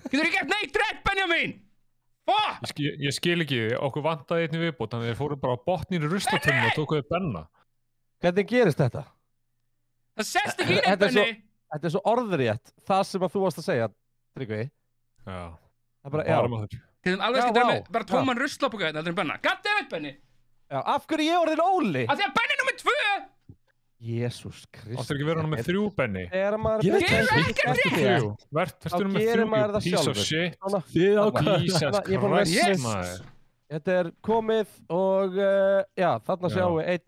Getur ekki gert neitt rétt, Benjamin? Fuck! Ég skil ekki, okkur vantaði einni viðbót, þannig þeir fóru bara á botninn í ruslatunnu og tókuðu Benna. Hvernig gerist þetta? Það sést ekki neitt, Benni! Þetta svo orðrétt, það sem að þú varst að segja, Tryggvi. Já. Það bara, já. Þegar alveg skilur með bara tóman ruslapoka þetta heldur en Benna. Goddammit, Benni! Já, af hverju ég orðin Óli? Af því að Benni er #2! Jésús Krist. Áttu ekki verið hann með 3 Benni? Ég gerir ekkert rétt! Verður með 3, piece of shit. Þið ákvæða. Jesus! Þetta er komið og, já, þarna sjáum við einn.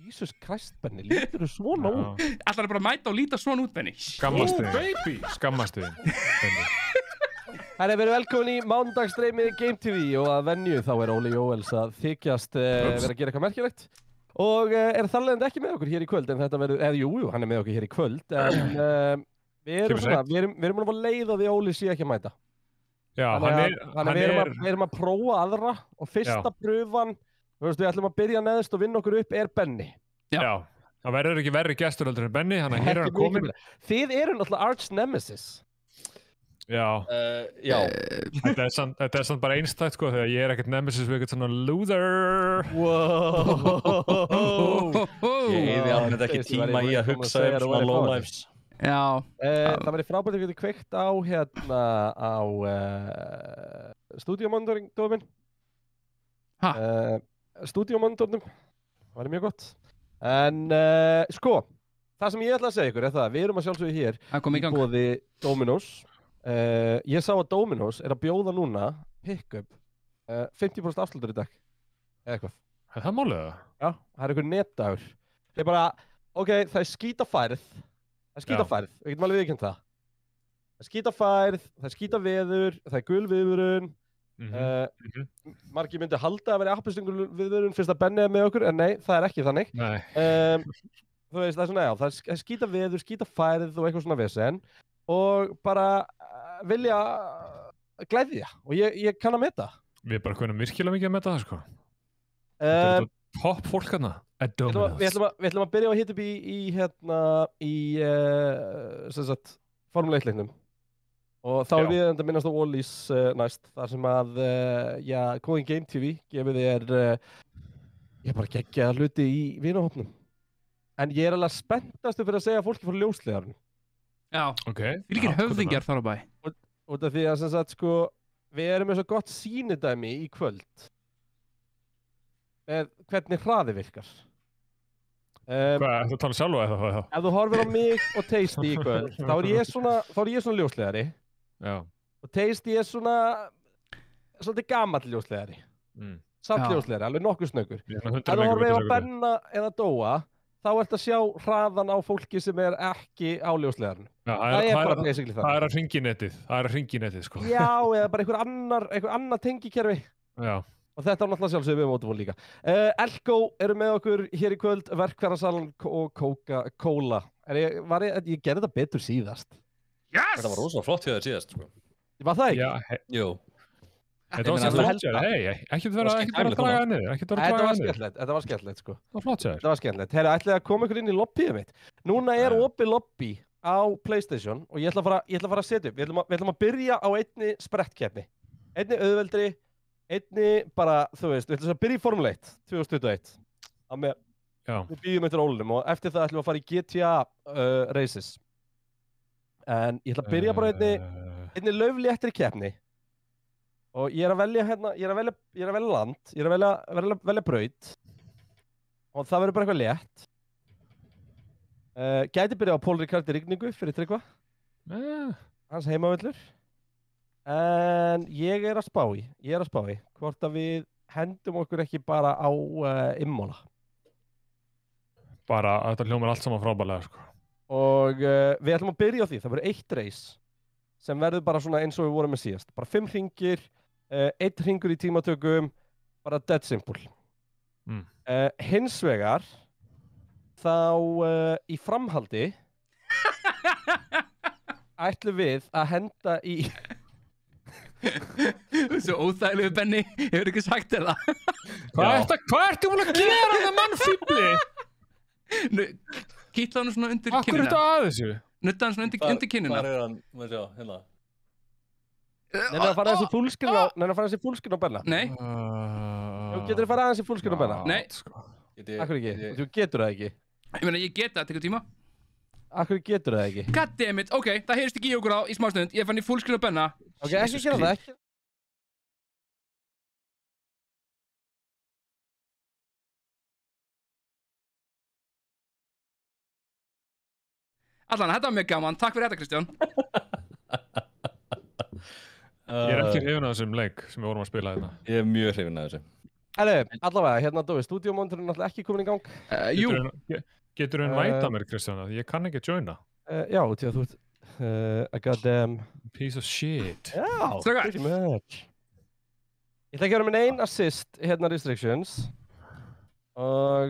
Jésús Krist, Benni, lítur þú svona út? Ætlar bara að mæta og líta svona út, Benni. Skammastuðin, Benni. Það er verið velkomin í mánudagsstreymið Game TV og að venju þá er Óli Jóels að þykjast vera að gera eitthvað merkilegt og er þarlegandi ekki með okkur hér í kvöld en þetta verður, eða jú, hann er með okkur hér í kvöld en við erum að leið á því að Óli sé ekki að mæta. Já, við erum að prófa aðra og fyrsta pröfan, við ætlum að byrja neðst og vinna okkur upp er Benni. Já, það verður ekki verri gestur heldur en Benni, hann er hér að komin. Þið eru náttúrulega arch nemesis. Já. Þetta er samt bara einstætt sko þegar ég er ekkert nemesis við eitthvað svona loser. Ég eyði alveg ekki tíma í að hugsa svona low lives. Já. Það verður frábært að við getum kveikt á hérna á stúdíómonitoring dómin. Stúdíómonitornum. Það verður mjög gott. En sko, það sem ég ætla að segja ykkur er það, við erum að sjálfsögðu hér í boði Dominos. Ég sá að Dominos er að bjóða núna pick-up 50% afslutur í dag eða eitthvað. Er það málið það? Já, það er einhver netdagur. Það er bara, ok, það er skítafærð. Það er skítafærð, við getum alveg viðurkennt það. Það er skítafærð, það er skítaveður, það er gulviðvörun. Margir myndi halda að vera appelsínugulviðvörun fyrst að Benni er með okkur, en nei, það er ekki þannig. Nei. Þú veist, það er svona, já, það er skítaveður, skítafærð og eitthvað svona vesen. Og bara vilja gleðja og ég kann að meta. Við bara kunum virkilega mikið að meta það sko. Þetta er topp fólk hérna. Við ætlum að byrja að hita upp í sem sagt Formule 1 leiknum og þá er við enda minnast á Ólís næst þar sem að kóðin Game TV gefið þér bara geggja hluti í vinahópnum en ég er alveg spenntastu fyrir að segja fólki frá ljóslegarinn. Já, við líkir höfðingjar þar á bæ. Út af því að sem sagt sko, við erum með svo gott sýnidæmi í kvöld með hvernig hraði virkar. Hvað, ertu að tala sjálf eða það? Ef þú horfir á mig og Tasty í kvöld, þá er ég svona ljóslegari. Já. Og Tasty er svolítið gamall ljóslegari. Samt ljóslegari, alveg nokkuð snöggur. Ef þú horfir á Benna eða Dóa, þá ertu að sjá hraðan á fólki sem er ekki á ljóslegarinn. Það er bara basically það. Það er að hringi netið, sko. Já, eða bara einhver annar tengikerfi. Já. Og þetta er náttúrulega sjálfsögðu við mótum líka. Elko eru með okkur hér í kvöld, verkfærasalan og Coca-Cola. Ég gerði þetta betur síðast. Yes! Þetta var rosalega flott hjá þér síðast, sko. Var það ekki? Já, jú. Þetta var svo flott hjá þér, ekkert vera að draga það niður. Þetta var skemmtilegt, sko. Það var flott hjá þér. Þetta var skemmtilegt. Herra, ætlaði að koma ykkur inn í lobbyið mitt. Núna er opið lobby á PlayStation og ég ætla að fara að setja upp. Við ætlum að byrja á einni sprettkeppni. Einni auðveldri, einni bara, þú veist, við ætlum að byrja í Formule 1 2021. Við býðum eftir ólunum og eftir það ætlum við að fara í GTA races. En ég ætla að byrja bara einni laufléttri keppni. Og ég er að velja hérna, ég er að velja land, ég er að velja braut. Og það verður bara eitthvað létt. Gæti byrja á Paul Ricard í rigningu fyrir Tryggva. Hans heimavöllur. En ég er að spá í hvort að við hendum okkur ekki bara á Imola. Bara, þetta hljómar allt saman frábærlega, sko. Og við ætlum að byrja á því, það verður 1 race sem verður bara svona eins og við vorum með síðast. Bara 5 hringir, 1 hringur í tímatökum, bara dead simple. Hins vegar, þá í framhaldi ætlum við að henda í... Svo óþægilegu Benni, hefur ekki sagt þér það? Hvað ertu búin að gera það mannfíbli? Kýtla hann svona undir kinnina. Akkur er þetta að þessu? Nutta hann svona undir kinnina. Hvar er hann? Má sjá, hérna. Nenni að fara aðeins í fullscreen á Benna? Nei. Þú getur að fara aðeins í fullscreen á Benna? Nei. Akkur ekki? Þú getur það ekki? Ég meina, ég get það, tekur tíma. Akkur getur það ekki? Goddammit, ok, það heyrst ekki í okkur í smá stund. Ég fann í fullscreen á Benna. Ok, ekki gera það, ekki. Allan, þetta var mjög gaman. Takk fyrir þetta, Kristján. Ég er ekki hrifinn af þessum leik sem við vorum að spila hérna. Ég er mjög hrifinn af þessu. Allavega, hérna Dói, stúdíómónitorinn er náttúrulega ekki komin í gang. Jú. Getur þú væta mér, Kristján? Ég kann ekki joina. Já, því að þú ert a goddamn piece of shit. Já, pretty much. Ég ætla að gera minn ein assist hérna restrictions. Og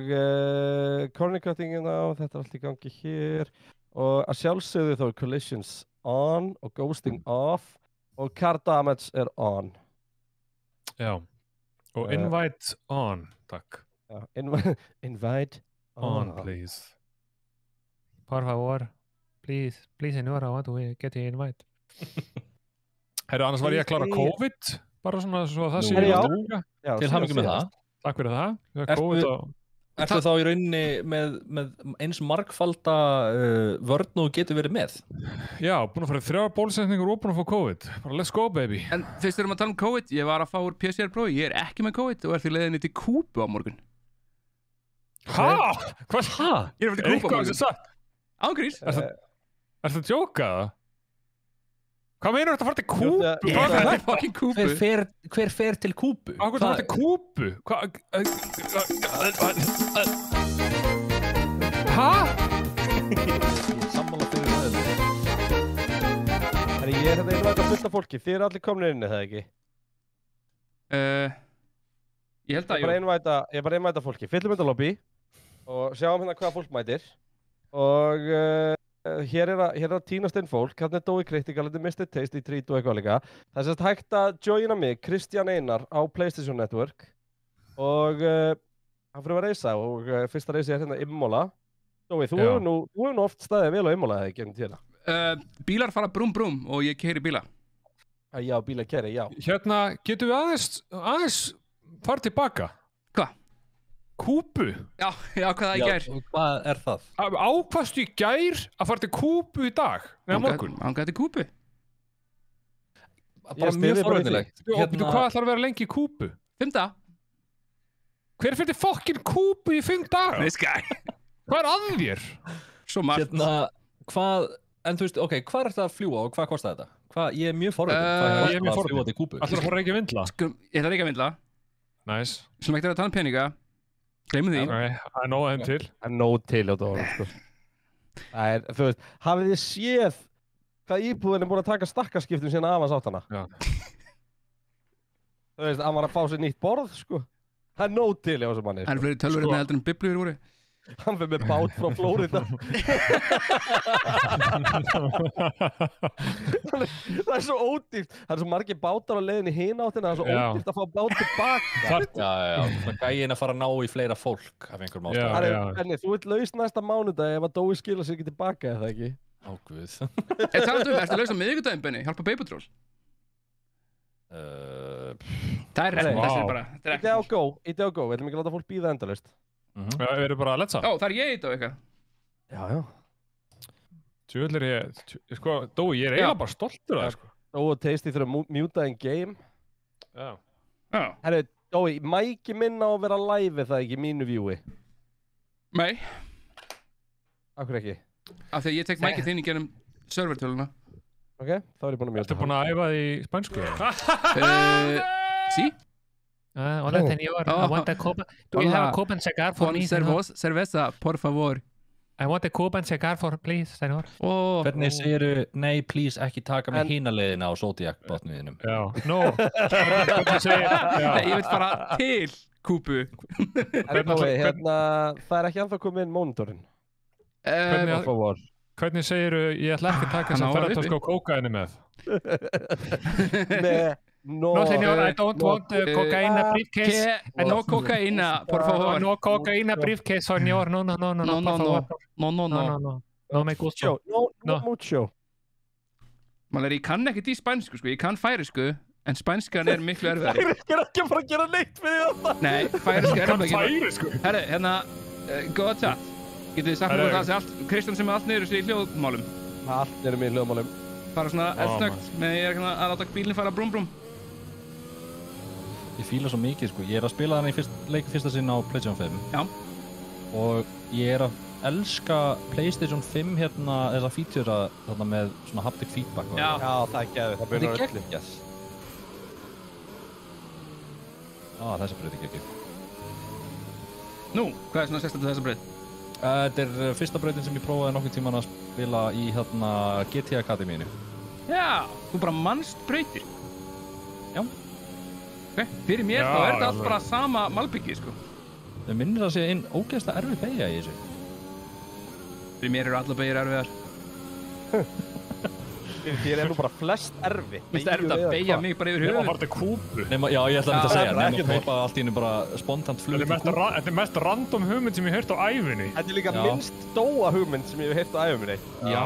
corner cuttingin á, þetta er allt í gangi hér. Og að sjálfsögðu þá er collisions on og ghosting off. Og card damage er on. Já. Og invite on, takk. Já, invite on, please. Por favor. Please, senor, I want to get the invite. Herru, annars var ég að klára COVID. Bara svona svo það sé ég að duga. Til hamingju með það. Takk fyrir það. Ertu þá í rauninni með eins margfalda vörn og getur verið með? Já, búin að fara 3 bólusetningar og búin að fá COVID. Bara let's go, baby. En fyrst erum að tala um COVID, ég var að fá úr PCR-prófi, ég er ekki með COVID og er því leiðinni til Kúbu á morgun. Hæ? Hvað? Hæ? Ég er að fyrir Kúbu á morgun. Ágrís. Ertu að djóka það? Hvað meinar þetta að fara til Kúbu? Hvað er þetta fucking Kúbu? Hver fer til Kúbu? Hvað er þetta að fara til Kúbu? Hæ? Sammála fyrir það. Ég er hérna einvægt að fulla fólki. Þið eru allir komnir inni, það ekki? Ég held að, jú. Ég er bara einvægt að fólki. Fyllum þetta lobby og sjáum hérna hvaða fólk mætir. Og hér er að tínast inn fólk, hérna er Dói Critical, þetta er Mr. Taste í Treat og eitthvað líka. Það er sérst hægt að joina mig, Kristján Einar, á PlayStation Network. Og hann fyrir að reysa og fyrsta reysi er hérna Imola. Dói, þú hefur nú oft staðið vel á Imola eða ekki tíðina? Bílar fara brum brum og ég keyri bíla. Já, bílar keyri, já. Hérna, getum við aðeins fara tilbaka? Hvað? Kúbu? Já, hvað það í gær. Hvað er það? Ákvaðstu í gær að fara til Kúbu í dag? Nei, á morgun? Hann gæti Kúbu. Bara mjög forvitnilegt. Hvað ætlar að vera lengi í Kúbu? 5 daga. Hver fyrir fokkin Kúbu í 5 daga? Nei, skæ. Hvað er að þér? Svo margt. En þú veist, ok, hvað er þetta að fljúa og hvað kostar þetta? Ég er mjög forvitinn. Ég er mjög forvitinn. Ætlar að fara ekki að vindla? Ég ætla ekki að vindla. Nice. Sem ekki að tala um peninga. Gleymum því. Það er nóg þeim til. Það er nóg til á dóðan, sko. Það er, þú veist, hafið þið séð hvað íbúðin er búin að taka stakkarskiptum síðan af hans átt hana? Já. Þú veist, hann var að fá sér nýtt borð, sko. Það er nóg til á þessum manni. Það er fleiri tölvur með heldur en biblíur voru. Hann fyrir með bát frá Flórida. Það er svo ódýrt. Það er svo margir bátar á leiðinni hina áttina. Það er svo ódýrt að fá bát tilbaka. Já. Það gægin að fara að ná í fleira fólk af einhverjum ástæðum. Benni, þú ert laus næsta mánudag ef að Dói skila sér ekki tilbaka, eða ekki? Ó, guð. Ertu laus á miðvikudaginn, Benni? Hjálpa Baby Troll? Það er þessi bara. Í dag á go. Við ætlum ekki að láta fólk bíða endalaust. Við erum bara að letsa. Það er ég eitt á eitthvað. Já. Tjóðlir ég, sko, Dói, ég er eiginlega bara stoltur af það, sko. Dói og Tasty þurfa að mjúta en game. Já. Herru, Dói, mæki minna á að vera live það ekki, mínu viewi? Nei. Akkur ekki? Af því að ég tek mækið þinn í genum servertöluna. Ok, þá er ég búin að mjúta. Ertu búin að æfa því í spænsku? Sí. Hola, señor. I want a Cuban. Do you have a Cuban cigar for me? Cerveza, por favor. I want a Cuban cigar for, please, señor. Hvernig segiru, nei, please, ekki taka mig hína leiðina á Zodiac-botniðinum? Já, no. Hvernig segir, nei, ég veit fara til Kúbu. Hérna, það er ekki ennþá komið inn mónitorinn. Hvernig segiru, ég ætla ekki að taka þess að ferðartösku á kókaini með? No, señor, I don't want cocaína briefcase. No cocaína, por favor. No cocaína briefcase, señor. No, por favor. No. No me gusta. No mucho. Málega, ég kann ekkert í spænsku, sko. Ég kann færisku, en spænskan miklu erfiðari. Færisk ekki að fara að gera neitt fyrir þetta. Nei, færisku ekki. Færisku? Herru, hérna, góða tjátt. Getið þið sagt mér það sem allt, Kristján sem allt niður í hljóðmálum. Allt niður í hljóðmálum. Bara svona eldsnögt, með ég að láta bílinn fara brum brum. Ég fíla svo mikið, sko. Ég að spila þannig leik fyrsta sinn á PlayStation 5. Já. Og ég að elska PlayStation 5 hérna, þessa feature þarna með svona haptic feedback. Já, það er geðið, það byrjar öllu. Þessi braut ekki. Nú, hvað er svona sérstætt þessa braut? Þetta fyrsta brautin sem ég prófaði nokkuð tíman að spila í hérna GT Akademíinu. Já, þú bara mannst brautir. Já. Ok, fyrir mér þá þetta allt bara sama malbyggið, sko. Það minnir að segja einn ógeðslega erfið beygja í þessu. Fyrir mér eru alla beygir erfiðar. Þér nú bara flest erfi. Minnst erfitt að beygja mig bara yfir höfuð. Það var þetta kúpu. Já, ég ætla að segja, nema hoppa allt í hennu bara spontant flug til kúpu. Þetta mest random hugmynd sem ég heyrt á ævinni. Þetta líka minnst dóa hugmynd sem ég hef heyrt á ævinni. Já.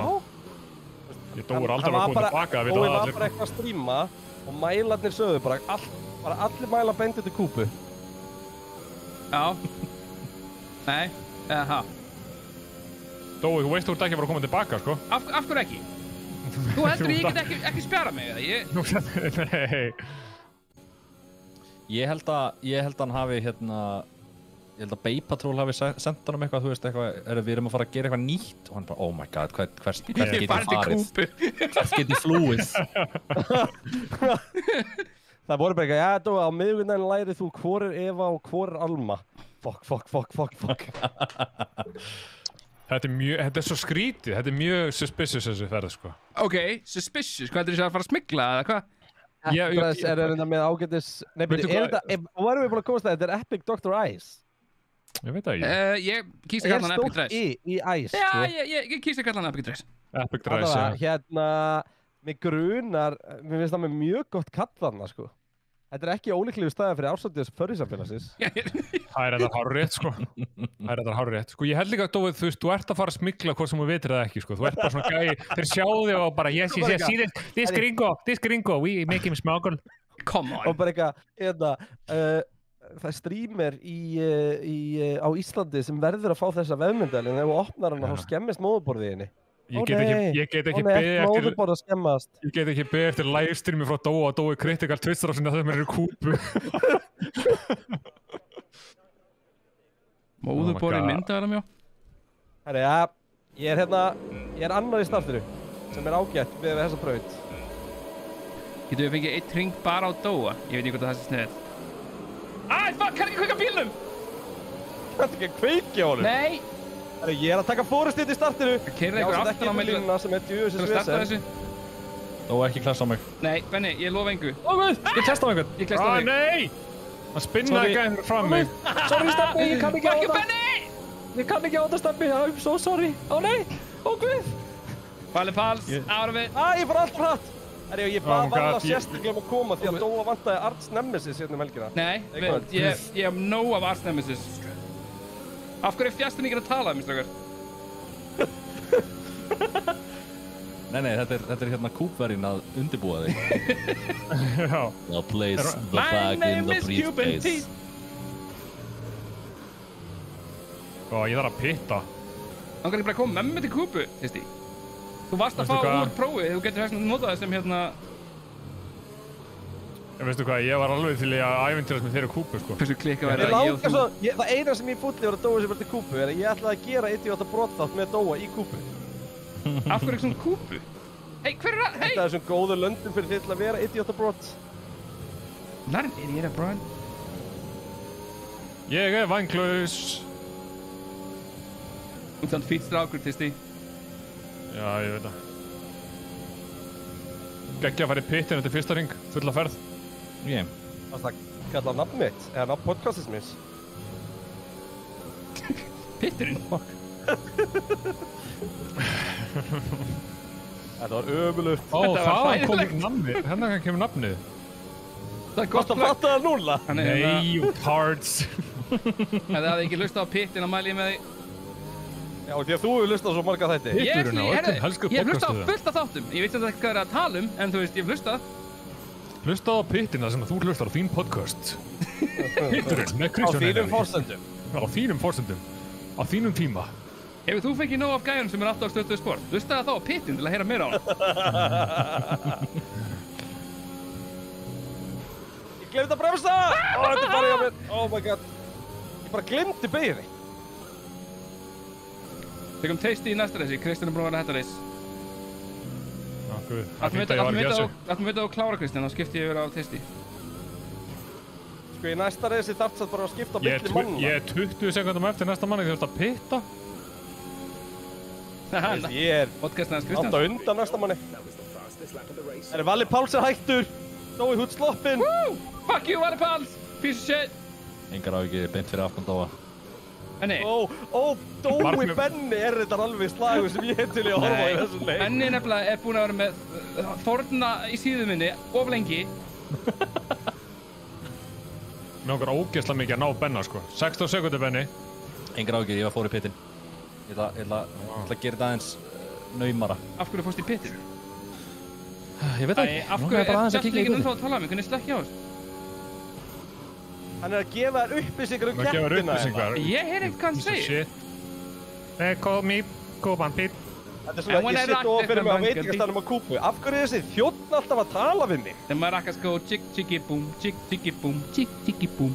Ég dóur aldrei að koma tilbaka, við það var bara eitthvað að stríma og mælarnir sögðu bara allir mæla bendið til kúpu. Já. Nei, eða Dói, þú veist þú ert ekki að fara að koma tilbaka, sko. Af hverju ekki? Þú heldur ég get ekki spjara mig, eða? Nei. Ég held að hann hafi hérna, ég held að Bay Patrol hafi sendt honum eitthvað, þú veist eitthvað, við erum að fara að gera eitthvað nýtt og hann bara, oh my god, hvert get ég farið? Hvert get ég flúið? Það voru bara eitthvað, já, á miðvikudaginn lærið þú hvor er Eva og hvor er Alma. Fuck. Þetta er svo skrítið, þetta er mjög suspicious þessu ferð, sko. Ok, suspicious, hvað er það að fara að smygla, eða hvað? Actress er þetta með ágætis... Nei, varum við búin að komast að þetta er Epic Dr. Ice? Ég veit það ekki. Ég kýst að kalla hann Epic Dress. Er stórt í Ice, sko? Já, ég kýst að kalla hann Epic Dress. Epic Dress, já. Hérna, mig grunar, mér finnst það með mjög gott kall þarna, sko. Þetta er ekki ólíklegu staði fyrir ársáttíðas förrisamfélagsins. Það er þetta hárrétt, sko. Sko, ég held líka að þú veist, þú ert að fara að smygla hvort sem þú veitir það ekki, sko. Þú ert bara svona gæi, þeir sjáðu þig og bara, yes, see this gringo, we make him smuggle. Come on. Og bara eitthvað, það er streamer á Íslandi sem verður að fá þessa vefmyndal, en ef þú opnar hana, þá skemmist móðuborðið henni. Ég get ekki beðið eftir livestreami frá Dóa og Dói Critical Twistar á sinni að það mér eru kúpu. Móðuborðið myndaðar að mjó. Herri, ja, ég er annar í startinu sem er ágætt við þessa braut. Getum við fengið eitt hring bara á Dóa? Ég veit ekki hvort það sé sniðið. Fuck, kann ekki kveika bílnum? Kann ekki kveiki á honum? Nei. Ég er að taka fórustið í startinu. Það keyrði einhver aftan á mig sem er djúðsins þessu. Dóa ekki klessa á mig. Nei, Benni, ég lofa engu. Ó, guð, ég klesta á einhvern. Ég klesta á þig. Nei! Það spinnaði ekki einhver fram mig. Sorry, Steppi, ég kann ekki á þetta. Benni! Ég kann ekki á þetta, Steppi. I'm so sorry. Ó, nei. Ó, guð. Palli Pals, ára við. Ég fór alltaf hratt. Ég bara var það sérstaklega að koma því að Dóa vantaði Arts Nemesis hérna helgina. Nei, ég hef nóg af Arts Nemesis. Af hverju er fjastin ekki að tala, minn strákar? Nei, þetta er hérna kúpverinn að undirbúa þig. Já. Now place the bag in the briefcase. Ég þarf að pitta. Hann kann ekki bara koma með mig til kúpu, Kristi. Þú varst að fá úr prófið, þú getur þess að nota það sem hérna... Veistu hvað, ég var alveg til að ævintýrast með þeirra kúpu, sko. Hversu klikka verið að ég og þú... Það eina sem ég fúlli var að Dóa sem verði kúpu er að ég ætlaði að gera 1-8 brotþátt með Dóa í kúpu. Af hverju ekki svona kúpu? Hei, hver er það? Hei! Þetta er svona góður löndum fyrir þið til að vera 1-8 brot. Larn, er ég að Brian? Ég er vanglaus. Þú þann fýtt strákur, Kristi. Já, ég veit það. Gekkja að fara í pittin eftir fyrsta ring, fulla ferð. Ég. Það kalla nafn mitt, eða nafn podcastins minns. Pitturinn? Þetta var ömulugt. Það kom nafnið. Hérna kemur nafnið. Það er gott að fatta það núna. Nei, you tards. Það hefði ekki hlustað á pittin að mæli ég með því. Já, því að þú hefur hlustað svo marga þætti. Ég hef hlustað á podcaststöðum. fullt af þáttum. Ég veit ekki hvað að tala en þú veist, ég hef hlustað. Hlustað á pittina sem þú hlustar á þín podcast. Pitturinn með Á Kristján þínum forsendum. Á þínum forsendum. Á þínum tíma. Hefur þú fengið nóg af gæjunum sem alltaf á Stöðuð Sport? Hlustaðu þá á pittin til að heyra meira á hann. Ég glemdi að bremsa! Þetta farið á mér. Oh my god. Ég bara glemdi beigði. Tökum Tasty í næsta reysi. Kristján er búinn að vera þetta reys. Ætlum við þetta að klára Kristján, þá skipti ég yfir á Tasty. Sko, í næsta reysi þarf það bara að skipta milli manna. Ég er 20 sekundum eftir næsta manni þegar þú ert að pitta. Ég er podcastnæðans Kristján. átt á undan næsta manni. Valli Páls er hættur. Dói hút sloppinn. Fuck you, Valli Páls. Piece of shit. Engar á ekki beint fyrir aftan Dóa. Benni. Dói Benni er þetta alveg slagur sem ég hef til í að horfa í þessum leik. Benni nefnilega er búinn að vera með þorna í síðu minni of lengi. Mér okkar ógeðslega mikið að ná Benna, sko. 16 sekundur, Benni. Engar á ekki, ég var fór í pittin. Ég ætla að gera þetta aðeins naumara. Af hverju fórst í pittin? Ég veit ekki. Af hverju er Justin ekki ennþá að tala um mig? Hvernig slekk ég á þessu? Hann er að gefa þér upplýsingar keppnina. Ég heyr ekkert hvað hann segir. Call me, Koban Pit. Þetta er svona, ég sitt og fyrir mig á veitingastaðnum á Kúbu. Af hverju er þessi þjónn alltaf að tala við mig? Þegar maður rakkast góð chick chicki boom, chick chicki boom, chick chicki boom.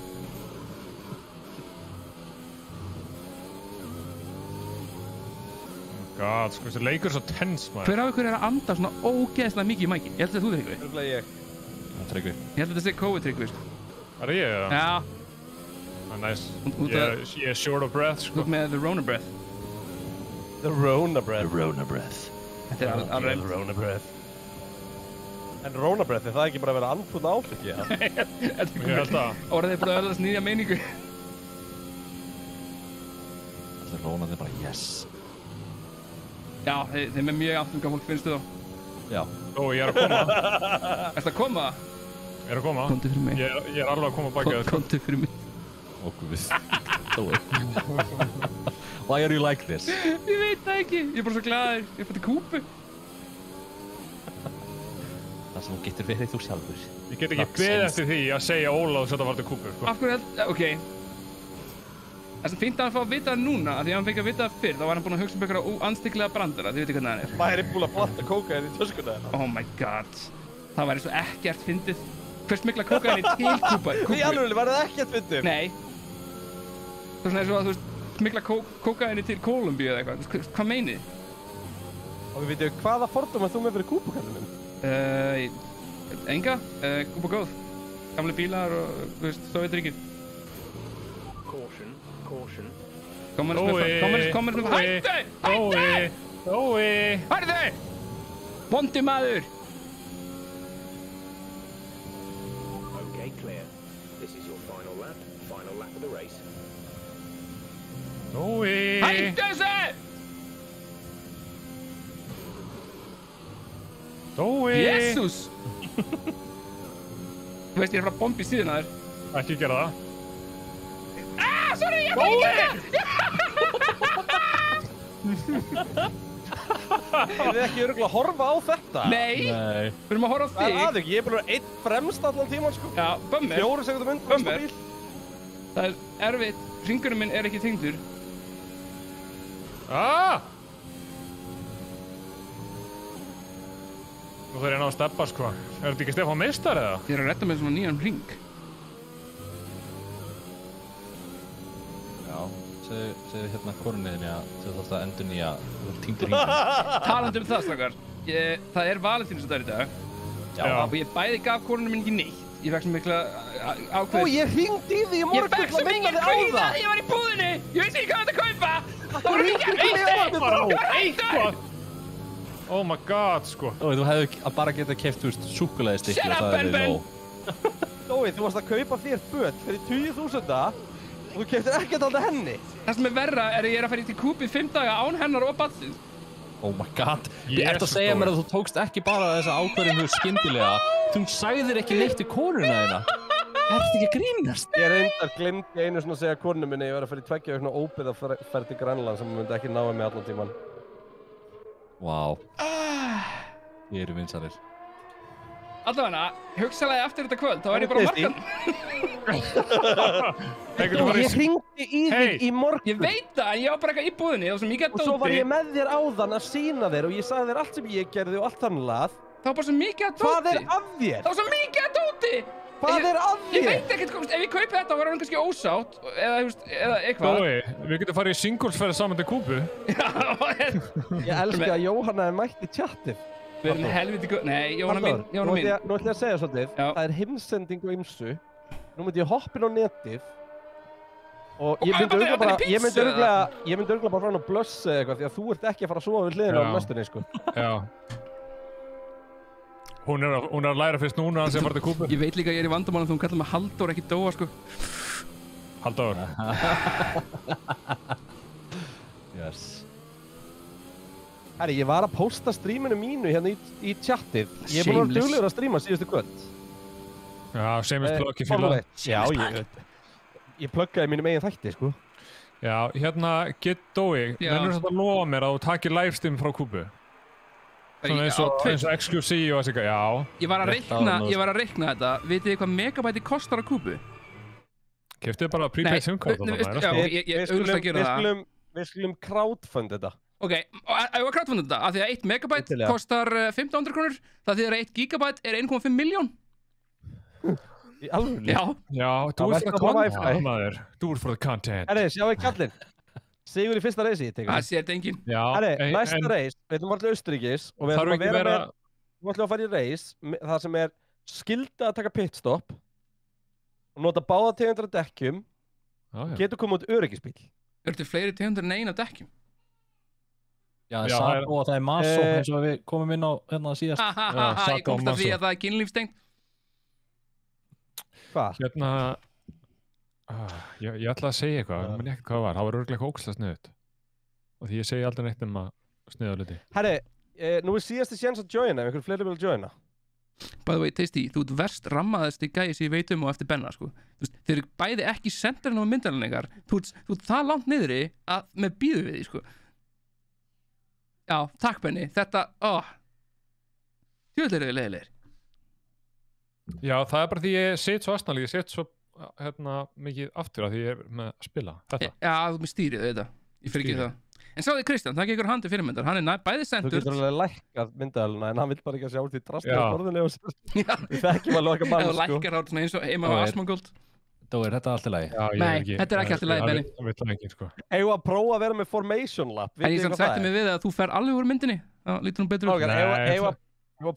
God, sko, þessi leikur er svo tense, maður. Hver af ykkur er að anda svona ógeðslega mikið í mæki? Ég held að þú Tryggvi. Örgulega ég. Tryggvi. Ég held að þetta sé COVID Tryggvi, sko. Er ég, eða? Já. Nice. Ég er short of breath, sko. Þú ert með the Rona breath. The Rona breath. The Rona breath. Þetta er alveg. The Rona breath. En Rona breath, er það ekki bara að vera andfúnn áfengi? Ég held að. Orðið er bara að öðlast nýja meiningu. Þetta er Rona, þetta er bara yes. Já, þeim er mjög aftur hvað fólk finnstu þá. Já. Ó, ég er að koma. Ertu að koma? Ég er að koma. Komdu fyrir mig. Ég er alveg að koma baki að það. Komdu fyrir mig. Ó, guð. Dói. Why are you like this? Ég veit það ekki. Ég er bara svo glaður. Ég er fætt í Kúbu. Það sem þú getur verið þú sjálfur. Ég get ekki beðið eftir því að segja Ólaf sem þetta var til Kúbu, sko. Af hverju ok. Það sem fínt að hann fá að vita það núna, af því að hann fekk að vita það fyrr, þá var hann búinn að hugsa um einhverja anstíklega brandara, þið veitir hvernig hann er. Maður er búinn að planta kókaín í töskuna þarna. Oh my god. Það væri svo ekkert fyndið. Hver smygla kókaín til Kúbu? Í alveg, var það ekkert fyndið? Nei. Það er svona eins og að, þú veist, smygla kókaín til Kólumbíu eða eitthvað. Hvað meinið? Og við veitum, hvaða fordóma þú með fyrir Kúbukallunum? Enga. Kúbu góð. Gamli bílar og, þú veist, Sovétríkið. Komur hættu! Hærðu! Vondi maður! Okay, clear. This is your final lap of the race. Hættu þessu! Jesús! Þú veist, ég er að fara að bomba í síðuna þér. Ekki gera það. Sorry, ég fæði ekki það! Er þið ekki örugglega að horfa á þetta? Nei! Við erum að horfa á Það er þig. aðeins, ég er búinn að vera einn fremst allan tíman, sko. Já, bömmir. 4 sekundum undan næsta Bömmir. bíl. Það er erfitt. Hringurinn minn er ekki tengdur. Nú þarf ég að ná að steppa, sko. Er þetta ekki Stefán Meistar, eða? Ég er að redda með svona nýjan hring. Já, segðu hérna konunniðinni að þú þarfst að endur nýja týndur hringin. Talandi um það, strákar. Það er Valentínusdagur í dag. Já. Og ég bæði gaf konunum minn ekki neitt. Ég fekk svo mikla ákveð. Ó, ég hringdi í því í morgun Ég fekk svo mikið kvíða að ég var í búðinni. Ég veist ekki hvað þetta kaupa. Það voru mikið að Eitthvað! Oh my god, sko. Dói, þú hefðu bara getað keypt, þú veist, súkkulaðistykki Shut og up, það er Ben. nóg. Dói, þú varst að kaupa þér föt fyrir 20.000 og þú keyptir ekkert alltaf henni. Það sem er verra er að ég er að fara í til Kúbu í 5 daga án hennar og badsins. Oh my god. Ég ert að Jesus, segja mér Dói. að þú tókst ekki bara þessa ákvörðin þú skyndilega. Þú sagðir ekki neitt í konuna þína. Ertu ekki að grínast? Ég reyndar glemdi einu svona að segja konu minni ég var að fara í 2 vikna óbyggða ferð til Grænland sem myndi ekki náða mig allan tíman. Vá. Ég eru vinsalir. Allavega, hugsaði eftir þetta kvöld, þá er ég bara á markan. Ég hringdi í þig í morgun. Ég veit það, en ég var bara eitthvað í búðinni og svo mikið að dóti. Og svo var ég með þér áðan að sýna þér og ég sagði þér allt sem ég gerði og allt þannig að. Það var bara svo mikið að dóti. Hvað er að þér? Það var svo mikið að dóti. Hvað er að þér? Ég veit ekkert, ef ég kaupi þetta, þá var hann kannski ósátt, eða eitthvað. Dói, við getum farið í singlesferð saman til Kúbu. Ég elska að Jóhanna er mætt í tjattið. Við erum helviti góð. Nei, Jóhanna mín. Nú ætlum ég að segja svolítið. Það er heimsending og ymsu. Nú myndi ég hoppin á netið. Og ég myndi örgulega bara frá hann að blössa eitthvað því að þú ert ekki að fara að sofa við hliðina á næstunni, sko. Já. Hún er að læra fyrst núna sem var til Kúbu. Ég veit líka að ég er í vandamálum þú kallar mig Halldór, ekki Dóa, sko. Halldór. Yes. Herri, ég var að posta streaminu mínu hérna í tjattið. Ég er búin að vera duglegur að streama síðustu kvöld. Já, semist pluggi fyrir það. Já, ég pluggaði mínum eigin þætti, sko. Já, hérna, Dói, nennur þetta að lofa mér að þú takir livestream frá Kúbu? Svona eins og XQC og þessi, já. Ég var að reikna þetta. Vitið þið hvað megabæti kostar á Kúbu? Keyptið bara prepaid SIM-kort og það. Ég auðvitað að gera það. Við skulum crowdfund þetta. Ok, ég var crowdfund þetta, af því að 1 megabæt kostar 1500 krónur, það þýðir að 1 gigabæt er 1,5 miljón. Í alveg? Já, do it for the content, maður. Do it for the content. Herri, sjáu ekki kallinn. Sigur í fyrsta reysi, tegur. Það sér þetta enginn. Herri, næsta reys, við ætlum að fara til Austurríkis og við ætlum að fara í reys, það sem er skylda að taka pitstop og nota báða tegundir af dekkjum, getur komið út öryggisbíl. Ertu fleiri tegundir en eina dekkjum? Já, og það er Maso eins og við komum inn á hérna síðast. Ég komst að því að það er kynlífstengt. Hvað? Hérna, ég ætla að segja eitthvað, ég man ekki hvað það var. Það var örugglega eitthvað ógeðslega sniðugt. Og því ég segi aldrei neitt um að sniða hluti. Herri, nú er síðasti séns að joina, ef einhverju fleiri vil joina. By the way, Tasty, þú ert verst rammaðist í gæði sem ég veit um og eftir Benna, sko. Þeir eru bæði ekki sendarinn á myndarinn ykkar. Þú ert það langt niðri að með býðu við því, sko. Já, takk Benni, þetta, Djöfull eru þið leiðilegir. Já, það er bara því ég set svo astnali, ég set svo mikið aftur að því ég er með að spila þetta. Já, þú með stýrið þetta, ég fyrir ekki það. En sáðu Kristján, það gekkur handi fyrirmyndar, hann er bæði sendur. Þú getur alveg lækkað myndaðalina en hann vill bara ekki að sjá því drastið á borðinni og sér. Við þekkjum alveg okkar mann, sko. Ef þú lækkar þá eins og heima á Asmongold. Dói, er þetta allt í lagi? Nei, þetta er ekki allt í lagi, Benni. Það veit það ekki, sko. Eigum að prófa að vera með formation lab. En ég samt sætti mig við að þú fer alveg úr myndinni. Það lítur hún betur út. Eigum að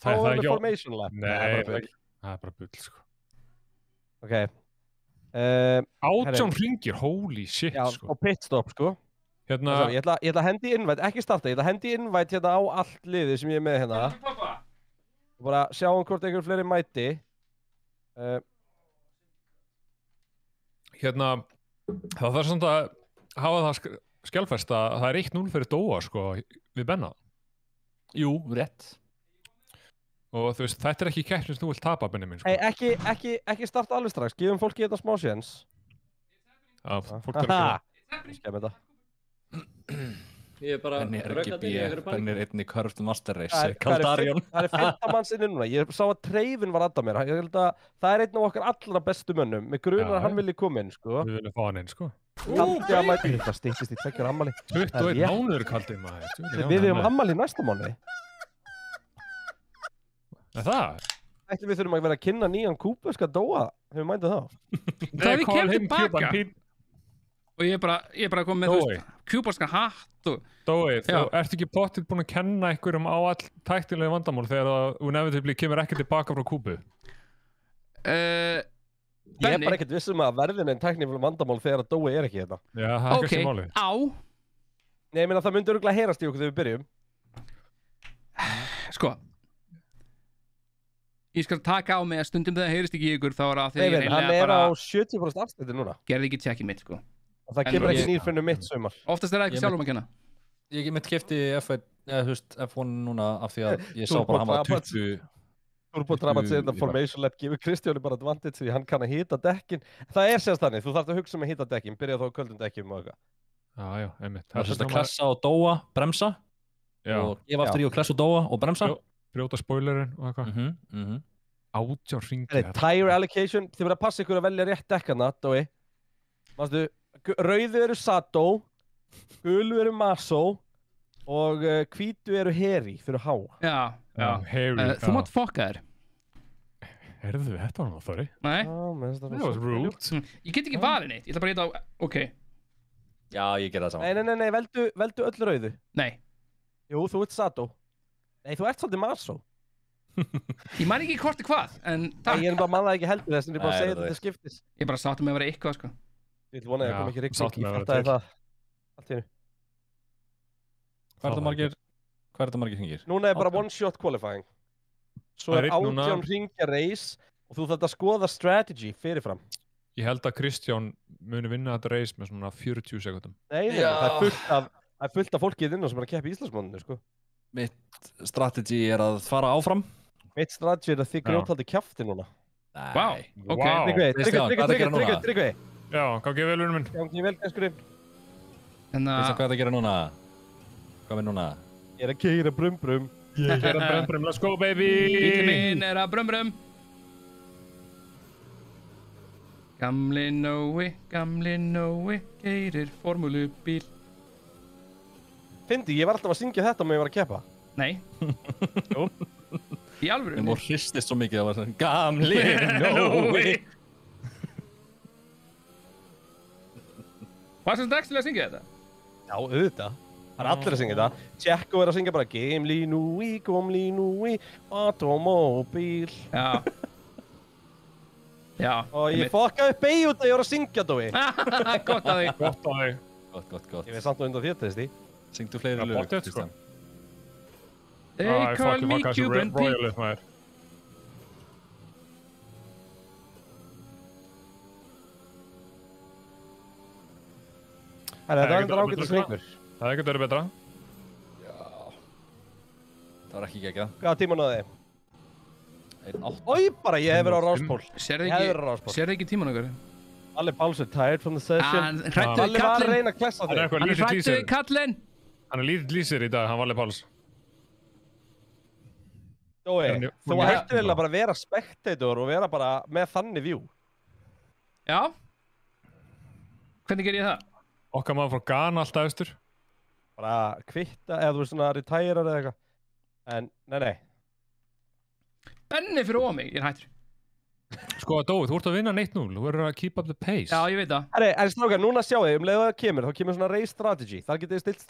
prófa að vera með formation lab. Nei, það er bara bull, sko. Ok. 18 hringir, holy shit, sko. Og pitstop, sko. Hérna... Ég ætla að hendi invite, ekki starta, ég ætla að hendi invite hérna á allt liðið sem ég er með hérna. Og bara sjáum hvort einhver fleiri mæti. Hérna, það þarf samt að hafa það skjálfest að það er 1-0 fyrir Dóa, sko, við Benna. Jú, rétt. Og þú veist, þetta er ekki keppni sem þú vilt tapa, Benni minn, sko. Ekki starta alveg strax, gefum fólki þetta smá séns. Já, fólk er að gera. Skemmi þetta. Ég er bara röggandi í einhverju Benni er einnig Curved Master Race, Kaldarion. Það er 15 manns inni núna, ég sá að Treifin var aðda mér. Ég held að það er einn af okkar allra bestu mönnum. Mig grunar að hann vilji koma inn, sko. Við viljum fá hann inn, sko. Kaldi að mæti, það stýttist í 2 ammali. 21 mánuður Kaldi, maður. Við erum ammali næsta mánuði. Það? Ætli við þurfum að vera að kynna nýjan kúbuska Dóa, hefur mændið þá. Það er við kemur tilbaka. Og ég er bara komið með, þú veist, kjúbarska hatt og... Dói, þú ert ekki pottitt búin að kenna einhverjum á all tæknilega vandamál þegar þú nefnilegli kemur ekki tilbaka frá Kúbu? Ég er bara ekkert vissum að verðin einn tæknilega vandamál þegar að Dói er ekki þetta. Já, það er kannski málið. Nei, ég meina það myndi örugglega heyrast í okkur þegar við byrjum. Sko. Ég skal taka á mig að stundum þegar heyrist ekki í ykkur þá er það þegar ég reynilega bara... Hann er á 70% afstætti núna. Gerði ekki tjekkið mitt, sko. Og það kemur ekki nýr fyrir mitt sumar. Oftast er það ekki sjálfum að kenna. Ég mitt kefti F1 núna af því að ég sá bara að hann var 20... Þú Turbo-dramatisera formation let gefur Kristjáni bara advantage því hann kann að hita dekkin. Það er sérst þannig, þú þarft að hugsa með hita dekkin, byrja þá á köldum dekkjum og eitthvað. Já, einmitt. Það er sérst að klessa og dóa, bremsa og gefa aftur í og klessa og dóa og bremsa. Brjóta spoilerinn og eitthvað. 18 hringir. Tire allocation, þið verða að passa ykkur að velja rétt dekkana, Dói. Manstu, rauðu eru Sato, gulu eru Maso og hvítu eru Heri fyrir H. Já. Heri. Þú mátt fokka þér. Herðu, þetta var náttúrulega þorri. Nei. Það var rude. Ég get ekki valið neitt, ég ætla bara að geta á, ok. Já, ég ger það saman. Nei, veldu öll rauðu. Nei. Jú, þú ert Sato. Nei, þú ert svolítið Maso. Ég man ekki hvort er hvað, en takk. Ég er bara mannaði ekki heldur þess, en ég er bara að segja þetta skiptis. Ég bara sáttum með að vera eitthvað, sko. Ég vil vona að það kom ekki rigning, sáttum ég með að fattaði vera það. Allt í einu. Hvað er þetta margir hringir? Núna er bara one shot qualifying. Svo er 18 hringja race og þú þarft að skoða strategy fyrirfram. Ég held að Kristján muni vinna þetta race með svona 40 sekundum. Nei, það er fullt af fólkið inn og sem er að keppa í Íslandsmóðinu, sko. Mitt strategy er að fara áfram. Mitt strategy er að þið grjóthaldi kjafti núna. Vá, ok. Tryggvi. Já, gangi vel, vinnur minn. Gangi vel, gæskurinn. Hvað er það að gera núna? Hvað er núna? Ég er að keyra brum. Ég er að brum, let's go baby! Bílinn minn er að brum. Gamli Nói, keyrir formúlubíl. Fyndi, ég var alltaf að syngja þetta meðan ég var að keppa. Nei. Jú. Í alvöru. Ég mór hristist svo mikið að það var svona Gamli Nói. Hvað sem Dexter að syngja þetta? Já, auðvitað. Það er allir að syngja þetta. Tjekko er að syngja bara Gamli Nói, automóbíl. Já. Og ég fokkaði upp beig út að ég var að syngja, Dói. Gott að þig. Gott. Ég veist samt og undan þér, Tristi. Syngdu fleiri lög, Kristján. They call me Cuban Pete. Það er ágættis hringur. Það er ekkert verið betra. Já. Það var ekki geggjað. Hvaða tíma náði þið? 1.8. Ói bara, ég hef verið á ráspól. Sérðu ekki tíman okkar? Alli Páls er tired from the session. Hrættu við Alli var að reyna að klessa þig. Hann er hrættu við kallinn. Hann er lítið lýsir í dag, hann Valli Páls. Dói, þú hættu vel að bara vera spectator og vera bara með þannig view. Já. Hvernig ger ég það? Okkar maður frá Ghana alltaf austur. Bara kvitta, eða þú veist svona retirar eða eitthvað. En, nei. Benni fyrir mig, ég er hættur. Sko, Dói, þú ert að vinna 1-0, þú verður að keep up the pace. Já, ég veit það. Herri, en strákar, núna sjáu þið, leiðu það kemur, þá kemur svona race strategy. Þar getið þið stilt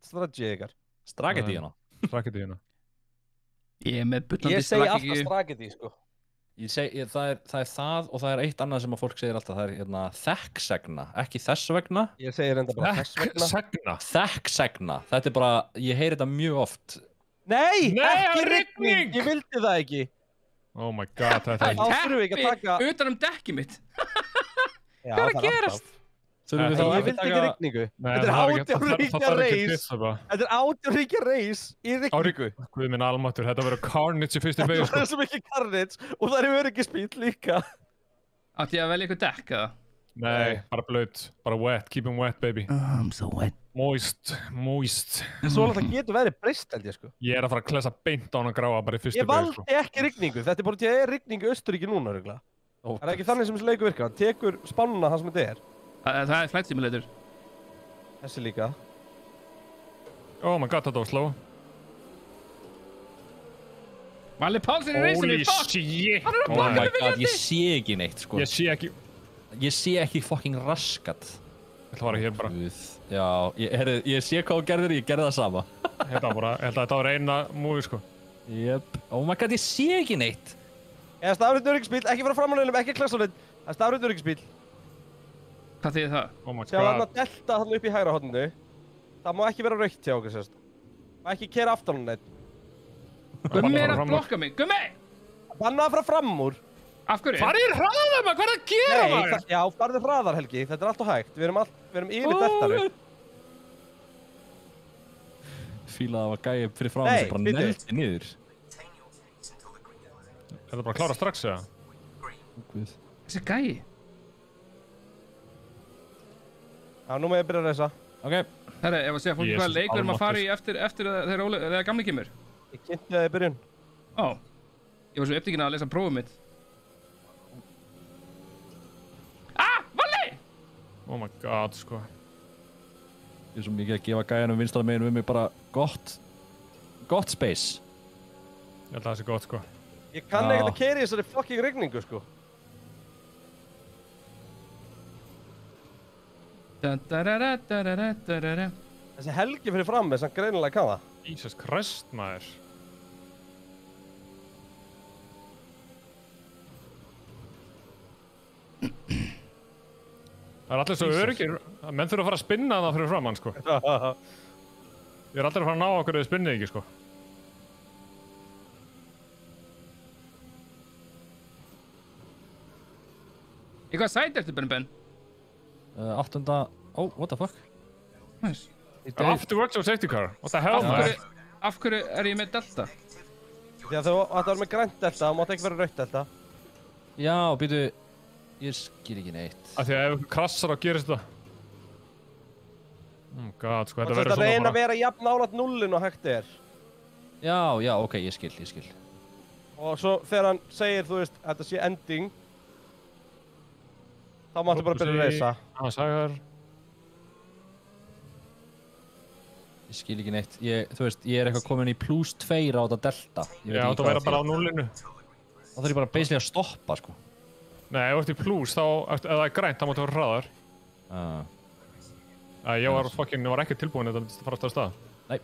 strategy ykkar. Strategy-ina? Strategy-ina. Ég er með bullandi Ég segi alltaf strategy, sko. Það er það og það er eitt annað sem að fólk segir alltaf, það er þekksegna, ekki þess vegna. Ég segi reynda bara þess vegna. Þekksegna, þetta er bara, ég heyri þetta mjög oft. Nei, ekki rigning, ég vildi það ekki. Oh my god, þetta er... Þá þurfum við ekki að taka... Utan dekkið mitt. Hvað er að gerast? Ég vildi ekki rigningu. Þetta er 18 ríkja reis. Þetta er 18 ríkja reis í rigningu. Guð minn almáttur, þetta verður carnage í fyrstu beigju. Það er svo mikið carnage og það er öryggisbíl líka. Átti ég að velja eitthvað dekk, eða? Nei, bara blöyt. Bara wet, keep him wet, baby. I'm so wet. Moist. En svo það getur verið breyst, held ég, sko. Ég er að fara að klessa beint á hann að gráa bara í fyrstu beigju, sko. Ég valdi ekki rigningu. Þetta er bara til að er rigningu í Austurríki núna, örugglega. Það er ekki þannig sem þessi leikur virkar. Hann tekur spánuna það sem þetta er. Það er flight simulator. Þessi líka. Oh my god, þetta var sló. Valli Páls er í reysinu, fuck! Holy shit! Hann er að blokka mig God, ég sé ekki neitt, sko. Ég sé ekki fucking raskat. Þetta var hér bara. Já, ég sé hvað þú gerðir, ég gerði það sama. Þetta var bara, ég held að þetta var eina múi, sko. Jep. Oh my god, ég sé ekki neitt. Það er stafrönd öryggisbíl, ekki fara fram á neinum, ekki klessa á neinn. Það er stafrönd öryggisbíl. Hvað þýðir það? Oh my god. Sjá hann að delta hann upp í hægra horninu. Það má ekki vera rautt hjá okkur, sérst. Og ekki keyra aftan hann neitt. Gummi er að blokka mig, Gummi! Banna að fara fram úr. Af hverju? Farið hraðar maður, hvað er að gera maður? Já, farið hraðar, Helgi, þetta er allt og hægt. Við erum yfir deltaru. Fílaði að það var gæi fyrir frá þessu bara nelti niður. Er það bara að klára strax, eða? Þessi gæi. Já, nú með ég byrja að reysa. Ok. Herra, ef að segja fólki hvaða leik við erum að fara í eftir þegar gamli kemur. Ég kynnti það í byrjun. Ó. Ég var svo upptíkin að lesa prófum mitt. Valli! Oh my god, sko. Ég er svo mikið að gefa gæjanum vinstra meginn við mig bara gott space. Ég held að það sé gott, sko. Ég kann ekkert að keyra í þessari fucking rigningu, sko. Þessi helgi fyrir fram þess að greinilega kann það. Jesus Christ, maður. Það er allir svo öryggir. Menn þurfa að fara að spinna það fyrir framann, sko. Ég er allir að fara að ná okkur eða spinnið ekki, sko. Í hvað sæti ertu, Ben? 8. Oh, what the fuck? Nice. Afterwards or safety car? What the hell, maður? Af hverju er ég með delta? Því að þú ætti að vera með grænt delta, það mátti ekki vera rautt delta. Já, býtu, ég skil ekki neitt. Af því að ef þú krassar og gerist það. Oh god, sko, þetta verður svona bara. Þú reyna að vera jafn nálægt nullin og hægt er. Já, ok, ég skil. Og svo þegar hann segir, þú veist, þetta sé ending, þá máttu bara byrja að reysa. Það sagðar. Ég skil ekki neitt. Þú veist, ég er eitthvað komin í +2 á þetta delta. Já, það verður bara á nullinu. Þá þarf ég bara basically að stoppa, sko. Nei, ef þú ert í plus, þá, ef það er grænt, þá máttu vera hraðar. Ég var ekki tilbúin að þetta fara af stað. Nei.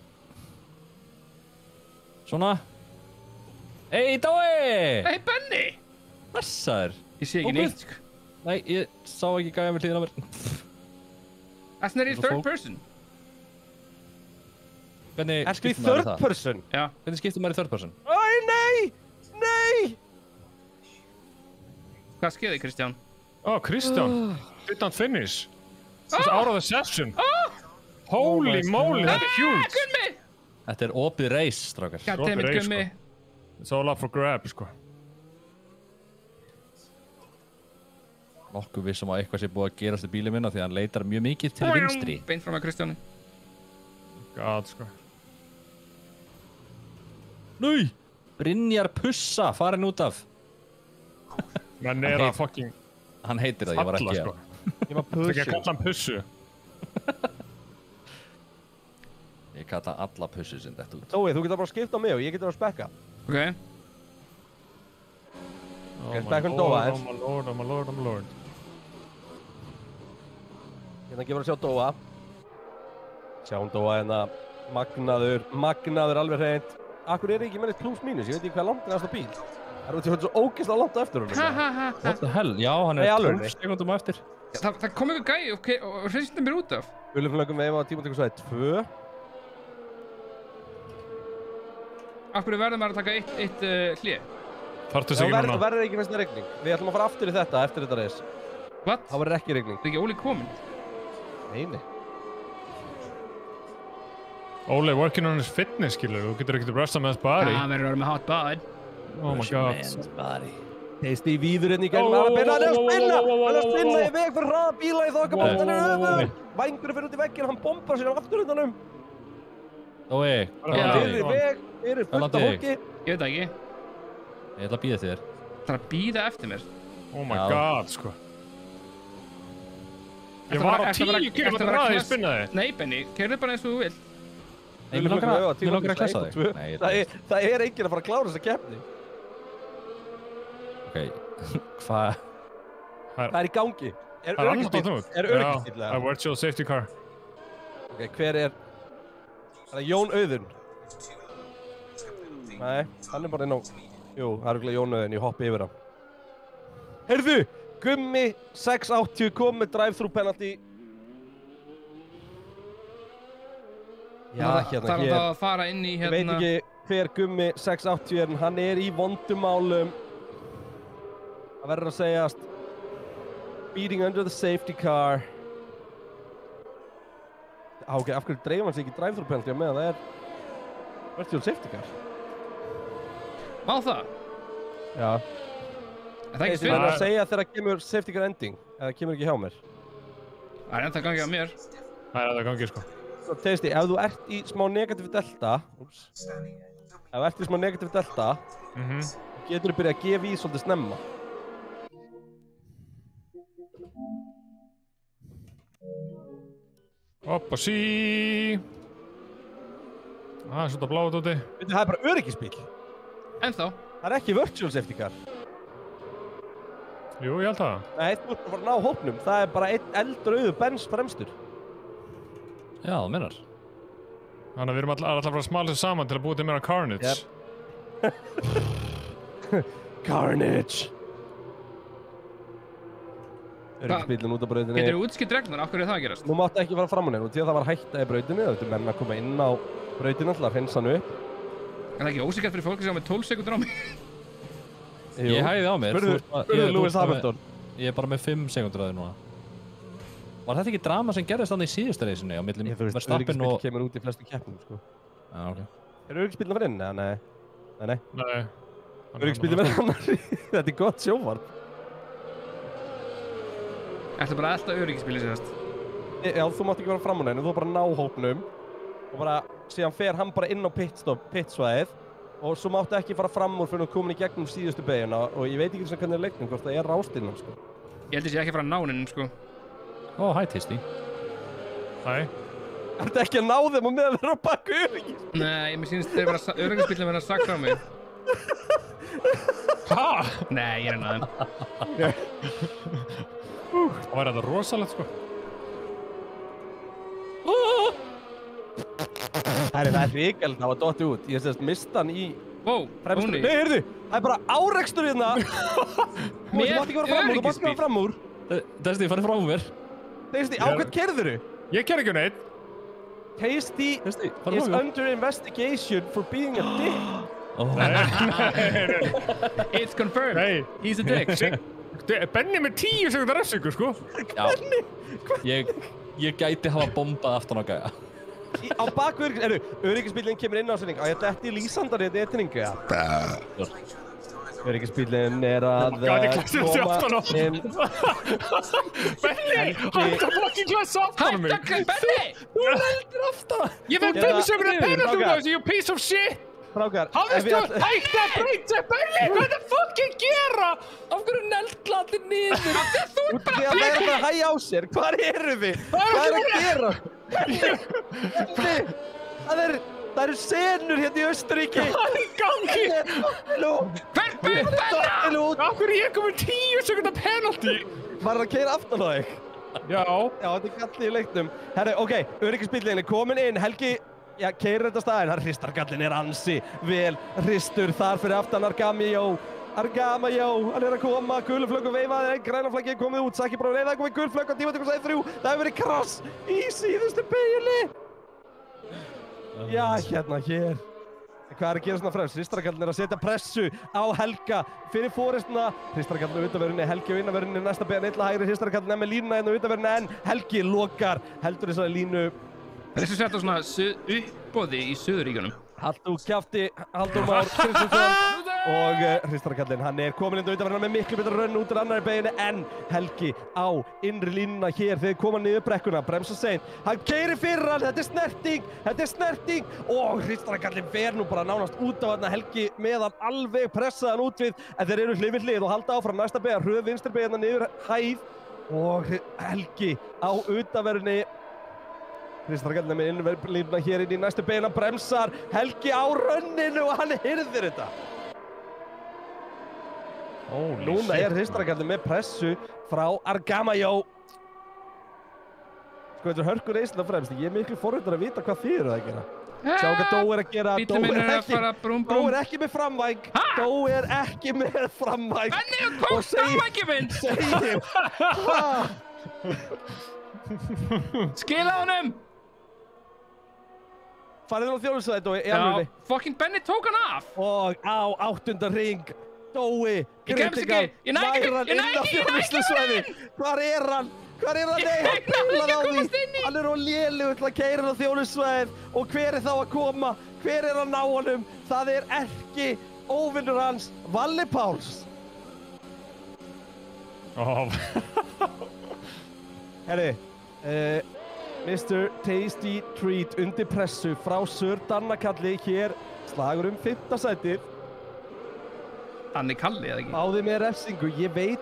Svona. Hey, Dói! Hey, Benni! Blessaður. Ég sé ekki neitt, sko. Nei, ég sá ekki gæja með hliðina á mér. Þessna er í third person. Hvernig ertu í third person? Já. Hvernig skiptir maður í third person? Æ, nei! Hvað skeiði, Kristján? Kristján. Didn't finish. It's out of the session. Holy moly, þetta er huge. Gummi! Þetta er opið reis, strákar. Goddammit, Gummi. It's all up for grab, sko. Nokkuð vissum að eitthvað sé búið að gerast í bílinn minna því að hann leitar mjög mikið til vinstri. Beint fram að Kristjáni. God, sko. Nei! Brynjar Pussa, farin út af. Menn er að fucking... Hann heitir það, ég var ekki sko. Ég var Pussu. Það er ekki að kalla hann Pussu. Ég kalla alla Pussu sem þetta út. Tói, þú getur bara að skipta á mig og ég getur að spekka. Ok. Spekkum Dóa eins. Oh my lord. Hérna gefur að sjá Dóa. Sjáum Dóa hérna. Magnaður alveg hreint. Akkur er ekki með plus mínus, ég veit ekki hvað langt er næsta bíl. Það er út í hvernig svo ógeðslega langt á eftir honum. What the hell? Já, hann er 12 sekundum á eftir. Það kom eitthvað gæi og hreistum mér út af. Gulluflöngum við á tímatökusvæði 2. Af hverju verður maður að taka eitt hlið? Þarftu sig ekki núna. Það verður ekki næsta rigning. Við ætlum að fara aftur í þetta eftir þetta reis. What? Það verður ekki rigning. Það er ekki Óli komin? Nei. Óli working on his fitness, skilur. Þú getur ekkert að brösta með his body. Það verður að vera með hot bod. Oh my god. Tasty víður hérna í gegnum aðra beina. Hann er að spinna í veg fyrir hraða bíla í þokkabóttanum. Vængurinn fyrir út í vegginn, hann bombar sér á afturhundanum. Dói, fyrir veg, fyrir fullt af fólki. Ég veit það ekki. Ég ætla að bíða þér. Það er að bíða eftir mér. Oh my god, sko. Ég var á 10 km hraði í spinnaði. Nei, Benni, keyrðu bara eins og þú vilt. Nei, mér langar að klessa þig. Það er enginn að fara að klára þessa keppni. Ok, hvað? Það er í gangi. Er öryggisbíll? A virtual safety car. Ok, hver er? Það er Jón Auðun. Nei, hann er bara inn á... Jú, það er örugglega Jón Auðun, ég hoppi yfir hann. Heyrðu! Gummi 680 kom með drive-thru penalty. Já, hérna hér. Það að fara inn í hérna... Ég veit ekki hver Gummi 680 er, en hann er í vondumálum. Það verður að segjast. Speeding under the safety car. Ok, af hverju dreifum hann sig ekki drive-thru penalty á meðan það er virtual safety car? Má það? Já. Það er ekki Það er fyrir. að segja þegar kemur safety car ending, eða kemur ekki hjá mér. Það er ennþá gangið á mér. Það er það gangið, sko. Svo Tasty, ef þú ert í smá negatíf delta, ef þú ert í smá negatíf delta, getur þú byrjað að gefa í svolítið snemma. Hoppa sí. Það er svolítið bláð úti. Það er bara öryggisbíl. Ennþá. Það er ekki virtual safety car. Jú, ég held það. Nei, þú ert að fara að ná hópnum. Það er bara einn eldröðu Benz fremstur. Já, það minnar. Þannig að við erum alltaf að fara að smala þessu saman til að búa til meira carnage. Carnage. Öryggisbílinn út á brautinni. Getur þú útskipt reglunar? Af hverju er það að gerast? Nú máttu ekki fara fram á henni, því að það var hætta í brautinni. Þetta er menn að koma inn á brautinni til að hreinsa hann upp. Er það ekki ósíkjart fyrir fólk sem á með 12 sekundur á mig? Ég hæði á mér. Spurðu Lewis Hamilton. Ég er bara með 5 sekundur að þið núna. Var þetta ekki drama sem gerðist þannig í síðustu reysinu á millum Verstappen og... Öryggisbíll kemur út í flestu keppnum, sko. Já, ok. Er öryggisbílinn að vera inn? Nei. Nei. Öryggisbílinn verður annar. Þetta er gott sjóvarp. Ætla bara alltaf öryggisbíli sérst. Já, þú mátt ekki vera fram á henni, þú bara ná hópnum og bara, síðan fer hann bara inn á pitsvæðið og svo máttu ekki fara fram úr fyrir að koma í gegnum síðustu beyguna og ég veit ekki hvernig er leiknum, hvort það er rástinnan, sko. Ég held að ég ekki að fara að ná henni, sko. Ó, hæ, Tasty. Hæ. Ertu ekki að ná þeim og með að vera á baku öryggis? Nei, mér sýnist þeir bara öryggisbílinn verða sagt frá mig. Hæ? Nei, ég er enn Það væri þetta rosalegt, sko. Það er ríkald, það var dottið út. Ég sést mista hann í fremstur. Óni. Nei, heyrðu, það er bara árekstur hérna. Þú mátt ekki vera fram úr, Tasty, farið frá mér. Tasty, á hvern keyrðurðu? Ég ker ekki neitt. Tasty is under investigation for being a dick. It's confirmed. Nei. He's a dick. Benni með 10 sekundar refsingu, sko. Já. Ég gæti hafa bombað aftan á gæja. Á baku öryggisbílinn kemur inn á sinning. Á ég detti lýsandar í þetta etningu, já. Öryggisbílinn er að koma inn. Benni, hættu að fucking klessa aftan á mig. Benni! Þú heldur aftan. Ég fekk 5 sekundar penalty út af þessu, you piece of shit. Strákar, Hafðist þú hægt að breyta, Benni? Hvað er það fucking gera? Af hverju nelda allir niður? út af því að það er að hægja á sér. Hvar erum við? Hvað er að gera? Það eru senur hérna í Austurríki. Hvað er í gangi? Af hverju ég komið 10 sekundar penalty? Var það að keyra aftan á þig? Já. Já, þetta er gallið í leiknum. Herru, ok, öryggisbíllinn er komin inn. Helgi, já, keyrir þetta staðinn. Hristargallinn er ansi vel hristur þar fyrir aftan Argamajó, hann er að koma, gulflögg og veifaði, grænaflaggi er komið út, Saki bróður, það er komið gulflögg á tíma 3, það hefur verið krass í síðustu beigjunni. Já, hérna, hér. Hvað er að gera svona fremst? Hristargallinn er að setja pressu á Helga fyrir fórestuna. Hristargallinn á utanverðinni, Helgi á innanverðinni, næsta beigjan illa hægri, Hristargallinn er með línuna inn á utanverðinni en Helgi lokar, heldur þessari línu. Það er svo sett á svona uppboði í Suðuríkjunum. Halldór kjafti, Halldór Már Kristinsson og Hristargallinn, hann er komin inn á utanverðina með miklu betra rönn út úr annari beginni en Helgi á innri línuna hér þegar koma niður brekkuna, bremsa seint, hann keyrir fyrir hann, þetta er snerting og Hristargallinn fer nú bara nánast út á hann, Helgi með hann alveg pressaðan út við en þeir eru hlið við hlið og halda áfram næsta beigja, hröð vinstri beigina niður hæð og Helgi á utanverðinni. Hristargallinn er með innverðlínuna hér inn í næstu beina, bremsar, Helgi á rönninu og hann hirðir þetta. Núna er Hristargallinn með pressu frá Argamajó. Sko, þetta er hörkur reysla fremst, ég er miklu forvittur að vita hvað þið eru að gera. Sjá hvað Dó er að gera, Dó er ekki með framvæng, Dó er ekki með framvæng. Benni, kom framvængið minn! Skila honum! Farið hún á þjónusvæði, Dói, í alvegni. Já, fucking Benni tók hann af! Og á 8. hring, Dói, Critical, ég næ ekki þjónusvæði. Hvar er hann? Nei, hann bílar á því. Hann er á lélugur til að keyra hann á þjónusvæðið. Og hver er þá að koma? Hver er að ná honum? Það er Erki óvinnur hans, Valli Páls. Herri, Mr. Tasty Treat undir pressu frá Sir Dannakalli hér, slagur 5. sætið. Danni Kalli, eða ekki? Báði með refsingu, ég veit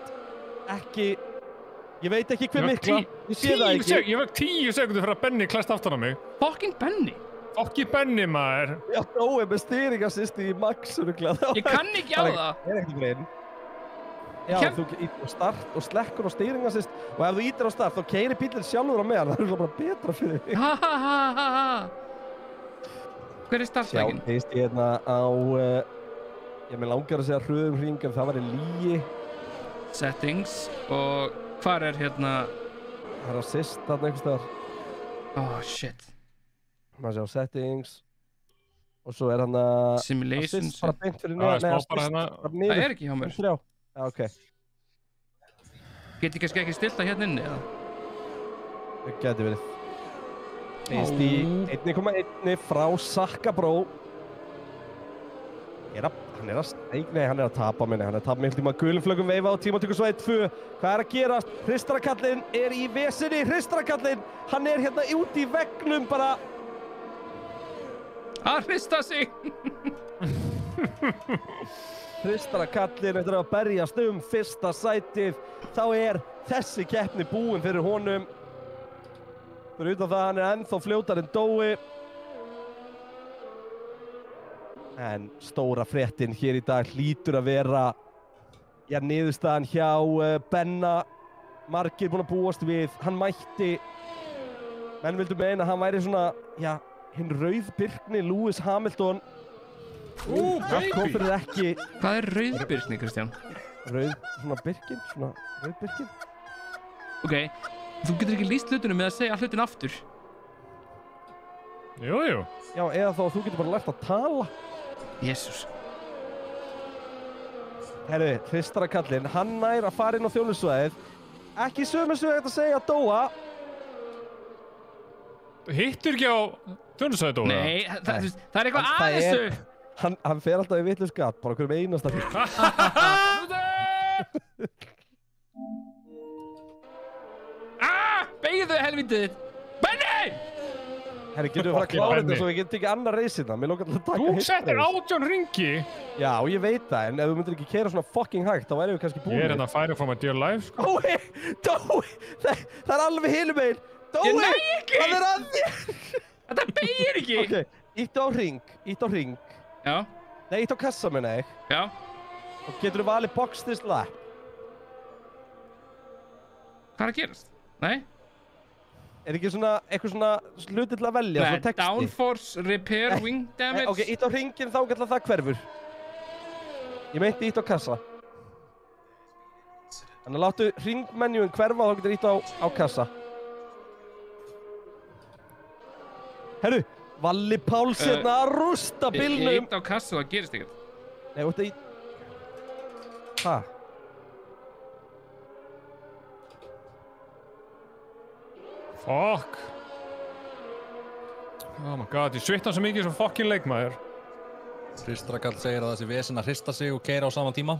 ekki hver mikla, ég sé það ekki. Ég vekk 10 sekundur fyrir að Benni klæst aftan á mig. Fucking Benni? Fucking Benni, maður. Já, Dói með stýringassisti í max, öruglega. Ég kann ekki á það. Það ekkert grein. Já, þú ítir á start og slekkur á stýringassist og ef þú ítir á start, þá keyrir bíllinn sjálfur á meðan, það er bara betra fyrir þig. Hver er startstækin? Sjá, teist ég hérna á, ég með langar að segja hröðum hring, en það var í lígi. Settings og hvar er hérna? Það er assist þarna einhvers staðar. Oh, shit. Maður sjá settings og svo er hann að Simulations. Assist bara beint fyrir neðan. Það er ekki hjá mér. Já, ok. Get ég kannski ekki stilt það hérna inni, eða? Það geti verið. Teist í 1,1 frá Sakkabró. Hann er að tapa minni, hann er að tapa miklu tíma gulflöggum veifa á tímatökusvæði 2. Hvað er að gerast? Hristarakallinn er í vesinni, Hristarakallinn, hann er hérna út í veggnum bara. Að hrista sig! Hristarakallinn eftir að berjast 1. sætið, þá er þessi keppni búin fyrir honum. Fyrir utan það, hann er ennþá fljótar en Dói. En stóra fréttin hér í dag hlýtur að vera, já, niðurstaðan hjá Benna. Margir búin að búast við, hann mætti. Menn vildu meina að hann væri svona, já, hinn rauðbirkni Lewis Hamilton. Baby! Ekki. Hvað er rauðbirkni, Kristján? Svona birkin, svona rauðbirkin. Ok, þú getur ekki lýst hlutunum með að segja hlutin aftur. Jú. Já, eða þá þú getur bara lært að tala. Jésús. Herri, Hristarakallinn, hann nær að fara inn á þjónustsvæðið. Ekki sömu sögu hægt að segja Dóa. Hittur ekki á þjónustsvæðið, Dóa? Nei, það er eitthvað að þessu. Hann fer alltaf í vitlaus gat, bara hverjum einasta fyrir. Beygðu helvítið. Benni! Herri, getum við fara að klára þetta svo við getum tekið annar reysina. Mér lókar til að taka Þú settir 18 ringi. Já, ég veit það, en ef þú myndir ekki keyra svona fucking hægt, þá værum við kannski búin. Ég er hérna að færa frá my dear life, sko. Dói! Það er alveg hinum megin. Dói! Ég næ ekki! Það er að þér! Þetta beygir ekki! Ok, ítt á hring. Já. Nei, ítt á kassa, meina ég. Já. Og getur þú valið box this lap. Hvað er að gerast? Nei? Er ekki svona, eitthvað svona hluti til að velja, svona texti? Downforce, repair, wing damage. Ok, ítt á hringinn þá gætla það hverfur. Ég meinti ítt á kassa. Þannig að láttu hringmenjun hverfa og þá getur ítt á kassa. Herru, Valli Páls hérna að rústa bílnum. Ég ítt á kassa og það gerist ekkert. Nei, þú ert að ítt... Hæ? Fuck. Oh my god, ég svitna svo mikið sem fucking leikmaður. Hristarakall segir að það sé vesen að hrista sig og keyra á sama tíma.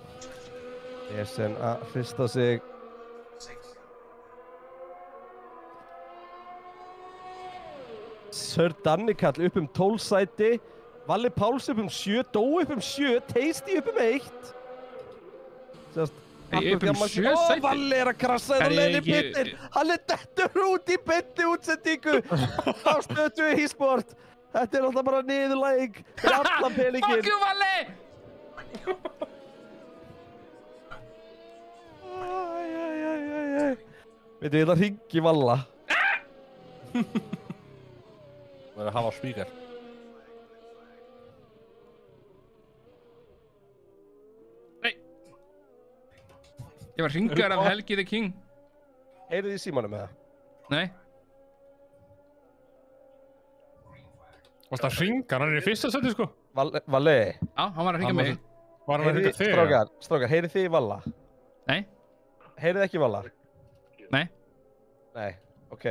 Vesen að hrista sig. Sir Dannikall upp 12 sæti. Valli Páls upp 7, Dói upp 7, Tasty upp 1. Sérst, Upp 7 sæti? Valli er að krassa þetta leiðin í pittin. Hann er dettur út í bytti útsendingu á Stöð2 eSport. Þetta er alltaf bara niðurlæging fyrir allan peningin. Fuck you, Valli! Veitu, ég ætla að hringi Valla. Það er að hafa spíkar. Ég var hringar af Helgi the King. Heyrðu þið í símanum með það? Nei. Varst það hringar? Hann er í 1. seti, sko. Valli. Já, hann var að hringa mig. Var hann að hringa þig? Strákar, heyrðu þið í Valla? Nei. Heyrðu þið ekki í Valla? Nei. Nei, ok.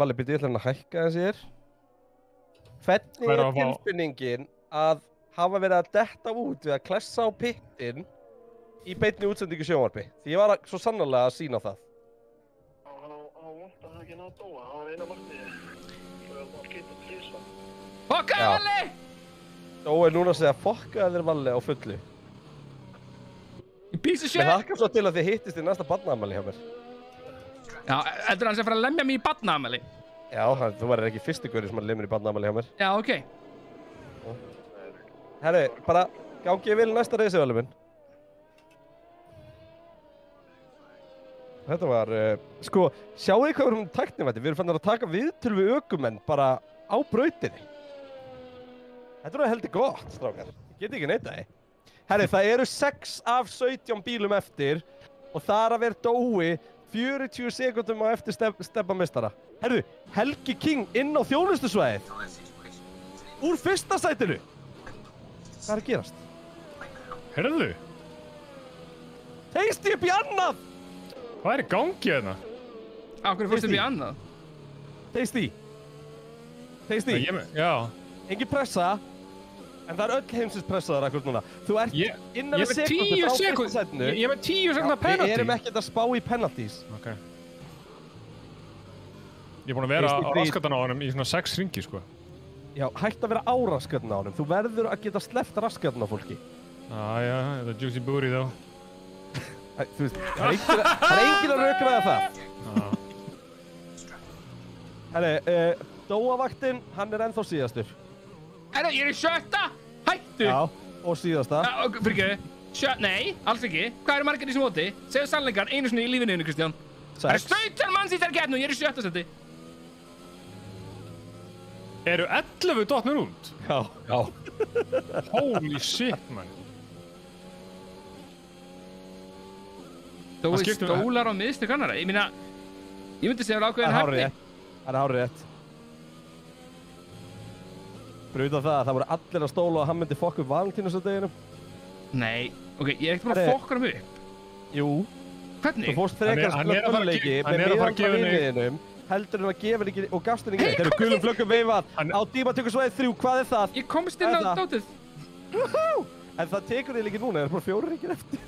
Valli, byrju, ég ætla hann að hækka þessi hér. Hvernig er tilfinningin að hafa verið að detta út við að klessa á pittin í beinni útsendingu sjónvarpi. Því ég var svo sannarlega að sýna það. Fokkaði Valli! Dói er núna að segja fokkaði þér Valli á fullu. You piece of shit! Mér hlakkar svo til að þið hittist í næsta barnaafmæli hjá mér. Já, heldur hann sem fara að lemja mig í barnaafmæli? Já, þú verður ekki fyrsti gaurinn sem lemur í barnaafmæli hjá mér. Já, ok. Herri, bara gangi ég vel næsta reysi, Valli minn. Þetta var, sko, sjáu þið hvað við erum tæknivætti? Við erum fannir að taka viðtöl við ökumenn bara á brautinni. Þetta er heldur gott, strákar. Ég get ekki neita því. Herri, það eru 6 af 17 bílum eftir og það er að vera Dói 40 sekundum á eftir steppamistara. Herru, Helgi King inn á þjónustusvæðið. Úr fyrsta sætinu. Hvað er að gerast? Herðu? Tasty upp í annað! Hvað er í gangi hérna? Á hverju fórstu upp í annað? Tasty. Tasty. Já. Engin pressa. En það er öll heimsins pressaðar akkur núna. Þú ert innan við sekundu frá fyrsta sætinu. Ég er með 10 sekundar penalty. Við erum ekkert að spá í penalties. Ok. Ég er búinn að vera á raskatan á honum í svona 6 hringi, sko. Já, hægt að vera á raskatan á honum. Þú verður að geta sleppt raskatan á fólki. Já, það er juicy booty þá. Þú veist, það er enginn að rökraða það. Herri, Dóavaktinn, hann er ennþá síðastur. Herru, ég er í 7. Hættu! Já, og síðasta. Fyrirgeðu. Nei, alls ekki. Hvað eru margir í þessu móti? Segðu sannleikann einu sinni í lífinu, Kristján. Það er 17 manns í þessari keppni og ég er í 7. sæti. Eru 11 dottnir út? Já. Holy shit, man. Dói stólar á miðstökk annara. Ég meina, ég myndi segja ákveðin hæfni. Það er hárið rétt. Fyrir utan það voru allir að stóla og hann myndi fokka upp Valentínusardeginum. Nei, ok, ég er ekkert búinn að fokka hann upp. Jú. Hvernig? Þú fórst frekar spilleiki með miðan frá viniðinum, heldur hann að gefa henni ekki og gafst henni ekki neitt. Þeir eru gulum flöggum veifað á tímatökusvæði 3, hvað er það? Ég komst inn á dótið. En það tekur þig ekki núna, það er bara 4 ríkir eftir.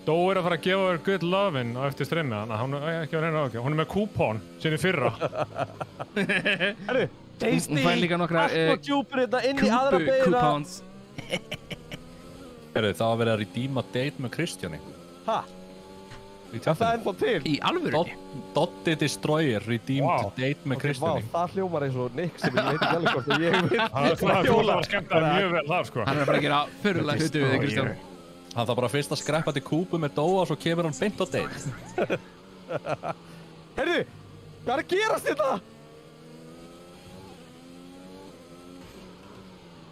Dói er að fara að gefa þér good love-in á eftir streymi, þannig að hún er ekki að reyna á ekki. Hún er með kúpón sinni fyrra. Herru, Tasty, allt og djúpur þetta inn í aðra beina. Herru, það var verið að redeema date með Kristjáni. Hæ? Það er ennþá til? Í alvöru? Doddi Destroyer redeemed date með Kristjáni. Vá, það hljómar eins og Nick sem ég veit ekki alveg hvort og ég veit. Það var skemmtilega mjög vel það, sko. Hann er bara að gera fyrirlega hluti við þig, Kristján. Hann þarf bara fyrst að skreppa til kúpu með Dóa og svo kemur hann beint á date. Herru, hvað er að gerast þetta?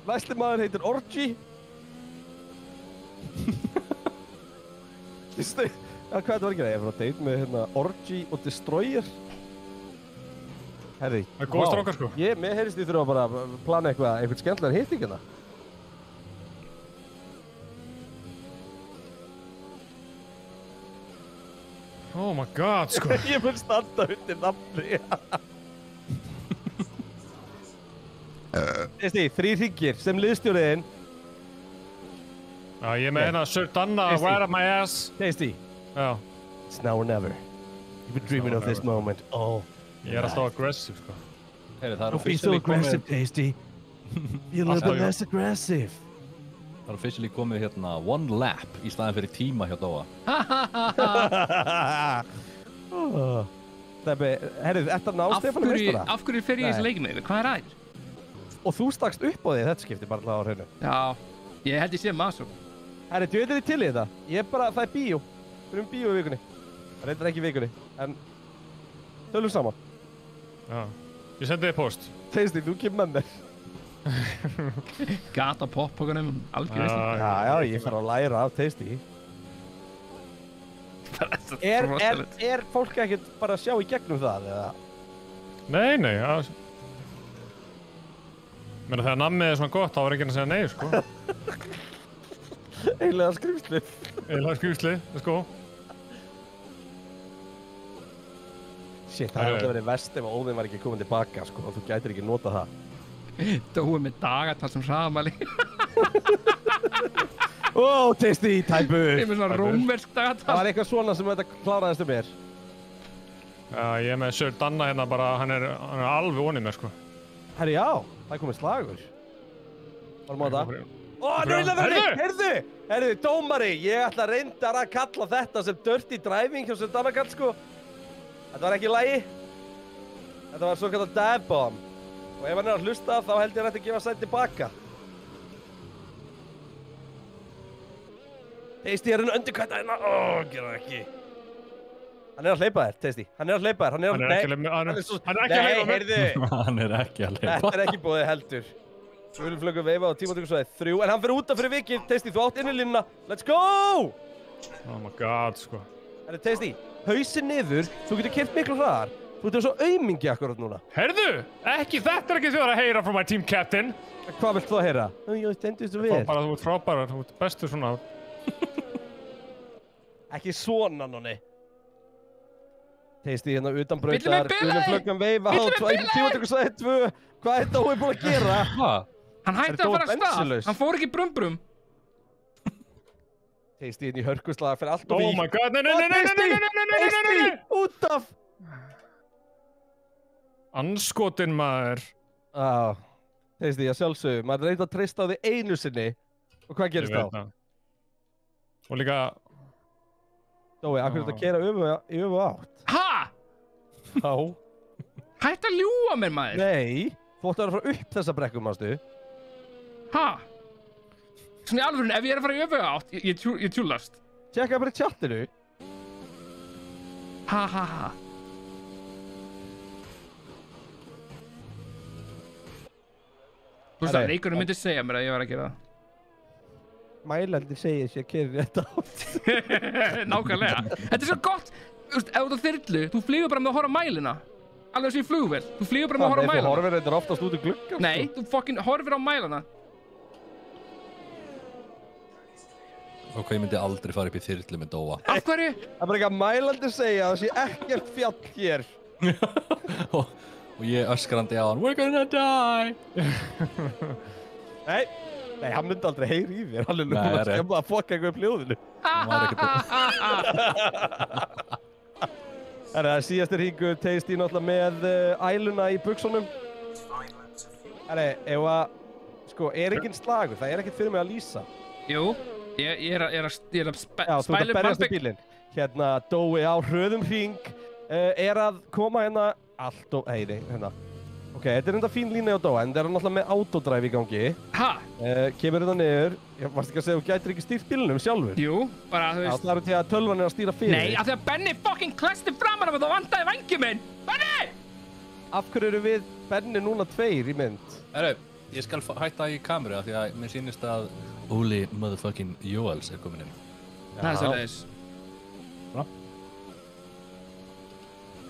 Næsti maður heitir Orgy. Hvað þetta var ekki það? Ég var að date með Orgy og Destroyer. Herri, það er góð strákar, sko. Mér heyrist því þurfa bara að plana eitthvað skemmtilegan hitting hérna. Oh my god, sko. Ég mun standa undir nafni. Þessi, 3 hringir sem liðstjóriðinn. Já, ég er með hérna Sir Danna, right up my ass. Tasty. Já. It's now or never. You've been dreaming of this moment. Oh. Ég er alltaf aggressive, sko. Don't be so aggressive, Tasty. Be a little bit less aggressive. Það er officially komið hérna one lap í staðin fyrir tíma hjá Dóa. Herrið, þetta ná Stefáni meistara. Af hverju fer ég þessi leikið með þér? Hvað er aðeins? Og þú stakst upp á því þetta skipti bara alltaf á hreinu. Já, ég held ég sé maður svo. Herrið, þú veitir þið til í þetta? Ég er bara, það er bíó. Við erum bíó í vikunni. Það reyndar ekki í vikunni, en tölum saman. Já, ég sendi þig post. Tasty, þú kemur með mér. Gata pop-pókanum, algjörðist. Já, ég fara að læra af Tasty. Er fólk ekkert bara að sjá í gegnum það, eða? Nei, Menni þegar nammið er svona gott, þá er ekki að segja nei, sko. Eiginlega skrýmslið. Let's go. Shit, það hefði verið verst ef Óðinn var ekki komin tilbaka, sko, og þú gætir ekki nota það. Dói með dagatal sem hraðamæli. Ó, Tasty, tæpur. Ég er með svona rómversk dagatal. Það var eitthvað svona sem þetta kláraðist mér. Já, ég er með Sir Danna hérna bara, hann er alveg vonið mér, sko. Herri, já, það er komið slagur. Varum á það. Ó, hann er illa verið, heyrðu, dómari, ég ætla reyndar að kalla þetta sem dirty driving hjá Sir Danna kall, sko. Þetta var ekki í lagi. Þetta var svo kallar dive bomb. Og ef hann er að hlusta, þá held ég að gefa sætt tilbaka. Tasty er hann undirkvæta hérna. Ó, gera það ekki. Hann er að hleypa þér, Tasty. Hann er að hleypa þér. Hann er ekki að hleypa mér. Nei, heyrðu. Hann er ekki að hleypa. Þetta er ekki búið heldur. Við flögum veifa á tímatökusvæði 3, en hann fyrir út af fyrir vikið. Tasty, þú átt innilínuna. Let's go! Oh my god, sko. Herru, Tasty, hausinn niður. Þú getur keyrt miklu hraðar. Þú ert svo aumingi akkurat núna. Herðu, ekki þetta er ekki þjóðar að heyra frá my team captain. Hvað vilt þú að heyra? Jú, stendist þú við. Bara þú ert frábærar, þú ert bestur svona. Ekki svona, nonni. Tasty hérna utan brautar. Við flöggum veifa á tímatökusvæði 2. Hvað er Dói búin að gera? Hvað? Hann hætti að fara af stað. Hann fór ekki brum. Tasty inn í hörkuslag fyrir allt og Oh my god, nei. Tasty, út af. Anskotin maður. Tasty, ég sjálfsögðu. Maður reyndi að treysta á því einu sinni. Og hvað gerist þá? Og líka... Dói, akkur er þetta að keyra í öfu átt? Ha? Já. Hætti að ljúga mér, maður. Nei, þú ætti að fara upp þessa brekku, mástu. Ha? Svona í alvörun, ef ég er að fara í öfu átt, ég tjúlast. Tjekka bara í chattinu. Ha. Þú veist að leikurinn myndi segja mér að ég var að gera það. Mælandi segir sér að keyra rétt átt. Nákvæmlega. Þetta er svo gott. Þú veist, ef þú ert á þyrlu, þú flýgur bara með að horfa á mælina. Alveg sem í flugvél. Þú flýgur bara með að horfa á mælina. Þú horfir þetta oftast út í gluggan. Nei, þú fucking horfir á mælana. Og hvað ég myndi aldrei fara upp í þyrlu með Dóa. Af hverju? Það er bara ekki að mælandi segja að það sé ekkert fjall hér. Og ég öskrandi á hann, we're gonna die! Nei, hann myndi aldrei heyri í þér. Hann er núna skemmt að fokka eitthvað upp hljóðinu. Það er síðastir hringu Tasty náttúrulega með æluna í buxunum. Sko, er enginn slagur? Það er ekkert fyrir mig að lýsa. Jú, ég er að spæla Já, þú ert að berjast í bílinn. Hérna, Dói á hröðum hring er að koma hérna allt og... hérna. Ok, þetta er enda fín lína á Dóa, en það er náttúrulega með autodrive í gangi. Ha? Kemur þetta niður. Ég varst ekki að segja að þú gætir ekki stýrt bílunum sjálfur. Jú, bara þú veist... Já, það eru til að tölvan er að stýra fyrir. Nei, af því að Benni fucking klesti framan af það og vandaði vangjum minn! Benni! Af hverju eru við Benni núna 2 í mynd? Herru, ég skal hætta í kameru af því að mér sýnist að Óli motherfucking Jóels er komin inn. Það er svolítið.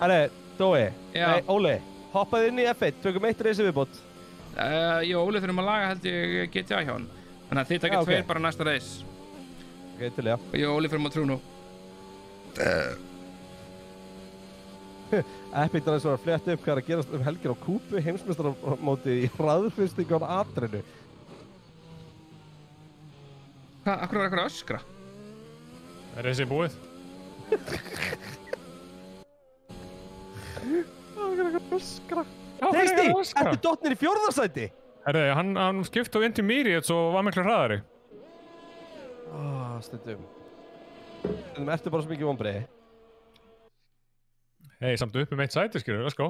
Herru, Dói. Já. Nei, Óli. Hoppaði inn í F1, tökum 1 reysi viðbót. Ég og Óli þurfum að laga held ég GTA hjá hann. Þannig að þið takkir 2 bara næsta reis. Ok, til já. Og ég og Óli fyrir að trú nú. Epic Dance var að flétta upp hvað er að gerast helgir á Kúpu, heimsmeistaramóti í hraðfyrstingu á atrinu. Hvað, akkur er eitthvað öskra? Er þessi búið? Það er eitthvað öskra. Tasty, ertu dottnir í 4. sæti? Herru, hann skipti á Intermediates og var miklu hraðari. Stundum. Stundum ertu bara svo mikið vonbreiði. Hei, samt upp 1 sæti, skilur, let's go.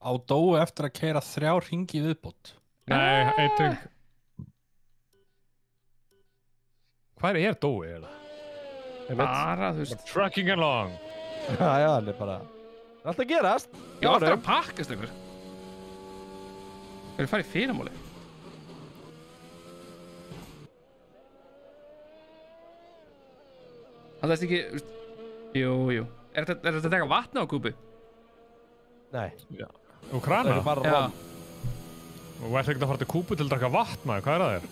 Á Dói eftir að keyra 3 hringi í viðbót. Nei, 1 hring. Hvað er Dói, eða? Bara, þú veist... Trucking along. Já, það er bara... Það er alltaf að gerast. Ég var alltaf að pakkast ykkur. Það er að fara í fyrirmáli. Það er ekki... Jú. Er þetta að taka vatna á Kúpu? Nei. Já. Og krana? Það er bara rom. Og þú ert ekkert að fara til Kúpu til að draka vatn, maður. Hvað er það þér?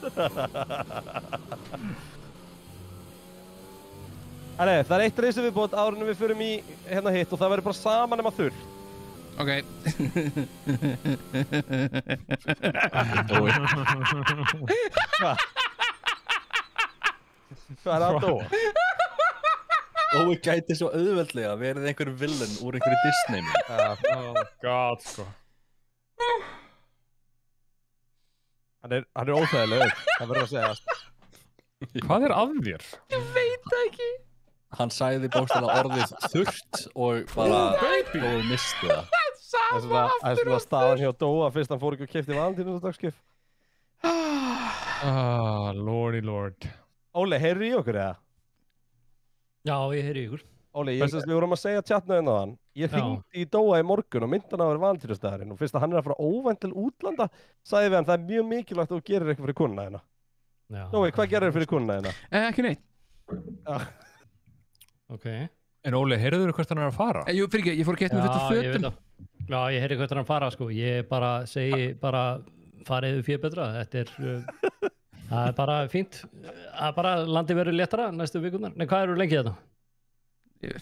Það er 1 reysi viðbót áður en við förum í hérna hitt og það verður bara saman nema þurr. Ok. Hvað að dóa? Dói gæti svo auðveldlega verið einhver villain úr einhverju Disney-mynd. Oh god, sko. Hann er óþægilegur, það verður að segja. Hvað er að þér? Ég veit það ekki. Hann sagði bókstaflega orðið þurrt og bara Dói misti það. Það er svona staðan hjá Dóa fyrst hann fór ekki og keypti Valentínusardagsgjöf. Lordy lord. Óli, heyrðu í okkur eða? Já, ég heyri ykkur. Óli, við vorum að segja tjatnaðinn á hann. Ég hringdi í Dóa í morgun og myndi hann að vera Valentínusdagurinn og fyrst að hann er að fara óvænt til útlanda sagði við hann það er mjög mikilvægt að þú gerir eitthvað fyrir konuna þína. Dói, hvað gerir þér fyrir konuna þína? Ekki neitt. Ok. En Óli, heyrðu þú hvert hann er að fara? Jú, fyrir ekki, ég fór að geta með þetta fötum. Já, ég heyri hvert hann er að fara, sko. Ég bara segi farið fyrir betra. Þetta er... Það er bara fínt. Það er bara landið verður léttara næstu vikurnar. Nei, hvað eru lengið þetta?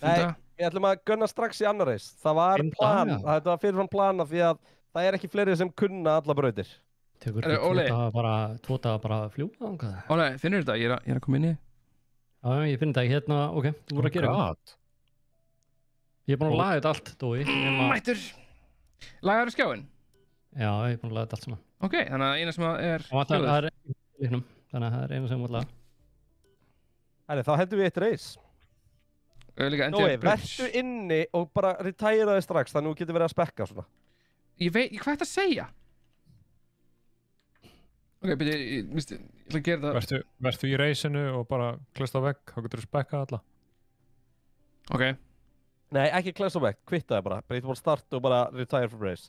Nei, við ætlum að gunna strax í annar reis. Það var plan, þetta var fyrirfram plana því að það er ekki fleiri sem kunna alla brautir. Tekur ekki tvo daga bara að fljúga þangað. Óli, finnur þetta? Ég er að koma inn í. Já, ég finn þetta ekki hérna. Ok, þú voru að gera eitthvað. Ég er búin að laga þetta allt, Dói. Mættur. Lagaður skjáinn? Já, ég er búin að laga þetta allt svona. Ok, þannig að eina sem er hljóður. Þannig að það er eina sem múið að laga. Þannig, þá hendum við eitt reis. Dói, vertu inni og bara retæra þig strax þannig að þú getur verið að spekka svona. Ég veit, hvað er þetta að segja? Ok, byrju, ég ætla að gera það. Vertu í reisinu og bara klesta á vegg, þá getur þú spekkað alla. Ok. Nei, ekki klesta á vegg, kvitta það bara. Bara eitthvað start og bara retire from race.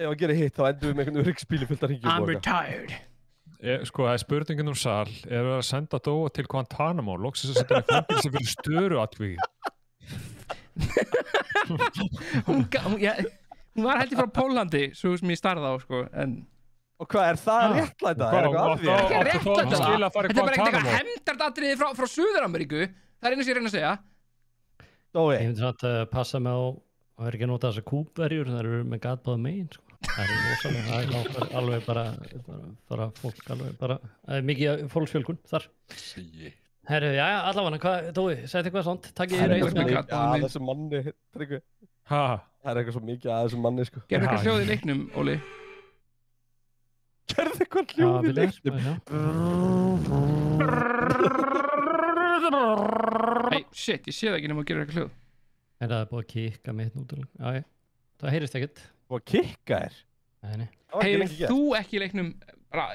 Ef að gera hitt þá endum við með einhvern öryggsbíli fullt að ringjum. I'm retired. Sko, það er spurningin sal. Er það að senda Dóa til Guantanamo? Loksins að setja hann í fangelsi fyrir störuatvík. Hún var heldur frá Pólandi, svo sem ég starði á, sko, en... Og hvað, er það réttlæta? Er eitthvað að því? Ekki réttlæta. Þetta er bara eitthvað hefndardadriði frá Suður-Ameríku. Það er eina sem ég reyna að segja. Dói. Ég myndi samt að passa með að vera ekki að nota þessar kúpverjur, það eru með gatbáða megin, sko. Það er rosalega, það er alveg bara fólk, alveg bara, það er mikið fólksfjölgun þar. Herru, já, allavega, hvað, Dói, sætti eitthvað svona, takk ég reis með gatbáða megin. Já, þessu manni, Tryggvi. Það er eitthvað svo mikið að þessu manni, sko. Gerðu eitthvað hljóð í leiknum, Óli. Gerðu eitthvað hljóð í leiknum. Nei, shit, ég sé það ekki nema að gera eitthvað hljóð. Það er búið að kikka mitt nútur. Já, það heyrist ekkert. Búið að kikka þér? Nei. Heyrið þú ekki í leiknum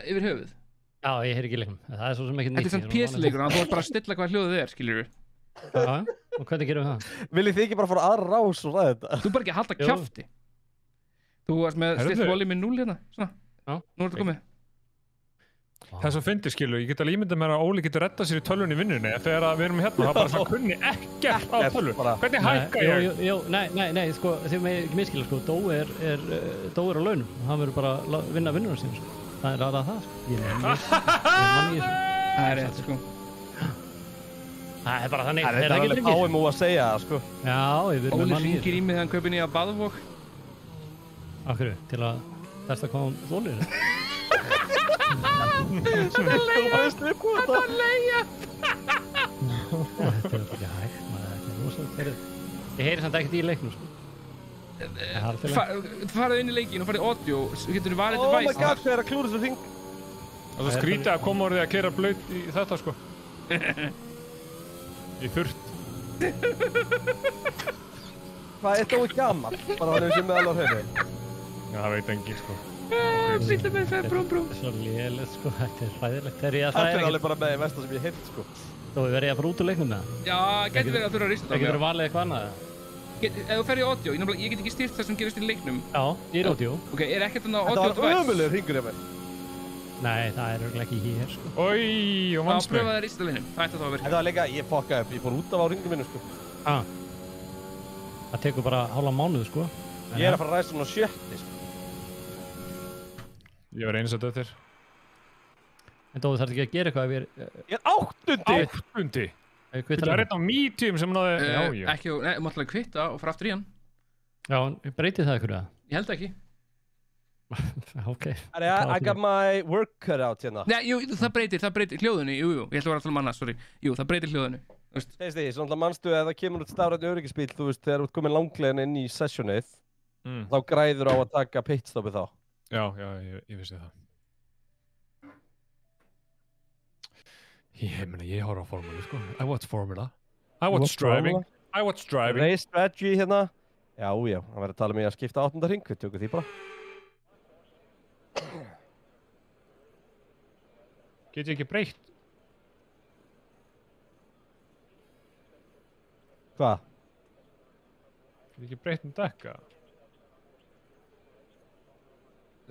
yfir höfuð? Já, ég heyri ekki í leiknum. Það er svo sem ekki nýtt. Þetta er samt PS-leikur, þannig að þú ert bara að stilla hvað hljóðið er, skiljur við. Já, og hvernig gerum við það? Viljið þið ekki bara fara aðra rás og ræða þetta? Þú bara ekki að halda kjafti. Þú varst með stilt volið með 0 hérna, svona. Já. Nú er þetta komið. Það er svo fyndið, skilu, ég get alveg ímyndað mér að Óli getur reddað sér í tölvunni í vinnunni þegar við erum hérna, það bara svona kunni ekkert á tölvu. Hvernig hækka ég? Nei, sko, þið með ekki miskila, sko, Dói er á launum, hann verður bara að vinna vinnuna sín, sko. Það er aðað það, sko. Ég mann í þessu. Það er rétt, sko. Það er bara þannig. Það er alveg páum úr að segja það, sko. Já, ég verður með mann í þessu. Óli hringir í mig þegar hann kaupir nýja baðvók. Af hverju? Til að testa hvað hún þolir? Hann er leia. Þetta er ekki hægt, maður er ekki rosalega. Ég heyri samt ekkert í leiknum, sko. Farðu inn í leikin og farðu audio, getur þú valið device. Oh my god, hvað er að klúra þessu hring? Það er skrítið að koma orðið að keyra blöyt í þetta, sko. Í þurrt. Hvað er Dói gammal? Bara hann sem með alveg hefði. Já, það veit engin, sko. Sýttu með fyrir brúm. Svo lélega, sko, þetta er hræðilegt. Það er alveg bara með í versta sem ég heilt, sko. Þú verið að fara út úr leiknum með það? Já, getur verið að þurfa að rista það. Getur verið að valið eitthvað annað? Ef þú ferði í audio, ég get ekki stýrt það sem gerist í leiknum. Já, ég er audio. Ok, er ekkert þannig á audio device? Þetta var ömulegur hringur ég með. Nei, það er örugglega ekki hér, sko. Oi, og manns mig. Það pröfaði að rista leiknum, það ætti þá að virka. Þetta var líka, ég fokkaði upp, ég fór út af á hringum minnu, sko. Það tekur bara hálfa mánuð, sko. Ég er að fara að ræsa svona 70, sko. Ég var eins og döttir. En Dói þarf ekki að gera eitthvað ef ég er 8. 8. Það er einn á medium sem náði... Ekki, nei, maður ætlaði að kvitta og fara aftur í hann. Já, breytið það ykkur það? Ég held ekki. Ok. I got my work cut out hérna. Nei, jú, það breytir hljóðinu, jú, ég ætla að vera að tala annars, sorry. Jú, það breytir hljóðinu. Þeist því, svona mannstu ef það kemur út stafrænt öryggisbíl, þú veist, þegar þú ert komin langlegin inn í sessionið, þá græður á að taka pitstopið þá. Já, ég vissi það. Ég horf á formúlu, sko. I watch formula. I watch driving. Race strategy hérna. Já, hann verður að tala um ég að skipta 8. hring, við tökum því bara. Get ég ekki breytt? Hvað? Get ég ekki breytt dekka?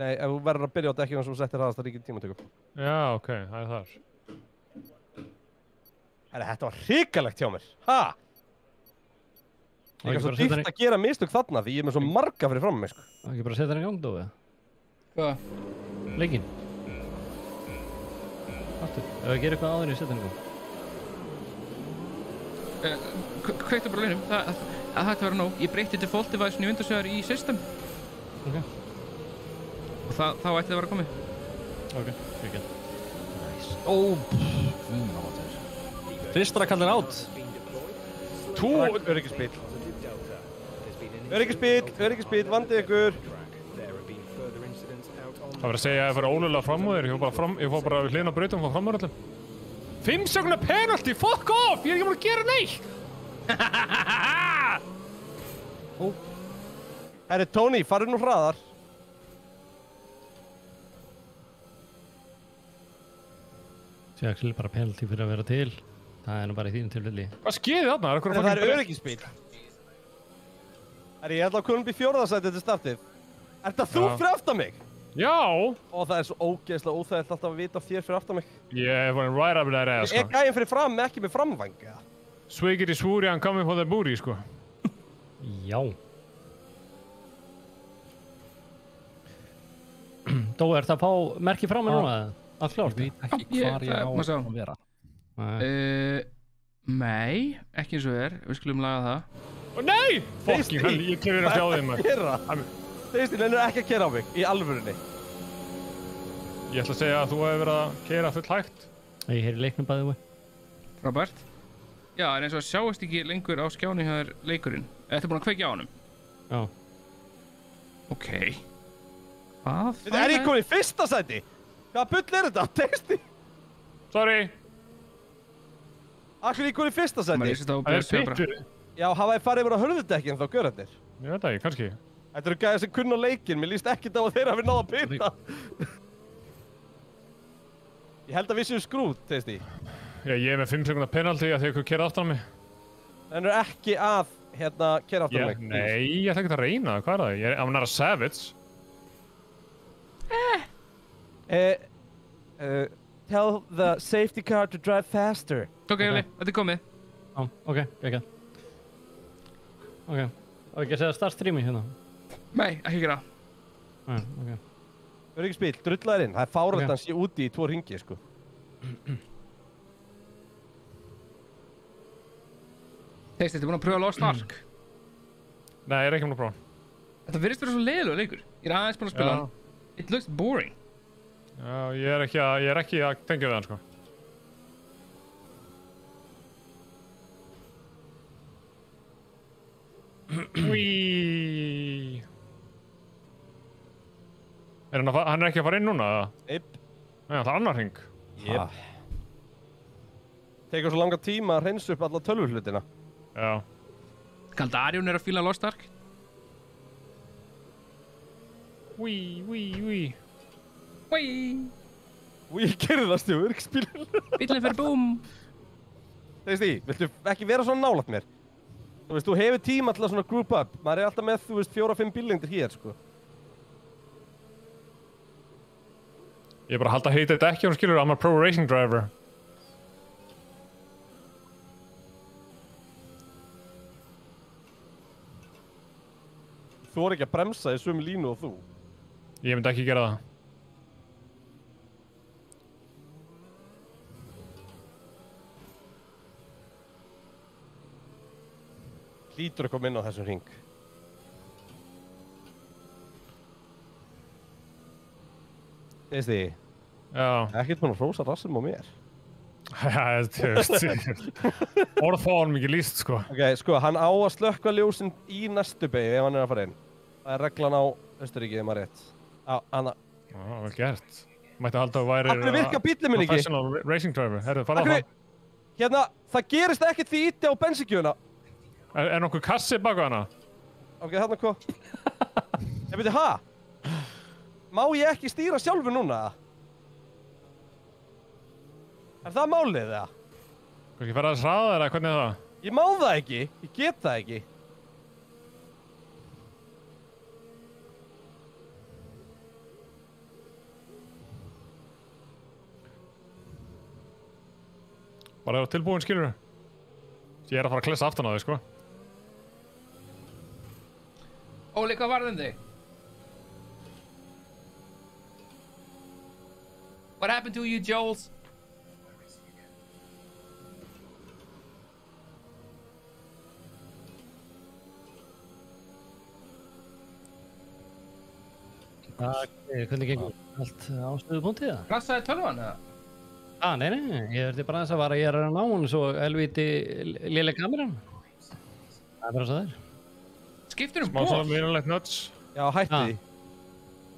Nei, ef þú verður að byrja á dekkinu sem þú settir hraðast, það er ekki tímatökum. Já, ok, það er þar. Þetta var hrikalegt hjá mér. Ha? Það er svo dýrt að gera mistök þarna því ég er með svo marga fyrir fram með mig, sko. Það er ekki bara að setja hann í gang, Dói? Hvað? Leikinn. Aftur, ef ég ger eitthvað áður en ég setja hann í gang. Kveiktu bara launum, það hætti að vera nóg. Ég breytti default device-inu í Windows Server í system. Ok. Og þá ætti það að vera komið. Ok, ekki. Nice. Fyrstara kallin átt. Öryggisbíl, vandið ykkur. Það var að segja að ég fara ólögulega fram á þér. Ég fór bara við hliðina á brautum og fór fram á öllum. 5 sekúndna penalty, fuck off! Ég er ekki búin að gera neitt! Herri, Tony, farðu nú hraðar. Það er actually bara penalty fyrir að vera til. Það er nú bara í þínum tilfelli. Hvað skeiði þarna? Það er öryggisbíl. Herri, ég ætla að koma upp í 4. sæti til startið. Er þetta þú fyrir aftan mig? Já! Og það er svo ógeðslega óþægilegt alltaf að vita af þér fyrir aftan mig. Ég er farin right up that ass, sko. Er gæinn fyrir fram, ekki með framvæng, eða? Swiggity swooty, I'm coming for the booty, sko. Já. Dói, ert það að fá merki frá mig núna? Allt klárt? Ég veit ekki hvar ég á að vera. Nei, ekki eins og við skulum laga það. Nei! Fucking hell, ég kemur að stjáði maður. Þeistin, ennur ekki að kera á mig, í alvörunni. Ég ætla að segja að þú hefur verið að kera full hægt. Ég heyri leiknum bæðið við. Frábært. Já, en eins og sjáist ekki lengur á skjáni hjá þér leikurinn. Ertu búin að kveikja á honum? Já. Ok. Hvað? Er ég komin í 1. sæti? Hvaða bull er þetta? Texti? Sorry. Akkur ég komin í 1. sæti? Það er pittur. Já, hafa ég farið yfir á hörðudekkin þá görðarnir? Ég veit ekki, kannski. Þetta eru gæðir sem kunna á leikinn, mér líst ekkert á að þeir hafi náð að pita. Ég held að við séum skrút, Teisti. Já, ég er með 5 sekúndna penalty að þeir kera aftan á mig. Það er ekki að, kera aftan á mig. Nei, ég ætla ekki að reyna, hvað er það? I'm not a savage. Tell the safety car to drive faster. Ok, þetta er komið. Ok, ekki. Ok, og ekki að segja start streami hérna? Nei, ekki gera. Ok. Öryggisbíl, drullaður inn. Það er fáralt að hann sé úti í 2 hringi, sko. Teist, þetta er búin að pröfa Lost Ark? Nei, ég er ekki búin að prófa. Þetta virðist vera svo leiðilega leikur. Ég er aðeins búin að spila hann. It looks boring. Já, ég er ekki að tengja við hann, sko. Úíííí. Hann er ekki að fara inn núna, eða? Yep. Nei, það er annar hring. Yep. Tekur svo langa tíma að hreinsa upp alla tölvuhlutina. Já. Galdarjón er að fíla Lost Ark. Úí. Og ég gerði það stjó, öryggisbílinn. Bílinn fyrir búm. Þegar viltu ekki vera svona nálægt mér? Þú veist, þú hefur tíma til að svona group up. Maður er alltaf með, þú veist, 4-5 bíllengdir hér, sko. Ég er bara að halda heita þetta ekki, hún skilur, I'm a pro racing driver. Þú voru ekki að bremsa í sömu línu og þú. Ég myndi ekki gera það. Hlýtur að koma inn á þessum hring. Veistu því? Já. Ekkert búin að hrósa rassum á mér. Já, þú veist. Orð fá hann mikið líst, sko. Ok, sko, hann á að slökkva ljósin í næstu beygju ef hann að fara inn. Það reglan á Austurríki, ef maður rétt. Anna. Já, vel gert. Mætti halda að væri... Akkur virka bíllinn minn ekki? Professional racing driver. Herru, fara á það. Hérna, það gerist ekkert því ítti á bensíngjöfuna. Er nokkuð kassi baka hana? Ok, þarna hvað? Ég veit, má ég ekki stýra sjálfur núna? Er það málið, eða? Kannski fara að hraða þér, hvernig er það? Ég má það ekki, ég get það ekki. Bara tilbúin, skilur þú? Ég er að fara að klessa aftan á þig, sko. Óli, hvað varðum þig? What happened to you, Joels? Hvernig gengur allt á stöðupunktið það? Rassaði tölvan, eða? Nei, ég verði bara þess að vara að ég er að ná hún svo elvíti léleg kameran. Það er bara svo það er. Skiptir Smá svona vinulegt nuts. Já, hætti því.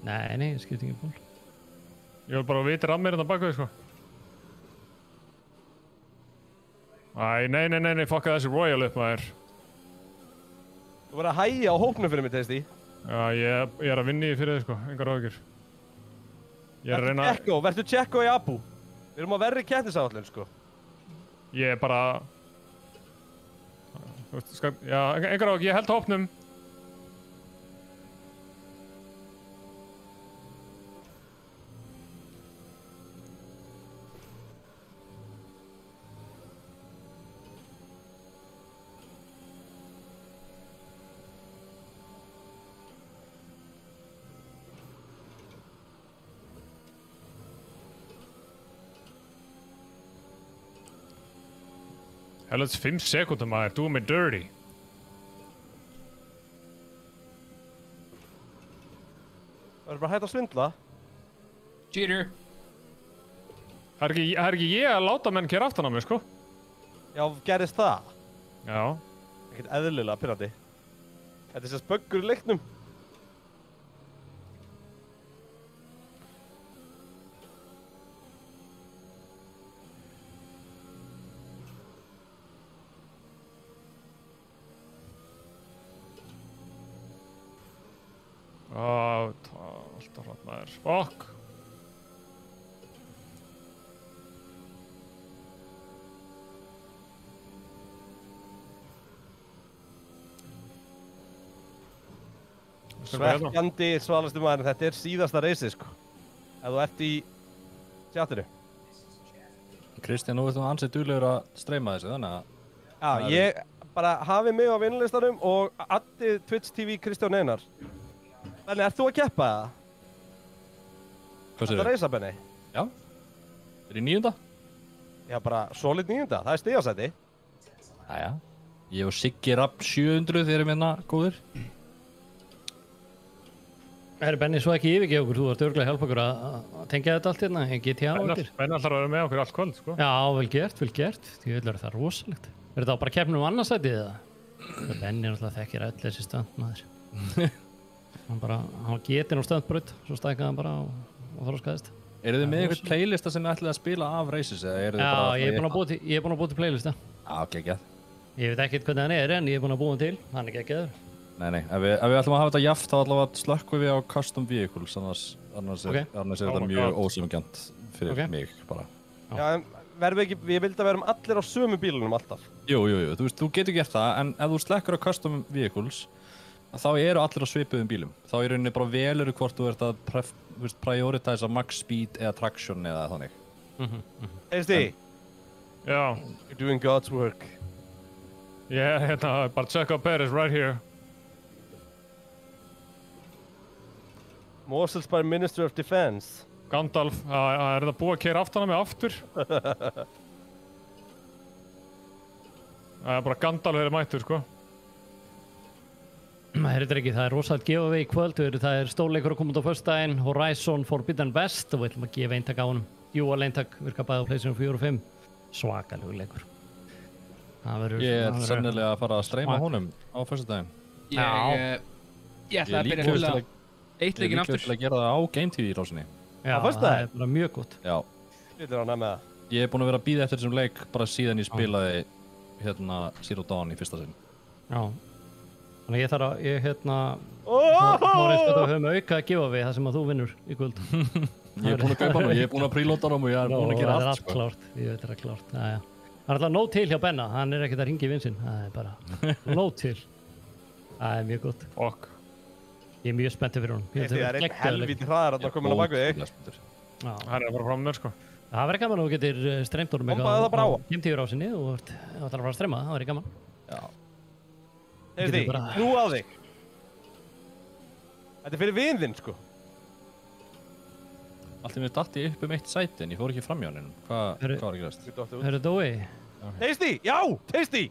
Nei, ég skipti ekki ból. Ég vil bara vita rammir hérna baka þig, sko. Nei, fokka þessi Royal upp, maður. Þú verður að hægja á hópnum fyrir mig, Tasty. Já, ég er að vinna í fyrir þig, sko. Engar áhyggjur. Ég er að reyna... Vertu Tjekko í Abu. Við erum á verri keppnisáætlun, sko. Ég er bara... Þú veist, já, engar áhyggjur, ég held hópnum. Helvits 5 sekúndum maður, do me dirty. Það er bara hægt að svindla. Cheater. Það er ekki ég að láta menn keyra aftan á mig, sko. Já, gerðist það? Já. Ekkert eðlilega pirrandi. Þetta er sérst böggur í leiknum. Alltaf hratt maður. Fokk! Svekkjandi svalastu maður, þetta er síðasta reysi, sko. Ef þú ert í tjatinu. Kristján, nú ert þú ansið duglegur að streyma þessu, þannig að... Já, ég bara hafi mig á vinulistanum og addið Twitch TV Kristján Einar. Benni, ert þú að keppa það? Hvað séu? Þetta reysa, Benni? Já. Er í 9. Já, bara solid 9. Það er stigasæti. Jæja. Ég og Siggi Rapp 700 þeir eru minna góðir. Benni, svo ekki yfirgeð okkur, þú ert örgulega að hjálpa okkur að tengja þetta allt hérna, en GTA áttir. Benni ætlar að vera með okkur allt kvöld, sko. Já, vel gert. Því vil það rosalegt. Er þetta bara keppnum annarsætið eða? Benni náttúrulega þekkir öll þessi stönd, maður. Hann geti nú stöndbraut, svo stækkaði hann bara og þroskaðist. Eru þið með einhvern playlista sem þið ætlið að spila af races, eða eru þið bara... Já, ég er búinn að búa til playlista. Já, geggjað. Ég veit ekkert hvernig hann er, en ég er búinn að búa hann til. Hann er geggjaður. Nei, ef við ætlum að hafa þetta jaft, þá allavega slökkum við á custom vehicles, annars er þetta mjög ósumgjant fyrir mig, bara. Já, en verðum við ekki, ég vildi að vera allir á sömu bílunum alltaf. Jú, þú veist, þú getur gert það, en ef þú slekkur á custom vehicles, þá eru allir á svipuðum bílum. Þá er rauninni bara velur hvort þú ert að prioritæsa max speed eða traction eða þannig. Heisti? Já. You're doing God's work. Yeah, hérna, bara Checo Perez right here. Morsels by Minister of Defense. Gandalf, er það búið að keyra aftan á mig aftur? Bara Gandalf er mættur, sko. Herri ekki, það rosalega giveaway í kvöld, það stórleikur að koma út á föstudaginn, Horizon Forbidden West og við ætlum að gefa eintak á honum. Dual eintak virka bæði á PlayStation 4 og 5. Svakalegur leikur. Ég sennilega að fara að streyma honum á föstudaginn. Ég ætla að byrja að hlusta eitt leikinn aftur. Ég er líklega til að gera það á Game TV í rásinni. Já, það er bara mjög gott. Já. Ég er búinn að vera að bíða eftir þessum leik bara síðan ég spilaði Zero Dawn í fyrsta sinn. Já. Þannig ég þarf að, Mórið sko að höfum auka að gefa við það sem að þú vinnur í kvöld. Ég er búinn að kaupa hann og ég er búinn að prílóta hann og ég er búinn að gera allt. Það er allt klárt, ég veit það er klárt. Það er alltaf nóg til hjá Benna, hann er ekkert að ringa í vinsinn. Það er bara nóg til. Það er mjög gott. Fokk. Ég er mjög spenntið fyrir honum. Það er einn helvíti hraðar að koma inn á baku þig. Það er að fara fram með sko. Það verður gaman að þú getur streymt honum eitthvað á Game-TV-rásinni og þú ætlar að fara að streyma það, það verður gaman. Já. Heyrðu því, trú á þig. Þetta er fyrir vin þinn, sko. Allt í mér datt ég upp eitt sæti en ég fór ekki fram hjá hann. Hvað var að gerast? Hörru Dói? Tasty, já, Tasty!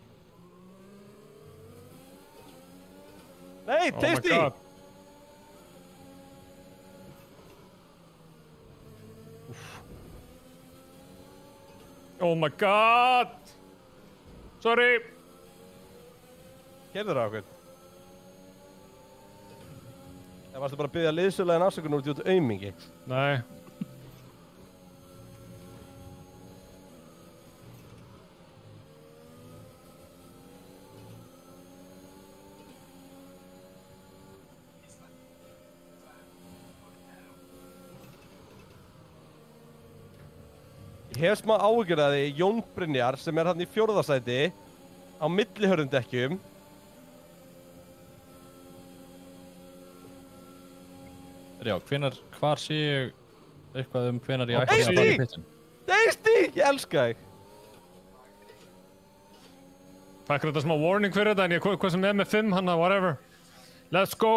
Nei, Tasty! Oh my god! Sorry! Gerður það okkur? Það varstu bara að biðja liðsögulegin afsökunar út í út aumingi. Nei. Ég hef smá áhyggjur að því Jón Brynjar sem er hann í 4. sæti á millihörðundekkjum. Já, hvar sé ég eitthvað hvenar ég ætti að fara í pittin? Tasty! Ég elska þig! Fækkur þetta smá warning fyrir þetta en ég hvað sem er með 5 hann að whatever. Let's go!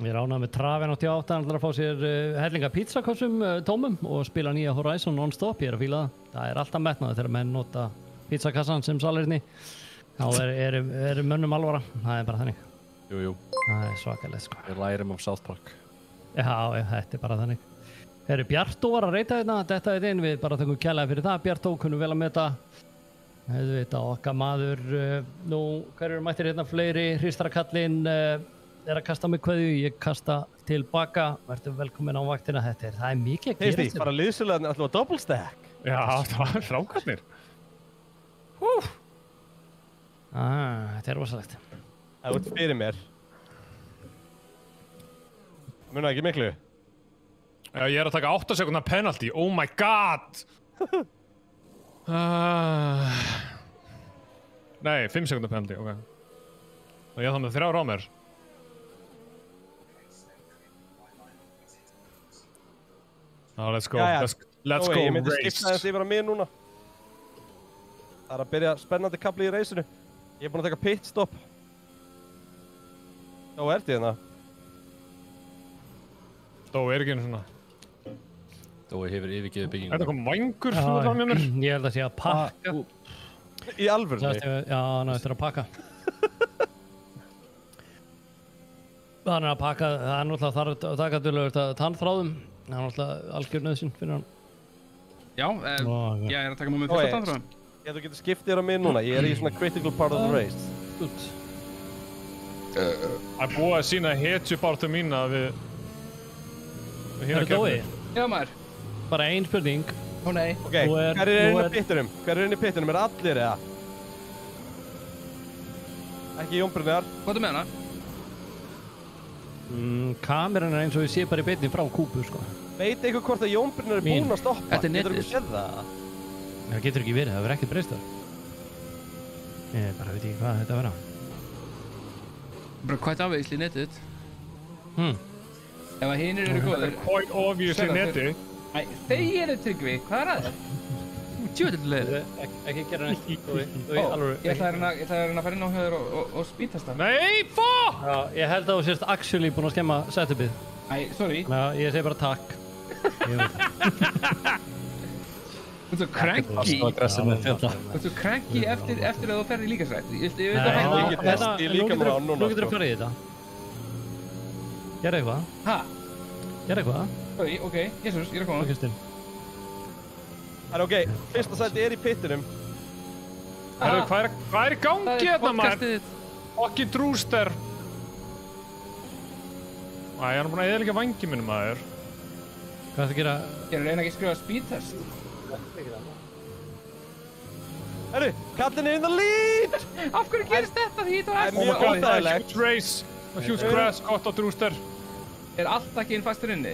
Ég er ánægð með Trafin 88, hann ætlar að fá sér hellinga pizzakossum tómum og spila nýja Horizon non-stop, ég er að fíla það. Það er alltaf metnað þegar menn nota pizzakassan sem salerni. Þá er mönnum alvara, það er bara þannig. Jú. Það er svakalegt sko. Við lærum af South Park. Já, þetta er bara þannig. Bjartó var að reyta þetta inn, við bara þökkum kærlega fyrir það. Bjartó kunnum vel að meta. Hefðu veit að okkar maður, nú, hver eru mættir hérna fleiri? Hristarakallinn er að kasta mig kveðju, ég kasta tilbaka. Verður velkomin á vaktina, það er mikið að gera. Tasty, bara liðsögulegin alltaf að double stack. Já, það var frákvæmir. Þetta er rosalegt. Það út fyrir mér. Muna ekki miklu. Já, ég er að taka 8 sekundar penalty. Oh my god! Nei, 5 sekundar penalty, ok. Og ég þá með 3 á mér. Let's go. Let's go race. Ég myndi skipta þess yfir á mig núna. Það er að byrja spennandi kapli í reysinu. Ég er búinn að taka pitstop. Þá ert ég hérna. Dói er ekki einu svona. Dói hefur yfirgefið byggingu. Þetta kom vængur fyrir það með mér. Ég held að sé að pakka. Í alvörunni? Já, hann eftir að pakka. Hann er að pakka, það er náttúrulega þar að taka dölur tannþráðum. Það er náttúrulega algjör nauðsyn fyrir hann. Já, ég er að taka múið með fyrsta tannþráðum. Þú getur skiptið þér á mig núna, ég er í svona critical part of the race. Good. Það er búið að sína hetjubartu mína við hérna Dói? Já maður. Bara ein spurning. Ó nei. Ok, hver er inn í pittunum? Hver er inn í pittunum? Er allir eða? Ekki Jón Brynjar. Hvað er með hana? Kameran er eins og ég sé bara í beinni frá kúpu sko. Veit eitthvað hvort að Jón Brynjar er búinn að stoppa? Þetta er netið. Getur þú séð það? Það getur ekki verið, það verður ekkert breyst þar. Ég bara veit ekki hvað þetta verða. Bara quite obviously netið. Ef að hinir eru góðir. Quite obviously netið. Æ, þeir eru Tryggvi, hvað er það? Tjóðilega. Ekki gera neitt. Ég ætla að reyna að fara inn á höður og spítast það. Nei, fuck! Já, ég held að þú sést actually búinn að skemma setupið. Æ, sorry. Já, ég segi bara takk. Þú ert svo cranky. Svo aggressiv með þetta. Þú ert svo cranky eftir að þú ferð í líkasrækt. Ég veit Nei, það ég ekki. get þess í líkamannum núna, Nú getur sko. þú farið í þetta. Gerðu eitthvað. Ha? Gerðu eitthvað. Sorry, ok, Jesus, ég er að koma. Kristinn. Það er ok, fyrsta sæti er í pittinum. Herru, hvað er í gangi hérna, maður? podcastið þitt. Okki Drúster. Æ, ég er búinn að eðalega vangi minnum, maður. Hvað er það að gera? Ég er að reyna ekki að skrifa speed test. Herru, kallinn er in the lead! Af hverju gerist þetta því þú Það er ert? mjög Það er óþægilegt. huge race. A huge crash, gott á Drúster. Er allt ekki inn fastur inni?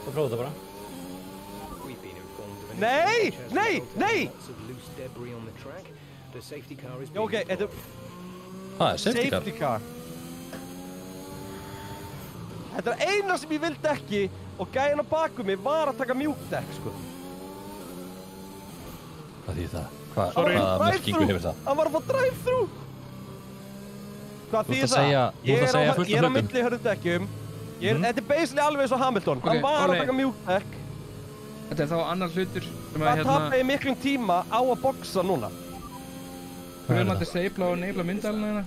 Svo prófa þetta bara. We've been informed of an Nei, incident nei, which has nei! resulted in lots of loose debris on the track. The safety car is Já, ok, þetta er Það er safety car. safety car. Þetta er eina sem ég vildi ekki og gæinn á baku mig var að taka mjúkdekk, sko. Hvað þýðir það? Hvaða Drive-thru. merkingu hefur það? Hann var að fá drive-thru. Hvað Þú ert þýðir að segja- það? þú ert að segja fullt af Ég er á hlutum. milli hörðudekkjum. Þetta er basically alveg eins og Hamilton. Hann Ok, var að Óli. taka mjúkdekk. Þetta er þá annar hlutur sem að Hvað tapa ég miklum tíma á að boxa núna? Við erum að disabla og enabla myndalina hérna.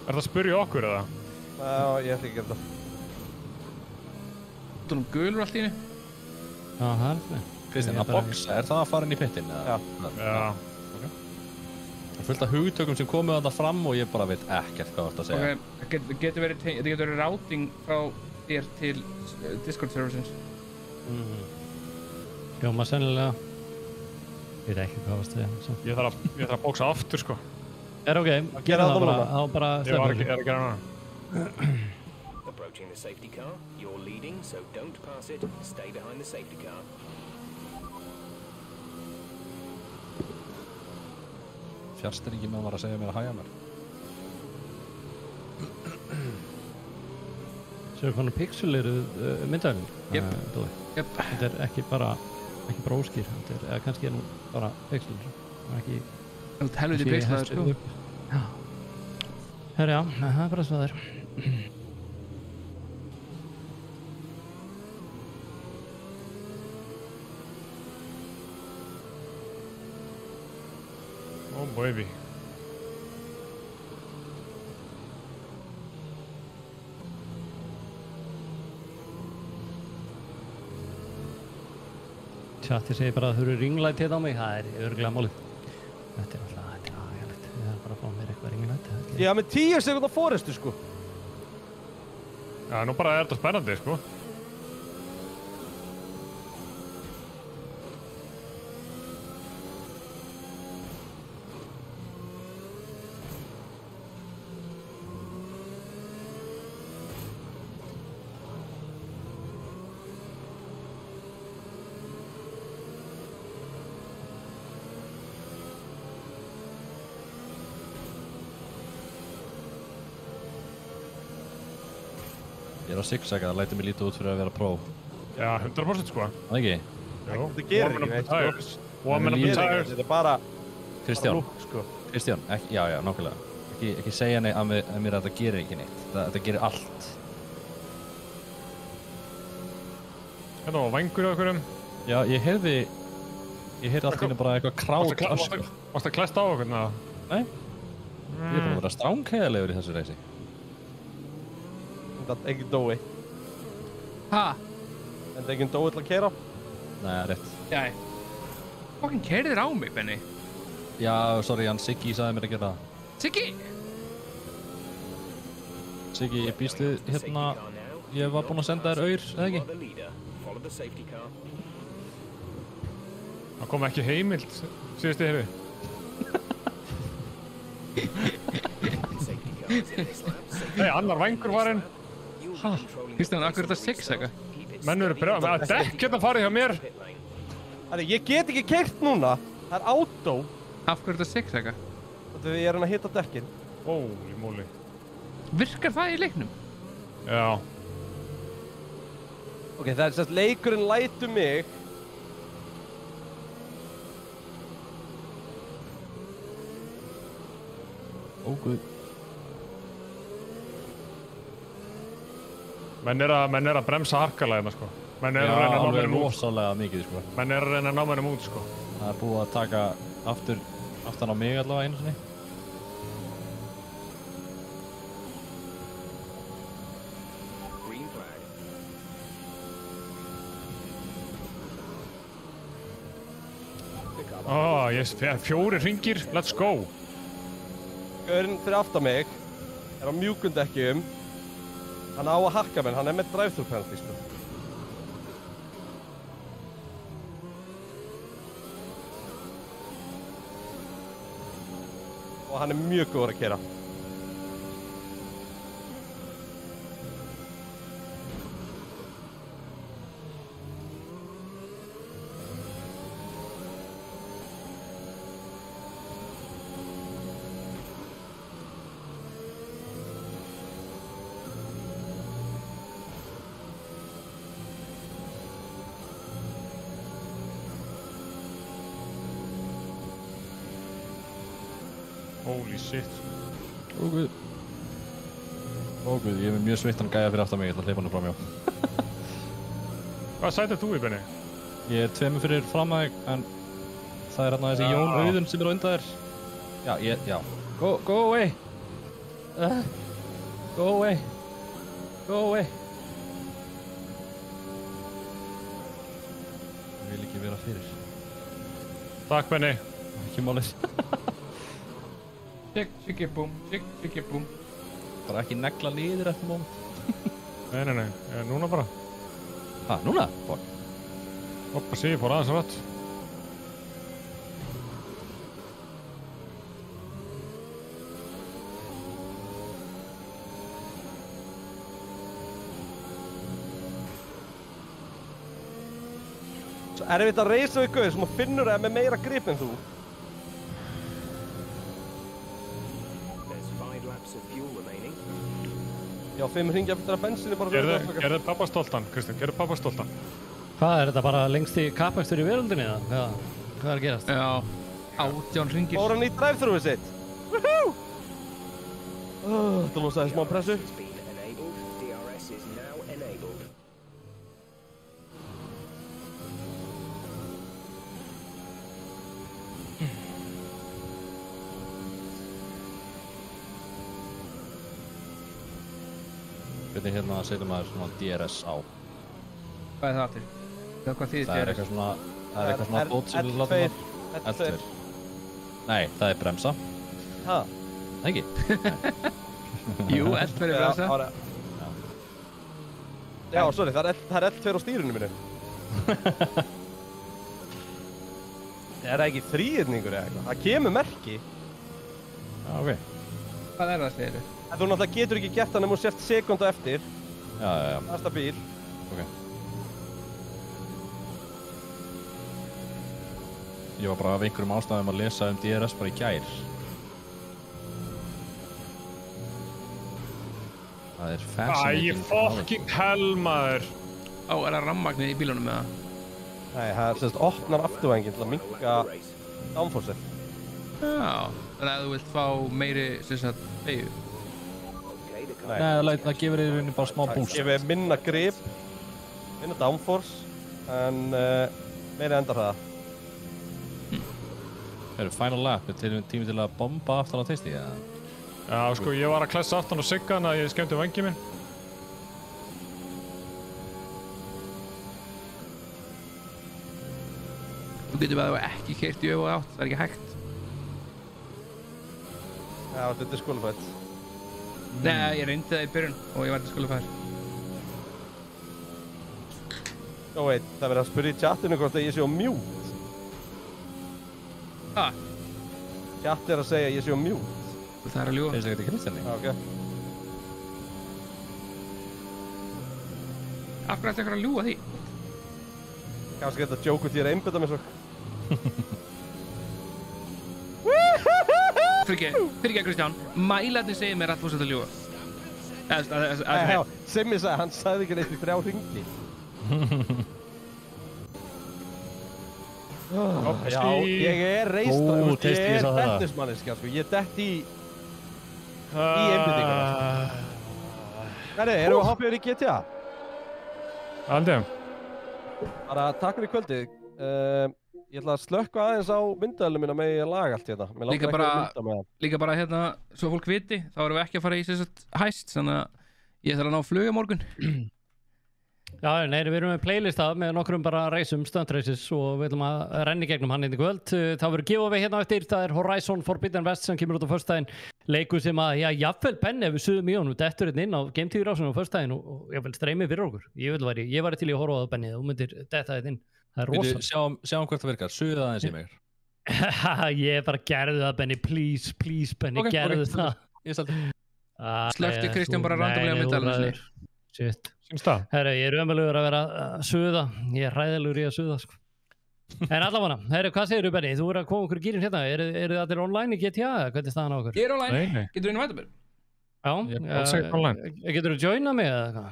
Er það að spyrja okkur eða? Já, ég ætla ekki að gera það. Þú erum gulur allt í henni. Já, það er það. Kristinn, að boxa, er það að fara inn í pittin? Já. Já. Það er fullt af hugtökum sem komu þarna fram og ég bara veit ekkert hvað þú ert að segja. Ok, þetta getur verið routing frá þér til Discord serversins. Hljóma sennilega. Ég veit ekki hvað varst við. Ég þarf að bóksa aftur, sko. Er ok, Gera gera það það bara. núna. Þá bara Ég var stefnum ekki að gera hana. approaching the safety car. You're leading, so don't pass it. Stay behind the safety car. Fjárstyrringi með var að segja mér að hæja mér. Sér hvernig pixeliru myndaðin. Jep. Jöp. Þetta er ekki bara óskýr. Þetta er, eða kannski er nú bara pixelur. Ekki... Þú ert helviti pixlaður, sko. Já. Herra, já, það er bara svo það er. Oh baby. Tjatti segir bara að þau eru ringlætt hérna á mig. Það er örgulega málið. Þetta er alltaf, þetta er aðgæðlegt. Ég þarf bara að fá mér eitthvað ringlætt. Ég haf með 10 sekundar fórestu, sko. Já, nú bara er þetta spennandi, sko. Ég er á zigzag að læta mig lítið út fyrir að vera pró. Já, 100% sko. Það ekki? Jú. Þetta gerir Warming ekki up the neitt, tires. Warming up the Þetta er tires. þetta er bara Kristján, lúk, sko. Kristján, ekki, já, nákvæmlega. Ekki segja neitt að mér að þetta gerir ekki neitt. Þetta gerir allt. Hérna var vængur á okkurum. Já, ég heyrði allt í einu bara eitthvað krát öskur. Varst það klæst á okkur? Nei. Ég er bara að vera stránkæðalegur í þessu reysi. Þetta er ekki dói. Ha? Þetta er ekki dói til að kera. Nei, rétt. Jæ. Fucking keirðir á mig, Benni. Já, sorry, hann Siggi sagði mér að gera það. Siggi! Siggi, ég býst við hérna, ég var búinn að senda þér aur, eða ekki? The leader. Follow the safety car. Það kom ekki heimild síðustu heyrði. Safety car is in this lap. Safety Nei, annar vængur var einn. You'll be controlling Kristján, akkur er þetta zigzaga? Menn eru brjáð. Að dekk hérna farið hjá mér. pit lane. Þannig, ég get ekki keirt núna. Það er auto. Af hverju er þetta zigzaga? Þegar ég er að hitta dekkin. Óli móli. Virkar það í leiknum? Já. Ok, það er sérst leikurinn lætur mig. Ó, guð. Menn er að bremsa harkalega hérna, sko. Menn er að reyna að ná mennum út. Rosalega mikið, sko. Menn er að reyna að ná mennum út, sko. Það er búið að taka aftan á mig allavega einu sinni. Green flag. Yes, 4 hringir, let's go. Gaurinn fyrir aftan mig er á mjúkum dekkjum. Hann á að hakka menn, hann er með drive-thru penalty, sko. Og hann er mjög góður að keyra. Holy shit. Ó guð, ég er með mjög sveittan gæja fyrir aftan mig, ég ætla að hleypa hann fram hjá. Hvað sætið þú í, Benni? Ég er 2 fyrir fram að þig, en það er hérna þessi Jón Auðun sem er á undan þér. Já. Go away. Go away. Go away. Ég vil ekki vera fyrir. Takk, Benni. Ekki málið. Siggi búm. Bara ekki negla niður eftir moment. Nei, núna bara. Ha, núna? Fuck. Hoppa sig, ég fór aðeins rætt. Svo erfitt að reysa við gauð sem að finnur það með meira grip en þú. There's 5 laps of fuel remaining. Já, 5 hringja eftir að bensinni bara... Gerðu pappa stoltan, Kristinn, gerðu pappa stoltan. Hvað er þetta bara lengst í kappækstur í veröldinni eða? Hvað er að gerast? Já, 18 hringir. Fór hann í drive-thruið sitt. Woohoo! Það losaði smá pressu. Has been enabled. DRS is now enabled. Hvernig hérna setjum maður svona DRS á? Hvað er það aftur? Hvað þýðir Það er eitthvað svona dót sem við látum það. L2. Nei, það er bremsa. Ha? Það ekki? Jú, L2 er bremsa. Já, sorry, það er L2 á stýrunum mínu. Er það ekki þríhyrningur eða eitthvað? Það kemur merki. Já, ok. Hvað er það, segir þú? En þú náttúrulega getur ekki gert það nema þú sért sekúndu eftir. Já. Næsta bíl. Ok. Ég var bara af einhverjum ástæðum að lesa DRS bara í gær. Það er fascinating. Fucking hell, maður. Á, er það rammagnið í bílunum með það? Nei, það semst opnar afturvængin til að minnka downforceið. Já, þannig að þú vilt fá meiri, sem sagt, beigju. Nei, það gefur í rauninni bara smá boost. það gefur minna grip, minna downforce, en meira endarhraða. Final lap, er tími til að bomba aftan á teisti, eða? Já, sko, ég var að klessa aftan á Siggan að ég skemmti vangið minn. Þú getur bara ekki keyrt í öfu og átt, það er ekki hægt. Já, þetta er skólufætt. Nei, ég reyndi það í byrjun og ég var til skólufæður. Nó veit, það verður að spyrja í chatinu hvort að ég sé á mute. Ha? Chat er að segja að ég sé á mute. Það er að ljúga. Þeir segja þetta í Kristjáni? Já, ok. Af hverju ætti eitthvað að ljúga því? Kannski þetta joke út ég er að einbytta mér svo. Fyrirgeð Kristján, mælarnir segir mér að þú sett að ljúga. Já, Simmi sagði, hann sagði ekki neitt í 3 hringi. Já, ég er reistra, ég er bettismanniska, sko, ég dett í einbyttinguna. Nei, erum við að hoppa yfir í GTA? Aldrei. Bara takk fyrir kvöldið. Ég ætla að slökkva aðeins á myndavélina mína með ég laga allt hérna. Mér langar ekki að mynda með það. Líka bara hérna, svo fólk viti, þá erum við ekki að fara í hæst, þannig að ég þarf að ná flug á morgun. Já, nei, við erum með playlista með nokkrum bara reisum, stunt races og við ætlum að renna í gegnum hann inn í kvöld. Það verður giveaway hérna eftir, það er Horizon Forbidden West sem kemur út á föstudaginn. Leikur sem að, já, jafnvel Benni ef við suðum í honum, dettur hérna inn á Game TV rásunum á föstudaginn og jafnvel streymið fyrir okkur. Ég væri til í að horfa á það, Benni, þú myndir detta hérna inn. Það er rosa. Sjáum hvert það virkar, suða aðeins í mig. Ég bara gerði það, Benni, please, Benni, gerði það. Slökkti Kristján bara randomlega myndalinn. Shit. Herra, ég er ömurlegur að vera að suða. Ég er hræðilegur í að suða, sko. En allavega, herra, hvað segir þú, Benni? Þú er að koma okkur í gýrin hérna. Eru þið allir online í GTA? Hvernig er staðan á okkur? Ég er online. Getur þú inn að væta mér? Já. Ég er alls ekkert online. Getur þú joina mig eða hvað?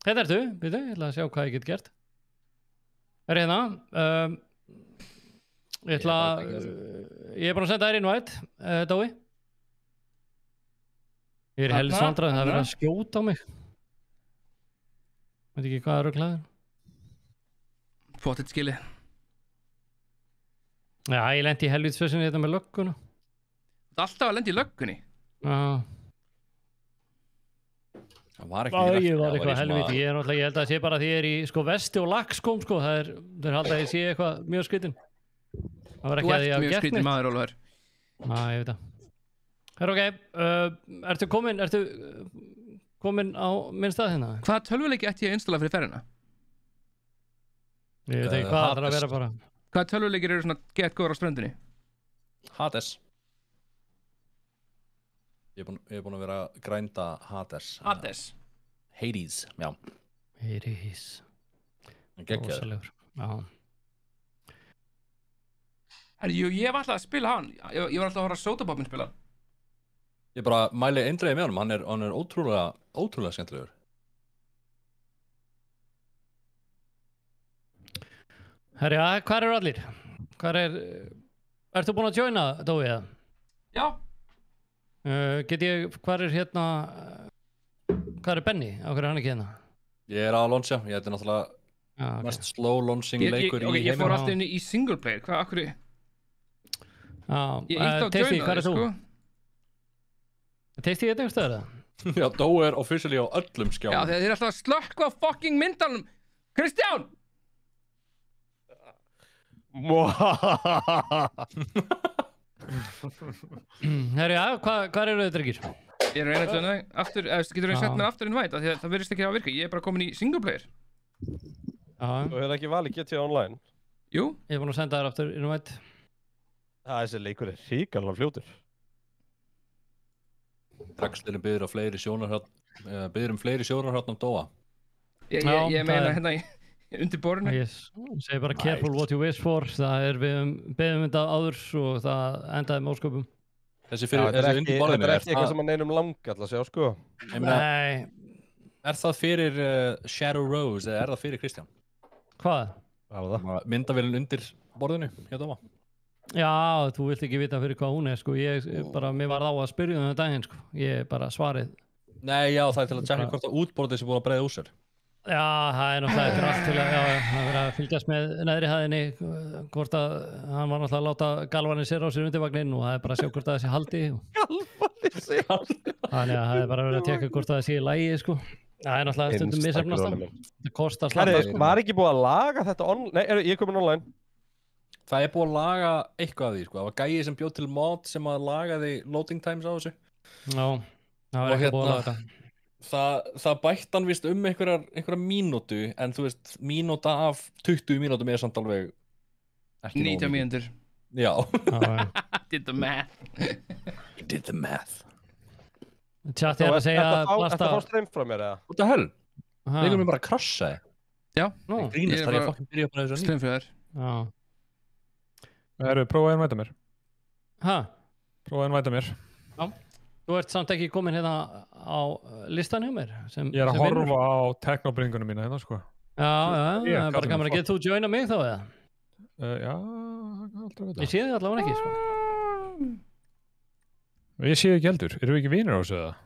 Þetta ertu, byrju, ég ætla að sjá hvað ég get gert. Er hérna. Ég er búin að senda þér invite, Dói. Ég er helst vandrað, það er verið að skjóta á mig. Veit ekki hvað er ruglaður. Fótt eitt skilið. Já, ég lendi í helvitsfessinni þetta með lögguna. Þú ert alltaf að lendi í löggunni? Já. Það var ekki rætt. Ég var eitthvað helviti. Ég held að það sé bara að ég er í vesti og lakkskóm, sko. Það er haldið að ég sé eitthvað mjög skritin. Það var ekki að ég hafa gert neitt. Þú ert mjög skritin maður, Ólafur. Já, ég veit það. Það er ok. Ertu komin á minn stað hérna? Hvaða tölvuleiki ætti ég að installa fyrir ferðina? Ég veit ekki hvað það er að vera bara. Hvaða tölvuleikir eru svona gett góður á ströndinni? Hades. Ég er búin að vera að grænda Hades. Hades, já. Hades. Geggjaður. Já. Ég hef alltaf að spila hann. Ég var alltaf að horfa Sodapoppin spila. Ég bara mæli eindregið með honum, hann er ótrúlega skemmtilegur. Herja, hvað eru allir? Ertu búin að joina, Dói, eða? Já. Hvað er Benni? Á hverju er hann ekki hérna? Ég er að launcha, ég er náttúrulega mest slow launching leikur í heiminum. Ég fór alltaf inn í single player, hvað, akkur? Ég ítti á joina þig, sko. Teist ég þetta einhver stöður, eða? Já, Dói er officially á öllum skjám. Já, þeir eru alltaf að slökkva fucking myndalum. Kristján! Herja, hvað eru þið drengir? Ég er að reyna þetta aftur, getur þú sett mér aftur invite, því að það verðist ekki að virka. Ég er bara komin í single player. Þú hefur ekki valið GTA Online? Jú. Ég er búin að senda þér aftur invite. Þessi leikur er hrikalega fljótur. Dragstilin byður um fleiri sjónarhörn á Dóa. Ég meina hérna undir borðinu. Ég segi bara careful what you wish for. Það er við beðum þetta áður og það endaði með ósköpum. Þessi undir borðinu. Þetta er ekki eitthvað sem að neinum langa alltaf að sjá, sko. Nei. Er það fyrir Shadow Rose eða er það fyrir Kristján? Hvað? Myndavélin undir borðinu hjá Dóa. Já, þú vilt ekki vita fyrir hvað hún er, sko. Mér var á að spyrja um það daginn, sko. Ég bara svarið. Nei, já, það er til að tjekka hvort að útborðið sem búið að breiða úr sér. Já, það er náttúrulega allt til að vera að fylgjast með neðri hæðinni, hvort að hann var náttúrulega að láta galvanir sér á sér undirvagninn og það er bara að sjá hvort að það sé haldi. Galvanir sér haldi? Þannig að það er bara að vera að tjekka hvort að það sé í lagi, sko. Það er náttúrulega stundum misefnast það. Það kostar slappa, sko. Var ekki búið að laga þetta online? Nei, ég er komin online. Það er búið að laga eitthvað af því, sko. Það var gæi sem bjóð til mod sem að lagaði loading times á þessu. Já, það var ekki búið að laga þetta. Það bætt hann vist einhverja mínútu, en þú veist, mínúta af 20 mínútum er samt alveg 90 mínútur. Já. Did the math. Did the math. Tjatti er að segja að Þetta fá streym frá mér, eða? What the hell? Leikur mér bara að krasja þig. Já. Ég grínast þar ég fucking byrja upp með þessu streym frá þér. Já. Prófaði að invita mér. Hæ? Prófaði að invita mér. Já. Þú ert samt ekki komin hérna á listan hjá mér. Ég er að horfa á teknobringunum mína hérna, sko. Já, bara gaman að geta þú joina mig þá, eða? Já, aldrei veit það. Ég sé þið allavega ekki, sko. Ég sé ekki heldur. Erum við ekki vinir á þessu, eða?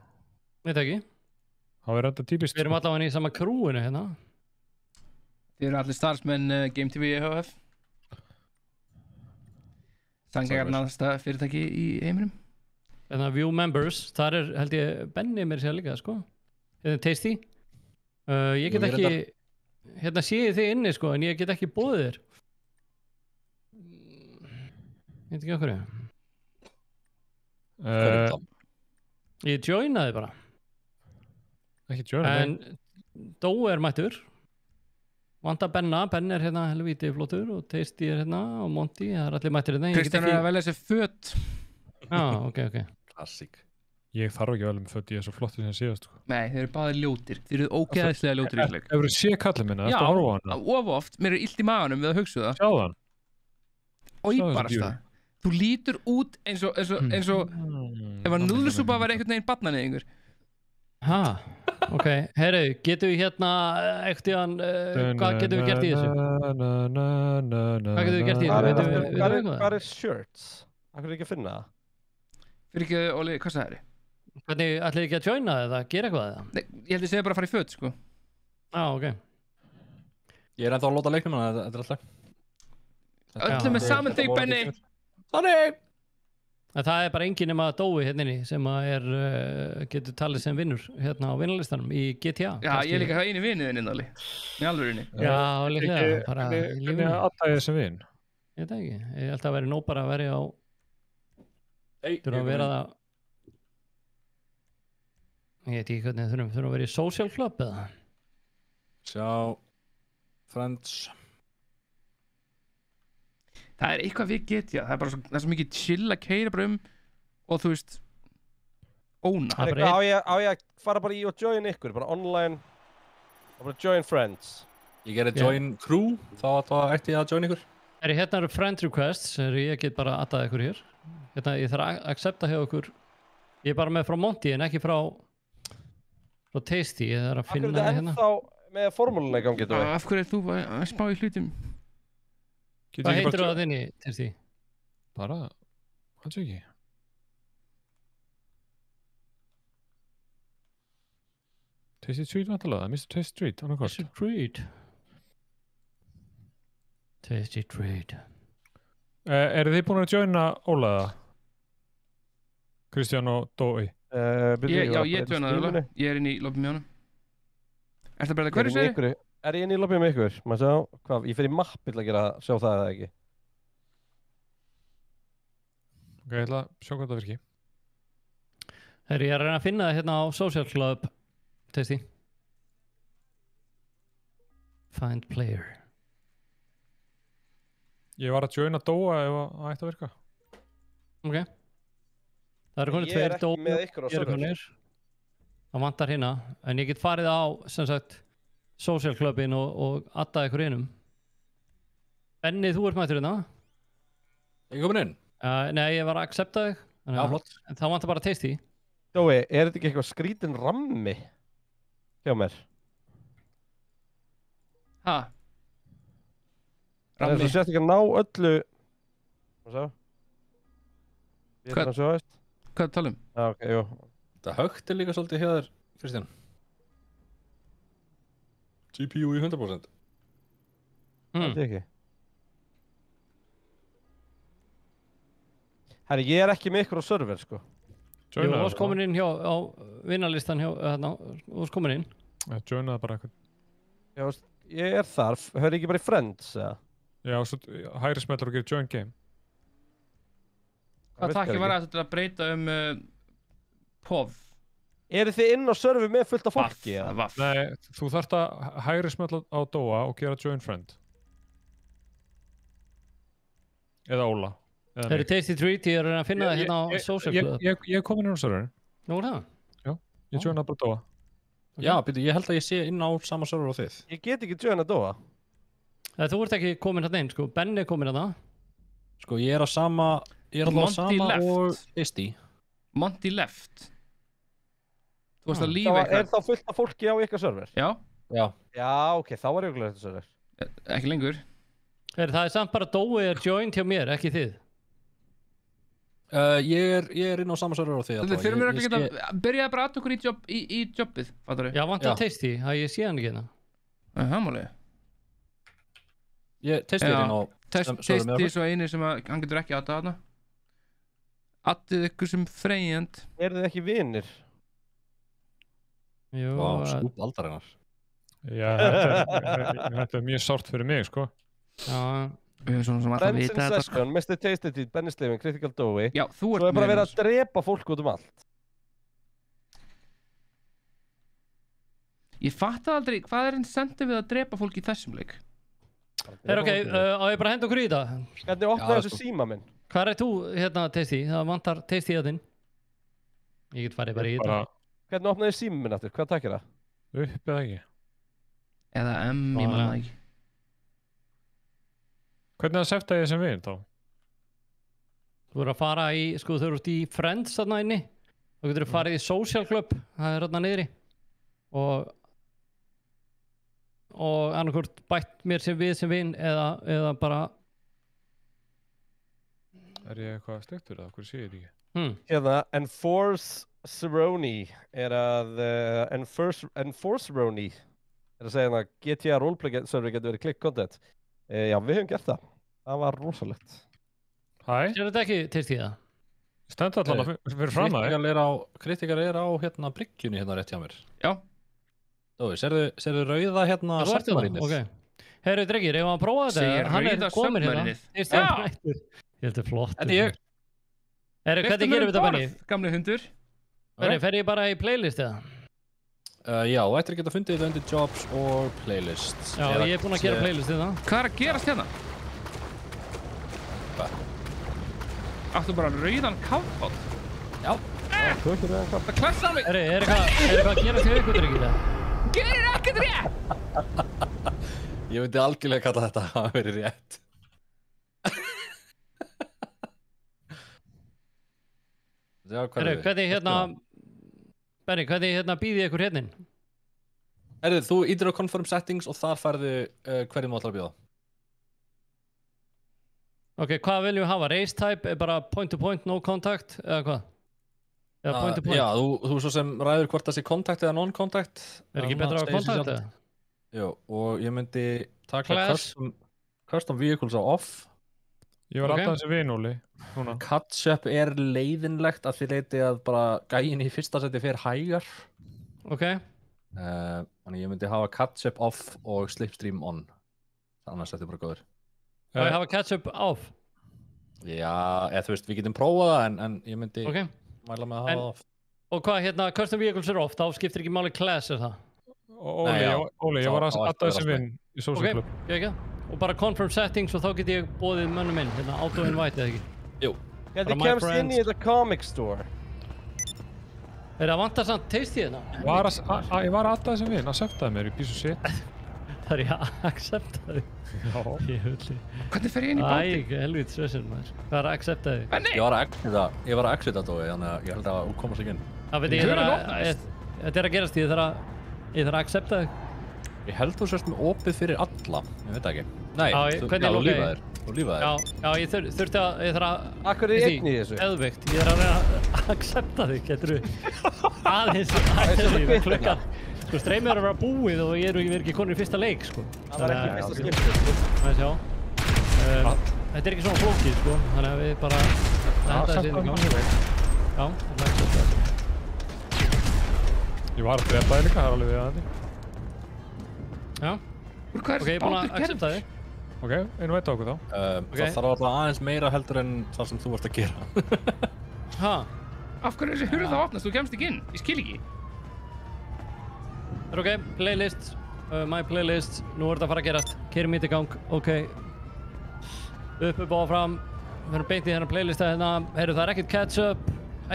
Veit ekki. Það verður þetta típist. Við erum allavega í sama krúinu hérna. Þið eru allir starfsmenn Game TV EHF. Sanngjarnasta fyrirtæki í heiminum. En það View Members, þar held ég Benni mér sér líka, sko. Tasty. Ég get ekki, hérna sé ég þig inni, sko, en ég get ekki boðið þér. Ég veit ekki okkur. Ég joinaði bara. Ekki joinaði? En Dói mættur. Vanda Benna hérna helvíti flottur og Tasty hérna og Monty, það allir mættir hérna. Kristján að velja sér föt. Já, ok. Klassík. Ég þarf ekki að velja með föt, ég svo flottur sem síðast, sko. Nei, þeir eru báðir ljótir. Þeir eru ógeðslega ljótir í leik. Hefur þú séð kallið minna? Já, of oft. Mér er illt í maganum við að hugsa það. Sjáðu hann. Og í barasta. Þú lítur út eins og ef að núðlusúpa var einhvern veginn barnaneyðingur. Ha, ok, herru, getum við hérna eitthvað, hvað getum við gert í þessu? Hvað getum við gert í þessu? Hvað er shirts? Hvað er ekki að finna það? Fyrir ekki, Óli, hvað það er? Hvernig, ætlið ekki að joina eða gera eitthvað eða? Nei, ég held að segja bara að fara í föt, sko. Ok. Ég er ennþá að lóta leiknum, en þetta er alltaf. Öllum með saman þig, Benni! Þannig! En það er bara enginn nema Dói hérna inni sem getur talið sem vinnur hérna á vinnarlistanum í GTA. Já, ég er líka eini vinniðinn inn, Óli. Í alvörinni. Já, líklega. Hvernig er aðtæðið sem vinn? Ég veit ekki. Ég held að vera nóg bara að vera á... Þurfa að vera það... Ég veit ekki hvernig þurfa að vera í social club eða? Sjá... Friends... Það er eitthvað við GTA, það er bara það er svo mikið chill að keyra bara og þú veist óna. Á ég að fara bara í og join ykkur, bara online og bara join friends. Ég gerði join crew, þá ætti ég að join ykkur. Hérna eru friend requests, ég get bara addað ykkur hér. Hérna, ég þarf að accepta hjá ykkur. Ég er bara með frá Monty en ekki frá Tasty, ég þarf að finna hérna. Akkur er þetta ennþá með formúluna í gangi, þú veit? Af hverju er þú að spá í hlutum? Hvað heitir það þinni, Tasty? Bara, hans ekki. Tasty Treat vantalega, Mr. Tasty Treat, annarkort. Tasty Treat. Tasty Treat. Eru þið búin að joina Ólaða? Kristján og Dói? Já, ég joinaði Óla. Ég er inn í lobby með honum. Ertu að breyta hverju segir? Er ég inn í lobby með ykkur? Maður sjá, hvað, ég fer í mapp til að sjá það eða ekki. Ok, ég ætla að sjá hvað það virki. Ég er að reyna að finna það hérna á social club, Tasty. Find player. Ég var að joina Dóa ef það ætti að virka. Ok. Það eru konið tveir Dóa. Ég er ekki með ykkur á server. Það vantar hérna, en ég get farið á, sem sagt, social clubin og adda ykkur einum. Benni, þú ert mættur hérna? Ég komin inn? Nei, ég var að accepta þig. Já, flott. En það vantar bara Tasty. Dói, er þetta ekki eitthvað skrítin rammi hjá mér? Ha? Það er svo sérst ekki að ná öllu... Hvað sá? Ég er að sjá veist. Hvað talum? Já, ok, jú. Þetta högt líka svolítið hjá þér, Kristján. GPU í 100%. Það er ekki. Herri, ég er ekki með ykkur á server, sko. Jú, þú varst komin inn á vinnarlistan hjá, þú varst komin inn. Joinaði bara eitthvað. Já, ég er þar, hör ekki bara í Friends, eða? Já, svo hægri smellar og gerir join game. Hvað takki var að breyta POV? Eru þið inn á server með fullt af fólki, eða? Vaff. Nei, þú þarft að hægri smellar á Dóa og gera join friend. Eða Óla. Það eru Tasty Treat, ég er að finna það hérna á social club. Ég er komin inn á serverin. Nú er það? Já, ég joinaði bara Dóa. Já, byrju, ég held að ég sé inn á sama server á þið. Ég get ekki joina Dóa. Þú ert ekki komin hérna inn, sko. Benni er komin hérna. Sko, ég er á sama og Tasty. Monty left. Þú varst að lífa eitthvað. Er þá fullt af fólki á ykkar server? Já. Já, ok, þá var ég okkur þetta server. Ekki lengur. Það er samt bara Dói er joined hjá mér, ekki þið. Ég er inn á sama server á þig. Þeir fyrir mér ekki að byrjaði bara að okkur í, í jobbið, fattar þau? Já, vantar Tasty, það ég sé hann ekki hérna. Það er hamálega. Ég testi þér inn á... Testi svo eini sem að hann getur ekki aðtað þarna. Addið ykkur sem freyjand. Eru þið ekki vinir? Jú, Vá, skúp aldarinnar. Já, þetta mjög sárt fyrir mig, sko. Já, Við erum svona sem alltaf Friends vita in þetta, sko. Session, Mr. Tasty Teeth, Benny Slavin, Critical Doughy. Já, þú Svo ert bara verið hans. að drepa fólk út allt. Ég fattaði aldrei, hvað er incentive við að drepa fólk í þessum leik? ok, á ég bara að henda okkur í þetta? Hvernig opnaði þessu síma minn? Hvað er þú hérna, Tasty? Það vantar Tasty að þinn. Ég get farið bara í þetta. Hvernig opnaði síma minn aftur? Hvað takkir það? Upp eða ekki. Eða ég man það ekki. Hvernig það sefta ég sem vin, þá? Þú verður að fara í, sko þú ert í Friends þarna inni. Þá getur þú farið í Social Club, það er þarna niðri. Og annarkvort bætt mér sem við sem vin eða bara... Er ég eitthvað stektur eða? Hvað sé ég þetta ekki? Hérna, Enforce Cerrone er að... Enforce Cerrone er að segja að GTA roleplay server getur verið click content. Já, við höfum gert það. Það var rosalegt. Hæ? Sér þetta ekki Tasty það? Stendur allan fyrir fram að þig. Kritikar er á hérna bryggjunni hérna rétt hjá mér. Já. Dói, serðu rauða hérna submarinið? Ok. Herru, drengir, ef maður prófa þetta, Segir hann er rauða komin hérna. submarinið. Já! Ég held þetta er flott. En ég... Herru, hvernig gerum við þetta, Benni? Gamli hundur. Benni, fer ég bara í playlist eða? Já, ættir að geta fundið þetta undir jobs og playlists. Já, ég er búinn að gera playlist þetta. Hvað er að gerast hérna? Hvað? Áttu bara rauðan kafbátt? Já. Það klessa á mig. Herru, er eitthvað að gera til ykkur, drengir það? Gerir ekkert rétt! Ég myndi algjörlega kalla þetta að hafa verið rétt. Já, Herru, hvernig hérna... Benni, hvernig hérna býði ykkur hérna inn? Herru, þú ítir á confirm settings og þar færðu hverjum þú ætlar að bjóða. Ok, hvað viljum við hafa? Race type, bara point to point, no contact, eða hvað? Eða point to point? Já, þú svo sem ræður hvort það sé contact eða non-contact. Er ekki betra að contact eða? Jú, og ég myndi taka custom vehicles á off. Ég var alltaf þessi vinúli. Catch-up er leiðinlegt að því leiti að bara gæin í fyrsta seti fer hægar. Ok. Þannig ég myndi hafa catch-up off og slipstream on. Annars þetta er bara góður. Og ég hafa catch-up off? Já, eða þú veist, við getum prófað það en ég myndi mæla með að hafa það off. Og hvað, hérna, custom vehicles er off, þá skiptir ekki máli class, er það? Óli, ég var alltaf þessi vin í Social Club. Ok, ekki. Og bara confirm settings og þá get ég bóðið mönnum inn, hérna, auto-invite eða ekki? Jú. Hvernig kemst inn í þetta comic store? Er það vantar samt Tasty hérna? Ég var alltaf þessi vin, það seftaði mér í písu shit. Það er ég að accepta þig. Já. Ég hulli. Hvernig fer ég inn í bátinn? Æ, helvít svessin maður. Hvað er að accepta þig? Benni! Ég var að exita Dói, þannig að ég held að hún komast ekki inn. Það veit þetta er að gerast, ég þarf að accepta þig. Ég held þú sérst með opið fyrir alla, ég veit ekki. Nei, þú lífaðir. Já, ég þurfti að, ég þarf að... Akkur er einn í þessu? Eðvikt, ég þarf að reyna að accepta þig, getur þú aðeins klukkan. Sko, streymið er að vera búið og ég er ekki konur í fyrsta leik, sko. Það var ekki fyrsta skiptið, sko. Það sjá. Þetta er ekki svona flókið, sko, þannig að við bara... Já, það er accepta þig. Ég var að drepa þig líka, það er alveg við að þetta. Já. Ok, ég er búinn að accepta þig. Ok, einu veit á okkur þá. Það þarf alltaf aðeins meira heldur en það sem þú varst að gera. Ha? Af hverju er þessi hurð að opnast? Þú kemst ekki inn. Ég skil ekki. Það er ok, playlist, my playlist, nú er þetta að fara að gerast, keyrum í gang, ok, upp áfram, við erum beint í þennan playlista hérna, heyrðu það er ekkert catch-up,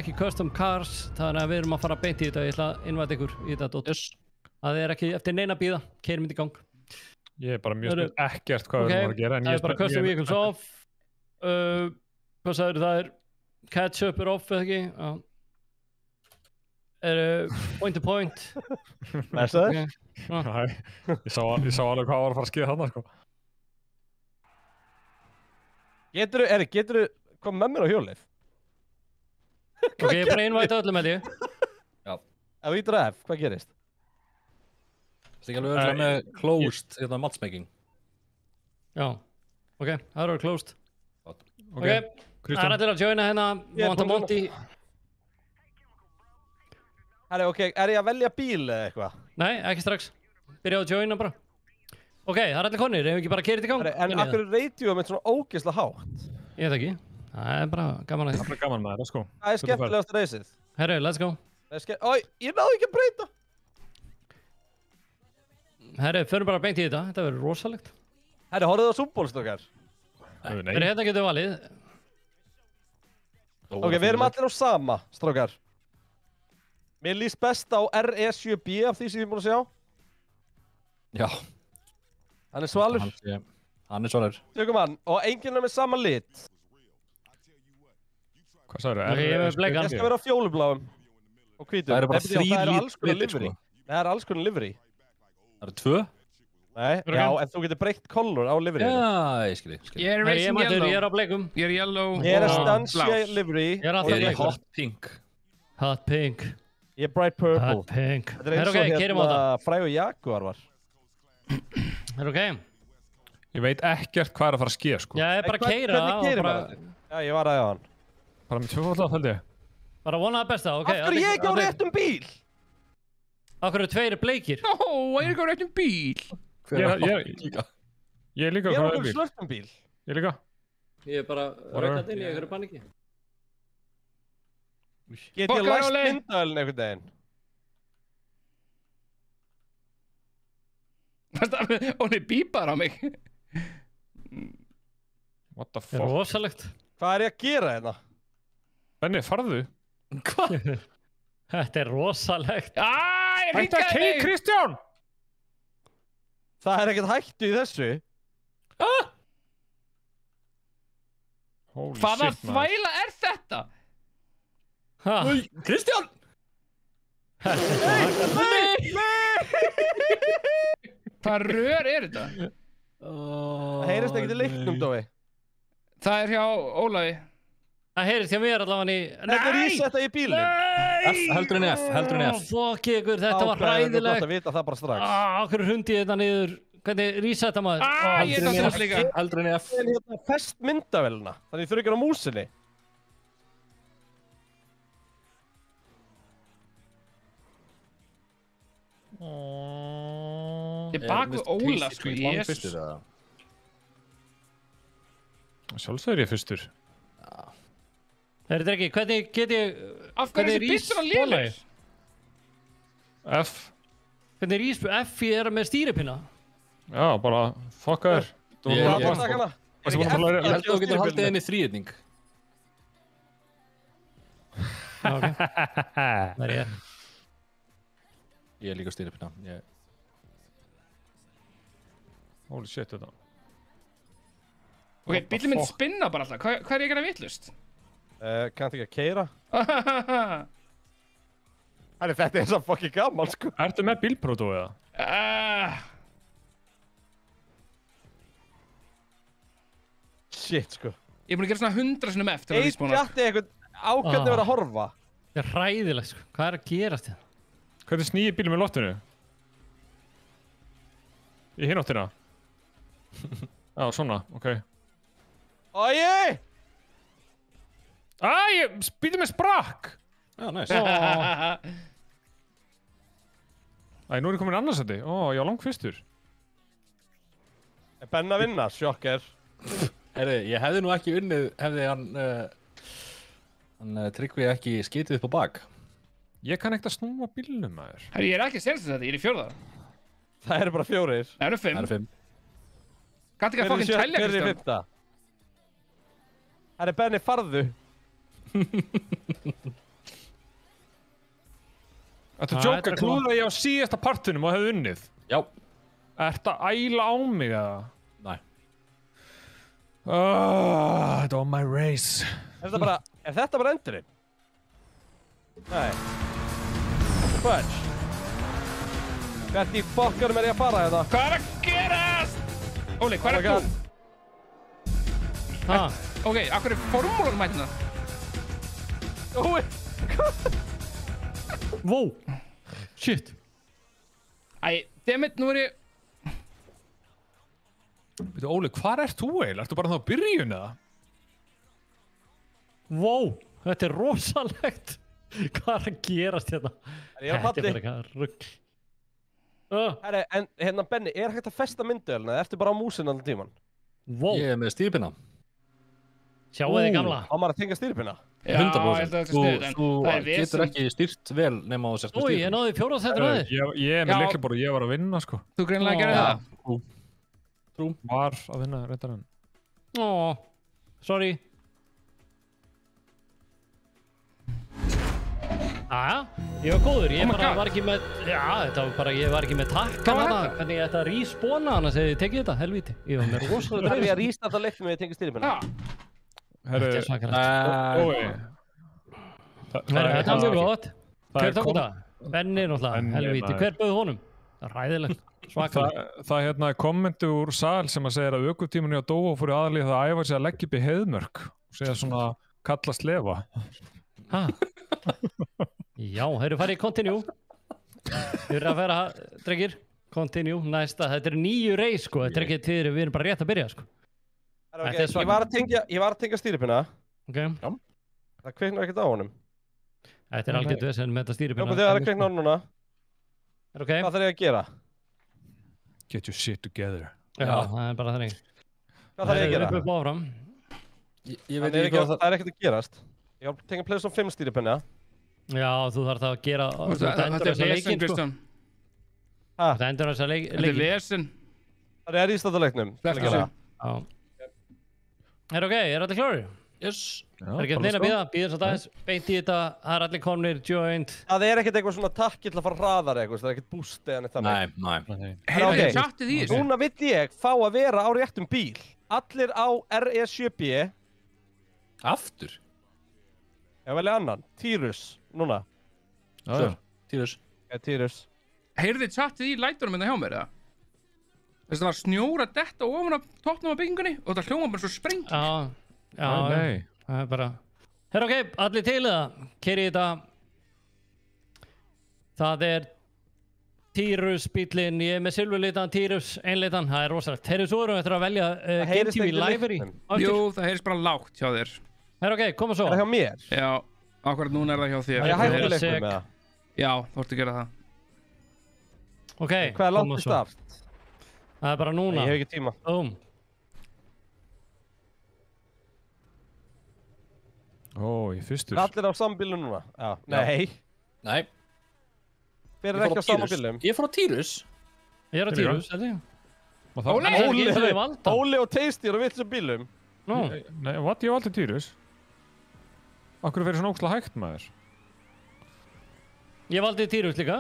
ekki custom cars, þannig að við erum að fara beint í þetta, ég ætla að invita ykkur í þetta dót. Það er ekki eftir neina bíða, keyrum í gang. Ég er bara mjög spennt ekkert hvað við erum að gera. Það er bara custom vehicles off, hvað sagður það er, catch-up er off eða ekki, point to point. Næstaður? Nei, ég sá alveg hvað var að fara að skýða þarna, sko. Geturðu koma með mér á hjólið? Ok, ég er bara invita öllum með því. Já. Ef þú ítur F, hvað gerist? Það er ekki alveg verið með closed, matchmaking. Já, ok, það eru closed. Ok, það er Kristján. allir að joina hérna, Ég er Monta búinn að- Monti. Herri, ok, er ég að velja bíl eða eitthvað? Nei, ekki strax. Byrja að joina bara. Ok, það er allir konir, ef við ekki bara kerið í gang. Herri, en akkur er radioið mitt svona ógeðslega hátt? Ég veit ekki, það er bara gaman að Það því. er gaman með það, sko. Það er skemmtilegast reysið. Herru, let's go. Ói, ég náðu ekki að breyta. Herru, förum bara beint í þetta, þetta verður rosalegt. Herri, horfðu á súbbólstokkar. Nei. Herru, hérna getur við valið. Ok, við erum allir á sama, strákar. Mér líst best á RE7B af því sem ég er búin að sjá. Já. Hann er svalur. Hann er svalur. Tökum hann. Og enginn er með sama lit. Hvað sagður Ok, ég er með bleikan. Ég skal vera á fjólubláum. Og hvítum. Það eru bara Nei, byrju, þrír það eru alls konar litir, livery. sko. Nei, það eru alls konar livery. Það eru 2? Nei, Ok. já, en þú getur breytt color á livery. Já, ég skilji. Ég er Herru, ég racing mættur, ég er yellow. á bleikum. Ég er yellow Ég er og Estancia blár. livery. Ég er og alltaf Ég er í bleikur. hot pink. Hot pink, Ég er bright purple. hot pink. Þetta er Herru, eins ok, og keirum á þetta. hérna Fræ og Jaguar var. Herru, ok. Ég veit ekkert hvað er að fara að ske, sko. Já, ég er bara að keira Hvernig og keirir bara, maður? Já, ég var aðeins á hann. Bara með tvöfaldað, held ég. bara vona það besta, ok. Af hverju ég ekki á réttum bíl? Af hverju tveir bleikir? Ó, ég er ekki á réttum bíl. Ég er líka Ég er á hvað okkur bíl. svörtum bíl. Ég er líka. Ég er bara rökkað inn í einhverju paniki. Get ég Fokkar, læst Óli. myndavælinn einhvern veginn? Óli bípar á mig. What the Það er fuck? rosalegt. Hvað er ég að gera hérna? Benni, farðu. Þetta er rosalegt. Æ, ég Hætti að ringaði kei, mig. Kristján! Það er ekkert hættu í þessu. Holy Hvaða shit, maður. þvæla er þetta? Ha, Kristján! Hvað rör er þetta? Það heyrist ekkert í leiknum, Dói. Það er hjá Ólafi. það heyrist hjá mér allavega í... Þetta er ísetta í bílinn. F, heldur en F, heldur en F. Fokk ykkur, þetta var Það er gott hræðilegt. að vita það bara strax. Okkur hundi þetta niður. Hvernig resetta maður? Ég er náttúrulega líka. Heldur en F. En hérna fest myndavélina, þannig þú ekki á músinni. Ég er bak við Óla, sko. Jésus. Sjálfsögur ég fyrstur. Er þetta ekki, hvernig get ég... Af hverju Hvernig er þessi rís byssur að lélegir? F. Hvernig rís F er með stýripinna? Já, bara fucka þér. Þú Ég- var Hvað ég- var það hana? Varstu búin að fara að Ég læra- held að þú getur haldið henni þríðning. Ok, það er ég. Ég er líka stýripinna. Ég... Holy shit, þetta. Ok, bílinn minn spinna bara alltaf. Hvað er ég að gera vitlust? Kanntu ekki að keira? Þetta er svo fucking gaman, sko. Ertu með bílprótó eða? Shit, sko. Ég er búin að gera svona 100 sinnum eftir að Eitt respawna. gætti eitthvað ákveðni verið að horfa. Það er hræðilegt, sko. Hvað er að gerast hérna? Hvernig snýi bílum með loftinu? Í hináttina? Já, svona, ok. Æi! Æ, bílum með sprakk! Já, næs. Æ, nú er ég komin annars að þið. Ó, ég á langt fyrstur. Er Ben að vinna? Sjokker. Herri, ég hefði nú ekki unnið, hefði hann Tryggvi ekki skitið upp á bak. Ég kann ekkert að snúa bílum, maður. Herri, ég er ekki að senast þetta, ég er í fjórða. Það eru bara 4. Það eru 5. Það eru 5. Kanntu ekki að fokkin tælja, Hver er í Kristján? 5? Það er Benni, farðu. Þetta Æ, jóka þetta er klúðra ég á síðasta partunum og hefði unnið. Já. Ertu að æla á mig, eða? Næ. Þetta var my race. Er þetta bara endurinn? Nei. Fudge. Hvert í fokkarum er ég að fara hérna? Hvað er að gerast? Óli, hvað er þú? Ha, Ok, akkur er formúlan mætina? Úi! wow. Shit. Æ, dammit, nú er ég... Býtu, Óli, hvar ert þú eiginlega? Ertu bara þá á byrjun eða? Wow, þetta er rosalegt. Hvað er að gerast hérna? Ég er á Þetta palli. er bara eitthvað rugl. Herri, en hérna Benni, er hægt að festa myndavélina? Ertu bara á músinu allan tíman? Wow, Ég er með stýripinna. sjáu þið gamla. Á maður að tengja stýripinna? 100%. Þú það er getur vesen. ekki stýrt vel nema á sérst með Úi, ég stýripinna. náði 4 settur að þið. Ég er með Já. lyklaborð, ég var að vinna, sko. Þú greinlega gerir það. Var að vinna, reyndar en. Ó, sorry. Aja, ég var góður, ég Oh my bara God. var ekki með, já, þetta var bara, ég var ekki með takkan Hvað var hana, þetta? hvernig ég ætti að respawna hana þegar ég tekið þetta, helvíti. Ég var með rosalega Það er ég að rístarta leiknum við að tengja stýripinna. Herru, Þetta er svakalegt. Ói. Þetta er mjög gott. það Hver er tók kom- þetta? Benni náttúrulega, Benni, helvíti. maður. Hver bauð honum? Það er ræðilegt, svakalegt. Það hérna er kommenti úr sal sem að segja að ökutíminu á Dóa fór í aðalíð það að æfa sig að leggja upp í heiðmörk og segja svona kalla slefa. Ha? Já, þeir eru farið í continue. Þeir eru að vera, drengir, continue, næsta. Þetta er 9 reis, sko. Þetta er ekki til, við erum bara rétt að byrja, sko. Herra, Þetta er ok, ég var að tengja stýripinna. Ok, Það kveiknar ekkert á honum. þetta er algjört vesen með þetta stýripinna. Jópa, þegar það kveiknar á honum núna. Er ok? Hvað þarf ég að gera? Get your shit together. Já, það er bara þannig. Hvað þarf ég að gera? Upp og áfram. Ég Það veit er ekki hvað það er ekkert að gerast. Ég var að tengja PlayStation 5 stýripinna. Já, þú þarf það að gera, þú Þetta endur er þessa vesen, leikinn, sko. Kristján. Það endur þessa Þetta er leikinn. vesen. Það er rístarta leiknum. Slepptu þessu. Já. Er ok, er þetta klárið? Yes. Er ekki að neina að býða svo dagins, beint í þetta, það er allir komnir, joined. Það er ekkert eitthvað svona takki til að fara hraðar eitthvað. Það er ekkert boost eða neitt þannig. Nei. Heyrðu, ok. chattið í þessu. Núna vill ég fá að vera á réttum bíl. Allir á RE7B. Aftur? Ég velja annan. Tyrus. Núna. Svo, Týrus. Tyrus. Heyrðu chattið í lætunum hérna hjá mér, eða? Þess að það var snjór að detta ofan á toppnum á byggingunni og það hljóma bara svo sprengt. Já, já, Nei. það er bara... Herra ok, allir til það, keri þetta. Það er Tyrus bílinn, ég er með silfurlitan, Tyrus, einlitan, það er rosalegt. Herru, svo erum við eftir að velja Game TV Library. Jú, það heyrðist bara lágt hjá þér. Herra ok, koma svo. Það er hjá mér. Já, akkurat núna er það hjá þér. Það er hægt Þeir- að leiknum með það. Já, þú ert að gera það. Ok, Hvað er langt koma í svo. start? Það er bara núna. Ég hef ekki tíma. Búm. Ó, ég fyrstur. Er allir á sama bílum núna? Já. Nei. Nei. Hver er ekki á sama bílum? Ég fór á Týrus. Ég er á Tyrus, held ég. Óli! Það er ekki eins og ég valda. Óli og Tasty eru á vitsum bílum. Nú, Nei, what? Ég var aldrei Týrus. Akkur verið svona ókslega hægt maður. ég valdi Tyrus líka.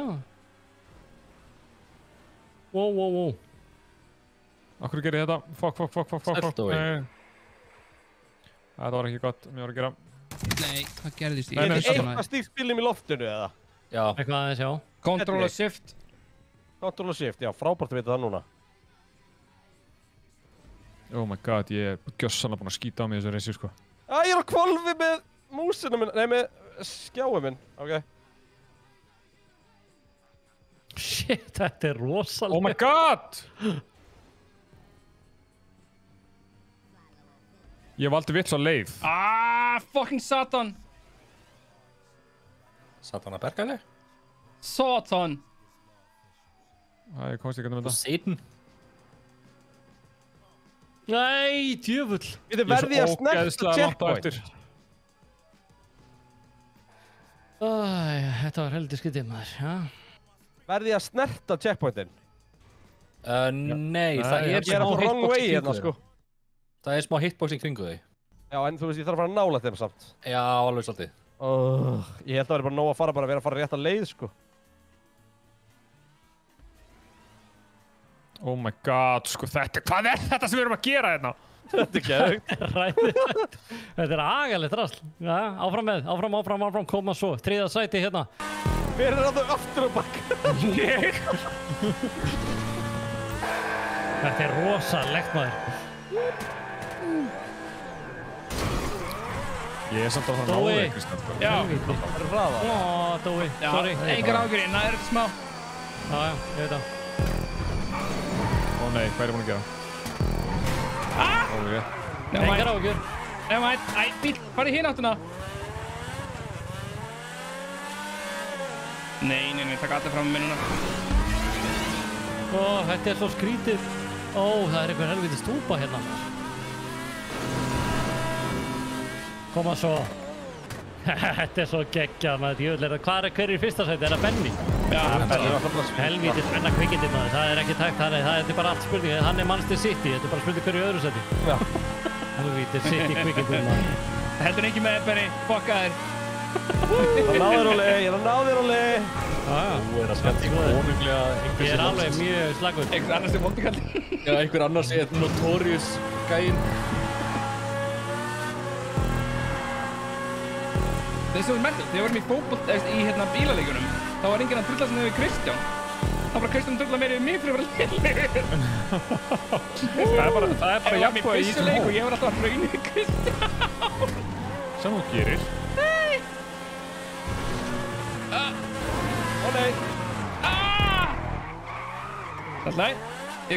Wow. Akkur gerir þetta. Fuck. Sæll, Dói. Nei. Þetta var ekki gott, mér var að gera. Nei, hvað gerðist í? Nei, nei, Er eitthvað stíkt bílum í loftinu eða? Já. Eitthvað aðeins, já. Control og shift. Control og shift, já, frábært að vita það núna. Oh my god, ég er gjössanlega búinn að skýta á mig þessu reysi, sko. Ég er á kvolfi með músina minn, nei með skjáin minn, ok. Shit, þetta er rosalega. Oh my god! Ég valdi vits á leið. Fucking satan. Satan að bergaleg. Satan. Æ, ég komst ekki að með þetta. Satan. Nei, djöfull. Við verði að snerta ógeðslega langt á checkpoint. eftir. Æ, þetta var heldur skytið maður, já. Verði að snerta checkpointin. Nei, það Ég er er smá að fara wrong hitbox way í hérna, kringu sko. þig. Það er smá hitbox í kringu þig. Já, en þú veist, ég þarf að fara nála þeim samt. Já, alveg svolítið. Ég held að það er bara nóg að fara bara að vera að fara rétt að leið, sko. Oh my god, sko, hvað er þetta sem við erum að gera hérna? Þetta er geðveikt. Ræðilegt. Þetta er agalegt rasl. Já, áfram með, áfram, koma svo. Þriða sæti hérna. Hver er það aftur og bakk? Ég? Þetta er rosalegt maður. Ég er samt að það Dói. náði, Kristján. sko. Já. Það er hraða. Ó, Dói, Já, sorry. engar ágjörði, næður þetta smá. Já, ég veit það. Ó nei, hvað er ég búinn að gera? Engar áhugjur. Æ, bíl, farið hinn áttuna. Nei, taka allir fram með núna. Þetta svo skrítið. Það einhver helviti stúpa hérna. Koma svo. Þetta svo geggjað maður, djöfull. Hver í fyrsta sæti? Það Benni? Já, helvítis Benna kvikindi maður, það ekki takt, það er bara allt spurning, hann Manchester City, þetta bara spurning hverju öðru sæti. Já. Helvítis City kvikindi maður. Heldur ekki með Benni, fokka þér. Það náður Óli, ég að ná þér Óli. Þú að skemmt konunglega Ég alveg mjög slagur. Einhver annars vondukalli. Já, einhver annars notorious gæinn. Þessi var merkilegt, þegar við vorum í fótbolt í bílaleikjunum, þá var enginn að drulla sem yfir Kristján. Þá bara Kristján drulla meira yfir mig fyrir að vera lélegur. Það er bara jafnvægi í þessum leik hóp. og ég var alltaf að hrauna yfir Kristján. Sem þú gerir. Nei! Ó nei. Alltaf,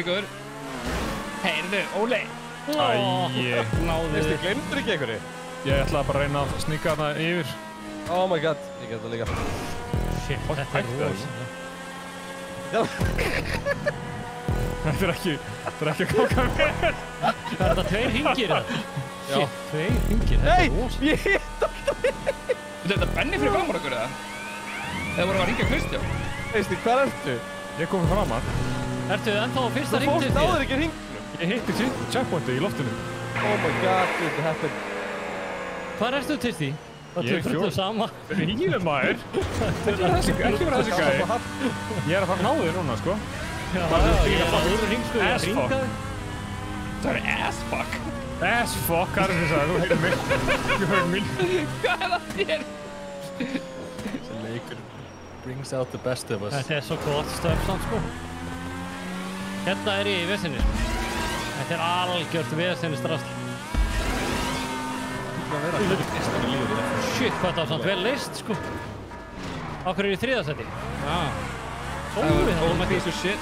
ykkur. Heyrðu, Óli. Æi. Veistu, glemdur ekki einhverju? Ég ætlaði bara að reyna að sníka þarna yfir. Oh my god, ég get það líka. Shit, þetta er rosa. Þetta er ekki að kóka mér. Þetta 2 hringir það. Shit, 2 hringir, þetta er rosa. Ég hitt alltaf. Þetta er Benni fyrir framar okkur, eða? Eða vorum við að ringja Kristján? Veistu, hvað ertu? Ég kom framar. Ertu ennþá á fyrsta Þú hring fórst náður ekki hringnum. Ég hitti checkpointi í loftinu. Oh my god, þetta happened. Hvar ertu til því? Það Ég er tökur sama. Þetta er hýlum maður. Ekki vera þessi gæi. Ég er að fara að ná þér núna, sko. Já, ég er að öðru hring, sko. Ég er að hringa þig. Það er ass-fuck. Ass-fuck, hvað er þess að þú heyrðum mig? Þú heyrðum mig. Hvað er það þér? Þessi leikur brings out the best of us. Þetta er svo gott stöf samt, sko. Hérna er ég í vesinni, sko. Þetta er algjört vesinni strasl. Shit, hvað það var samt vel list, sko. Á hverju er í 3. sæti? Dói það var piece of shit.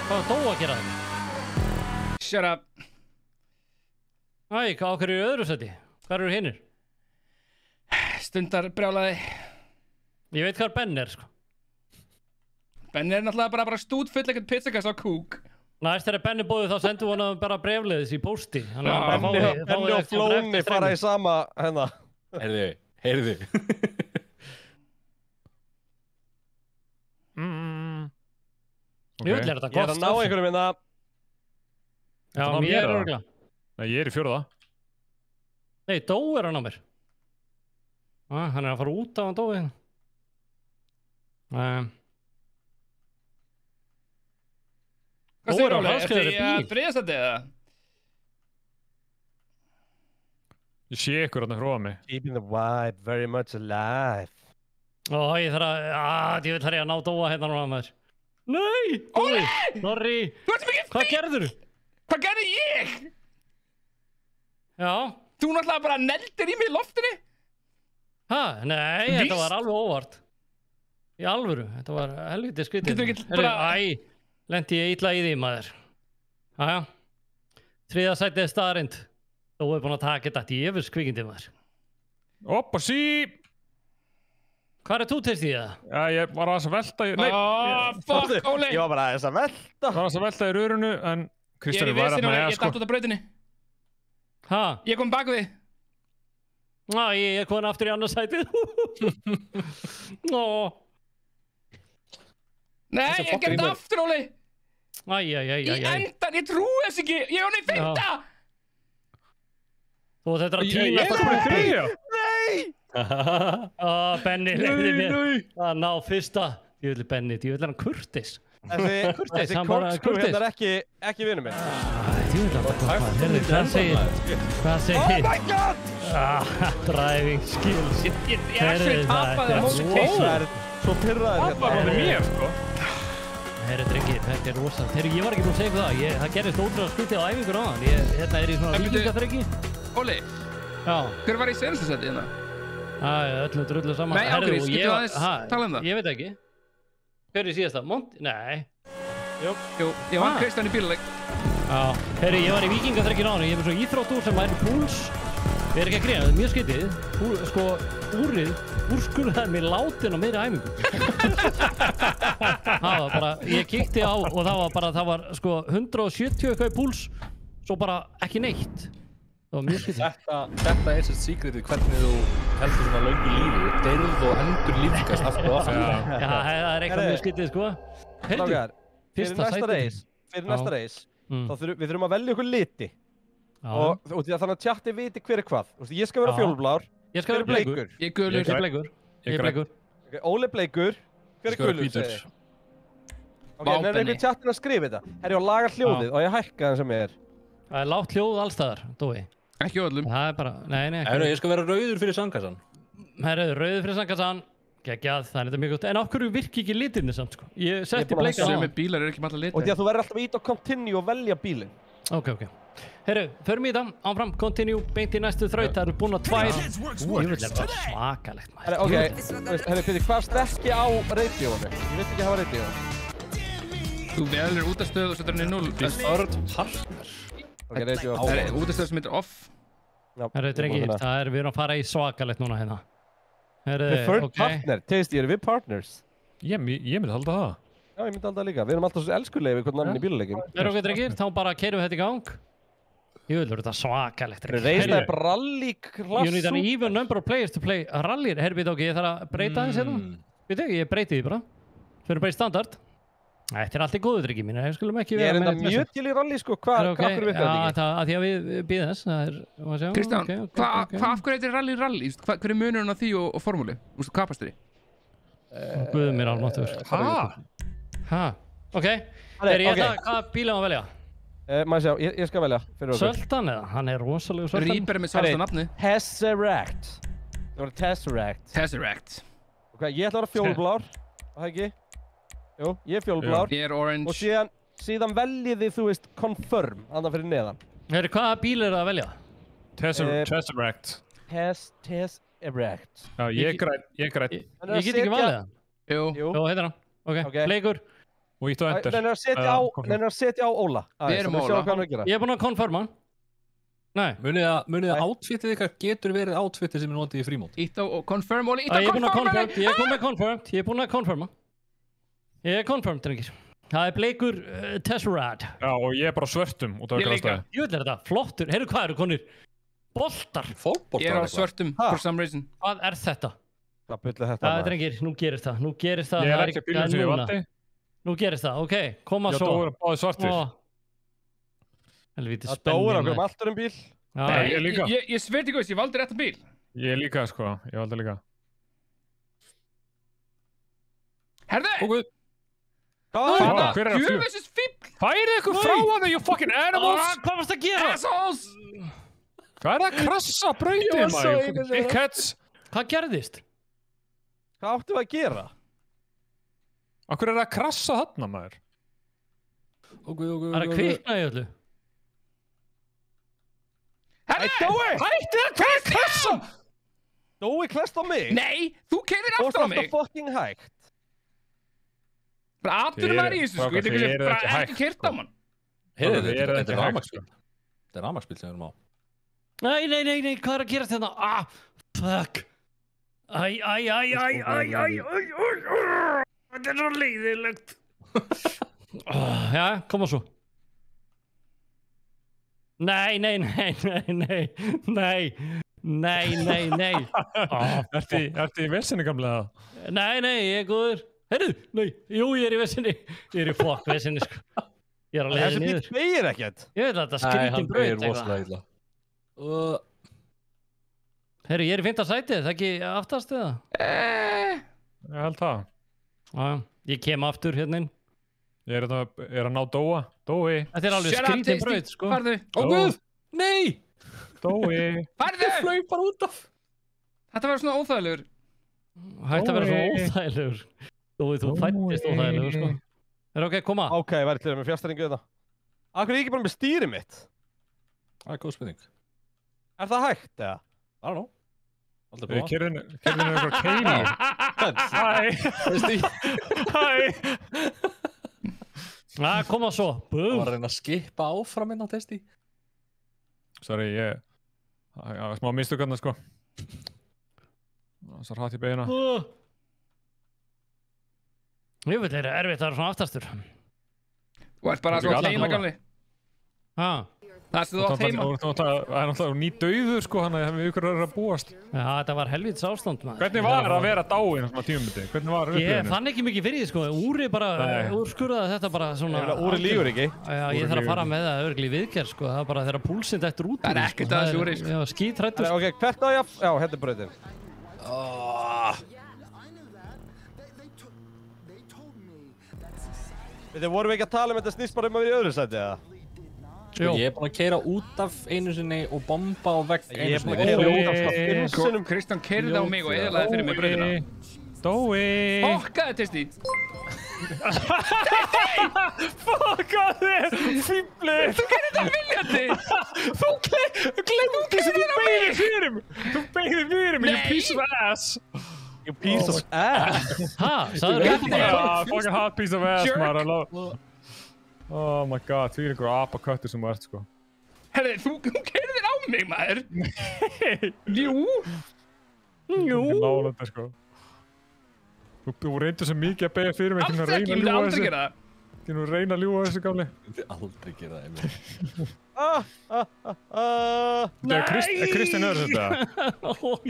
Hvað var Dói að gera þetta? Shut up. Æ, á hverju er í öðru sæti? Hvar eru hinnir? Stundar brjálaði. Ég veit hvað Ben er, sko. Benni er náttúrulega bara stútfull ekkert pizzakast á kúk. Næst þegar Benni bóði þá sendum við honum bara brefleiðis í pósti. Benni og Flóni fara í sama hérna. Heyrðu. Ég vil þetta Ég gott er að ná einhverjum hérna. Já, mér er örgulega. Nei, ég er í 4. Nei, Dói er hann á mér. Hann er að fara út af hann Dói. Hvað segir Óli? Ertu í þriðastætti eða? Ég sé ykkur þarna fróða mig. Keeping the vibe very much alive. Ég þarf að, ég þarf að ná Dóa hérna núna maður. Nei! Dói! Sorry! Þú ert mikið Hvað gerður þú? Hvað gerði ég? Já. Þú náttúrulega bara neldir í mig í loftinu? Nei, þetta var alveg óvart. Í alvöru, þetta var helviti skrítið. Getur ekki bara... Lendi ég illa í því maður. Jæja. 3. sætið er staðarind. Þú er búinn að taka þetta djöfus kvikindi maður. Oppa sí! Hvað er þú til því það? Já, ég var aðeins að velta í... Nei! Fuck, Óli! Ég var bara aðeins að velta. Var aðeins að velta í rörunu, en Kristján var að með, Ég datt út af brautinni. Ég kom bak við. Ég er komin aftur í annað sætið. Nei, ég gerði þetta aftur, Óli. Í endan, ég trúi þess ekki. Ég var í 5. Þú þetta er að tíma. Ég kom í 3. Nei! Benni leiði mér að ná fyrsta. Ég vil Benni, ég vil hann kurtis. Þessi korkskrú hérna er ekki vinur minn. Hvað segir? Oh my god! Driving skills. Ég actually tapaði á móti Keisar. Svo pyrraðir hérna. Það var mér, sko. Herri drengir, þetta er rosa. Ég var ekki búinn að segja það. Það gerist ótrúlega skutið á æfingur á hann. Hérna er í svona víkingaþryggi. Óli, hver var í senasta sæti hérna? Öllu drullu saman. Nei, ágrís, getur þú aðeins tala um það? Ég veit ekki. Hver er í síðasta? Monti? Nei. Jú, ég vann Kristján í bílaleik. Já, herri, ég var í Víkingaþrekkinu ári, ég hef svo íþróttúr sem væri púls. Við erum ekki að grína, það er mjög skytið. Sko, úrskurðaði mig látin á meiri æfingu. Það var bara, ég kíkti á og það var sko 170 eitthvað í púls, svo bara ekki neitt. Það var mjög skytið. Þetta er sér secretið hvernig þú heldur svona löngu lífi, deyrð og endur lífgast aftur og aftur. Já, það er eitthvað mjög skytið, sko. Heldur, fyrsta sætið. Fyrir næsta reis, við þurfum að velja okkur liti. Og því að þannig að tjatti viti hver er hvað. Ég skal vera fjólblár. Ég skal vera bleikur. Ég er gulur. Ég er bleikur. Óli bleikur. Hver er gulur, segir? Ok, nefnir einhvern tjattin að skrifa þetta. Herri, og laga hljóðið og ég hækka það sem er. Það er lágt hljóð allstaðar, Dói. Ekki öllum. Það er bara, nei, ekki. Herri, ég skal vera rauður fyrir sangkassan. Rauður fyrir sangkassan. Geggjað, það er þetta mjög gott. En af hverju virki ekki litirnir samt, sko? Ég setti bleika á. Sem bílar eru ekki með alla litir. Og því að þú verður alltaf ít og continue og velja bílinn. Ok. Herru, förum í það, áfram, continue, beint í næstu þraut, það eru búin að 2. Ég vil þetta svakalegt, maður. Ok, Pítur, hvað stekki á radioinu? Ég veit ekki að hafa radio. Þú velur útastöð og setur henni 0. Third partner. Ok, radio. Það er útastöð sem heitir off. Herru, drengir, við erum að fara í svakalegt núna hérna. Herru, Third partner, Tasty, erum við partners? Ég myndi halda það. Já, ég myndi alltaf líka. Við erum alltaf svo elskulegi við hvern annan í bíluleikum. Herru, ok, drengir, þá bara keyrum við þetta í gang. Jú, þetta er svakalegt. Reisna er rally-klassu. You need an even number of players to play rally. Herru, ok, ég þarf að breyta aðeins hérna. Við þau, ég breyti því bara. Fyrir bara í standard. Þetta er allt í góðu, drengir mín. Ég skulum ekki vera með þetta. Ég er enda mjög til í rally, sko. Hvað fyrir við þetta ekki? Já, því að við býðum þess. Kristján, af hverju heitir rally? Hver er munurinn á því og formúli? Kapastri? Guð mér almáttugur. Ok, hvað bílum að velja? Maður sjá, ég skal velja fyrir okkur. Söldan eða? Hann er rosalegu Söldan. Reaper með sælsta nafni. Tesseract. Það var Tesseract. Ok, ég ætla að vera fjólblár. Það ekki? Jú, ég er fjólblár. Ég er orange. Og síðan veljiði, þú veist, confirm. Andan fyrir neðan. Herri, hvaða bíl er það að velja? Tesseract. Tesseract. Já, ég er græn. Ég get ekki valið það. Jú, heitir hann. Ok, leikur. Og ítt á enter. Nenni að setja á Óla. Við erum Óla. Ég er búinn að confirma hann. Nei. Munið að outfitið ykkar getur verið outfitið sem er notið í frímót. Ítt á confirm, Óli. Ég er búinn að confirm. Ég er komið confirmed. Ég er búinn að confirma. Ég er confirmed, drengir. Það er bleikur Tesseract. Já, og ég er bara svörtum út af grannstæði. Jú, þetta flottur. Heyrðu, hvað eru konir? Boltar. Ég er á svörtum, for some reason. Hvað er þetta? Hvað byrði þetta? Drengir, nú gerist það. Ég er ekki að bílum sem ég valdi. Nú gerist það, ok, koma svo. Já, þú báði svartir. Helvítið spennið. Það dóra okkur alltaf bíl. Nei, ég líka. Ég sverti góðist, ég valdi rétt bíl. Ég líka, sko. Ég valdi líka. Herðu! Hver er að Gjöfisins fíbl! Færið ykkur frá hana, you fucking animals! Hvað varst að gera? Assholes! Hvað er það að krassa brautið, maður? Dickheads! Hvað gerðist? Hvað áttu að gera? Akkur er það að krassa þarna, maður? Það er að kvikna í öllu. Hey, Dói! Hætti það, hvað er krassa? Dói klest á mig? Nei, þú keyrir aftur á mig! Þú er fucking hægt. Bara aðturum maður í þessu, sko. Ég er ekki keyrt á mann. Heyrðu, þetta er rafmagnsbíl. Þetta er rafmagnsbíl sem við erum á. Nei, hvað er að gerast hérna? Fuck. Þetta er svo leiðilegt. Já, koma svo. Nei. Ertu í vesinni gamlega? Nei, ég er góður. Herru, nei, jú, ég er í vesinni. Ég er í fokk vesinni, sko. Ég er að leiða niður. Þessi bíl beigir ekkert. Ég veit að þetta skrítin braut eitthvað. Herru, ég er í 5. sætið, það ekki aftast eða? Ég held það. Já, ég kem aftur hérna inn. Ég er að ná Dóa. Dói. Þetta er alveg skrítin braut, sko. Farðu. Ó, guð! Nei! Dói. Farðu! Ég flög bara út af. Þetta var svona óþægilegur. Hætti að vera svona óþægilegur. Dói, þú fættist óþægilegur, sko. Er ok, koma. Ok, verður til með fjárstæringu þetta. Akkur er ég ekki bara með stýri mitt? Það er góð spurning. Er það hægt, eða? I don't know. Aldrei Við prófa. kyrðum eitthvað keili. Hæ. Koma svo. Það var að reyna að skipa áfram inn á testi. Sorry, smá mistökarna, sko. Það er hratt í beina. Ég veit, það erfitt að vera svona aftastur. Þú ert bara svo heima, gamli. Það er þú átt heima. Það er náttúrulega ný dauður, sko, hann að við ykkur að búast. Já, þetta var helvíts ástand, maður. Hvernig var að vera dáinn svona tímumbytti? Hvernig var upplifinu? Ég fann ekki mikið fyrir því, sko. Úri bara úrskurðaði þetta bara svona... Úri lígur ekki. Já, ég þarf að fara með það örugglega í viðgerð, sko. Það var bara þegar púlsinn dettur út úr því, sko. Það er ekkert að þessu úri, sko. Já, skítrættur. Ok, hvert á ég? Já, hérna er brautin. Við vorum ekki að tala um þetta snýst bara um að vera í öðru sæti, eða? Ég er búinn að keyra út af einu sinni og bomba á vegg einu sinni. Ég er búinn að keyra út af fimm sinnum. Kristján keyrði á mig og eðlaði fyrir mig brautina. Dói! Fokkaði, Testi! Fokkaði! Fíbli! Þú gerir þetta viljandi! Þú gleymdi þessu, þú beigði fyrir mig! Þú beigði fyrir mig, you piece of ass! You piece of ass! Sagður þetta? Fucking hot piece of ass, maður. Oh my god, þú ykkur apaköttur sem þú ert, sko. Herri, þú keyrðir á mig, maður! Jú! Ekki nála þetta, sko. Þú reyndir svo mikið að beigja fyrir mig. Alls ekki, ég myndi aldrei gera það. Þú reyna að ljúga þessu, gamli. Ég myndi aldrei gera það, Emil. Er Kristján öður þetta?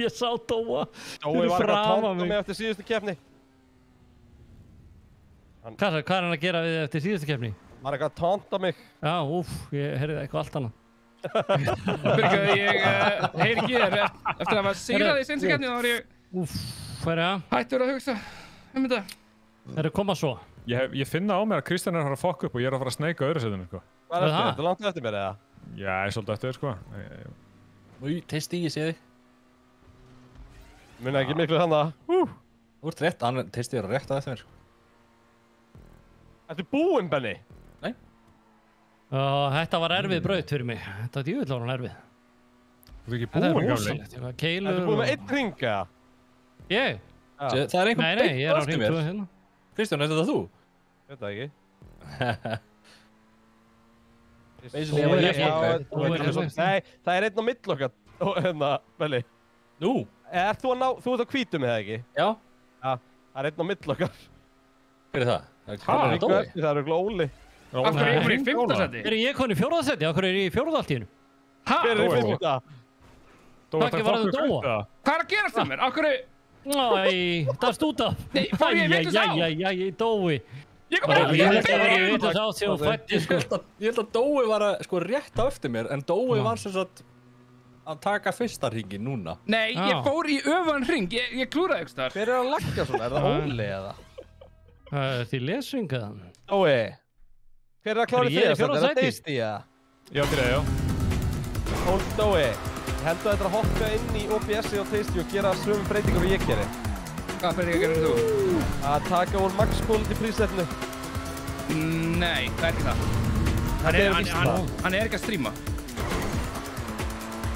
Ég sá Dóa. Dói var að tónta mig eftir síðustu keppni. Hvað er hann að gera við eftir síðustu keppni? Var eitthvað að tónta mig. Já, ég heyrði eitthvað allt annað. Byrjuðu, ég heyri ekki þér. Eftir að hafa sigrað í seinstu keppni, þá var ég hættur að hugsa þetta. Það er að koma svo. Ég finna á mér að Kristján er að fara að fokka upp og ég er að fara að sneika öðru setinu, sko. Hvað er þetta? Þetta er langt eftir mér, eða? Já, ég er svolítið eftir þér, sko. Új, Testi, ég sé þig. Muna ekki miklu þannig. Þú ert rétt, Testi er að rétta eftir mér. Ertu búinn, Benni? Nei. Þetta var erfið braut fyrir mig. Þetta var djúvill var hann erfið. Þú ert ekki búinn, gamli? Ertu búinn með einn hring, eða? Ég? Það er einhvern Nei, ég er á hring 2 hérna. Kristján, er þetta þú? Ég veit það ekki. Nei, það er einn á mill okkar. Hérna, Belli. Nú? Þú ert á hvítum, eða ekki? Já. Já, það er einn á mill okkar. Hver er það? Það er örugglega Óli. Af hverju er ég í 5. seti? Er ég konið í 4. seti? Af hverju er ég í 4. allt í hennu? Hver er í 5. Hvað var það Dóa? Hvað er að gerast um mér? Af hverju... Æ, það er stúta. Nei, fór ég vitlaus á? Æ, Dói. Ég kom bara Ég vitlaus á því hún fætti, sko. Ég held að Dói var að sko rétt á eftir mér, en Dói var sem sagt að taka fyrsta hringin núna. Nei, ég fór í öfan hring. Ég klúraði ekki þar. Hver er að lagga svona? Er það Óli, eða? Því lesvingaðan. Dói. Hver er að klára því? Er það Testi, eða? Já, til það, já. Dói. Heldur þetta að hoppa inn í OBS-i og Tasty og gera sömu breytingar og ég gerir? Hvað breytingar gerir þú? Að taka úr max quality presetinu. Nei, það er ekki það. Hann er ekki að streama.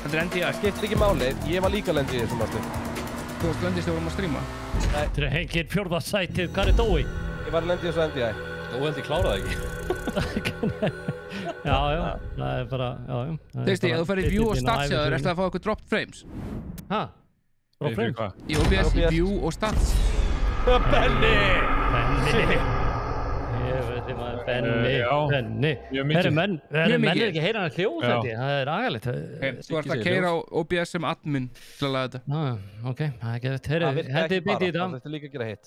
Þetta er NDI. Það skiptir ekki máli, ég var líka lendið í þessum aðstu. Þú varst lendist þegar við vorum að streama. Þetta er hengið 4. sætið, hvað er Dói? Ég var lendið í þessu NDI. Dói held ég kláraði ekki. Já, það er bara, já. Tasty, ef þú ferð í view og stats hjá þér, ertu að fá eitthvað dropped frames? Hæ? Dropped frames? Í OBS, í view og stats. Benni! Ég veit því maður, Benni. Herri, menn er ekki heyra hann hljóð þetta, það er agalegt. Þú ert að keyra á OBS sem admin til að laga þetta. Ok, það er ekki þetta. Herri, hendið bítið í þetta. Þetta er líka að gera hitt.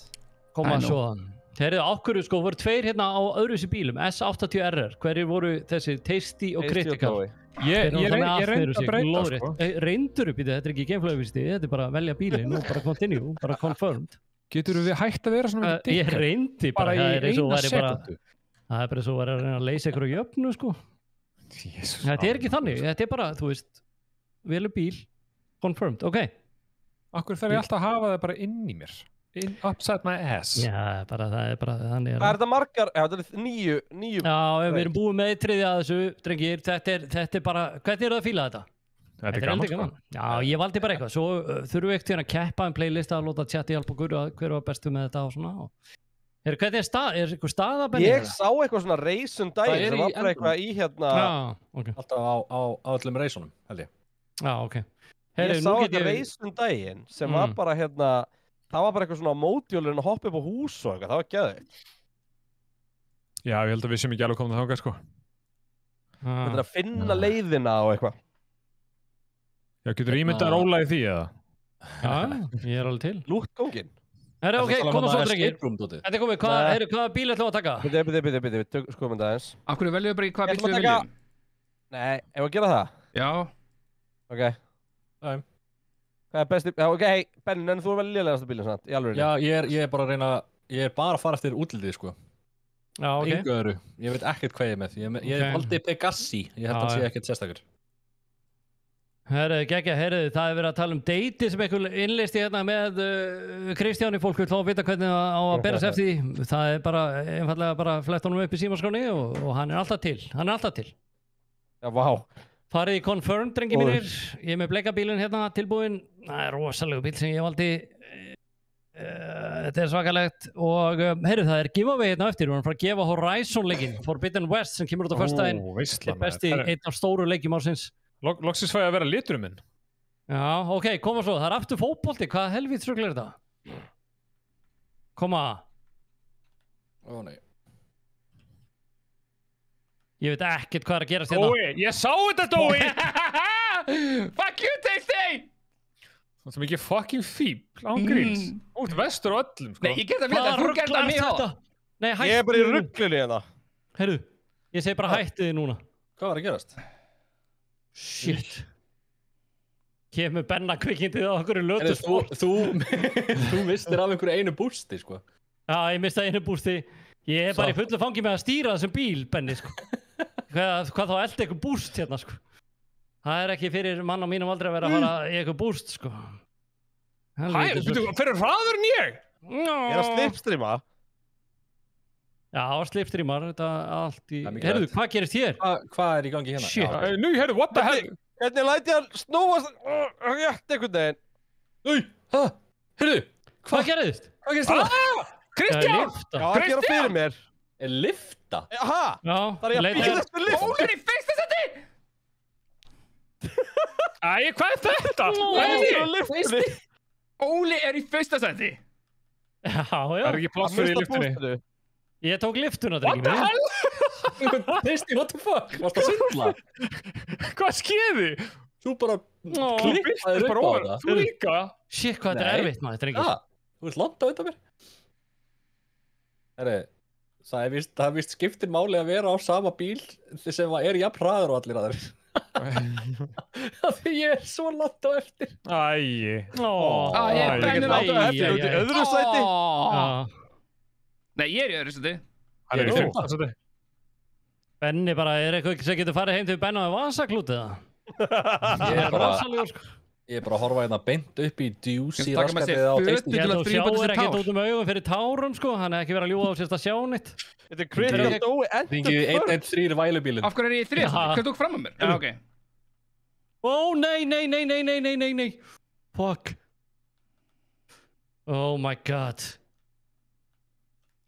Koma svo. Þeir eru ákveður, sko, voru 2 hérna á öðruvísi bílum, S80RR, hverjir voru þessi Tasty og Critical? Ég reyndi að breyta, sko. Reyndur upp í þetta, þetta er ekki gameplay-visti, þetta er bara að velja bílinn og bara continue, bara confirmed. Getur við hægt að vera svona með dikkar? Ég reyndi bara, í eina sekundu. Það er bara svo að reyna að leysa ykkur á jöfnu, sko. Þetta er ekki þannig, þetta er bara, þú veist, velja bíl, confirmed, ok. Akkur þarf ég alltaf að hafa það bara inn í mér? Upside my ass. Já, bara það er bara þannig. Hvað er þetta margar? Já, þetta er 9. Já, við erum búið með 3. að þessu, drengir. Þetta er bara, hvernig eru það að fíla þetta? Þetta er gaman, sko. Já, ég valdi bara eitthvað. Svo þurfum við ekkert að keppa um playlista og láta chat í hjálpa okkur hver var bestu með þetta og svona. Hvernig er eitthvað staða, Benni? Ég sá eitthvað svona race daginn sem var bara eitthvað í hérna... Ok. Alltaf á öllum reisunum, held ég. Já, ok. Ég sá eitthvað race daginn sem var bara hérna... Það var bara eitthvað svona mótjólurinn að hoppa upp á hús og eitthvað, það var geðveikt. Já, ég held að við séum ekki alveg komin þangað, sko. Þetta er að finna leiðina og eitthvað. Já, getur ímyndað að róla í því, eða? Já, ég er alveg til. Lúttgóngin. Herri, ok, koma svo, drengir. Þetta er komið, hvaða bíl ætlum við að taka? Bíddu, skoðum þetta aðeins. Af hverju veljum við bara í hvaða bíl við veljum? Nei, ef við að gera það? Já. Ok. Hvað er besti... Já, ok, hei, Benni, en þú er vel lélegasta bílinn, sant? Í alveg. Já, ég er bara að reyna... Ég er bara að fara eftir útlitið, sko. Já, ok. Engu öðru. Ég veit ekkert hvað ég er með. Ég valdi Pegassi. Ég held að hann sé ekkert sérstakur. Herðu, geggja, það er verið að tala um deiti sem einhver innlisti hérna með Kristjáni, fólk vil þá vita hvernig á að berast eftir því. Það er bara, einfallega bara flett honum upp í símaskráni og hann er alltaf til. Já, vá. Farið í confirm, drengi mínir. Ég er með bleika bílinn hérna tilbúinn. Það er rosalegu bíl sem ég valdi. Þetta er svakalegt og heyrðu, það er giveaway hérna eftir. Við erum að fara að gefa Horizon-leikinn Forbidden West sem kemur út á föstudaginn. Þetta er besti, einn af stóru leikjum ársins. Loksins fæði að vera liturinn minn. Já, ok, koma svo. Það er aftur fótbolti. Hvað helvíts rugl er þetta? Koma. Ó, nei. Ég veit ekkert hvað er að gerast hérna. Dói, ég sá þetta, Dói! Fuck you, Tasty! Það er mikið fucking fíbl, ángríns. Út vestur og öllum, sko. Nei, ég get að vita að þú gerði það mér á. Nei, hættu. Ég er bara í ruglunni hérna. Heyrðu, ég segi bara hættu þið núna. Hvað var að gerast? Shit. Kemur Benna kvikindið á okkur í lötu spór. Þú mistir af einhverju einu bústi, sko. Já, ég misti einu bústi. Ég er bara í fullu fangi með að stýra þessum bíl, Benni, sko. Hvað þá elda eitthvað búst hérna, sko. Það er ekki fyrir mann á mínum aldrei að vera að fara í eitthvað búst, sko. Hæ, fyrir hraður en ég? Ég er að slipstreama. Já, slipstreamar, þetta allt í... Heyrðu, hvað gerist hér? Hvað er í gangi hérna? Shit. Nú, heyrðu, what the hell? Hvernig læti hann snúast rétt einhvern veginn? Heyrðu, hvað gerist? Hvað gerist það? Kristján! Já, hann gera fyrir mér. Er lifta? Jaha, Já, það er ég að býða þessu lift. Óli er í fyrsta seti! Æ, hvað er þetta? Óli er í fyrsta seti! Já. Það er ekki pláss fyrir í liftinni. Ég tók liftuna, drengi What the hell? Tasty, what the fuck? Varst það svindla? Hvað skeiði? Þú bara klippaðir upp á það. Þú líka? Shit, hvað þetta er erfitt, maður, drengi. Þú vilt landa auðvitað mér? Herri, það er víst skiptir máli að vera á sama bíl sem er jafn hraður og allir aðrir. Því ég er svo langt á eftir. Æi. Ég er Benni langt á eftir. Þú ert í öðru sæti. Nei, ég er í öðru sæti. Hann er í fyrsta sæti. Benni bara, er eitthvað sem getur farið heim til Benna með vasaklútið það? Ég er bara að horfa hérna beint upp í djúsi Taka með sér raskatið á fötu Tasty. til að Þú strípa sjáir þessi ekkert tár. út augum fyrir tárum, sko. Hann er ekki verið að ljúga á sérst að sjá neitt. Þetta er Kristján Dói Þingið 113 vælubílinn. Af hverju er ég í þriðja sæti? Hvað tók fram með mér? Já, ok. Ó, nei. Fuck. Oh my god.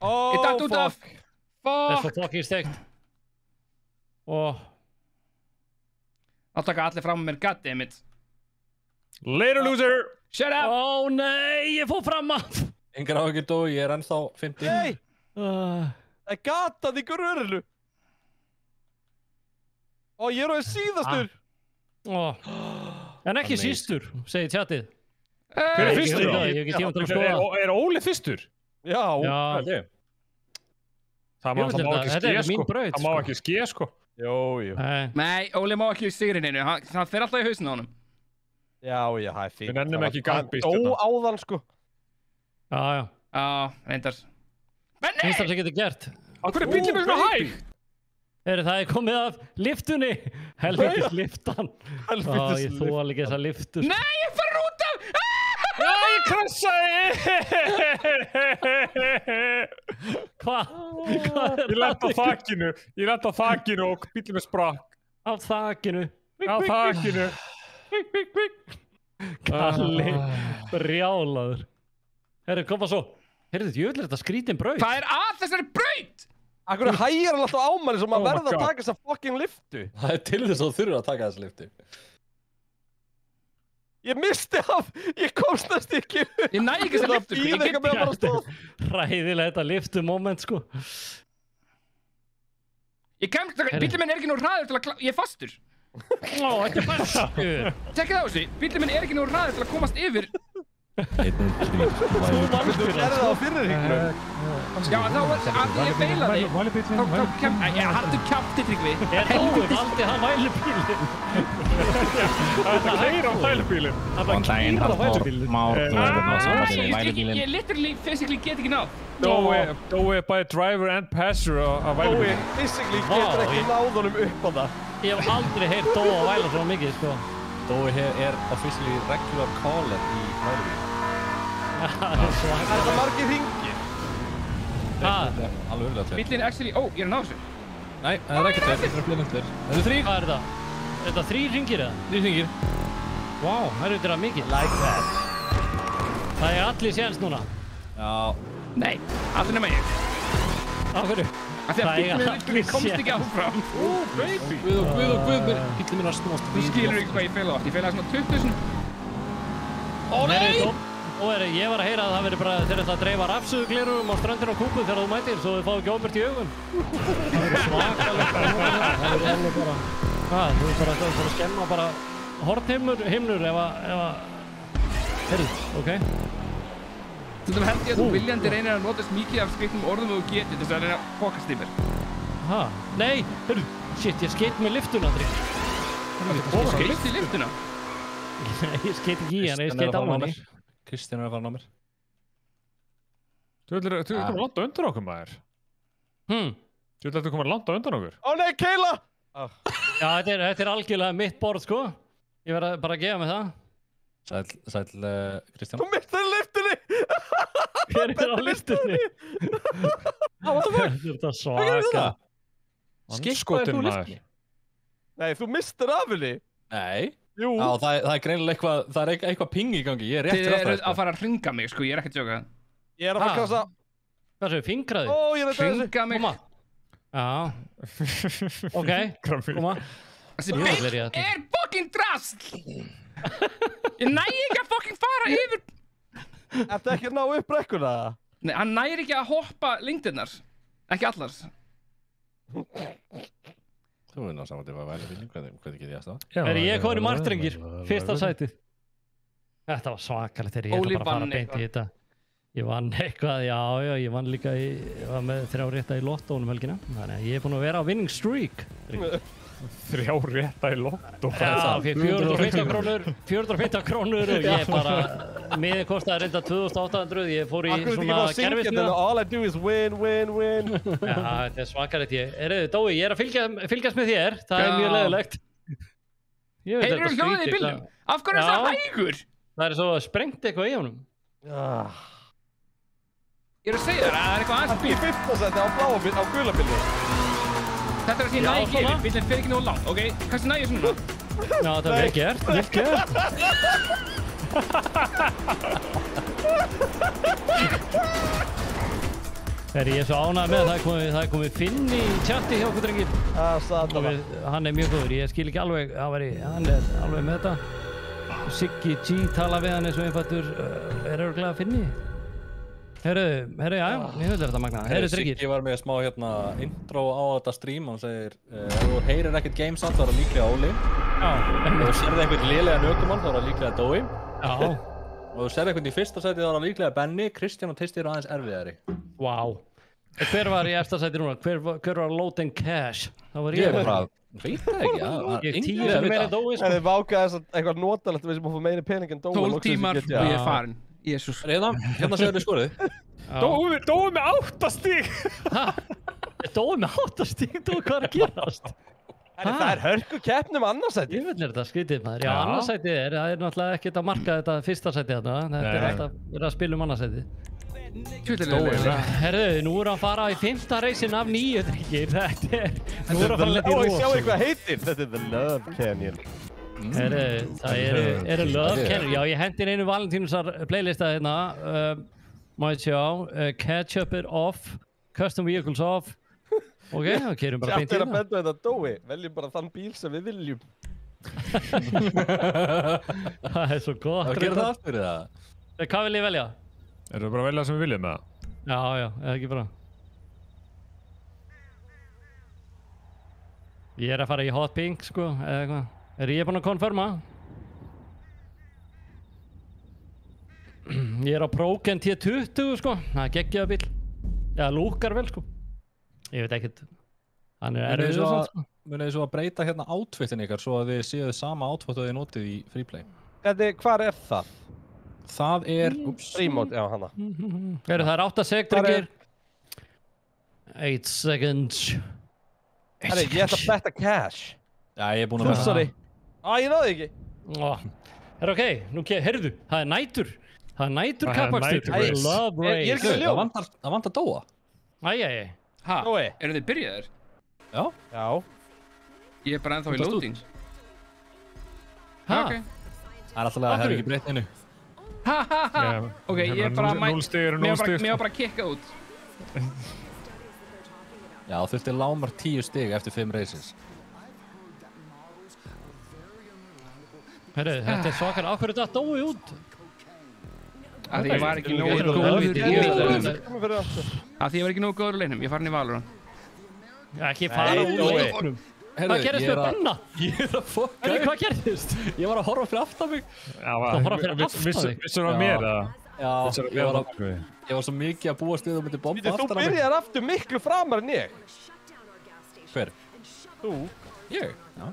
Ég datt út af. Það er svo Fuck. fucking steikt. Það taka allir fram með mér, goddammit. Later, loser! Shut up! Ó nei, ég fór fram að. Engar áhyggjur Dói, ég er ennþá 50. Nei, það er gatað í grörinu. Ég er á því síðastur. En ekki sístur, segir tjatið. Hver er fyrstur? Ég hef ekki tíma til að skoða. Er Óli fyrstur? Já. Það má ekki ske, sko. braut, Það má ekki ske, sko. Jú. Nei, Óli má ekki sigrininu. Það fer alltaf í hausinu á honum. Já, það er fínt. Við nennum ekki gagbíst þetta. Áðan, sko. Já. Já, reyndar. Finnst það sem getur gert. Á hverju bíllinn er svona hæg? Það er komið af liftunni. Helvítis liftan. Ég þó alveg þessa liftu. Nei, ég fer út af! Já, ég krassaði! Hvað? Ég lent á þakinu og bíllinn sprakk. Á þakinu. Kvik. Kalli, brjálaður. Herru, koma svo. Heyrðu, jöfnir þetta skrítin braut. Hvað að þessari braut? Akkur hægir hann alltaf á manni sem maður verða að taka þessa fucking liftu. Það til þess að þú þurfur að taka þessa liftu. Ég misti af, ég komst næst ekki upp. Ég næ ekki þessa liftu, Ég get ekki bara stóð. Hræðilega þetta liftu moment, sko. Ég kemst, bíllinn minn ekki nú hraður til að ég er fastur. Ó, ekki fastur. Tekkið á þessu, bíllinn minn ekki nú hraður til að komast yfir. Þú vannst Þú gerði það á fyrir hringnum. Já, þá að ég feilaði. Þá kem, haldu kjafti, Tryggvi. Valdi hann vælubílinn. Það keyra á vælubílinn. Ég literally, physically get ekki náð. Dói bæði driver and passenger á vælubílinn. Dói physically getur ekki náð honum upp á það. Ég hef aldrei heyrt Dói að væla svona mikið, sko. Dói officially regular caller í vælubílinn. Það er margir hringir. Alveg örgulega tveir. Bíllinn actually, ég er að ná þessu. Nei, það er ekki tveir, það er fleiri en tveir. Það eru 3. Hvað er þetta? Er þetta 3 hringir eða? 3 hringir. Vá, það eru þetta mikið. Like that. Það er allir séns núna. Já. Nei, allir nema ég. Á hverju? Af því að bíllinn minn komst ekki áfram. Baby. Guð, bíllinn minn að snúast. Þú skilur ekki hvað ég feilaði oft. Ég feilaði svona 20.000. Ó nei! Ég var að heyra að það veri bara þeir ætla að dreifa rafsuðuglerugum á strandinu á Kúbu þegar þú mætir svo þið fá ekki óbært í augun. Það er svakalegt. Það er alveg bara... Þú er bara að skemma bara hornhimnur ef að... Heyrðu, ok. Þú held ég að þú viljandi reynir að notast mikið af skreitnum orðum og þú getur þess að reyna að fokast í mér. Nei, heyrðu, shit, ég skeitt með liftuna, Andri. Þú skeitt í liftuna? Nei, ég skeitt ekki í hann, ég skeitt á hann. Kristján er að fara ná mér. Þú ætlar að koma langt á undan okkur, maður. Þú ætlar að koma langt á undan okkur. Ó nei, Keila! Já, þetta er algjörlega mitt borð, sko. Ég verð bara að gefa mig það. Sæll, Kristján. Þú mistar liftunni! Hver er á liftunni? Þetta er svaka. Skippaði þú liftunni? Nei, þú mistar af henni. Nei. Jú. Já, það er greinilega eitthvað, það er eitthvað ping í gangi, ég er rétt Þið eru að fara að hringa mig, sko, ég er ekki að djóka. Ég er að fara að kassa. Hvað séu, fingraði? Ó, ég er að hringa mig. Koma. Já. Ok, koma. Þessi bíll er fucking drast! Ég næ ekki að fucking fara yfir... Ertu ekki að ná upp brekkuna? Nei, hann næri ekki að hoppa lengdirnar. Ekki allars. Þú er náttúrulega saman til að væla bílinn, hvernig get ég að staða? Ég kom í martrengir, fyrsta sætið. Þetta var svakalegt þegar ég ætla bara að fara beint í þetta. Ég vann eitthvað, já, ég vann líka ég var með 3 rétta í lottónum helgina. Þannig að ég er búinn að vera á winning streak. 3 rétta í lottó? Já, fyrir 450 krónur og ég bara, miði kostaði reynda 2800, ég fór í svona gerfismiða. All I do is win. Já, þetta er svakalegt Dói, ég er að fylgjast með þér, það er mjög leiðilegt. Heyrðu hljóðið í bílnum? Af hverju er það hægur? Það er svo sprengt eitthvað í honum. Ég er að segja þér að það er eitthvað aðeins bíl. Það er 15 seti á gula bílnum. Þetta er að því næ ekki yfir, bílinn fer ekki nógu langt, ok? Kannski næ ég svona? Já, það er vel gert. Þegar ég er svo ánægð með það er komið Finn í chatti hjá okkur drengir. Hann er mjög góður, ég skil ekki alveg, hann er alveg með þetta. Siggi G tala við hann eins og einfaldur, er örugglega að Finni? Herru, já, ég höfði þetta magna. Herru, drengir. Siggi var með smá intro á þetta stream, hann segir ef þú heyrir ekkert game sound þá er það líklega Óli. Já. Ef þú serði einhvern lélegan ökumann þá er það líklega Dói. Já. Og ef þú serði einhvern í fyrsta sæti þá er það líklega Benni, Kristján og Tisti eru aðeins erfiðari. Vá. Hver var í eftir sæti núna? Hver var Load and Cash? Það var ég. Ég veit það ekki, já. Ég 10 meira Dói, sko. En þið vákaði eitthvað notalegt við sem að fá meiri pening en Dói. 12 tímar og ég er farin. Jésús. Hérna segir þið skorið. Dói með 8 stíg! Dói með 8 stíg? Dói, hvað er að gerast? Það er hörku keppnum annarsæti. Ég veit þetta skrítið maður. Já, annarsæti það er náttúrulega ekkert að marka þetta fyrsta sæti þarna. Þetta er alltaf verið að spila annarsæti. Herðu, nú er að fara í 5. reysin af 9 drengir. Þetta er... Nú er að fara að leta í Ég sjá eitthvað heitir. Þetta er The Love Canyon. Herðu, það eru Love Canyon. Já, ég hendi inn einu Valentínusar playlista hérna. Má ég sjá, ketchup er off, custom vehicles off. Ok, þá keirum bara beint Sjátt í að benda þetta dói. Veljum bara þann bíl sem við viljum. Það svo gott. Það gerir það aftur eða? Hvað vil ég velja? Erum við bara að velja sem við viljum með það? Já, eða ekki bara. Ég að fara í hot pink, sko, eða eitthvað. Ég búinn að konfirma? Ég á Progen T20, sko. Það geggjaða bíl. Já, lúkar vel, sko. Ég veit ekkert. Hann erfiður svona, sko. Munið þið svo að breyta hérna outfitin ykkar svo að þið séu sama outfit og þið notið í Freeplay. Hvar er það? Það er... Remote, já, hana. Það er 8 sekundar. 8 seconds. Herri, ég ætla að betta cash. Já, ég er búinn að vera. Sorry. Ég náði ekki. Ok, nú heyrðu, það er nætur. Það er nætur kappakstur. Það er night Love Ég er race. ekki með ljóm. Það vantar Dóa. Æjæjæ. Ha, Nói. eru þið byrjaðir? Já. Já. Ég er bara ennþá í Þú ert loading. Ha? Ok. Það er alltaf að það er ekki breytt einu. Ha ha ha. Ok, ég er bara... 0 stig eru 0 stig. Mér var bara að kicka út. Já, þú þurfti lámar 10 stig eftir 5 races. Herru, þetta er svakar. Á hverju þetta dói út? Af því ég var ekki nógu Ég- góður í leiknum. Komum fyrir aftur. Af því ég var ekki nógu góður í leiknum. Ég farin í Valorant. Ekki fara Nei, úr Dói. leiknum. Hvað gerðist með Benna? Ég er að fokka. Herru, hvað gerðist? Ég var að horfa fyrir aftan mig. Það horfa fyrir aftan þig. Vissur það mér eða? Já, Vissur það mér? ég var svo mikið að búast við að myndi bomba Þú aftan á mig. byrjar aftur miklu framar en ég. Hver? Þú. Ég? Já.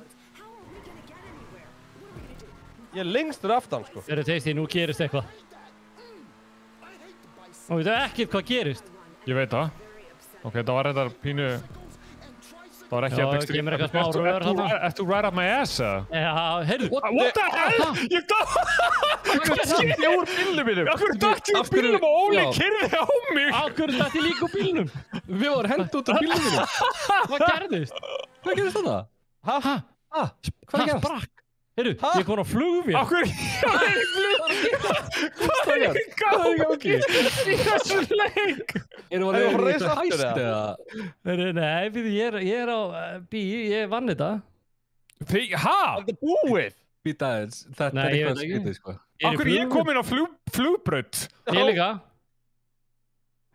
Ég er lengstur aftan, sko. Herru, Tasty, nú gerist eitthvað. Og við veitum ekkert hvað gerist. Ég veit það. Ok, það var þetta pínu... Það var ekki Já, að byggt kemur eitthvað smá rör þarna. Ert þú right up my ass eða? Já, heyrðu. What the hell? Ég dætti úr bílnum mínum. Akkur dætti úr bílnum og Óli kyrði á mig. Akkur dætti líka úr bílnum. Við varum hend út á bílunum mínum. Hvað gerðist? Hvað gerðist þetta? Ha? Hvað gerðist? Sprakk. Heyrðu, ég kom á flugvél. Akkur... Hvað er í gangi? Í þessu leik? Erum Erum við að við reisa að aftur, hæst eða? eða? Heyrðu, nei, ég er á ég vann þetta. Hæ? Þetta er búið. Býta aðeins, þetta Nei, er ég eitthvað veit ekki. skrítið sko. Akkur ég kom inn á flugbraut? Ég líka.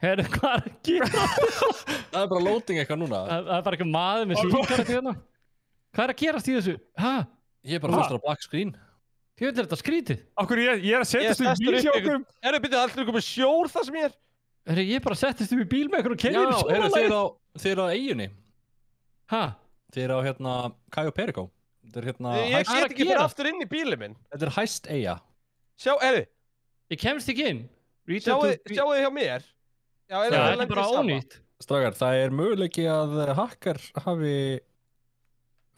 Heyrðu, hvað er að gera? Það er bara loading eitthvað núna. Það er bara eitthvað maður með síkarti hérna. Hvað er að gerast í þessu? Ha? Ég er bara fyrst á black screen. Ég veit þetta skrítið. Akkur ég er að setjast í bíl hjá okkur? Erum við allir komið sjór það sem ég er? Heyrðu, ég bara settist upp í bíl með eitthvað og Já, keyrði í heyrðu, sólarlagið. þið eru á eiginni. Ha? Þið eru á hérna Cayo Perico. Þetta er hérna Ég Hvað er get að ekki fyrir gera? aftur inn í bílinn minn. Þetta er hæst eiga. Sjá, Ég kemst ekki inn. sjáu þið hjá mér. Já, Það er bara ónýtt. Strákar, það er möguleiki að hacker hafi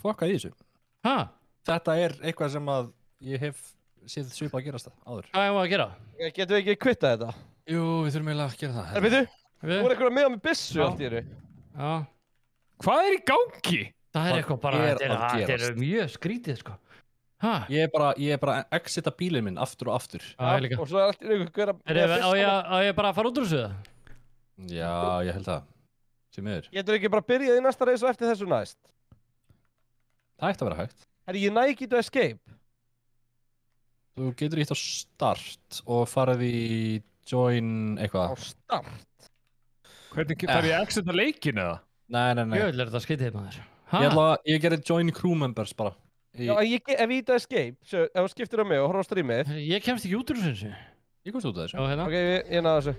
fokkað í þessu. Ha? Þetta er eitthvað sem að ég hef séð svipað að gerast það áður. Hvað er maður að gera? Getum við ekki kvittað þetta? Jú, við þurfum eiginlega að gera það. Veitu, þú Við? er eitthvað með á mig byssu Já. allt í eru. Já. Hvað er í gangi? Það er eitthvað bara, er að þetta er gerast? mjög skrítið, sko. Ha? Ég er bara að exita bílinn minn aftur og aftur. Já, ég líka. Og svo er allt í eru Á ég bara að fara út úr þessu það? Já, ég held það. Sem miður. Getur ekki bara byrjað í næsta reis og eftir þessu næst? Það ætti að vera hægt. Herri, ég næ ekki to escape. Þú getur ítt á start og farið í join Á eitthvað. start. Hvernig þarf ég að exita leikin eða? Nei. Jöðl er þetta skrítið maður. Ha? Ég gerði join crew members bara. Já, ef ég ít að escape, ef þú skiptir á mig og horfa á strímið. Ég kemst ekki út úr þessu. Ég komst út af Já, þessu. hérna. Ok, ég náðu þessu.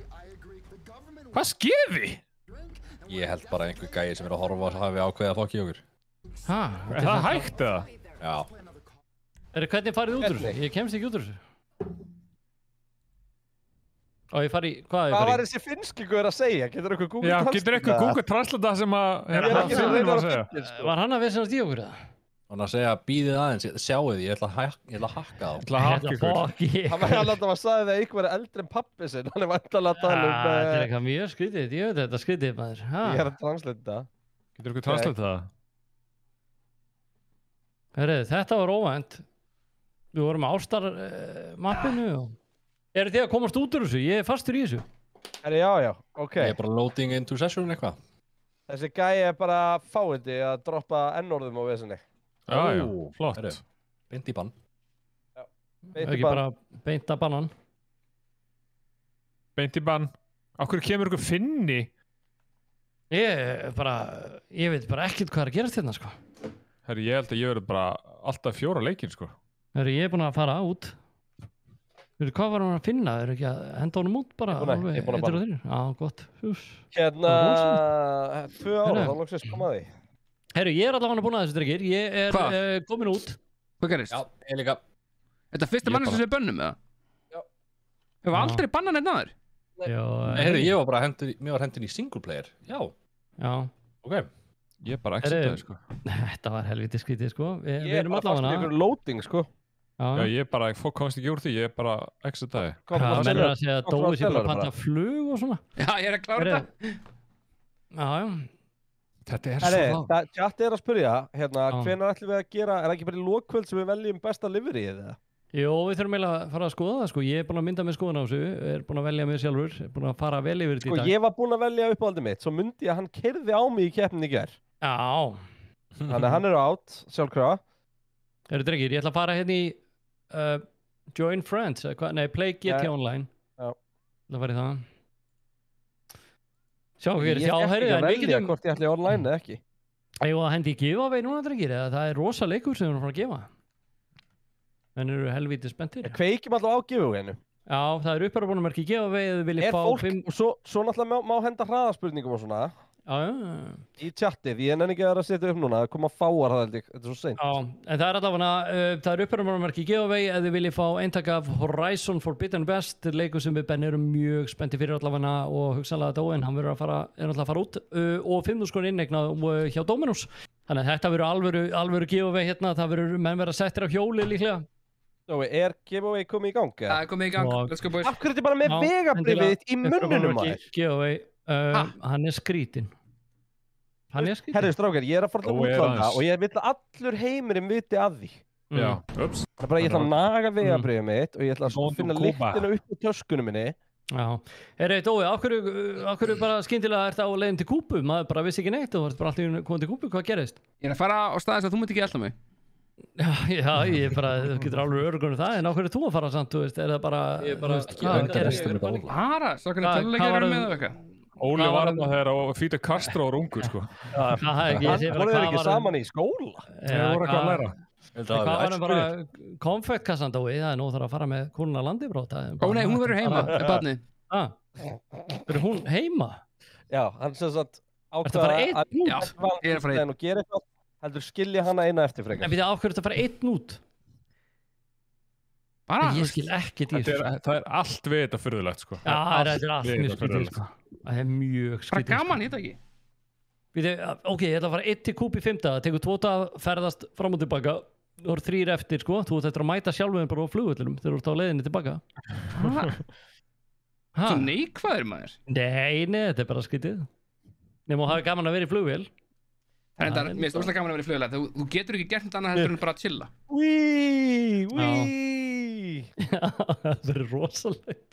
Hvað skeði? Ég held bara einhver gæi sem er að horfa hafi ákveðið að fokka í okkur. Ha? Er það hægt eða? Já. Hvernig farið út úr þessu? Hvernig? Ég kemst ekki út úr þessu. Og ég fari, hvað Hvað var ég þessi finski guður að segja? Getur eitthvað Google Já, Translate getur eitthvað það? Google Translate það sem að... Ég er ekki Finnur að reyna var að segja? finna, sko. Var hann að vissinast í okkur eða? Þannig að segja býðið aðeins, sjáu því, ég ætla að hakka þá. Ég ætla að hakka ykkur. Fokki. Hann var alltaf að sagði það að ykkur er eldri en pappi sinn. Hann er vantalega að tala Þetta er um... eitthvað mjög skrítið. Ég veit þetta skrítið maður. Ha? Ég er að translate það. Getur eitthvað Translate það? Herri, þetta var óvænt. Við vorum á ástar mappinu og... Eru þið að komast út úr þessu? Ég er fastur í þessu. Já, ok. Ég bara loading into session eitthvað. Þessi gæi bara fáiði að droppa N-orðum á vesinni. Já, flott. Heyrðu, beint í bann. Ekki bara beint að bannan. Beint í bann. Á hverju kemur ykkur finni? Ég veit bara ekkert hvað að gerast hérna, sko. Herri, ég held að ég verði bara alltaf 4 leikir, sko. Herri, ég búinn að fara út. Herri, hvað var hann að finna? Ekki að henda honum út bara? Ég er búinn að banna. Já, gott. Hérna, 2 ára, þá loksins kom að því. Herri, ég allavega búinn að þessu drengir. Ég komin út. Hvað gerist? Já, ég líka. Þetta fyrsta mann sem við bönnum, eða? Já. Hefur aldrei bannað neitt náður? Heyrðu, ég var bara mér var hendin í single player. Já. Ok. Ég bara exitaði, sko. Þetta var helviti skrítið, sko. Við Ég er erum bara fast í allavega. einhverjum loading, sko. Já, ég bara komst ekki úr því, ég bara exitaði. Hvað mennur að segja að Dói sé bara að panta flug og svona? Já, ég er að klára þetta. Já. Þetta er Herri, svo það. Chat er að spyrja, hérna, hvenær ætlum við að gera, er það ekki bara í lokkvöld sem við veljum besta liveryið, eða? Jú, við þurfum eiginlega að fara að skoða það, sko. Ég er búinn að mynda með skoðun á þessu, er búinn að velja mig sjálfur, er búinn að fara vel yfir þetta í dag. Sko, ég var búinn að velja uppáhaldið mitt, svo myndi ég að hann keyrði á mig í keppninni í gær. Já. Þannig að hann er out, sjálfkrafa. Eru drengir, ég ætla að fara hérna í Join Friends, nei, Play GT Online. Já. Það var í það. Sjá, Ég já, ekki heyrðu, að velja hvort ég ætli online eða ekki. Ég var að hendi í giveaway núna, drengir, eða það er rosa leikur sem við erum að fara að gefa. En eru helvítið spenntir. Kveikjum alltaf á giveawayinu. Já, það er uppbæðarbúnamerki giveaway eða þið viljið Er fá fólk, 5... og svo náttúrulega má henda hraðaspurningum og svona Já. í chatið, ég nenni ekki að vera að setja upp núna, það koma fáar það held ég, þetta er svo seint. Já, en það er allavega, það er uppbæðarbúnamerki giveaway eða þið viljið fá eintak af Horizon Forbidden West, leikur sem við Ben erum mjög spennti fyrir allavega og hugsanlega Dóin, hann verður að fara út og 5.000 krónur innegna hjá Dominos. Þannig að þetta verður alvöru giveaway hérna, það verður menn verða settir af hjóli líklega. Dói, er giveaway komið í gang? Það er komið í gang, let's go boys. Af hverju þetta bara með vegabrifið þitt í munnunum maður? Giveaway, hann er skrítin. Herðu strákar, ég er að fara til útlanda og ég vil að allur heimurinn viti af því. Já, ups. Það er bara, ég ætla að naga vegabrifið mitt og ég ætla að finna lyktina upp í töskunum minni. Já, Dói, af hverju bara skyndilega ert á leiðin til Kúbu? Maður bara vissi ekki neitt og varst bara alltaf komið til Kúbu, hvað gerist? Ég er að fara á staðis að þú myndi ekki elda mig. Já, ég bara, þú getur alveg örgunum það, en á hverju þú að fara samt, þú veist, er það bara, hvað gerist? Bara, svo hvernig töluleikar eru með eitthvað. Óli var þarna þegar og Fítur Castro og rungur, sko. Voru þeir ekki saman í skóla? Þeir voru eitthvað að læra. Hvað var það bara konfektkassan, Dói, það er nú þarf að fara með konuna landibróta. Ó nei, hún verður heima, er barnið. Verður hún heima? Já, hann sem sagt Ertu að fara einn út? Já, ég er að fara einn. Og gera eitthvað, heldur skilja hana eina eftir frekar. En við ákveður þetta að fara einn út? Bara? Ég skil ekki því. Það er allt við þetta furðulegt, sko. Já, það er allt mjög skrítið, sko. Það er mjög skrítið. Bara gaman, ég veit ekki. Ok, ég ætla að fara 1 til Kúbu í 5 daga, tekur 2 daga, ferðast fram og tilbaka, þú eru 3 eftir, sko, þú ættir að mæta sjálfum bara á flugvöllunum þegar þú ert á leiðinni tilbaka. Svo neikvæður maður. Nei, þetta er bara skrítið. Nefnum að hafa gaman að vera í flugvél. Mér finnst óslega gaman að vera í flugvél, þú getur ekki gert þetta annað heldur en bara að chilla. Það verður rosalegt.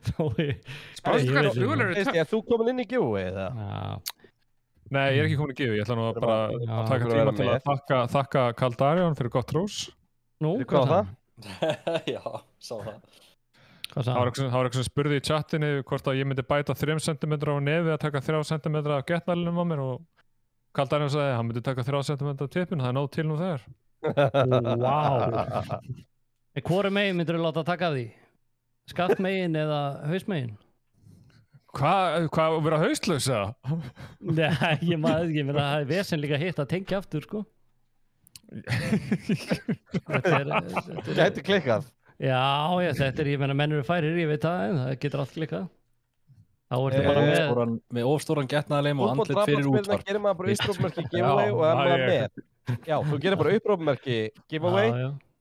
Spástu hvað flugvél eru Er þú komin inn í giveaway eða? Nei, ég er ekki komin í giveaway, ég ætla nú bara að taka tíma til að þakka Kaldarion fyrir gott rós. Nú, hvað var það? Já, sá það. Það var eitthvað sem spurði í chatinu hvort að ég myndi bæta 3 cm á nefið að taka 3 cm af getnalinum á mér og Kaldarion sagði að hann myndi taka 3 cm af tippinu, það er nóg til nú þegar. Vá. Hvoru megin myndir þú láta taka af því? Skaftmegin eða hausmegin? Hvað vera hauslaus eða? Nei, ég maður ekki, menn að það er vesenlega hitt að tengja aftur, sko. Gæti klikkað. Já, þetta er, ég menna, menn eru færir, ég veit það, en það getur allt klikkað. Þá ertu bara með ofstóran getnaðarleim og andlit fyrir útvarp. Gerir maður bara upprópmerki giveaway og er maður með. Já, þú gerir bara upprópmerki giveaway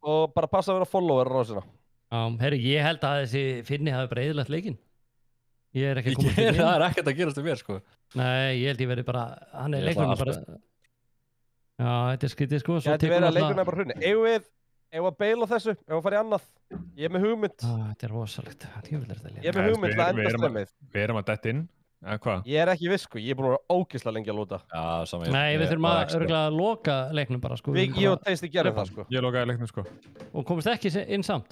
og bara passa að vera follower á rásina. Já, herri, ég held að þessi Finni hafi bara eðlilegt leikinn. Ég er ekki að koma til þín. Það er ekkert að gerast um mér, sko. Nei, ég held ég verði bara, hann er leikurinn bara... Já, þetta er skytið, sko. Þetta verði að leikurinn er bara hrunni. Eigum við Ef að beila þessu, ef að fara í annað. Ég er með hugmynd. Þetta er rosalegt. Ég er með hugmynd til að enda strömmið. Við erum að detta inn, eða hvað? Ég er ekki viss, sko. Ég er búin að vera ógeðslega lengi að lúta. Já, saman. Nei, við þurfum að örugglega loka leiknum bara, sko. Ég og Tasty gerum það, sko. Ég lokaði leiknum, sko. Og komist ekki inn samt?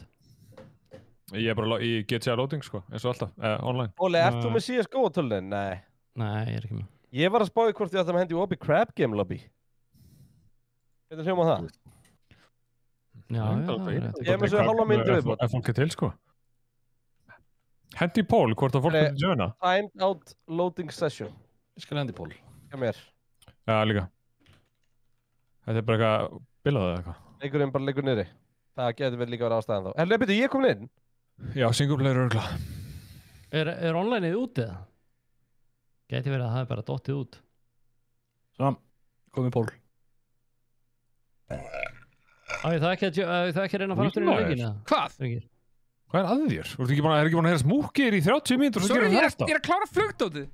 Ég er bara í GTA loading, sko, eins og alltaf, online. Óli, ert þú með CSGO á tölunni? Nei. Nei, ég er ekki með. Ég var að spáði hvort ég ætti að hendi opið Crab Game lobby. Hvernig hljóma það? Já, Ég er með svo hálfa myndu viðbót. Ef fólk er til, sko. Hendi í pól, hvort að fólk er til jöna. Timed out loading session. Ég skal hendi í pól. Hjá mér. Já, líka. Þetta er bara eitthvað bilaðið eða eitthvað. Leikurinn bara leikur niðri. Það getur vel líka verið ástæðan þá. Herru, byrju, ég kom inn. Já, singleplayer örgulega. Er online-ið út eða? Gæti verið að það er bara dottið út. Svona, komið í pól. Það ekki að reyna að fara aftur í leikinu? Hvað? Hvað er að þér? Þú er ekki búin að heyra smúkir í 30 mínútur og svo gerir þetta? Ég er að klára flugdótið.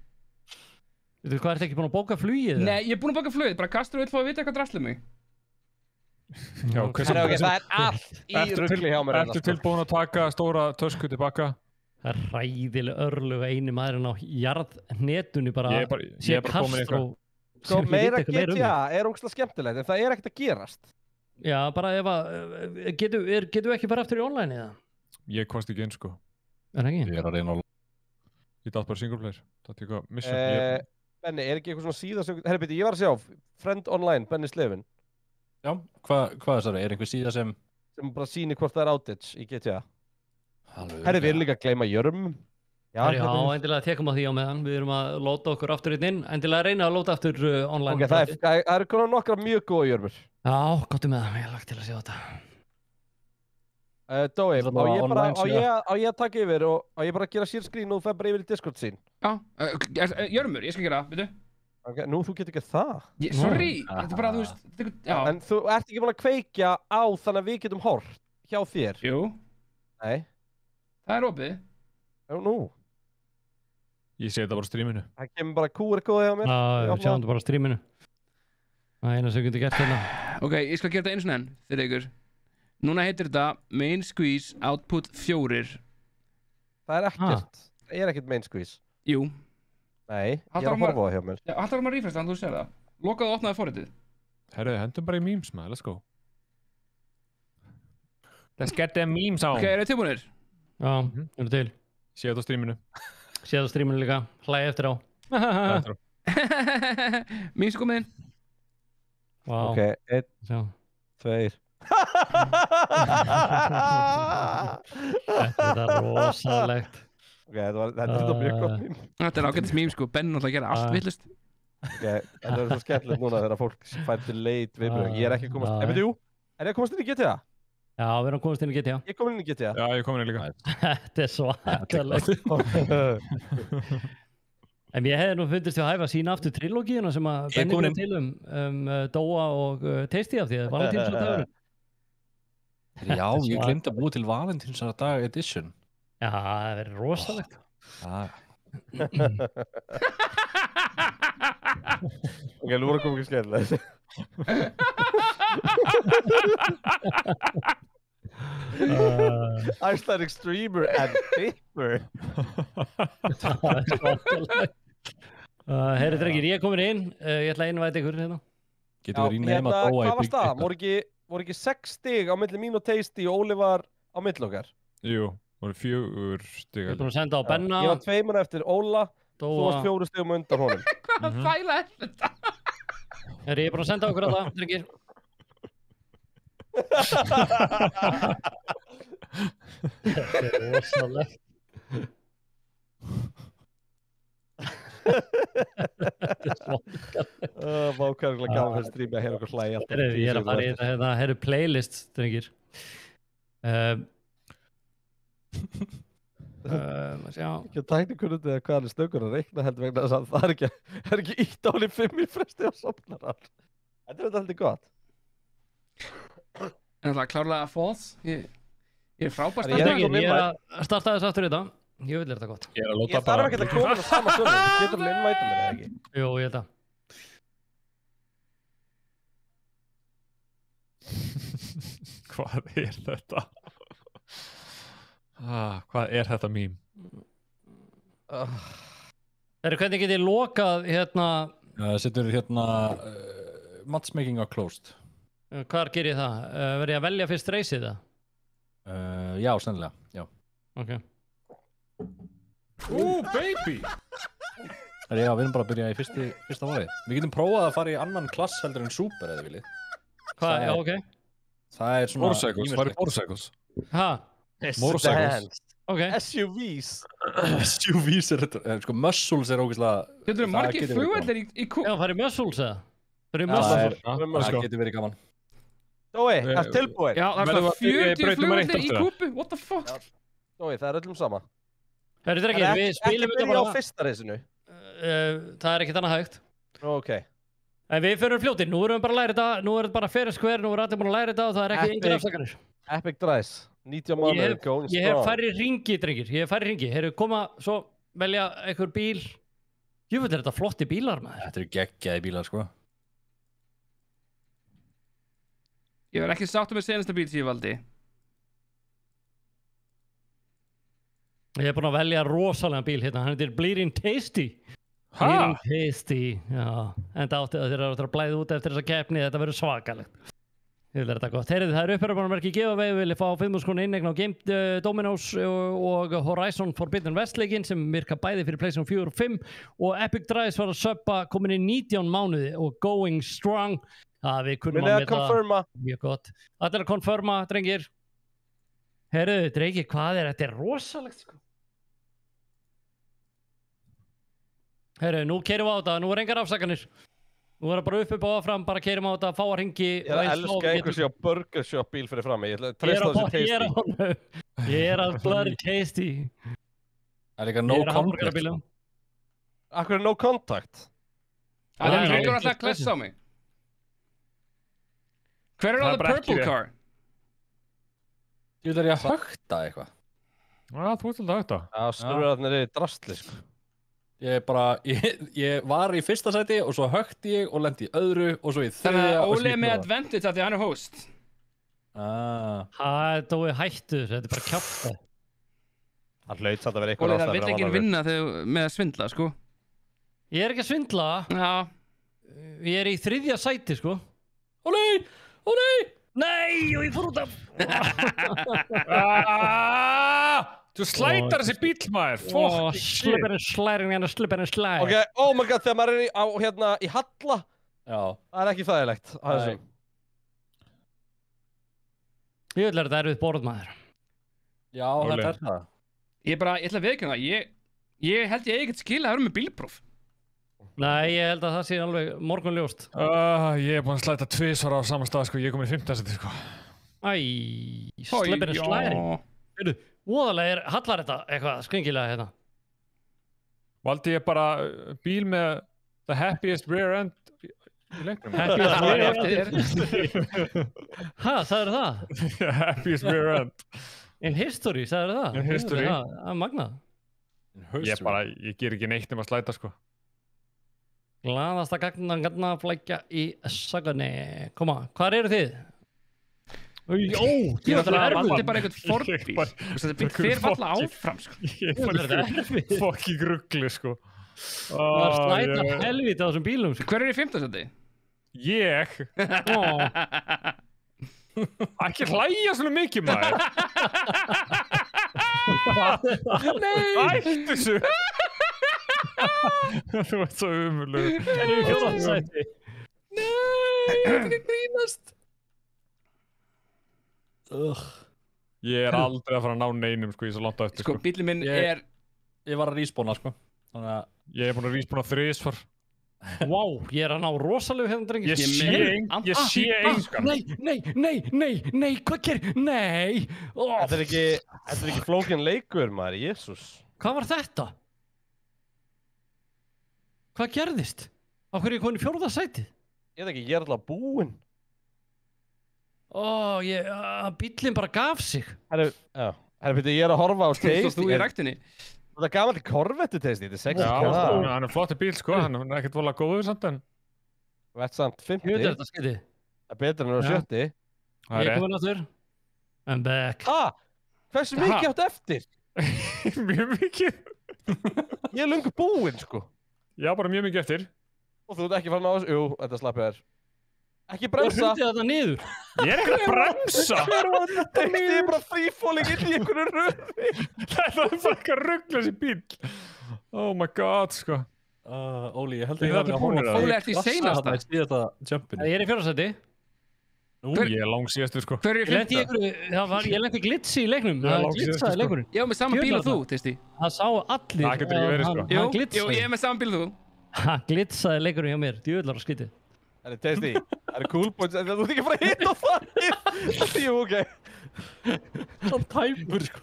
Þú hvað, ert ekki búin að bóka flugið? Nei, ég er búin að bóka flugið. Bara Kastur vill fá að vita eitthvað drastlið mig. Já, það er allt í rugli hjá mér. Ertu tilbúin að taka stóra tösku tilbaka? Það er ræðileg örlög eini maðurinn á jarðnetunni bara sé Kastró. Sko meira GTA er ógeðslega skemmtilegt en það er ekkert að gerast. Já, bara ef að getum ekki bara aftur í online eða? Ég komst ekki inn, sko. Er það ekki? Ég er að reyna á... Ég datt bara singleplayer. Það er eitthvað mission. Benni, er ekki eitthvað svona síða sem... Herri, beti, ég var að sjá. Friend Online, Benni Slefin. Já, hvað er það? Er einhver síða sem... Sem bara sýnir hvort það er outage í GTA. Herri, við erum líka að gleyma jörmum. Já, endilega tekum á því á meðan. Við erum að lóta okkur aftur inn. Endilega reyna að lóta aftur online. Ok, það eru konar nokkra mjög góða jörmur. Já, gott með það. Ég er lagt til að sjá þetta. Dói, á ég að taka yfir og á ég bara að gera share screen og það bara yfir í Discord sín? Já, jörmur, ég skal gera það, veitu. Ok, nú þú getur ekki það. Sorry, þetta er bara, þú veist, já. En þú ert ekki búin að kveikja á þannig að við getum hort hjá þér? Jú. Nei. Það er opið. Já, nú. Ég sé þetta bara á streaminu. Það kemur bara QR-kóði á mér. Já, sjáum þetta bara á streaminu. Það er eina sem getur gert hérna. Ok, ég skal gera þetta einu svona enn fyrir ykkur. Núna heitir þetta Main Squeeze Output 4. Það er ekkert. Það er ekkert Main Squeeze. Jú. Nei, ég er að horfa á það hjá mér. Já, haldur að maður refresta þannig að þú sér það. Lokaðu og opnaðu forritið. Herru, hendum bara í memes, maður. Let's go. Let's get them memes on. Ok, eru þið tilbúinir? Já, eru til. Sé þetta á streaminu. Sé þetta á streaminu líka. Hlæði eftir á. Memes komið inn. Wow. Ok, 1, 2. Þetta er rosalegt. Ok, þetta er mjög gott mím. Þetta er ágættis mím, sko. Benni náttúrulega gera allt villust. Ok, þetta er svo skemmtilegt núna þegar fólk fær til leit viðbröð. Ég er ekki að komast... Ef þú, er ég að komast inn í GTA? Já, við erum komast inn í GTA. Ég kom inn í GTA. Já, ég kom inn í líka. Þetta er svakalegt. En ég hefði nú fundist því að hæfa sína aftur trilógíuna sem að Benni kom til Dóa og Tasty af því að Valentínsdag. Já, ég glemt að búa til Valentínsdag edition. Já, það verður rosalegt. Ok, nú voru að koma ekki skemmtilega. Iceland Extremer and Dipper. Herri drengir, ég er komin inn. Ég ætla að innvæta ykkur hérna. Getur við rýna heima Dóa í Hvað var staðan? Voru ekki 6 stig á milli mín og Tasty og Óli var á milli okkar? Jú, voru 4 stig. Ég er búin að senda á Benna. Ég var 2 munir eftir Óla. Þú varst 4 stigum undan honum. Hvað fæla er þetta? Herri, ég er búin að senda okkur á það, drengir. Þetta er rosalegt. Vákvæðurlega gaman fyrir strími að heyra okkur hlæja alltaf. Ég er að fara í þetta hérna, herru playlist, drengir. Ekki að tæknikunum eða hvað er snöggur að reikna heldur vegna þess að það er ekki ítt áli 5 í fresti á sopnarar. Þetta er þetta heldur gott. En það er klárlega false. Ég er frábært að starta. Ég er að starta þess aftur í þetta. Ég vil þetta gott. Ég þarf ekki að koma það sama stöðu. Þú getur alveg innvæta mér eða ekki? Jú, ég held að. Hvað er þetta? Hvað er þetta mím? Hvernig get ég lokað hérna? Setur hérna matchmaking are closed. Hvar ger ég það? Verð ég að velja fyrst reysið það? Já, sennilega, já. Ok. Baby! Já, við erum bara að byrja í fyrsta vorið. Við getum prófað að fara í annan klass heldur en super eða viljið. Hvað, já, ok. Það svona... Motorcycles, það motorcycles. Hæ? Motorcycles. Ok. SUVs. SUVs sko, muscles ógeðslega... Getur þú margir flugvellir í kú? Já, það er muscles eða? Það getur verið gaman. Dói, það er tilbúið. Já, það er 40 flugvellir í kúpu, what the fuck? Dói, það er öllum sama. Það er ekki, við spilum þetta bara... Ekki byrja á fyrsta reysinu. Það er ekkert annað hægt. Ok. En við fyrir fljótið, nú erum við bara að læra þetta, nú er þetta bara fair and square, nú erum við allir búin að læra þetta og það er ekki engin afsakanir. Epic Drives, 90 mánuður, going strong. Ég hef færri ringi, drengir, Heyrðu, koma, svo velja einhver bíl. Jú, þetta flotti bílar, maður. Þetta eru geggjaði bílar, sko. Ég var ekki sáttur með senasta bíl sem ég valdi. Ég hef búin að velja rosalega bíl hérna, hann heitir Bleeding Tasty. Bleeding Tasty, já. En það átti að þeirra að blæða út eftir þessa keppni, þetta verður svakalegt. Ég vil þetta gott. Heyrðu, það uppherrabarmerki giveaway, við viljum fá 5.000 kr. inneign á Game Dominos og Horizon Forbidden West leikinn sem virka bæði fyrir PlayStation 4 og 5 og Epic Drives var að subba komin í 19 mánuði og going strong. Við kunnum að meta mjög gott. Þetta er að konfirma, drengir. Heyrðu, drengir, hvað er þetta? Þetta er rosalegt, sko. Heyrðu, nú keyrum við á þetta, nú er engar afsakanir. Nú er það bara upp og fram, bara keyrum á þetta, fá að hringi. Ég elska einhversi á Burger Shop bíl fyrir fram mig. Ég ætla að treysta þessi Tasty. Ég er að bloody Tasty. Það er líka no contact. Akkur er no contact? Það er hringur alltaf að klessa á mig. Hver er á the purple car? Ég vil að högta eitthvað. Já, þú ert alltaf að högta. Já, skrúðarnir er drastli, sko. Ég var í fyrsta sæti og svo högti ég og lendi í öðru og svo í þriðja. Þannig að Óli er með advantage af því hann er host. Það er dói hættu, þetta er bara kjátt. Það hlaut satt að vera eitthvað ástæður. Óli, það vill ekki vinna með að svindla, sko. Ég er ekki að svindla. Já. Ég er í 3. sæti, sko. Óli! Nei, og ég fór út af. Þú slætar þessi bíl, maður. Slipperinn slæ. Ok, oh my god, þegar maður er hérna í halla. Já. Það er ekki þægilegt. Ég vil að þetta er við borð, maður. Já, þetta er það. Ég ætla að viðurkenna það. Ég held ég ekkert skil að vera með bílpróf. Nei, ég held að það sé alveg morgunljóst. Ég er búinn að slæta 2 svara á sama stað, sko. Ég kom í 5. sæti, sko. Slipperinn slæri. Voðalega hallar þetta eitthvað skringilega hérna. Valdi ég bara bíl með the happiest rear end í leiknum. Happiest rear end? Sagður það? Happiest rear end. In history, sagður það? In history. Það er magnað. Ég ger ekki neitt að slæta, sko. Glaðasta gagnaflækja í sagunni. Koma, hvar eru þið? Ég var það valdi bara einhvern forbíl. Þetta bíl fyrir valla áfram, sko. Ég er bara fucking ruggli, sko. Það er slæta helvita á þessum bílum, sko. Hver er í 5. sæti? Ég? Ekki hlæja svona mikið, maður. Ættu þessu. Þú ert svo umurlegur. Það er í 4. sæti. Nei, ég er ekki grínast. Ég er aldrei að fara að ná neinum, sko, ég er svo langt á eftir, sko. Bílinn minn er... Ég var að ríspóna, sko. Ég er búin að ríspóna 3 svar. Vá, ég er að ná rosalegu hérna, drengir. Ég sé engan. Nei, hvað gerir? Nei. Þetta er ekki flókin leikur, maður, Jesús. Hvað var þetta? Hvað gerðist? Á hverju ég kom í 4. sætið? Ég veit ekki, ég er alltaf búinn. Bíllinn bara gaf sig. Ég er að horfa á Tasty. Þú í ræktinni. Það er gaman til Corvette Tasty, þetta er sexy. Já, hann er flottur bíl, sko, hann er ekkert volað góður samt en. Vett samt 50. Þetta skeiti. Það er betur en það er 70. Ég kom inn á þurr. I'm back. Hversu mikið áttu eftir? Mjög mikið. Ég löngu búinn, sko. Já, bara mjög mikið eftir. Og þú ert ekki farin á þessu? Jú, þetta slappið þér. Ekki bremsa. Þú hrundið þetta niður. Ég ekki að bremsa. Þetta er bara frífóling inn í einhverju röði. Þetta er bara eitthvað ruggla þessi bíl. Oh my god, sko. Óli, ég held Þið að ég allir búnir að- Óli, ert í seinasta? Ég er í 4. sæti. Ég er langsíðastur, sko. Hver er í Ég fymta? lendi glitsi í leiknum. Ég er Það langsíðastur, glitsaði sko. leikurinn. Ég var með sama bíl og þú, Tisti. Það sá allir. Það getur ekki verið, sko. Jú, Hann glitsaði. ég er með sama bíl og þú. Hann glitsaði leikurinn hjá mér. Djöðlar að skytið. Það er testi. Það er cool points. Þú ert ekki að fara að hitta á það. Jú, ok. Svona tæpur, sko.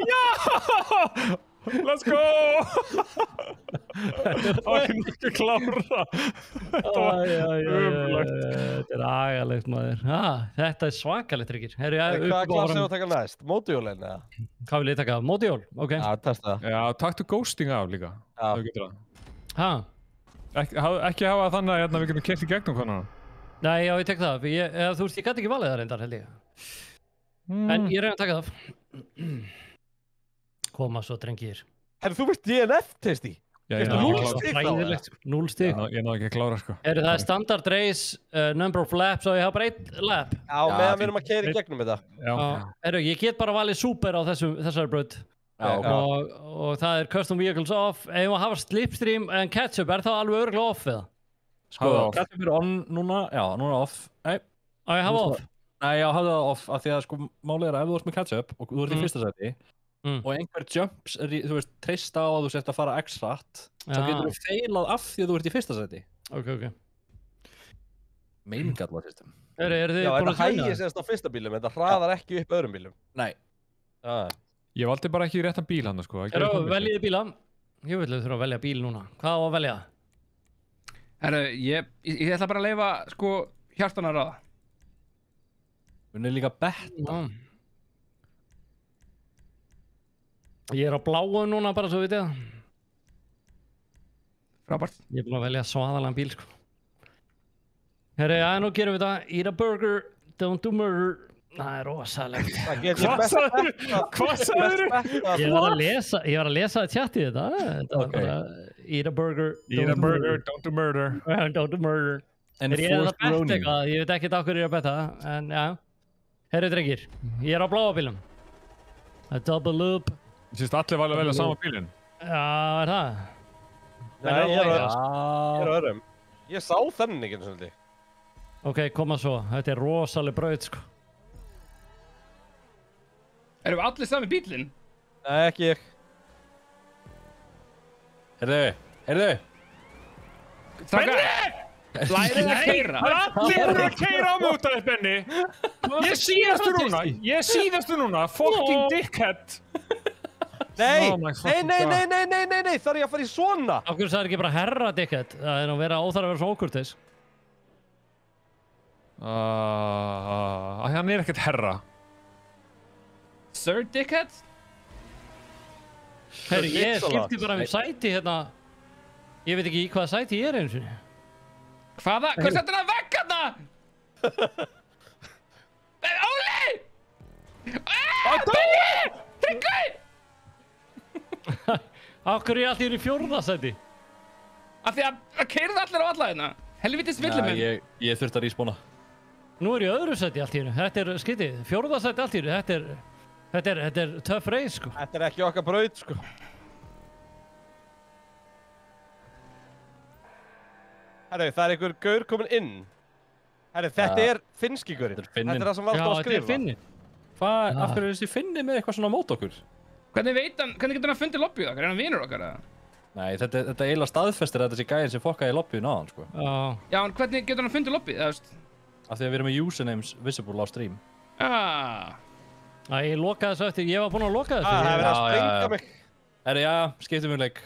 Já! Let's go! Það var ekki klára. Þetta var umlagt. Þetta er agalegt, maður. Þetta er svakalegt, Rikkir. Hvað klass hefur að taka næst? Mótujólinn, eða? Hvað vil ég taka? Mótijól? Ok. Já, testa það. Já, taktu ghosting af líka. Já. Þú getur það. Ha? Ekki hafa þannig að við getum kert í gegnum hvernig. Nei, já, ég tek það. Þú veist, ég gæti ekki valið það reyndar, held ég. En ég reyna að taka það. Koma svo, drengir. Herru, þú veist DNF, testi? Já, ég Veistu, náði 0 ekki að stig klára. Ræðilegt, 0 stig. Ég náði ekki að klára, sko. Það er standard race, number of laps og ég hafa bara 1 lap. Já, meðan við erum að keyra í gegnum þetta. Já. Ég get bara valið super á þessari braut. Já, Og það er custom vehicles off. Ef ég hafa slipstream en catch-up, er það alveg örgulega off eða? Sko, catch-up er on núna, já, núna off. Nei, Ég hafa off. Nei, já, hafði það off, af því að sko málið er að ef þú ert með catch-up og þú ert í fyrsta sæti og einhver jumps, þú veist, treysta á að þú sért að fara x-rat, þá getur þú feilað af því að þú ert í fyrsta sæti. Ok. Meiningalla system. Eru þið Já, búin þetta að tæna? hægir sérst á fyrsta bílum, þetta hraðar ekki upp öðrum bílum. Nei. Ég valdi bara ekki réttan bíl hann, sko. Veljiði bíla. Ég vil þurfa að velja bíl núna. Hvað á að velja? Herru, ég ætla bara að leyfa, sko, hjartan að ráða. Hún er líka betta. Ég er á bláu núna bara svo vitið það. Frábært. Ég er búin að velja svaðalega bíl, sko. Herri, nú gerum við þetta. Eat a burger, don't do murder. Það er rosalegt. Hvað sagður? Ég var að lesa chatið þetta. Þetta var bara eat a burger, don't do murder. Don't do murder. En Ég er að forced betta groaning. eitthvað. Ég veit ekki hvað ég er að betta. En já. Herri, drengir. Ég er á bláa bílum. A double up. Ég syns allir valið að velja sama bílinn. Já, er það? Nei, ég er á Já. öðrum. Ég sá þennan ekki einu sinni. Ok, koma svo. Þetta er rosaleg braut, sko. Erum við allir sami bílinn? Nei, ekki ég. Heyrðu. Benni! Lærið að keyra. Allir eru að keyra á mig út af þess, Benni. Ég er síðastu núna. Fucking dickhead. Nei, Oh my nei, fucking nei, God. nei, nei, nei, nei, nei, þarf ég að fara í svona? Af hverju sagði ekki bara herra dickhead? Það er nú óþarf að vera svo ókurteis. Hann er ekkert herra. Sir Dickhead? Herri, ég Ritsalat. skipti bara um sæti hérna. Ég veit ekki í hvaða sæti ég er einu sinni. Hvaða? Hvað settur það vekk hérna? Óli! Benni! Tryggvi! Af hverju er ég alltaf í 4. sæti? Af því að keyrðu allir á alla hérna. Helvitis villum Nei, ég þurfti að respawna. Nú er ég í öðru sæti allt í hennu. Þetta er skytið. 4. sæti allt í hennu. Þetta er tough race, sko. Þetta er ekki okkar braut, sko. Herru, það er einhver gaur komin inn. Herru, þetta er finnski gaurinn. Þetta er Finninn. Þetta er það sem varst á að þetta er skrifa. finni. Hvað, af hverju er þessi Finni með eitthvað svona mót okkur? Hvernig getur hann fundið lobbyið okkar? Er hann vinur okkar eða? Nei, þetta eiginlega staðfestir að þessi gæðin sem fokkaði í lobbyinu á hann, sko. Já. Já, en hvernig getur hann fundið lobbyið? Það veist. Af því að við erum með usernames visible á stream. Ég lokaði þessu eftir. Ég var búinn að loka þessu. Það er verið að Já, já, springa já. mig. Herri, já, skiptum um leik.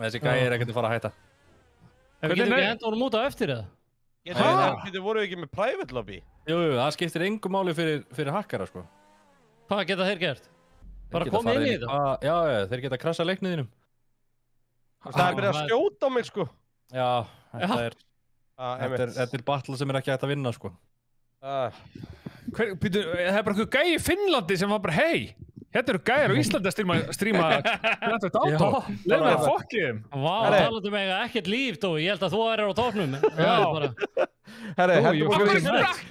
Þessi gæði er ekkert að fara að hætta. Við getum ekki henda honum út á eftir eða? Getur voru ekki með private lobby? Jú, það skiptir engum máli fyrir hackara, sko. Hvað geta þeir gert? Bara Þeir geta komið inn í farið þetta? Já, þeir geta krasa leikniðinum. Það er verið að skjóta á mig, sko. Já, þetta er Einmitt. battle sem er ekki hægt að vinna, sko. Býtu, það er bara einhver gæi í Finnlandi sem var bara, hei, hérna eru gæjar á Íslandi að stríma Grand Theft Auto. Leif mig að fokkið þeim. Vá, talaðu mig ekkert líf, Dói. Ég held að þú er á topnum. Herri,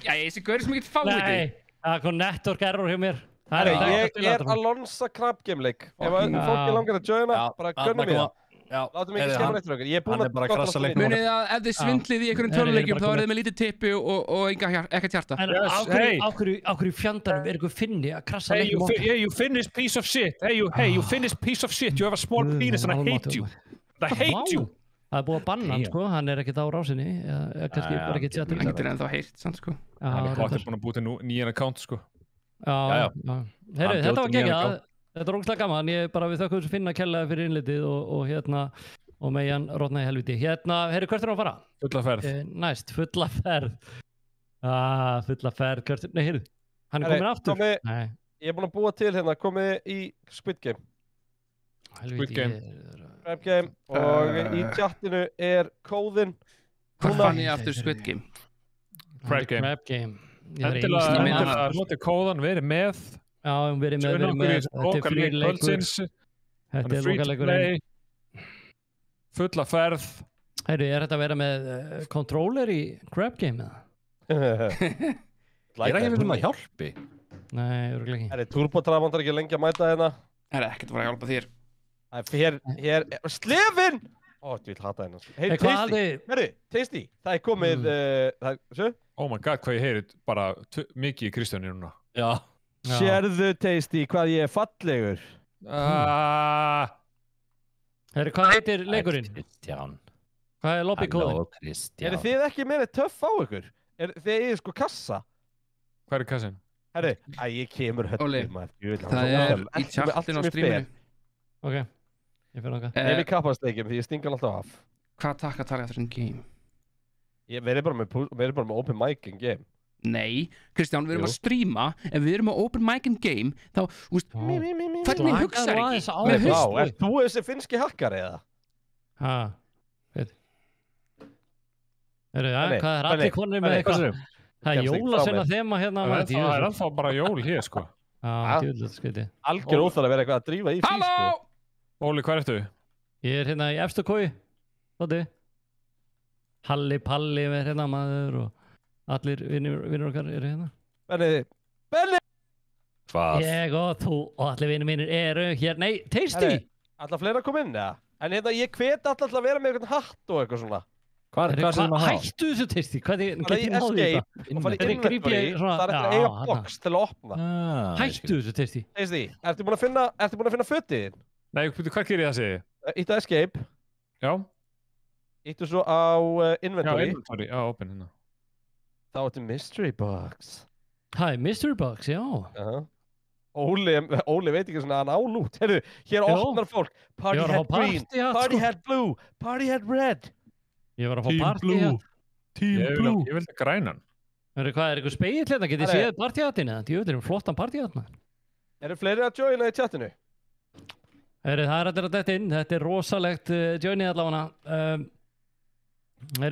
þessi gaur sem ekkert fáið þig. Nei, það kom network error hjá mér. Ég er að lonsa Crab Game League. Ef fólki langar að joina, bara gönnum í það. Látum ekki skemma eftir okkur. Ég er búinn að krassa leiknum. Munið að ef þið svindlið í einhverjum töluleikjum þá er þið með lítið tippi og ekkert hjarta. En ákveður í fjandanum er ykkur finni að krassa leiknum okkar? Hey, you finished piece of shit. Hey, you finished piece of shit. You have a small penis and I hate you. I hate you. Það er búið að banna hann, sko. Hann er ekkert á rásinni. Kannski bara ekkert chatið. Hann getur ennþá heyrt, sann, sko. Hann er búinn að búið til nýjan account, sko. Heyrðu, þetta var geggjað. Þetta er ógeðslega gaman, við þökkum þessu finna kærlega fyrir innlitið og megin rótna í helviti. Heyrðu, hvert er að fara? Fulla ferð. Næst, fulla ferð. Fulla ferð, nei, heyrðu, hann er komin aftur. Ég er búinn að búa til hérna, komið í Squid Game. Squid Game. Crab Game og í chatinu er kóðinn. Hvað fann ég aftur Squid Game? Crab Game. Crab Game. Endilega notið kóðan, verið með. Já, verið með, þetta er free leikur. Þetta er lokaleikurinn. Fulla ferð. Heyrðu, er þetta að vera með controller í Crab Game eða? Ég er ekki að hjálpi. Nei, örugglega ekki. Það er turbodraman, það er ekki lengi að mæta hérna. Það er ekkert að fara að hjálpa þér. Hér, slefin! Ó, ég vil hata hérna. Hey, Tasty, herri, Tasty, það er komið, Oh my god, hvað ég heyri bara mikið í Kristjáni núna. Já. Sérðu, Tasty, hvað ég er fallegur? Herri, hvað heitir leikurinn? Kristján. Hvað er lobbykóðin? Halló, Kristján. Eru þið ekki meira töff á ykkur? Þið eigið sko kassa? Hvað er kassin? Herri, ég kemur höllur maður. Það er í chatinu á streaminu. Ok, ég fyrir okkar. Ef ég kappast leikjum því ég stinga hann alltaf af. Hvað takk að tala eftir þessum game? Við erum bara með open mic in game. Nei, Kristján, við erum að streama. Ef við erum með open mic in game, þá, hvernig hugsaðu ekki? Er þú þessi finnski hakkari eða? Hæ, veit. Hvað er allir konur með eitthvað? Það er jólasenna þema hérna. Það er alltaf bara jól hér, sko. Já, djúðlega skviti. Algjör óþarf að vera eitthvað að drífa í fí, sko. Óli, hvað ertu? Ég er hérna í efstu kói. Þótti. Halli Palli með hérna maður og allir vinnur okkar eru hérna. Benni! Hvað? Ég og þú og allir vinnur mínir eru hér. Nei, Tasty! Alltaf fleira kom inn, eða? En hérna, ég hveti alltaf að vera með eitthvað hatt og eitthvað svona. Hættu þessu, Tasty? Hvað er escape og fara í inventory, það er eitthvað eiga box til að opna. Hættu þessu, Tasty? Tasty, ertu búin að finna fötið? Nei, hvað gerir það, segi? Íttu escape. Já. Íttu svo á inventory. Já, inventory, já, open hérna. Þá ertu mystery box. Hæ, mystery box, já. Óli veit ekki svona að hann álút. Heyrðu, hér opnar fólk. Party hat green, party hat blue, party hat red. Ég var að fá party hat. Team blue. Ég vildi grænan. Hvað er eitthvað speill hérna? Getið þið séð party hatin eða? Ég veit, erum flottan party hat maður. Eru fleiri að joina í chatinu? Það er allir að detta inn. Þetta er rosalegt joinið allavega.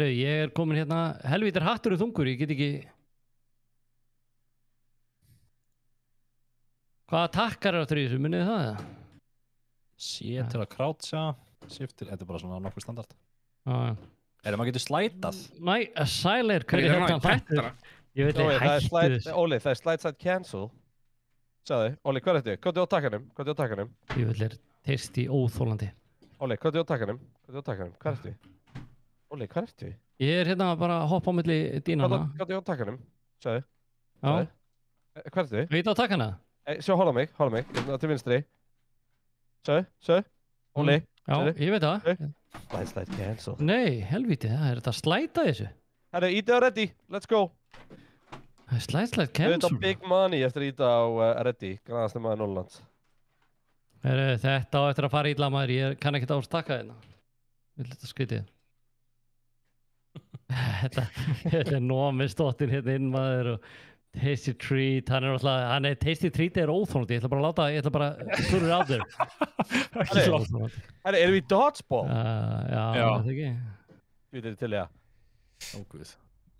Ég er komin hérna. Helvítir hattur og þungur, ég get ekki. Hvaða takkar er á þessu, munið þið það? C til að croucha, shift til, þetta er bara svona nokkuð standard. Maður getur slætað? Næ, sælir, hvernig hérna fættur? Ég veit ekki, hættu þess. Óli, það er slide side cancel. Sæði, Óli, hvað er þetta? Hvað er á takkanum? Ég vil Tasty óþólandi. Óli, hvað er á takkanum? Hvað er þetta? Óli, hvað er þetta? Ég er hérna bara að hoppa á milli dínana. Hvað er á takkanum? Sæði. Já. Hvað er þetta? Veit á takkana? Sjá, hóla mig, til vinstri. Sjö, Óli. Já, ég veit það. Slide cancel. Nei, helviti, það er þetta að slæta þessu. Herri, íta á ready, let's go. Slide cancel. Þetta big money eftir að íta á ready, grannaðast maður Norrlands. Þetta á eftir að fara illa maður, ég kann ekkert ástakka hérna. Vil þetta skrítið? Þetta er nómið stóttin hérna inn maður og Tasty Treat, Tasty Treat er óþólandi, ég ætla bara að put it out there. Erum við í dodgeball? Já, það ekki. Við erum til, já. Óguð.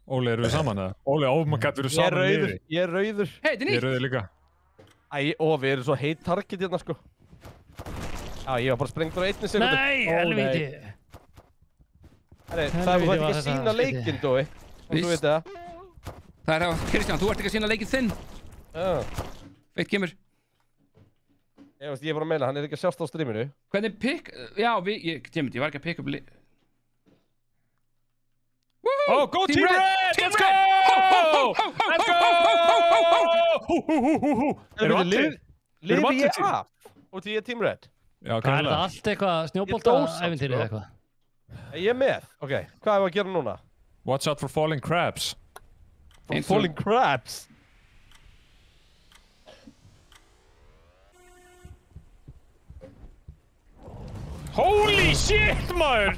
Óli, erum við saman eða? Óli, oh my god, við erum saman liði. Ég er rauður. Hei, þetta er Ég er nýtt! rauður líka. Við erum svo heit target hérna, sko. Já, ég var bara sprengtur á 1 sekundu. Nei, helvíti. Það er ekki að sína leikinn, Dói. Þú veit það. Það er Kristján, þú ert ekki að sína leikinn þinn. Veit kemur. Ég er bara að meina, hann er ekki að sjást á streaminu. Hvernig pick... Já, ég var ekki að pick up... Oh, go Team Red! Let's go! Let's go! Erum allir? Lifi ég af? Og því ég er Team Red? Já, Er það allt eitthvað snjóbolta-ævintýri eða eitthvað? Ég er með. Ok, hvað er að gera núna? Watch out for falling crabs. Falling crabs? Holy shit, maður!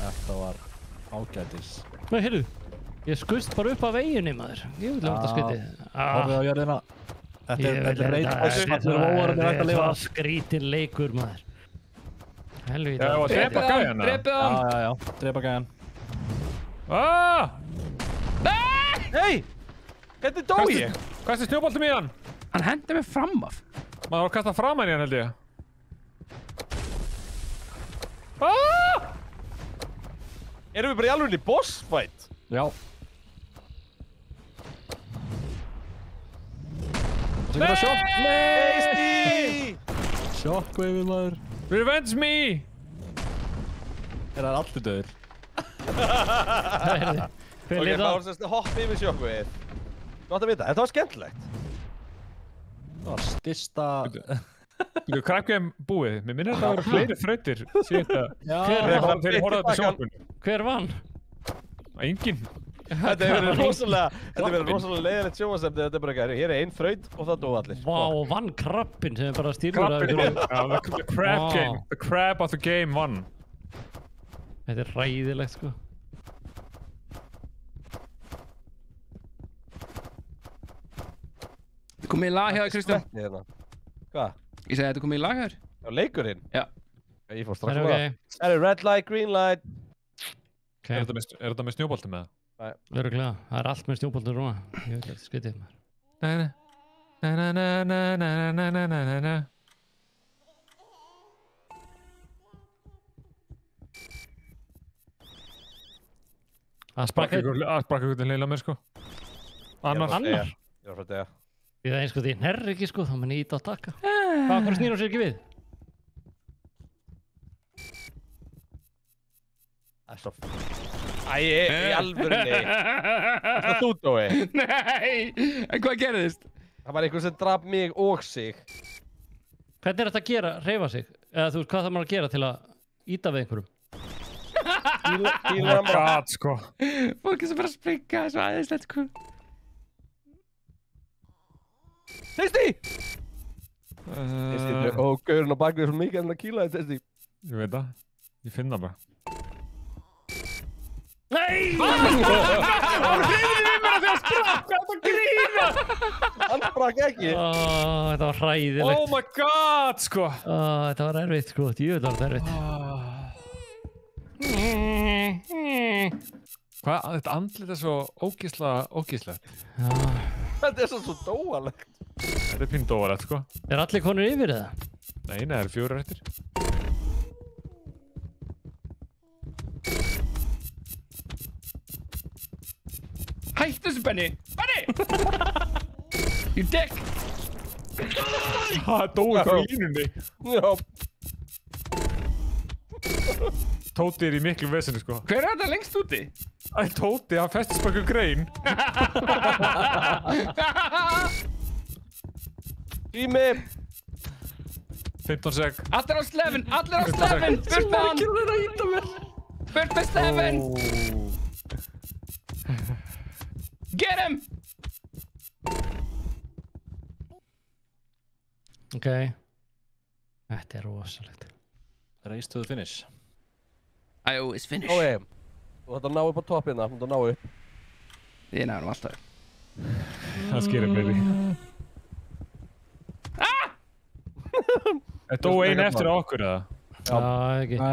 Þetta var ágætis. Nei, heyrðu. Ég skust bara upp af veginni, maður. Ég vil láta skytið. Horfið á jörðina. Þetta er reynd. Þetta er svo skrítin leikur, maður. Helvíti. Já, og drepa gæjan. Drepið hann! Já, drepa gæjan. Hei! Hvernig dó ég? Hvað er snjóboltum í hann? Hann hendi mig fram af. Maður var að kasta fram hann í hann, held ég. Erum við bara í alveg í boss fight? Já. Og það er sjokk. Nei! Shockwave, maður. Revenge me! Er það allir döður? Ok, það var semst að hoppa yfir sjokkvið. Gott að vita, þetta var skemmtilegt. Það var styrsta... Þú krakkjum búið. Mér minnir þetta að vera fleiri þrautir. Þegar horfðu þetta sjónkunni. Hver vann? Enginn. Þetta hefur verið rosalega leiðilegt sjónvarsefni. Þetta er bara ekki, hér er ein þraut og það dó allir. Vá, vann krabbin sem er bara stýrður af The crab game. The crab of the game won. Þetta er ræðilegt, sko. Þetta komið í lag hjá þér, Kristján. Hvað? Ég segi þetta komið í lag hjá þér. Já, leikurinn? Já. Ég fór strax á það. Það er red light, green light. Er þetta með snjóboltum með það? Öruglega, það er allt með snjóboltum núna. Ég veit ekki, skritið maður. Það sprakk ykkur til heila mér, sko. Annar? Ég er að fara að dega. Því það er eins og því nærri ekki, sko, þá mun ég íta á taka. Hvað snýr hún sér ekki við? Það er svo... Æ, í alvörunni. Það þú dói. Nei! En hvað gerðist? Það var einhver sem draf mig og sig. Hvernig er þetta að gera, hreyfa sig? Eða þú veist, hvað þarf maður að gera til að íta við einhverjum? Oh my god, sko. Fólki sem bara að springa, svo aðeinslegt, sko. Testi! Testi, ó, gaurinn á bakvið er svo mikið en að kýla þið, Testi. Ég veit það. Ég finn það bara. Nei! Það var gríðið við mér að því að sprakk! Þetta gríða! Hann sprakk ekki. Þetta var hræðilegt. Oh my god, sko. Þetta var erfitt, sko. Djöfull var þetta erfitt. Hvað? Þetta andlit er svo ógíslegt. Þetta er svo dóalegt. Þetta er pínu dóalegt, sko. Er allir konur yfir það? Nei, það eru 4 eftir. Hættu þessu, Benni! Benni! You dick! Það dói frá línunni. Já. Tóti er í miklu veseni, sko. Hver er þetta lengst úti? Æ, Tóti, hann festist bara ykkur grein. Tími. 15 sek. Allir á slefin! Allir á slefin! Burt með hann! Burt með slefin! Get him! Ok. Þetta er rosalegt. Race to the finish. I always finish. Ok. Þú ætti að ná upp á toppina. Þú ætti að ná upp. Ég næðum alltaf. Það skýrir, baby. Er dó ein eftir á okkur, eða? Já, ekki. Já,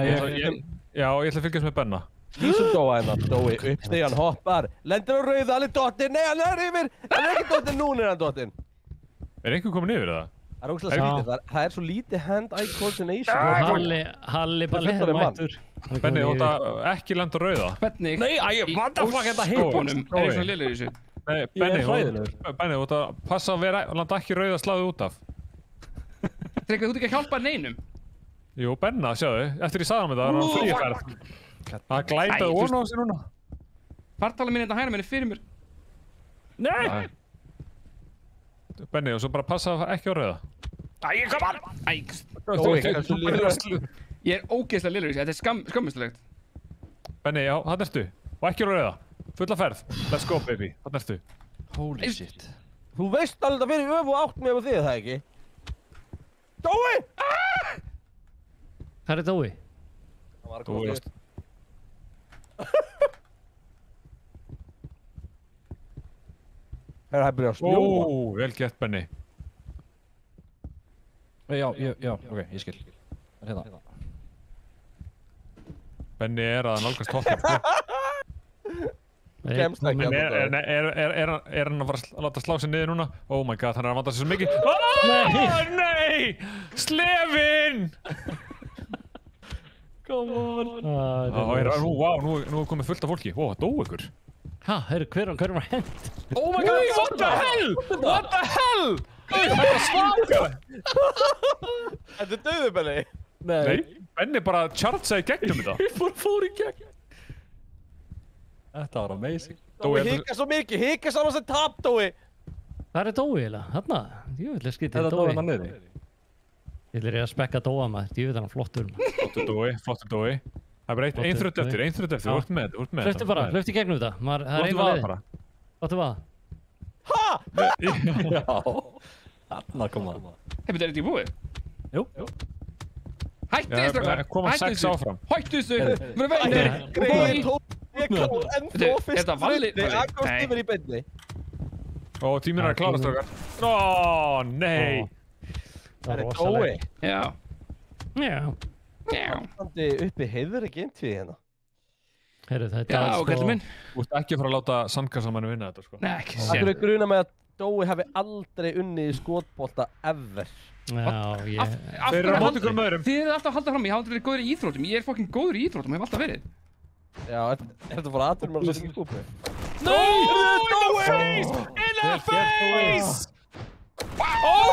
ég ætla að fylgjast með Benna. Kísum Dóa hérna, Dói, uppstíðan hoppar, lendir á rauðu, hann er dottinn, nei, hann er yfir, hann er ekki dottinn, núna er hann dottinn. Er einhver komin yfir það? Það er ógeðslega skrítið, það er svo lítið hand-eye coordination. Halli balli fullorðinn mann. mættur. Benni, þú átt að ekki lenda á rauða. Hvernig Nei, what the fuck, þetta hópunum er eins og lélegur í þessu? Nei, Benni, þú átt að passa að landa ekki rauða slaðið út af. Tryggvi, þú ert ekki að hjálpa neinum. Jú, Benna, sjáðu, eftir ég sagði hann þetta, það er hann frífærð. Það glætaði ofan á sig núna. Fartala mín hérna hægra minni fyrir mér. Nei! Benni, og svo bara passa ekki á rauða. Æ, kom hann! Ég er ógeðslega lélegur í þessu, þetta er skömmustulegt. Benni, já, hann ertu. Og ekki á rauða. Fulla ferð. Let's go, baby. Hann ertu. Holy shit. Þú veist alveg þetta fyrir öfu átt með þig, það ekki? Dói! Hvað er Dói? Dói. Það er byrjað að snjóa. Ó, vel gett, Benni. Já, ok, ég skil. Það er hérna. Benni er að nálgast hoppin. Kemst ekki að Er hann að fara að láta slá sig niður núna? Oh my god, hann er að vanda sig svo mikið. Nei! Slefinn! Come on. Wow, nú er komið fullt af fólki. Wow, dó ykkur. Hæ, hver var hent? Oh my god, what the hell? What the hell? Þetta er svaka! Þetta er döðu, Benni. Nei, Benni bara chargeaði gegnum þetta. Ég fór í gegn. Þetta var amazing. Dói hika svo mikið, hika saman sem tap, Dói. Hvað er Dói eiginlega? Þarna? Djúvillig skítið Þetta Dói. var hann niðri. Ég ætla að spekka Dóa maður, djúvillig hann flottur. Flottur Dói. Það er bara ein þrött eftir, þú ert með þetta. Hlöfti bara, hlöfti gegnum þetta. Það er einu leið. Láttu vaða. Ha! Já. Þarna kom það. Hefur þetta ekki búið? Jú. Hættu þessu, strákar! Koma 6 áfram. Hættu þessu! Við erum veginn! Greið tók, ég kom ennþá fyrst Þetta Valli? hann komst yfir í beinni. Ó, tíminn er að klára, strákar. Ó, nei! Það er Dói. Já. Standi uppi heiður ekki eintvið hérna. Heyrðu, þetta Já, kallið minn. Þú ert ekki að fara að láta sandkassamannu vinna þetta, sko. Nei, ekki Það er gruna með að Dói hafi aldrei unnið í skotbolta ever. Já, ég... Þeir eru á móti ykkur öðrum. Þið erum alltaf að halda fram, ég hafa aldrei verið góður í íþróttum. Ég er fucking góður í íþróttum, hef alltaf verið. Já, er þetta bara aðturum að setja í skúpi? Nei! In the face!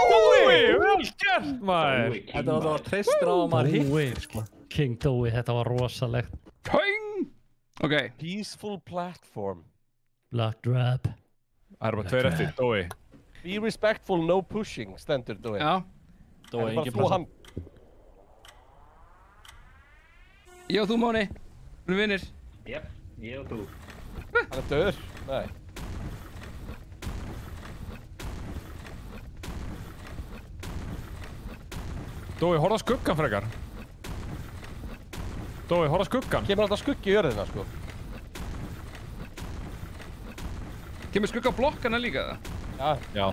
Dói! Vel gert, maður! Þetta var treystur á að maður hittir, sko. King Dói, þetta var rosalegt. King! Ok. Peaceful platform. Black Drab. Það er bara 2 eftir, Dói. Be respectful, no pushing, stendur Dói. Já. Dói, engin pressa. pressa. Ég og þú, Máni. Við erum vinnir. Jep, ég og þú. Hann er döður. Nei. Dói, horfðu á skuggan frekar. Dói, horfðu á skuggan. Kemur alltaf skuggi í jörðina, sko. Kemur skugga á blokkana líka það? Já.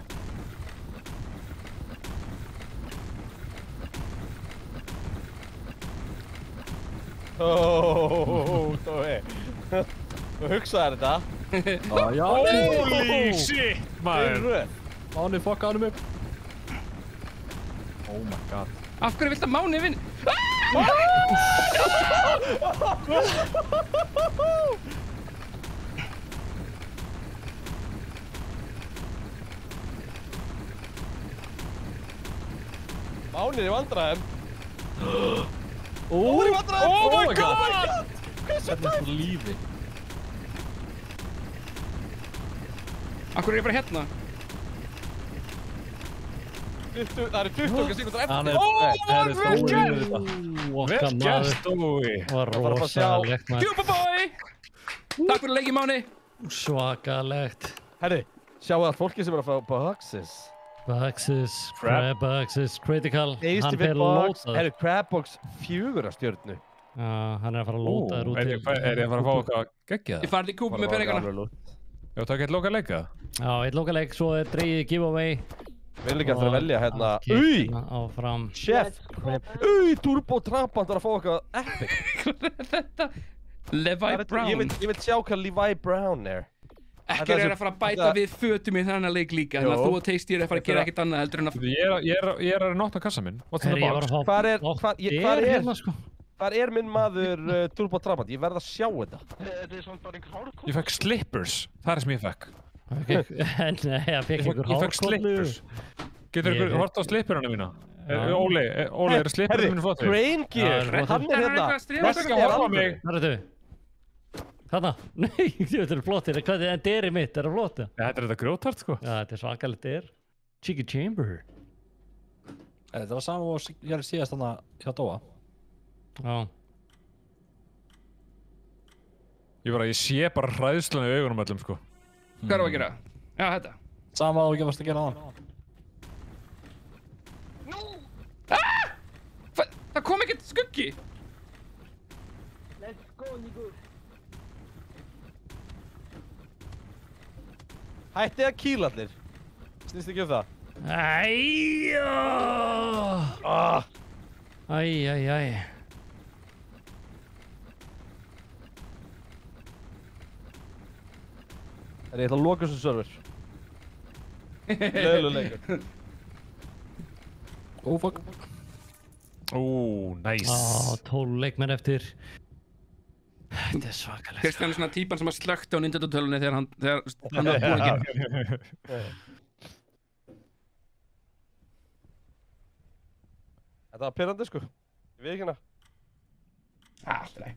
Dói. Þú hugsaðir þetta. Já. Holy shit, maður. Máni fokka ánum upp. Oh my god. Af hverju vilt að Máni vinna? Máni er í vandræðum. Oh my god! Oh my god! Þetta er svo lífi. Af hverju er ég bara hérna? Það eru 20 sekúndur eftir. Hann er... vel gert! Okkar Vel maður. gert, Dói. Var bara að fá að sjá. rosalegt maður. Kjúpa boy! Takk fyrir leikið, Máni. Svakalegt. Herri, sjáu það fólki sem er að fá boxes. Boxes, crab boxes, critical. Hann fer box. lótað. Herri, crabbox 4 stjörnu. Já, hann er að fara að lóta þér út Er ég að fara að fá eitthvað geggjað? Ég farið í kúpu með peningana. Já, takk eitt loka leika. Já, eitt lokaleik, svo er dreigið giveaway. Við erum líka eftir að velja hérna. Hérna áfram. Chef. Turbo Trabant er að fá eitthvað epic. Þetta Levi Brown. Ég vil sjá hvað Levi Brown er. Ekki er að fara að bæta við fötum í þennan leik líka. Þannig að þú og Tasty er að fara að gera ekkert annað heldur en að... Ég að nota kassa minn. Hvar er minn maður Turbo Trabant? Ég verð að sjá þetta. Ég fekk slippers. Það er sem ég fekk. Nei, ég fekk ykkur Ég fekk slippers. Getur ykkur hort á slipperana mína? Óli, eru slipperana mínu flottir? Crane Gear, hann er hérna. Þarna, nei, þetta er flottir, en deri mitt, er það flott? Þetta er þetta grjótart, sko. Já, þetta er svakalegt der. Cheeky Chamber. Þetta var saman og ég síðast þarna hjá Dóa. Já. Ég sé bara hræðsluna í augunum öllum, sko. Hvað að gera? Já, þetta. Sama og ekki varst að gera það. Það kom ekkert skuggi. Let's go, Nico. Hættið að kýla allir. Snýst ekki það? Æjó! Æj. Ég ætla að loka þessu server. Leiðilegur leikur. Oh fuck. Nice. 12 leikmenn eftir. Þetta er svakalegt. Kristján er svona típan sem að slökta á Nintendo-tölunni þegar hann var búinn að gera. Þetta var pirrandi, sko. Ég veit ekki hana. Alltaf.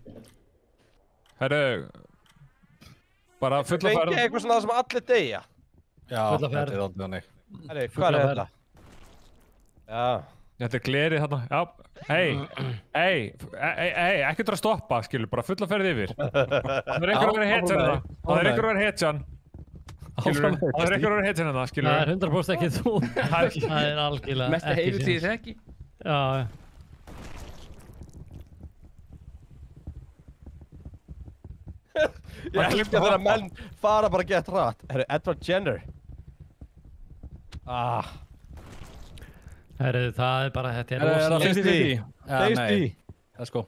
Herru, bara fulla ferð. Fengið eitthvað svona sem allir deyja. Já, Fulla ferð. þetta er aldrei þannig. Herri, hvað er þetta? Já. Þetta er glerið þarna. Já, hei, ekki að stoppa, skilur, bara fulla ferð yfir. Það er einhver að vera hetjan hérna. Það er einhver að vera hetjan. Skilur, það er einhver að vera hetjan hérna, skilur. Það er 100% ekki þú. Það er algjörlega Mesta heiður því þið ekki. Já. Ég elska þegar menn fara bara gett hratt. Herru, Edward Jenner. Herru, það er bara, þetta er rosalega. Tasty. Let's go.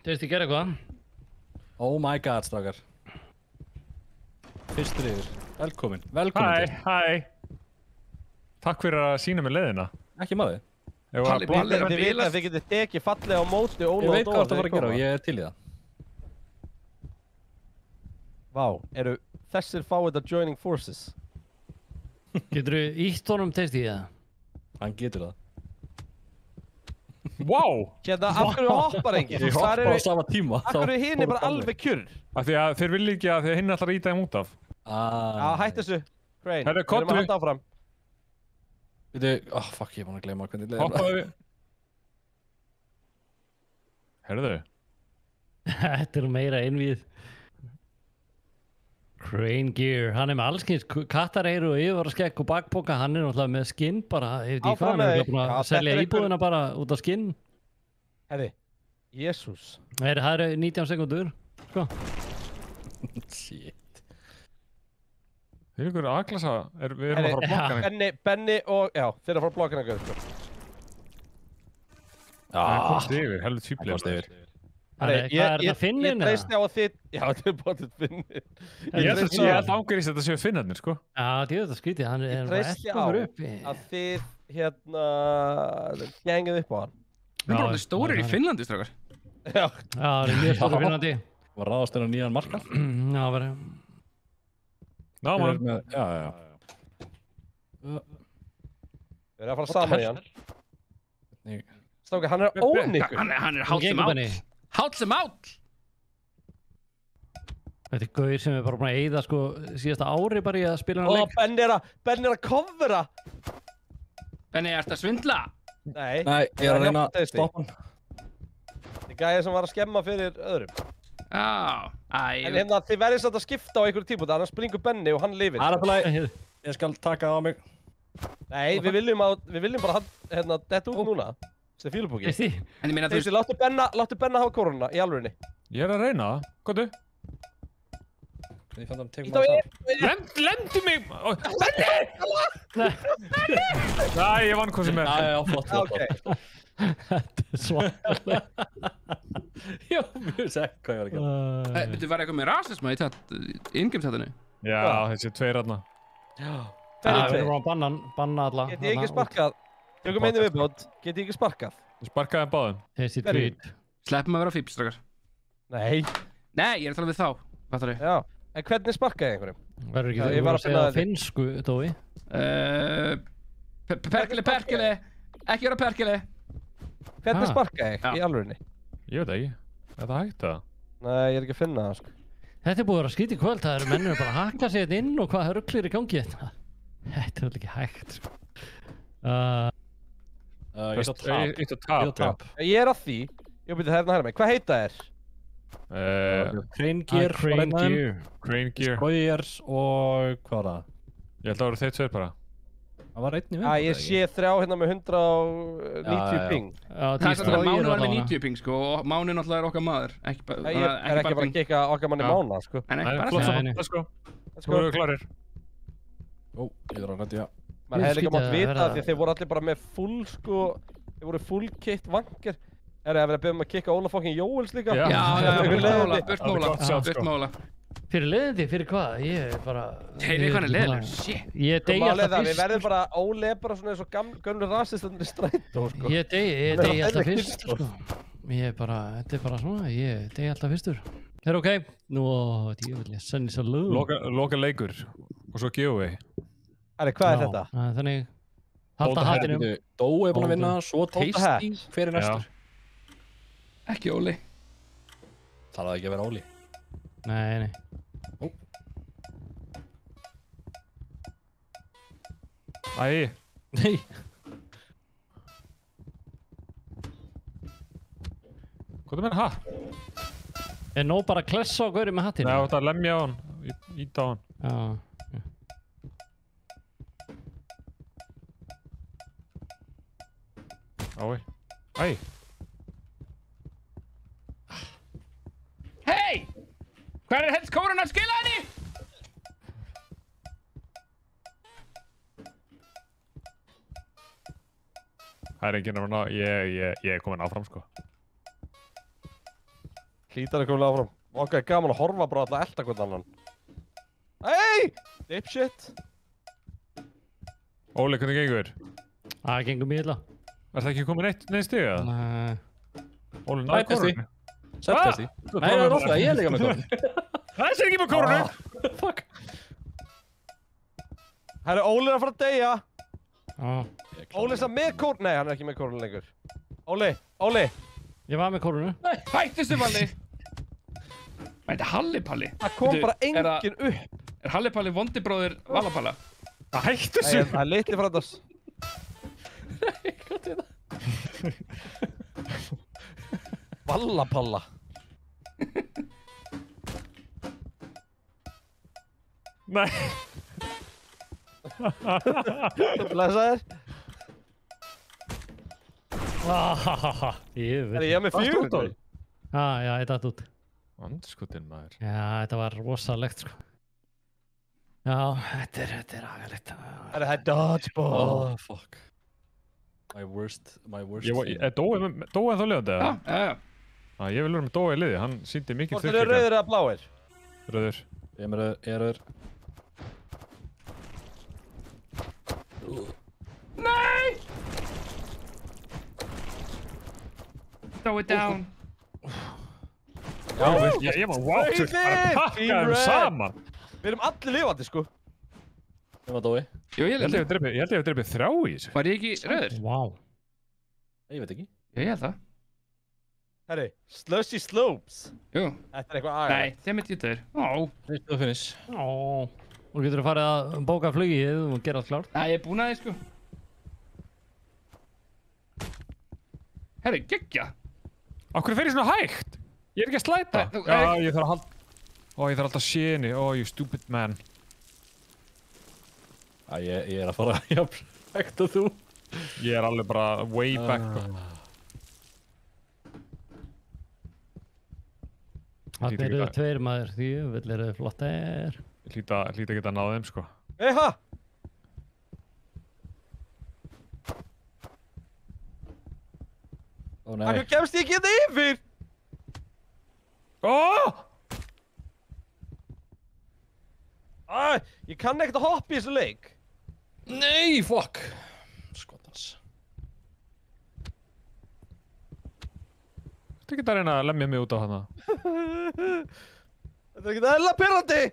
Tasty, gera eitthvað. Oh my god, strákar. Fyrstur yfir. Velkomin. Hæ. Takk fyrir að sína mér leiðina. Ekki maður. Þið veit að þið getið tekið fallega á móti Óla og Dóa. Ég veit hvað það var að gera og ég er til í það. Vá, eru þessir fáið að joining forces? Getur þú ítt honum Tasty í það? Hann getur það. Wow! Hérna, af hverju hoppar enginn? Ég hoppa á sama tíma. Af hverju hinn er bara alveg kjurr? Af því að þeir vilja ekki að hinn ætlar að íta þeim út af. Já, hætti þessu. Crane, Herru, við erum að halda áfram. Veitu, fuck, ég er búinn að gleyma hvernig leiðir. Hoppaðu við. Herðu. Þetta er meira einvíð. Crane Gear, hann er með allskins kattareiru og yfirvaraskegg og bakpoka, hann er náttúrulega með skinn bara, ég veit ekki hvað, hann er búinn að selja íbúðina bara út af skinn. Herri, Jésús. Það eru 19 sekundur, sko. Shit. Þeir eru ykkur aðglasa, við erum að fara að blokka hann. Benni og, já, þeir eru að fara að blokka hann ykkur. Það komst yfir, heldur tvíplega. Hvað er það Finnin? Ég treysti á að þið, já, þetta er bótið Finnin. Ég held ángurist að þetta séu Finnarnir, sko. Já, þetta er skrítið, hann er treysti á að þið, hérna, gengið upp á hann. Við erum bara stórir í Finnlandi, strákar. Já. Já, það er mjög stórir í Finnlandi. Var ráðast þennan nýjan marka? Já, verið. Ná, mann. Já. Við erum að fara saman í hann. Strákar, hann er ónýkur. Hann er hátt sem átt. Hátt sem átt! Þetta er gauðir sem er bara búin að eyða sko síðasta ári bara í að spila hann leik. Benni er að covera! Benni, ertu að svindla? Nei, ég er að reyna að stoppa hann. Það er gæðið sem var að skemma fyrir öðrum. Já, En hérna, þið verðið samt að skipta á einhverju tímpúti, annars springur Benni og hann lifir. Það er alltaf leið. Ég skal taka það á mig. Nei, við viljum bara hérna, detta út núna. Það er fílupóki. Veist því? En ég meina þú veist... Láttu Benna hafa kóruna í alvörinni. Ég er að reyna það. Góðu. Ég fann það að tegum það. Lemdu mig! Benni! Nei, ég vann hvað sem er. Já, flott. Ok. Þetta er svakalega. Já, mjög sekk hvað ég var að gera. Þú var eitthvað með rasisma í innkjöpsættinu? Já, þessi tveir aðna. Við erum að banna alla. Get ég ekki sparkað? Tökum einu viðbót. Get ég ekki sparkað? Sparkaði hann báðum. Þessi tweet. Sleppum að vera fíbl, strákar. Nei. Nei, ég er að tala við þá. Fattar þau? Já. En hvernig sparkaði einhverjum? Verður ekki Ég var að finna segja finnsku, Dói? Perkele. Ekki vera perkele. Hvernig sparkaði ég í alvörinni? Ég veit ekki. Er það hægt það? Nei, ég er ekki að finna það, sko. Þetta er búið að vera skýt í kvöld. Það eru mennur bara að hakka sig þetta inn og hvað ruglir í gangi þetta. Þetta er vel ekki hægt, sko. Eitt og tap. Ég er að því. Ég byrja það hérna að hæra mig. Hvað heita þér? Crane Gear, Crane Gear. Skoyers og hvað var það? Ég held að það voru þeir tveir bara. Það var einn í viðbót. Ég sé 3 hérna með 190 ping. Það er svona að Máni var með 90 ping, sko, og Máni náttúrulega er okkar maður. Ég er ekki bara að kikka okkar manni Mána, sko. Nei, flott svo. Let's go. Þú eru klarir. Ó, ég þarf að nætti, já. Man hefði líka mátt vita því að þeir voru allir bara með full, sko, þeir voru full kit vanger. Er það að vera að byrja að kikka Óla fokkin Jóels líka? Já, burt móla. Fyrir leiðindi, fyrir hvað? Ég er bara... Heyri, hvað er leiðilegur? Shit. Ég degi alltaf fyrst. Við verðum bara, Óli er bara svona eins og gömlu rasistandir í strætó, sko. Ég degi alltaf fyrst, sko. Ég er bara, þetta er bara svona, ég degi alltaf fyrstur. Það er ok. Nú, djöfulli, senni svo lög. Loka leikur og svo giveaway. Hvað er þetta? Þannig, halda hattinum. Dói er búinn að vinna, svo Tasty, hver er næstur? Ekki Óli. Það er ekki að vera Óli. Nei. Æ. Nei. Hvað er með hatt? Er nóg bara að klessa á gauri með hattinu? Nei, þetta er lemja á hann. Íta á hann. Já. Ái. Æ. Hei! Hvað er helst kórun að skila henni? Það er enginn að ná, ég er komin áfram, sko. Hlítar er komin áfram. Ok, gaman að horfa bara alltaf elda hvern annan. Hey! Dipshit. Óli, hvernig gengur? Það gengur mjög illa. Er það ekki komin neitt stig, eða? Nei. Óli, náðu kórunni. Sættasti. Nei, það er ofta, ég er líka með kórunni. Það er sér ekki með kórunni! Fuck. Herru, Óli er að fara að deyja. Óli er það með kórunni. Nei, hann er ekki með kórunni lengur. Óli. Ég var með kórunni. Hættu þessu Palli. Þetta er Hallipalli. Það kom bara enginn upp. Er Hallipalli vondibróðir Valapalla? Það hættu þessu. Það er litli frændars. Nei, hvað er það? Valapalla. Nei. Blessaður. Ég Er með 400? Já, ég datt út. Andskotinn, maður. Já, þetta var rosalegt, sko. Já, þetta er agalegt. Það er dodgeball. Oh, fuck. My worst Er Dói þá liðandi, eða? Já. Ég vil vera með Dói í liði, hann sýndi mikið Hvort eru rauðir eða bláir? Rauður. Ég er rauður. Nei! Throw it down. Ég var wow, bara pakka þeim saman. Við erum allir lifandi, sko. Ég var Dói. Jú, ég held ég hef drefið 3 í þessu. Var ég ekki rauður? Vá. Ég veit ekki. Ég held það. Herri, Slushy Slopes. Jú. Þetta er eitthvað aðeins. Nei, þeim er títur. Finish to finish. Nú getur þú farið að bóka flugið og gera allt klárt. Nei, ég er búinn að því, sko. Herri, geggja. Akkur fer ég svona hægt? Ég er ekki að slæta. Já, ég þarf að halda... ég þarf alltaf séni. You stupid man. Ég er að fara jafn hægt og þú. Ég er alveg bara way back. Það eru 2 maður, því vill eru flottir. Ég hlýta að geta náð þeim, sko. Eha! Ó nei. Akkur kemst ég ekki þetta yfir? Ég kann ekkert að hoppa í þessu leik. Nei, fuck. Skotans. Þú getur að reyna að lemja mig út á hana. Þetta er ekkert eðlilega pirrandi.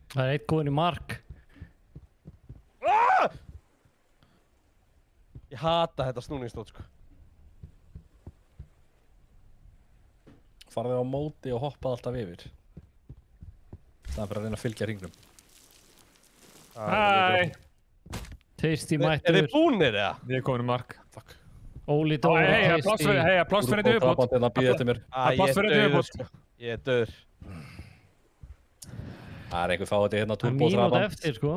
Það er eitt góðin í mark. Ég hata þetta snúningsstótt, sko. Farðu á móti og hoppaði alltaf yfir. Það er bara að reyna að fylgja hringnum. Hæ! Tasty Er mættur. þið búnir, eða? Ég er komin í mark. Fuck. Óli Dóra Hei, það er pláss fyrir þetta viðbót. Drapandi að býða eftir mér. Það er pláss fyrir þetta viðbót. sko. Ég er döður. Það er einhver fáið hérna Það er turbo mínúta drapand. eftir, sko.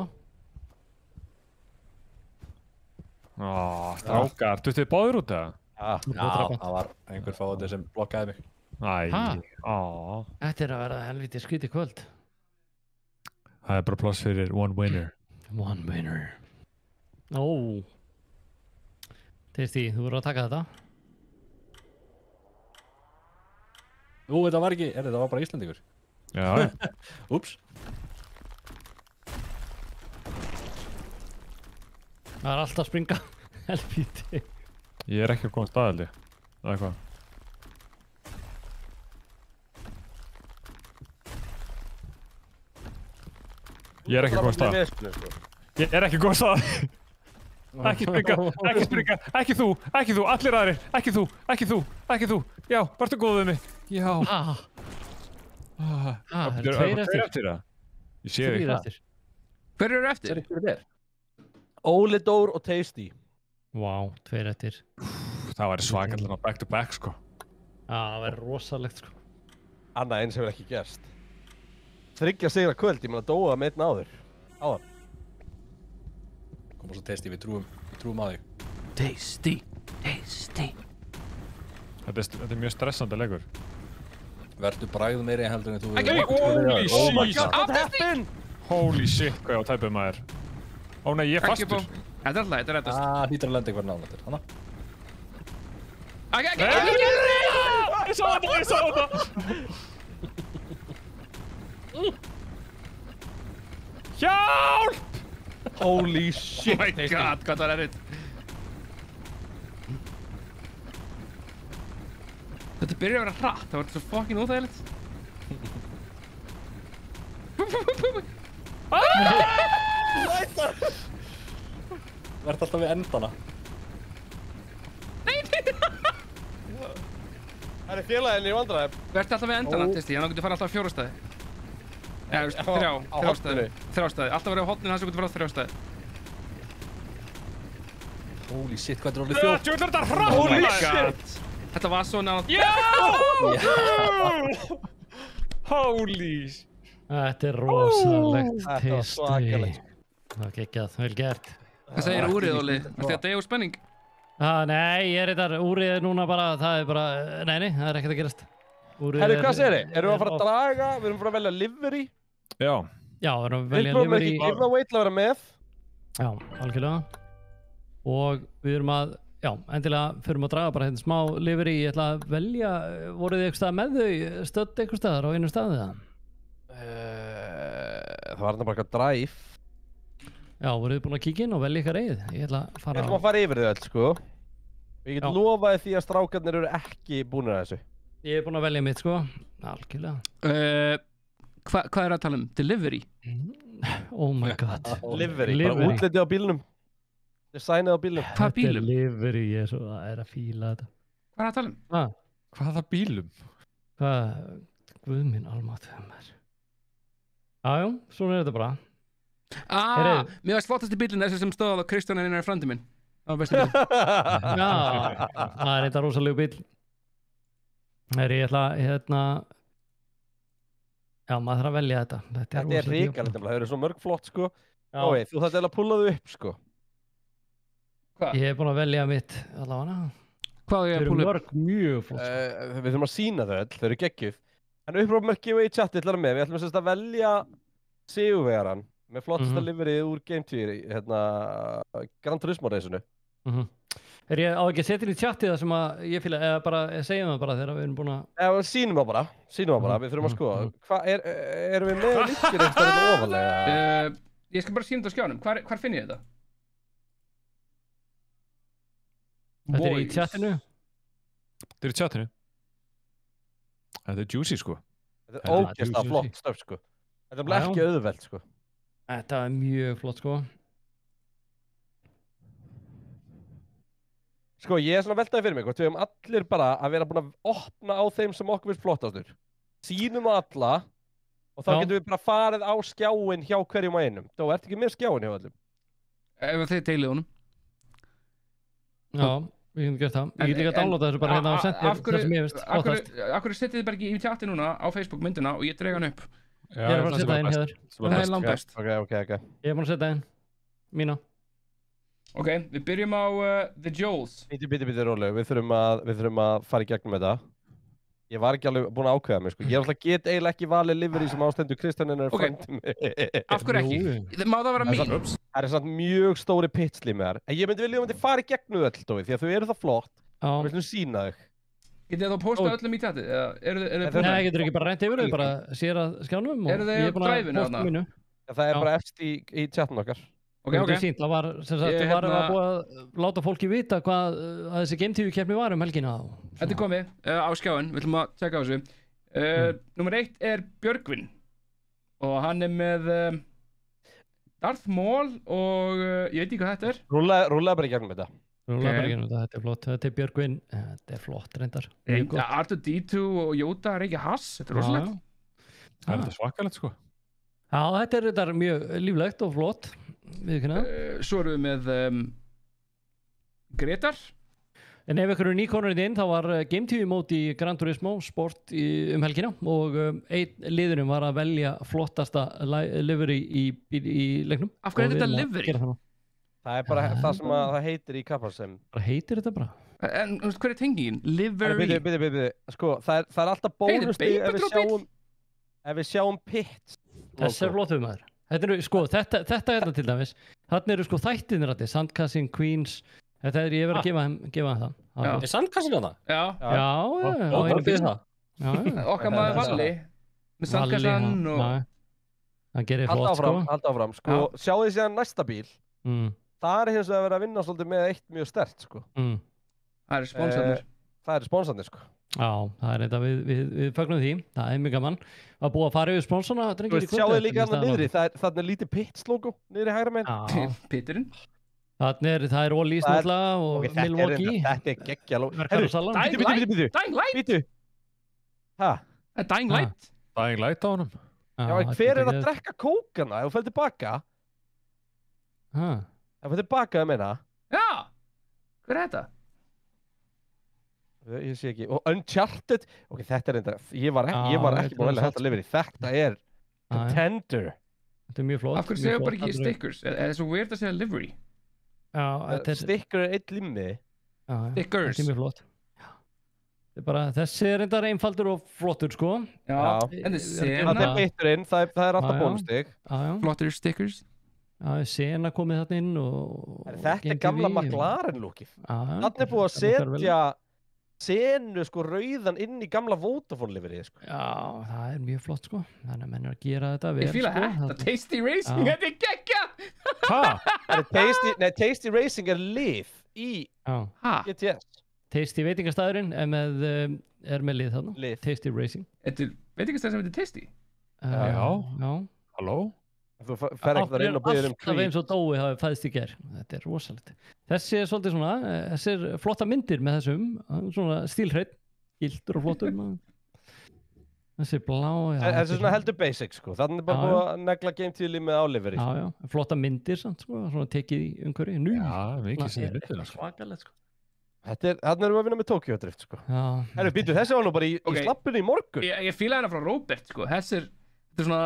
Strákar, duttuð báður út það? Já. Já, það var einhver fáið sem blokkaði mig. Ha? Á. Þetta er að vera helviti skrítið kvöld. Það er bara pláss fyrir one winner. One winner. Ó. Tasty, þú verður að taka þetta. Ú, þetta var ekki, þetta var bara Íslandingur. Já. Úps. Það er alltaf að springa. Helviti. Ég er ekki að koma staðaldi. Það er hvað. Ég er ekki að koma stað. Ég er ekki að koma stað. Ekki springa, ekki springa, ekki þú, allir aðrir, ekki þú. Já, varstu góð við mig. Já. Það er tveir eftir. það. Ég sé Þrír ekki. eftir. Hver eru eftir? Sér ykkur þetta er? Óli Dór og Tasty. Vá, tveir eftir. Það væri svakallega back to back, sko. Það verður rosalegt, sko. Annað eins hefur ekki gerst. Þriggja sigra kvöld, ég meina Dóa með einn áður. Áðan. Koma svo Tasty, við trúum að þig. Tasty. Þetta er mjög stressandi leikur. Vertu bragð meiri heldur en þú... Holy Oh my shit! god, what happened? Holy shit, hvað ég á tæpið maður. Ó nei, ég er fastur. Þetta er alltaf, þetta er reddast. Hlýtur að lenda einhver nálættir. Hanna? Ég sá þetta! Hjálp! Holy Oh shit. my god, hvað það er erfitt. Þetta byrjar að vera hratt, það var svo fucking óþægilegt. Verð alltaf við endana. Það er félaginn í vandræðum. Vertu alltaf við endana, Tasty, þannig að þú getur farið alltaf á 4 staði. Eða, þú veist, Á 3 horninu. staði. 3 staði, alltaf verið á hotninu þannig að þú getur farið á 3 staði. Holy shit, hvað er orðið fljótt? Tjóðlega er þetta hratt! Oh my god. Þetta var svo nátt. Holy shit! Þetta er rosalegt, Þetta var Tasty. svakalegt. Það er geggjað, vel gert. Hvað segir úrið, Óli? Ertu að deyja úr spenning? Nei, ég er þetta, úrið er núna bara, það er bara, nei, það er ekkert að gerast. Herru, hvað segir þið? Erum við að fara að draga? Við erum bara að velja livery. Já. Já, við erum að velja Við erum livery. ekki giveaway til að vera með. Já, algjörlega. Og við erum að, já, endilega förum að draga bara hérna smá livery. Ég ætla að velja, voruð þið eitthvað með þau, stödd eitthvað staðar á einu staði það? Það var þarna bara eitthvað drive. Já, voruð þið búin að kíkja inn og velja ykkar eigið? Ég ætla að Við fara ætlum að fara yfir þau öll, sko. Ég get Já. lofaði því að strákarnir eru ekki búnir að þessu. Ég er búin að velja mitt, sko. Algjörlega. Hvað er að tala um? Delivery? Oh my god. Livery, bara útlitið á bílnum. Designið á bílnum. Hvað Þetta bílum? er livery, ég er svo að fíla þetta. Hvað er að tala um? Hvaða bílum? Hvað, guð minn almáttugur maður. Jájú, svona er þetta bara. Mér varst flottasti bílinn þessi sem stóð á Kristján Einar frændi minn. Það var besti bíl. Já, það er þetta rosalegu bíl. Ég ætla, hérna, já, maður þarf að velja þetta. Þetta er rosalega ríkalegt, djúpt. það eru svo mörg flott, sko. Já. Ói, þú þarf að pulla þau upp, sko. Ég hef búin að velja mitt, allavega. Hvað er Þau ég að eru púla upp? mörg mjög flott. Við þurfum að sína þau öll, þau eru geggjuð. En upprópmerki og í chati ætlar með, við ætlum sérst að velja sigurvegarann með flottasta liverið úr Game 2, hérna, Gran Turismo reysinu. Ég á ekki að setja inn í chatið það sem að ég fíla, eða bara segjum það bara þegar við erum búin að... Eða sýnum það bara, við þurfum að skoða. Hvað, erum við með linkir eftir þetta ofalega? Ég skal bara sýna þetta á skjánum, hvar finn ég þetta? Þetta er í chatinu. Þetta er í chatinu. Þetta er juicy, sko. Þetta er ógeðslega flott stöf, sko. Þetta er ekki auðvelt, sko. Þetta er mjög flott, sko. Sko, ég er svona veltaði fyrir mig, hvort við hefum allir bara að vera búin að opna á þeim sem okkur finnst flottastur. Sýnum á alla og þá getum við bara farið á skjáinn hjá hverjum og einum. Þá ert ekki með skjáinn hjá öllum. Ef þeir deilið honum. Já, við getum gert það. Ég get líka að downloada þessu bara hérna á sendir það sem ég veist. Af hverju setið þið bara ekki í chati núna á Facebook myndina og ég dreg hann upp? Ég er bara að setja það inn hér. Það er langt best. Ok. Ég er bara að setja það inn. Mína. Ok, við byrjum á The Joels. Bíti, róleg. Við þurfum að fara í gegnum þetta. Ég var ekki alveg búin að ákveða mig, sko. Ég alltaf get eiginlega ekki valið livery sem ástendur Kristján er frændi mig. Af hverju ekki? Má það vera mín? Það er samt mjög stóri pitslí með þar. En ég myndi vilja fara í gegnum öll, Dói, því að þau eru það flott. Við viljum sína þau. Getið þið þá postað öllum í chatið? Nei, getur ekki bara reynt yfir þau, bara sér að skjánum. Eru þið á dræfinu þarna? Það er bara eftir í chatinu okkar. Ok. Það var, sem sagt, þú var að búið að láta fólki vita hvað þessi Game TV keppni var helgina. Þetta er komið á skjáin, við ætlum að tjekka á þessu. Númer 1 er Björgvin og hann er með Darth Maul og ég veit ekki hvað þetta er. Rúllaði bara í gegnum þetta. Þetta er flott, þetta er Björgvin, þetta er flott reyndar. R2-D2 og Yoda er ekki hass, þetta er rosalegt. Það er þetta svakalegt, sko. Já, þetta er mjög líflegt og flott. Svo erum við með Gretar. En ef ykkur eru nýkonur inn þá var Game TV mót í Gran Turismo Sport helgina og einn liðurum var að velja flottasta livery í leiknum. Af hverju er þetta livery? Það er bara það sem það heitir í kapparsem. Hvað heitir þetta bara? En hver er tengingin? Livery? Bíði. Sko, það er alltaf bónusti ef við sjáum pit. Þess er flott maður. Þetta eru, sko, þetta hérna til dæmis. Þarna eru sko þættinir þetta, Sandcasting, Queens. Þetta er, ég verið að gefa það. Er Sandcasting á það? Já. Og hvernig fyrir það? Okkar maður Valli. Með Sandcasting og... Það gerir flott, sko. Halda áfram, sko. Sjáu þið síðan næsta bíl. Það er hins vegar að vera að vinna svolítið með eitt mjög sterkt, sko. Það eru sponsarnir. Það eru sponsarnir, sko. Já, það er þetta, við fögnum því, það er mjög gaman að búa að fara yfir sponsona. Sjáu þið líka hérna niðri, þarna er lítið Pits logo niðri hægra meginn. Pitturinn. Það er Ólís náttúrulega og Milwaukee. Þetta er geggja logo. Dying Light. Hæ? Dying Light. Dying Light á honum. Já, hver er að drekka kókana ef þú fer tilbaka? Ef þú fer tilbaka, ég meina. Já, hver er þetta? Ég sé ekki, og Uncharted, ok, þetta er enda, ég var ekki búin að velja þetta livery, þetta er Contender. Þetta er mjög flott. Af hverju segja bara ekki stickers? Er það svo weird að segja livery? Sticker er eitt limmi. Stickers. Þetta er mjög flott. Þessi er enda einfaldur og flottur, sko. Já, en það er bitturinn, það er alltaf bónustig. Flottur stickers. Sena komið þarna inn og... Þetta er gamla McLaren-lúkið. Þarna er búið að setja senu, sko, rauðan inn í gamla Vodafone-liverið, sko. Já, það er mjög flott, sko. Þannig að menn er að gera þetta vel, sko. Ég fíla þetta, Tasty Racing, þetta er geggja! Tasty Racing er lið í GTS. Tasty veitingastæðurinn er með lið þarna. Tasty Racing. Þetta er veitingastæður sem heitir Tasty? Já. Halló? Þú fer ekki þar inn og byrðir Alltaf eins og Dói hafi fæðst í ger. Þetta er rosalegt. Þessi er svolítið svona, þessi er flotta myndir með þessum, svona stílhreitt, gildur og flottur. Þessi blá, já. Þessi er svona heldur basic, sko. Þannig er bara búið að negla Game TV með áliferi. Já. Flotta myndir, sko, svona tekið í umhverju. Já, mikið sér. Svakalegt, sko. Þannig erum við að vinna með Tokyo Drift, sko. Já. Býtu, þessi var nú bara í slappinu í morgun. Ég fíla hérna frá Robert, sko. Þetta er svona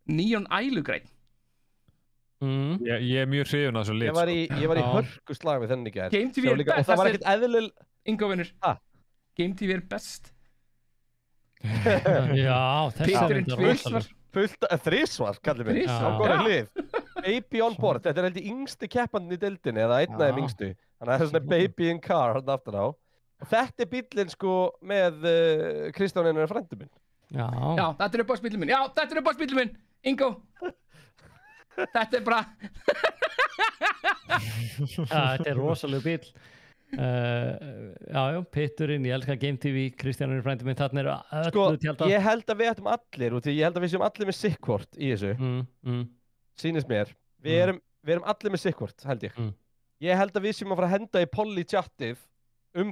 neon ælugræn. Ég er mjög hrifinn af þessu lit. Ég var í hörku slag við þennan í gær. Game TV er best. Og það var ekkert eðlileg... Ingovinnur. Game TV er best. Já, þessi er rosalega. Þrísvar, kallir mig. Þrísvar? Á góða hlið. baby on board, þetta held ég yngsti keppandinn í deildinni eða einn af þeim yngstu. Þannig að það svona baby in car hann aftur á. Og þetta bíllinn sko með Kristján Einar frændur minn. Já, þetta er uppáhaldsbíllinn minn. Já, þetta er uppáhaldsbíllinn minn. Ingo. Þetta er bara... Þetta er rosalega bíll. Pitturinn, ég elskar Game TV, Kristján Einar frændur minn, þarna eru öllu tjálta. Ég held að við ættum allir, og ég held að við séum allir með sikkvort í þessu. Sýnist mér. Við erum allir með sikkvort, held ég. Ég held að við séum að fara að henda í poll í chatið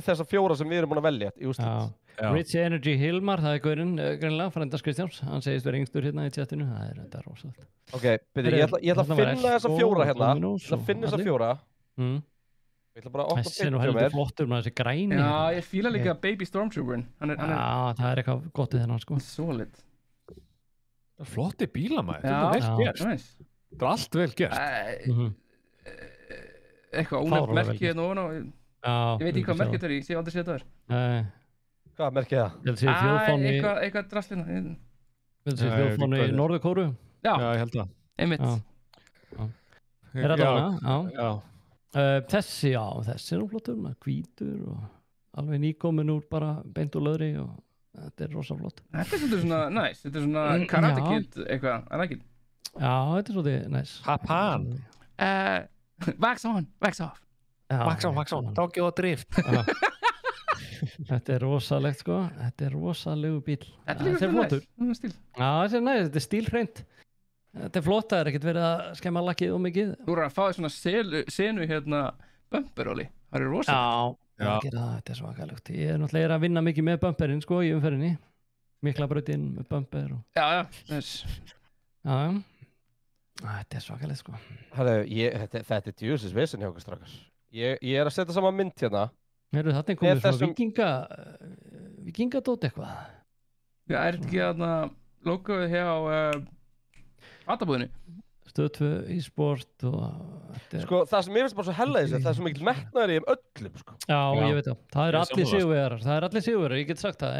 þessa 4 sem við erum búin að velja í úrslit. Rich Energy Hilmar, það er gaurinn greinilega, frændas Kristjáns, hann segist verið yngstur hérna í chatinu, þetta er rosalegt. Ok, byrju, ég ætla að finna þessa 4 hérna, ég ætla að finna þessa 4. Ég ætla bara að opna þessi er nú heldur flottur með þessi græni. Já, ég fíla líka Baby Stormtrooperinn. Já, það er eitthvað gott í þennan sko. Solid. Flotti bílamæður, þetta er vel gert. Þetta er allt vel gert. Eitthvað ónefnt merkið hérna ofan á. Ég veit ekki hvað merkið þetta er, ég sé aldrei séð þetta þar. Hvað merkið það? Ég held að sé þjóðfáni... Eitthvað drastlina. Ég held að sé þjóðfáni í Norður-Kóru. Já, ég held það. Einmitt. Er þetta hana? Já. Þessi er nú flottur, hvítur og alveg nýkomin úr bara beint úr löðri og þetta er rosa flott. Þetta er svona næs, þetta er svona Karate Kid eitthvað, er það ekki? Já, þetta er svona næs. Hapan. Wax on, wax off. Wax on, Tokyo Drift. Þetta er rosalegt sko, þetta er rosalegu bíl. Þetta er flottur. Já, þetta er næs, þetta er stílhreint. Þetta er flott, það er ekkert verið að skemma lakkið og mikið. Þú eru að fá þér svona senu hérna bumperóli, það eru rosalegt. Já, þetta er svakalegt. Ég er náttúrulega að vinna mikið með bumperinn sko í umferðinni. Miklabrautinn með bumper og... Já, Já, þetta er svakalegt sko. Þetta er djúsis vesen hjá okkur strákar. Ég er að setja saman mynd hérna. Þetta er komið svona vikingadót eitthvað. Já, er þetta ekki þarna logoið hjá Atabúðinni? Stöð 2 e-sport og... Sko, það sem ég finnst bara svo hella þessu, það er svo mikil metnaður í öllum sko. Já, ég veit það. Það er allir sigurvegarar, ég get sagt það,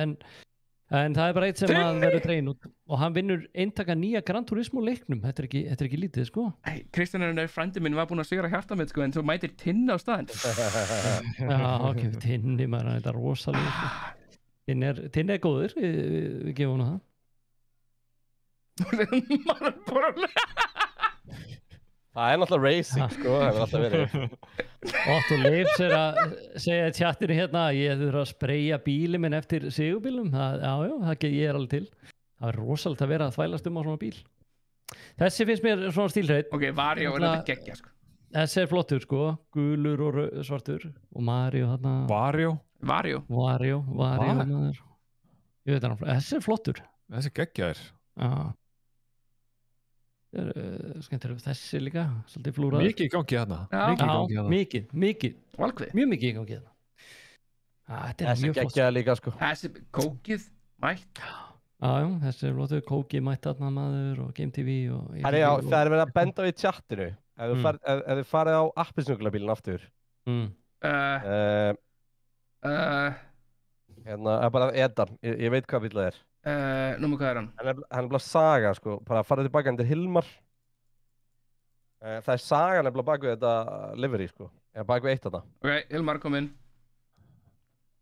en það er bara eitt sem að verður dregin út og hann vinnur eintaka nýja Gran Turismo leiknum, þetta er ekki lítið sko. Kristján Einar frændi minn var búinn að sigra hjarta mitt sko, en svo mætir Tinn á staðinn. Já, ok, Tinni maður, þetta er rosalega sko. Tinn er góður, við gefum hann það. Það er náttúrulega racing sko, það hefur alltaf verið. Otto Leifs er að segja í tjattinu hérna að ég þurfa að spreyja bíli minn eftir sigurbílum. Það ég er alveg til. Það er rosalegt að vera að þvælast á svona bíl. Þessi finnst mér svona stílhreinn. Ok, Vario er þetta geggja sko. Þessi er flottur sko, gulur og svartur og Mario þarna. Vario maður. Ég veit hann, þessi er flottur. Þessi geggjaður. Já. Skemmtilega þessi líka, svolítið flúraður. Mikið í gangi þarna. Mikið. Valkvið. Mjög mikið í gangi þarna. Þetta er mjög flott. Þessi líka sko. Þessi kókið mætt. Já, þessi er flottur kókið mætt þarna maður og Game TV og... Það er verið að benda við chatinu. Ef þið farið á appisnugglabílinn aftur. Hérna, bara Edan, ég veit hvað bíl það er. Númer hvað er hann? Hann er bara saga sko, bara farið tilbaka hann til Hilmar. Það er saga nefnilega bak við þetta livery sko, eða bak við eitt þetta. Ok, Hilmar kom inn.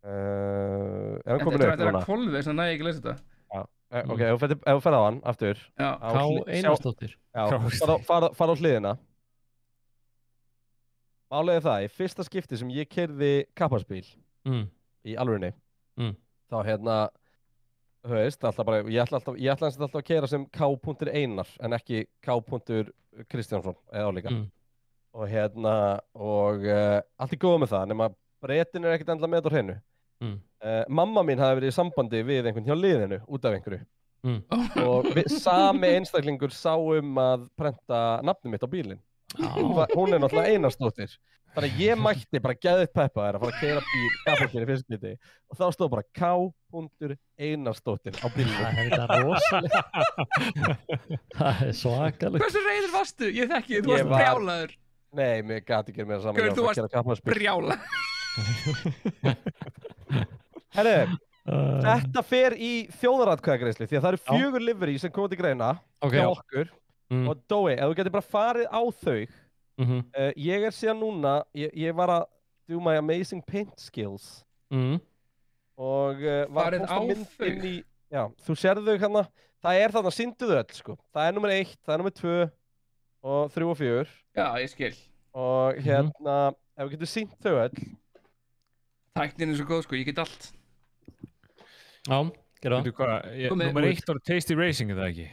Er hann komin upp núna? Þetta er að kolvið, þannig að ég ekki lesa þetta. Ok, ef þú ferð á hann aftur. K. Einarsdóttir. Fara á hliðina. Málið er það, í fyrsta skipti sem ég keyrði kapparsbíl í alvörunni, þá hérna, þú veist, ég ætla alltaf að keyra sem K.Einar en ekki K.Kristjánsson eða álíka. Og hérna, allt í góð með það, nema Bretinn er ekkert endilega með þetta á hreinu. Mamma mín hafði verið í sambandi við einhvern hjá liðinu, út af einhverju. Og sami einstaklingur sá að prenta nafnið mitt á bílinn. Hún er náttúrulega Einarsdóttir. Þannig að ég mætti bara geðið peppaðir að fara að keyra kapparsbíl í fyrsta skipti og þá stóð bara K.Einarsdóttir á bílnum. Það er rosalega. Það er svakalegt. Hversu reiður varstu? Ég þekki, þú varst brjálaður. Nei, mér gæti ekki meira saman. Þú varst brjálaður. Herru, þetta fer í þjóðaratkvæðagreiðslu því að það eru 4 livery sem koma til greina hjá okkur. Og Dói, ef þú getur bara farið á þau, ég síðan núna, ég var að do my amazing paint skills og var að posta mynd inn í, já, þú sérðu þau hérna, það þarna, sýndu þau öll, sko. Það nummer 1, það nummer 2 og 3 og 4. Já, ég skil. Og hérna, ef við getum sýnt þau öll. Tæknin svo góð, sko, ég get allt. Já, gera það. Númer 1 var Tasty Racing, er það ekki?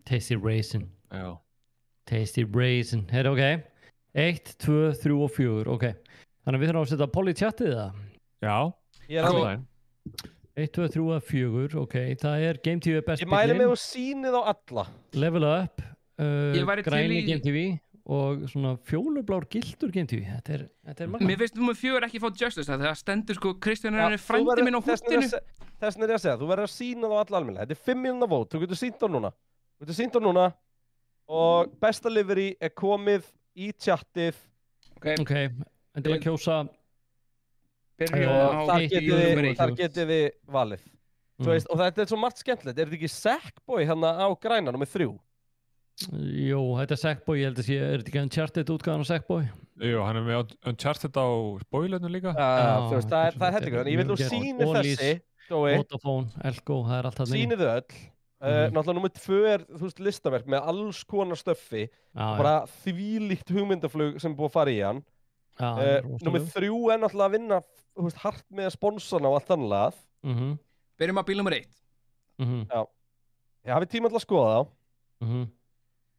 Tasty Racing. Já. Tasty Racing, ok. 1, 2, 3 og 4, ok. Þannig að við þurfum að setja Polly chatið það. Já. Ég alveg. 1, 2, 3 og 4, ok. Það Game TV best bílinn. Ég mæli mig og sýnið á alla. Level Up, græni Game TV og svona fjólublár gildur Game TV. Þetta magna. Mér finnst nummer 4 ekki fá justice það, þegar stendur sko Kristján frændi minn á húttinu. Þessna ég að segja, þú verður að sýna það á alla almennilega. Þetta 5 mínúna vót, þú getur sýnt það núna. Og besta livery komið í chatið. Ok, endilega kjósa. Þar getið þið valið. Og þetta svo margt skemmtilegt. Þetta ekki Sackboy hérna á græna nummer 3? Jú, þetta Sackboy, ég held að sé, þetta ekki Uncharted útgáðan á Sackboy? Jú, hann með Uncharted á spoilernu líka. Þú veist, það þetta ekki. Ég vil þú sýni þessi, Dói. Vodafone, Elko, það allt það. Sýnið þau öll. Náttúrulega nummer 2 þú veist, listaverk með alls konar stöffi. Bara þvílíkt hugmyndaflug sem búið að fara í hann. Nummer 3 náttúrulega að vinna hart með sponsana og allt annað. Byrjum á bíl nummer 1. Já. Ég hafi tíma til að skoða þá.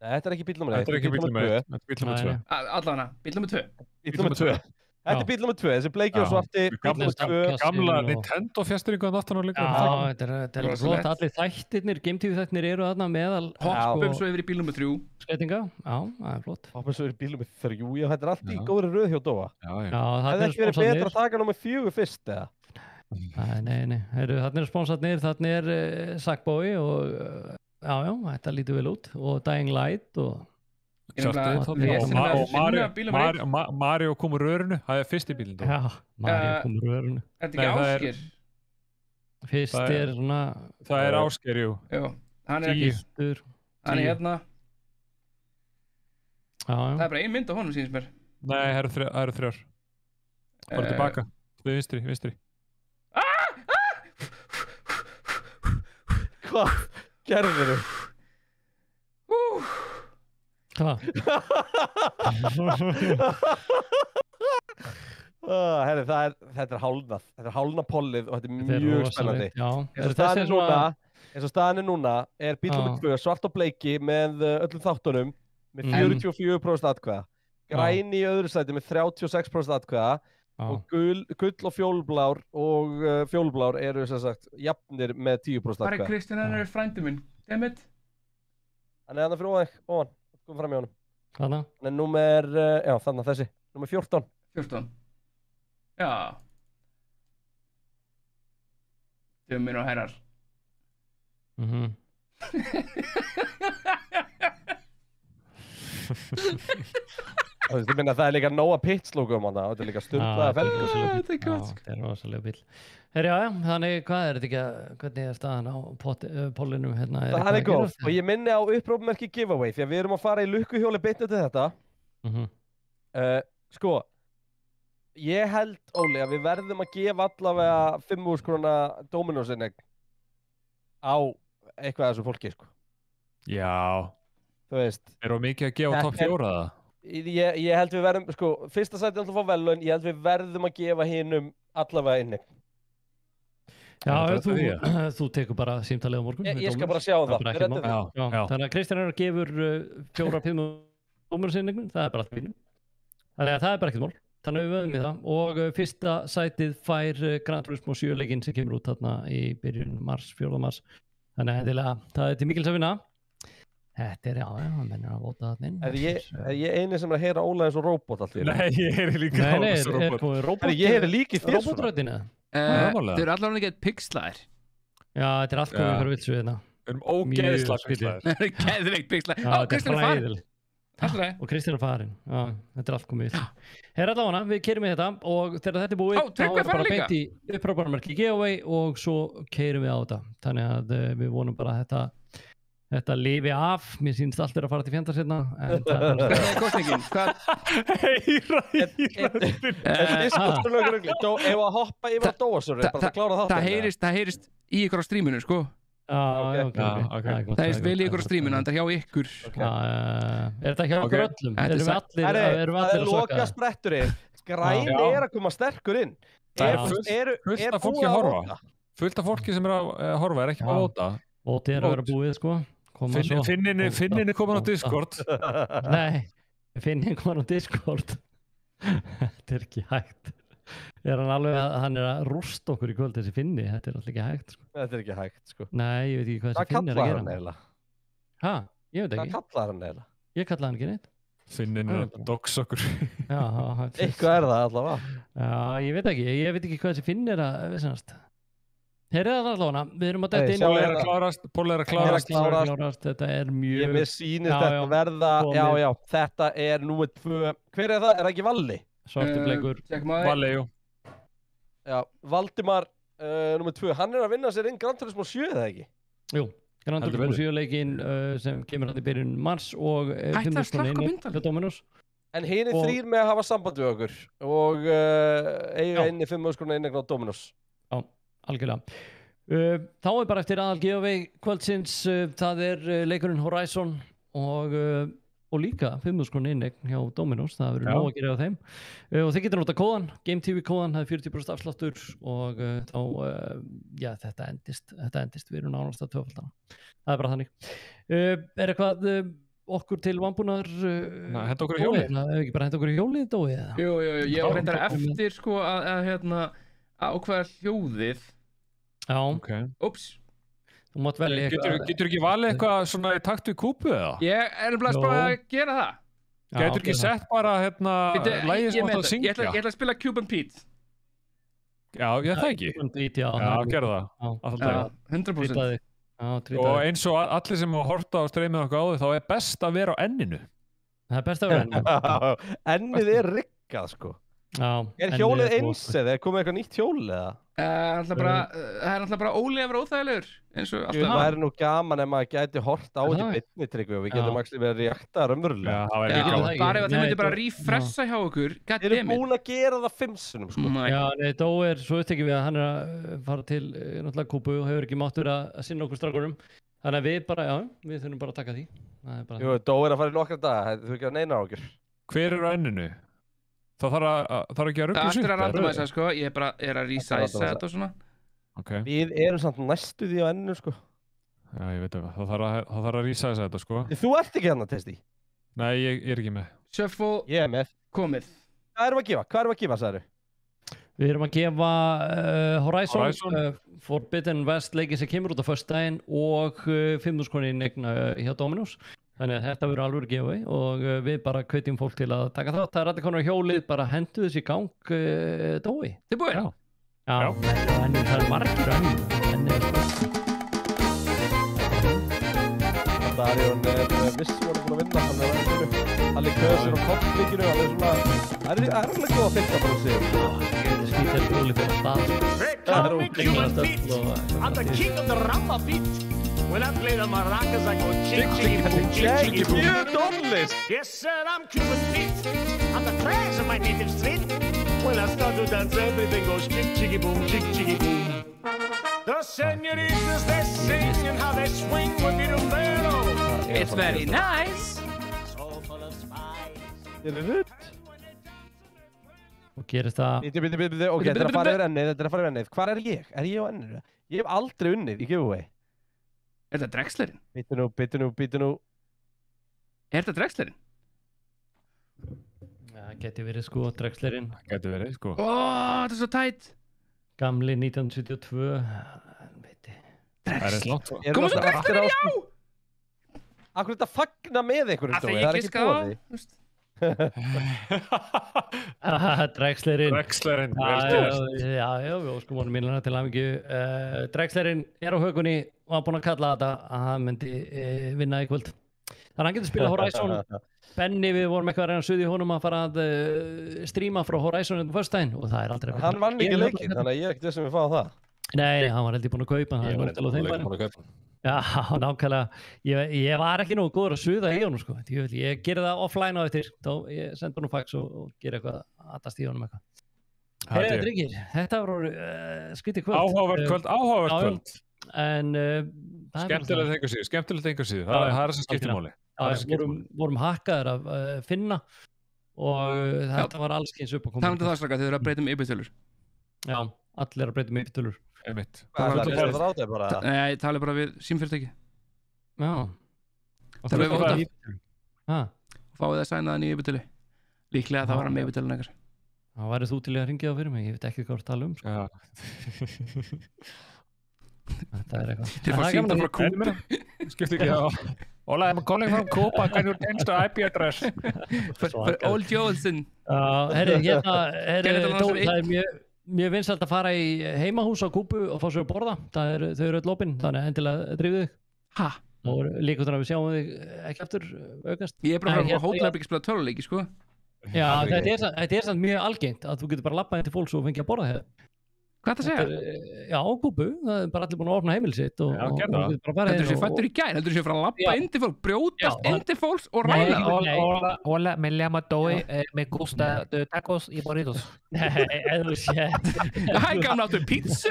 Nei, þetta ekki bíl nummer 1. Þetta ekki bíl nummer 1. Þetta bíl nummer 2. Allavega, bíl nummer 2. Bíl nummer 2. Þetta bíl nummer 2, þessi bleiki og svarti. Bíl nummer 2. Gamla Nintendo fjastringu að náttúrulega líka. Já, þetta flott. Allir þættirnir, Game TV þættirnir eru þarna meðal. Hoppum svo yfir í bíl nummer 3. Skreitinga, já, það flott. Hoppum svo yfir í bíl nummer 3, já, þetta allt í góðri röð hjá Dóa. Já, það ekki verið betra að taka nummer 4 fyrst, eða? Nei. Þarna sponsarnir, þarna Sackboy og já, þetta lítur vel út. Og Dying Light og... Mario kom úr rörinu, það fyrsti bílinn. Já, Mario kom úr rörinu. Er þetta ekki Ásgeir? Fyrst svona... Það Ásgeir, jú. Jú, hann ekki. Hann hérna. Það bara ein mynd á honum, sýnist mér. Nei, það eru 3. Bara tilbaka. Vinstri. Hvað gerður þau? Hvað? Þetta hálnað. Þetta hálnað pollið og þetta mjög spennandi. Eins og staðan núna bíl nummer 2 svart og bleiki með öllum þáttunum með 44% atkvæða. Græni í öðru sæti með 36% atkvæða og gull og fjólblár eru sem sagt jafnir með 10% atkvæða. Bara Kristján frændi minn. Dammit. Hann hann fyrir ofan. Kom fram í honum. Þannig? Hann númer, já þannig þessi, númer 14. 14. Já. Dömur og herrar. Þú veist, ég minna það líka Nóa Pitts-logum hann, þetta líka sturlaða felgur. Þetta gott. Þetta rosalega bíl. Já, þannig hvað þetta ekki að, hvernig staðan á pollinu hérna? Það góð og ég minni á upprópmerki giveaway því að við erum að fara í lukkuhjóli beint eftir þetta. Sko, ég held, Óli, að við verðum að gefa allavega 5.000 króna Dominos-inneign á eitthvað af þessu fólki, sko. Já. Þú veist. Erum við mikið að gefa topp 4 það? Ég held við verðum, sko, fyrsta sæti er alltaf að fá velun, ég held við verðum að gefa hinum allavega inneign. Já, þú tekur bara símtalið á morgun. Ég skal bara sjá það. Þannig að Kristján gefur 4-5 Dominos-inneign, það bara allt fínu. Þannig að það bara ekkert mál. Þannig að við vöðum í það. Og fyrsta sætið fær Gran Turismo 7-leikinn sem kemur út þarna í byrjun mars, 4. mars. Þannig að það til mikils að vinna. Þetta hann mennir að vota þarna inn. Er ég eini sem að heyra Óla eins og robot allt í? Nei, ég heyri líka Óla eins og robot. Ég heyri líka í þér svona. Robotrættina. Þau eru allavega ekki eitt pixlaðir. Já, þetta allt komið fyrir vilsu hérna. Við erum ógeðslega pixlaðir. Það geðveikt pixlaðir. Á, Kristján farin. Og Kristján farin. Já, þetta allt komið vilsu. Herra allavega, við keirum í þetta og þegar þetta búið þá bara beint í uppráparmerki giveaway og svo keirum við á þetta. Þannig að við vonum bara að þetta lifi af, mér sýnst allt að fara til fjandar sérna en það er Hvað er kostningin? Ef að hoppa yfir að dóasöru bara að klára það heyrist í ykkur á stríminu sko. ok. Það heyrist vel í ykkur á stríminu en það er hjá ykkur Er þetta hjá okkur öllum? Erum við allir Það er loka spretturinn Græni er að koma sterkur inn Það er fullt af fólki að horfa fullt af fólki sem er að horfa er ekki að vota Voti er að vera búið sko Finninni komin á Discord Nei, Finninni komin á Discord Þetta er ekki hægt hann er að rústa okkur í kvöld þessi Finni, þetta er alltaf ekki hægt sko. Þetta er ekki hægt sko Nei, ég veit ekki hvað þessi Finni er að gera Hæ? Ég veit ekki Hvað kallar hann eiginlega? Ég kallaði hann ekki neitt Finnin er að dogs okkur Eitthvað er það allavega Já, ég veit ekki hvað þessi Finni er að viðsannast Heyrðu það allavega, við erum að dætt inn Pól er að klárast Þetta er mjög Mér sýnir þetta verða Já, þetta er númer 2 Hver er það? Er það ekki Valli? Svartubleikur Valli, jú Já, Valdimar númer 2 Hann er að vinna sér inn Gran Turismo 7 eða ekki? Jú, Gran Turismo 7 leikinn sem kemur hann í byrjun mars og Hætti að slakka myndal En hinir 3 með að hafa samband við okkur og eiga inn í 5 skrona innan á Dominos Já, algjörlega Þá er bara eftir aðal giveaway kvöldsins það er leikurinn Horizon og líka 5.000 krónu inneign hjá Dominos, það verður nóg að gera á þeim og þið getur nota kóðan, GameTV kóðan það er 40% afsláttur og þá þetta endist við erum nánast að tvöfaldana það er bara þannig er eitthvað okkur til vambúnaður henda okkur í hjólið ekki bara henda okkur í hjólið Dói Jú, ég var reyndar eftir sko að ákveða hljóðið Úps Þú mátt velja Getur ekki valið eitthvað svona í takt við kúpu eða? Ég er bara að gera það Getur ekki sett bara lægið sem átt að syngja? Ég ætla að spila Cuban Pete Já, það ekki Já, gerðu það 100% Og eins og allir sem hafa horft á streymið okkur áður þá er best að vera á enninu Það er best að vera á enninu Ennið er riggað sko Er hjólið eins eða er komið eitthvað nýtt hjól eða? Það er alltaf bara ólefur óþægilegur eins og alltaf Það er nú gaman ef maður gæti hort á þetta bitni Tryggvi og við getum ekki verið að reakta raunverulega Bara ef það myndi bara refressa hjá okkur Þeir eru búin að gera það 5 sinnum sko Já, Dó er svo upptekið við að hann er að fara til náttúrulega kúpu og hefur ekki máttur að sinna okkur strákunum Þannig að við bara, við þurfum bara að taka því Jú, Dó er að fara í nokkra daga, þú ekki að neina á okkur Hver eru á enninu? Það þarf ekki að ruggla sig Það er að randomæsa sko, ég er að resæsa þetta og svona Við erum samt næstu því á enninu sko Já, ég veit það, það þarf að resæsa þetta sko Þú ert ekki hann að testi? Nei, ég er ekki með Shuffle, ég er með komið Hvað erum að gefa, sagður? Við erum að gefa Horizon Forbidden West leiki sem kemur út á föstudaginn og 5.000 krónur inneign hjá Dominos Þannig að þetta verður alveg giveaway og við bara hvetjum fólk til að taka þátt. Það er allir konar hjólið, bara hendu þessi í gang Dói. Þið búið? Já, en það er margir önn. Darjón er vissum að búin að vinna, hann er að allir kösir og koppvíkinu, hann er svona, það er alveg góð að finna bara sig. Þetta skýt er úli fyrir stað. They call me Cuban Pete. I'm the king of the rumba beat. When I play the maracas, I go chick-chicky-boom, chick-chicky-boom. Yes, sir, I'm Cuban Pete. I'm the trash of my native street. When I start to dance, everything goes chick-chicky-boom, chick-chicky-boom. The senoritas, they sing and how they swing with the rumbero. It's very nice. So full of spice. Og gerist það... Ok, þetta er að fara yfir ennið, Hvar er ég? Er ég á enninu? Ég hef aldrei unnið í giveaway. Er þetta Drexlerinn? Býtu nú. Er þetta Drexlerinn? Já, geti verið sko, Drexlerinn. Geti verið sko. Þetta er svo tætt. Gamli 1972. Drexlerinn. Komum svo Drexlerinn, já! Akkur þetta fagna með einhverjum, það er ekki búið. Drexlerinn. Já, við óskum honum innlega til hamingju. Drexlerinn er á högunni og hann búinn að kalla þetta að hann myndi vinna í kvöld. Þannig að hann getur spila Horizon. Benni, við vorum eitthvað að reyna að suði honum að fara að stríma frá Horizon á föstudaginn og það er aldrei... Hann vann ekki leikinn, þannig að ég er ekkert þess að við fáum það. Nei, hann var heldur búinn að kaupa. Já, nákvæmlega. Ég var ekki nógu góður að suða í honum, sko. Ég gerði það offline á eftir. Þá ég sendi honum fax og gera eitthvað aðast í honum eitthvað. Herra, drengir, þetta var skrítið kvöld. Áhugavert kvöld. En skemmtilegt engu síður. Það er sem skiptir máli. Vorum hakkaðir af Finna og þetta var allskyns upp að koma. Það það straka, þið eru að breyta IP-tölur. Já, allir að breyta IP-tölur. Einmitt. Nei, ég tala bara við símfyrirtæki. Já. Tala við Vodaf. Fáið það sænaða nýju IP-tölu. Líklega það var hann með IP-tölun ekkert. Það værið þú til að ringja það fyrir mig, ég veit ekki hvað þú tala um, sko. Þetta eitthvað. Þið fá símtal frá Kúpa. Skipti ekki það. Hola, I'm calling from Kúpa, can you change the IP address? For Old Jolson. Herri, það mjög vinsælt að fara í heimahús á Kúpu og fá sér að borða. Þau eru öll opin, þannig endilega drifðu þig. Ha? Og líka þannig að við sjáum þig ekki aftur aukast. Ég bara frá hótelherbyggi spila töluleiki, sko. Já, þetta er samt mjög algengt að þú getur bara labbað inn til fólks og fengið að borða hér. Hvað það segja? Já, Kúpu, það er bara allir búin að opna heimili sitt og heldur þú fættur í gær, heldur þú að fara að labba inn til fólk, brjótast inn til fólks og ræða? Hola, me llamo Doi, me gusta tacos y burritos. Eða sé. Hæ, gaf náttu pizza.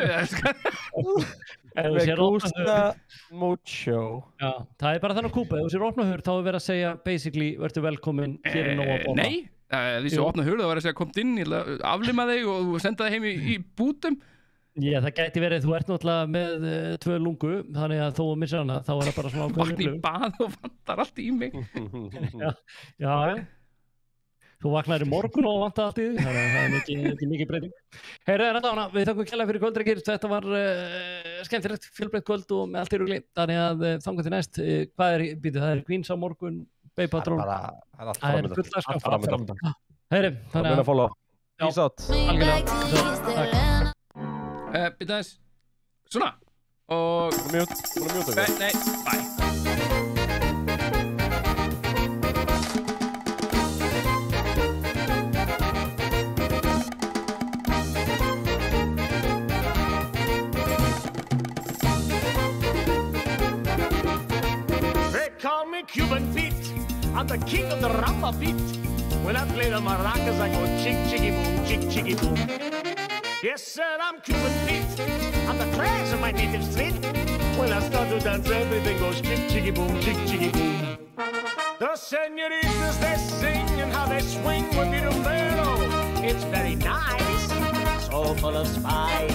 Me gusta mucho. Já, það er bara þannig Kúpu, ef þú sér opna hurð þá er verið að segja basically, verður velkomin hér er nóg að borða. Nei. Því sem opna hurð, það var að segja komt inn, ég ætla að aflima þig og senda þig heim í bútum. Já, það gæti verið, þú ert náttúrulega með 2 lungu, þannig að þó að missa hana, þá er það bara svona ákveðin. Vakna í bað og vantar allt í mig. Já. Þú vaknar í morgun og vantar allt í þig, þannig að það er ekki mikið breyting. Heyrðu, við þakkum kærlega fyrir kvöldreikir, þetta var skemmtilegt, fjölbreytt kvöld og með allt í rugli, þannig að þangað til næst, það er Queens á morgun, Bay Patrol. Það er fullt að skaffa. Heyri, þannig að Peace out. Býta þess. Svona. Og Nei, bye. They call me Cuban Pete. I'm the king of the rumba beat. When I play the maracas, I go chick, chicky, boom, chick, chicky, boom. Yes, sir, I'm Cuban Pete. I'm the crash of my native street. When I start to dance, everything goes chick, chicky, boom, chick, chicky, boom. The senoritas, they sing and how they swing with the rumbero. It's very nice, so full of spice.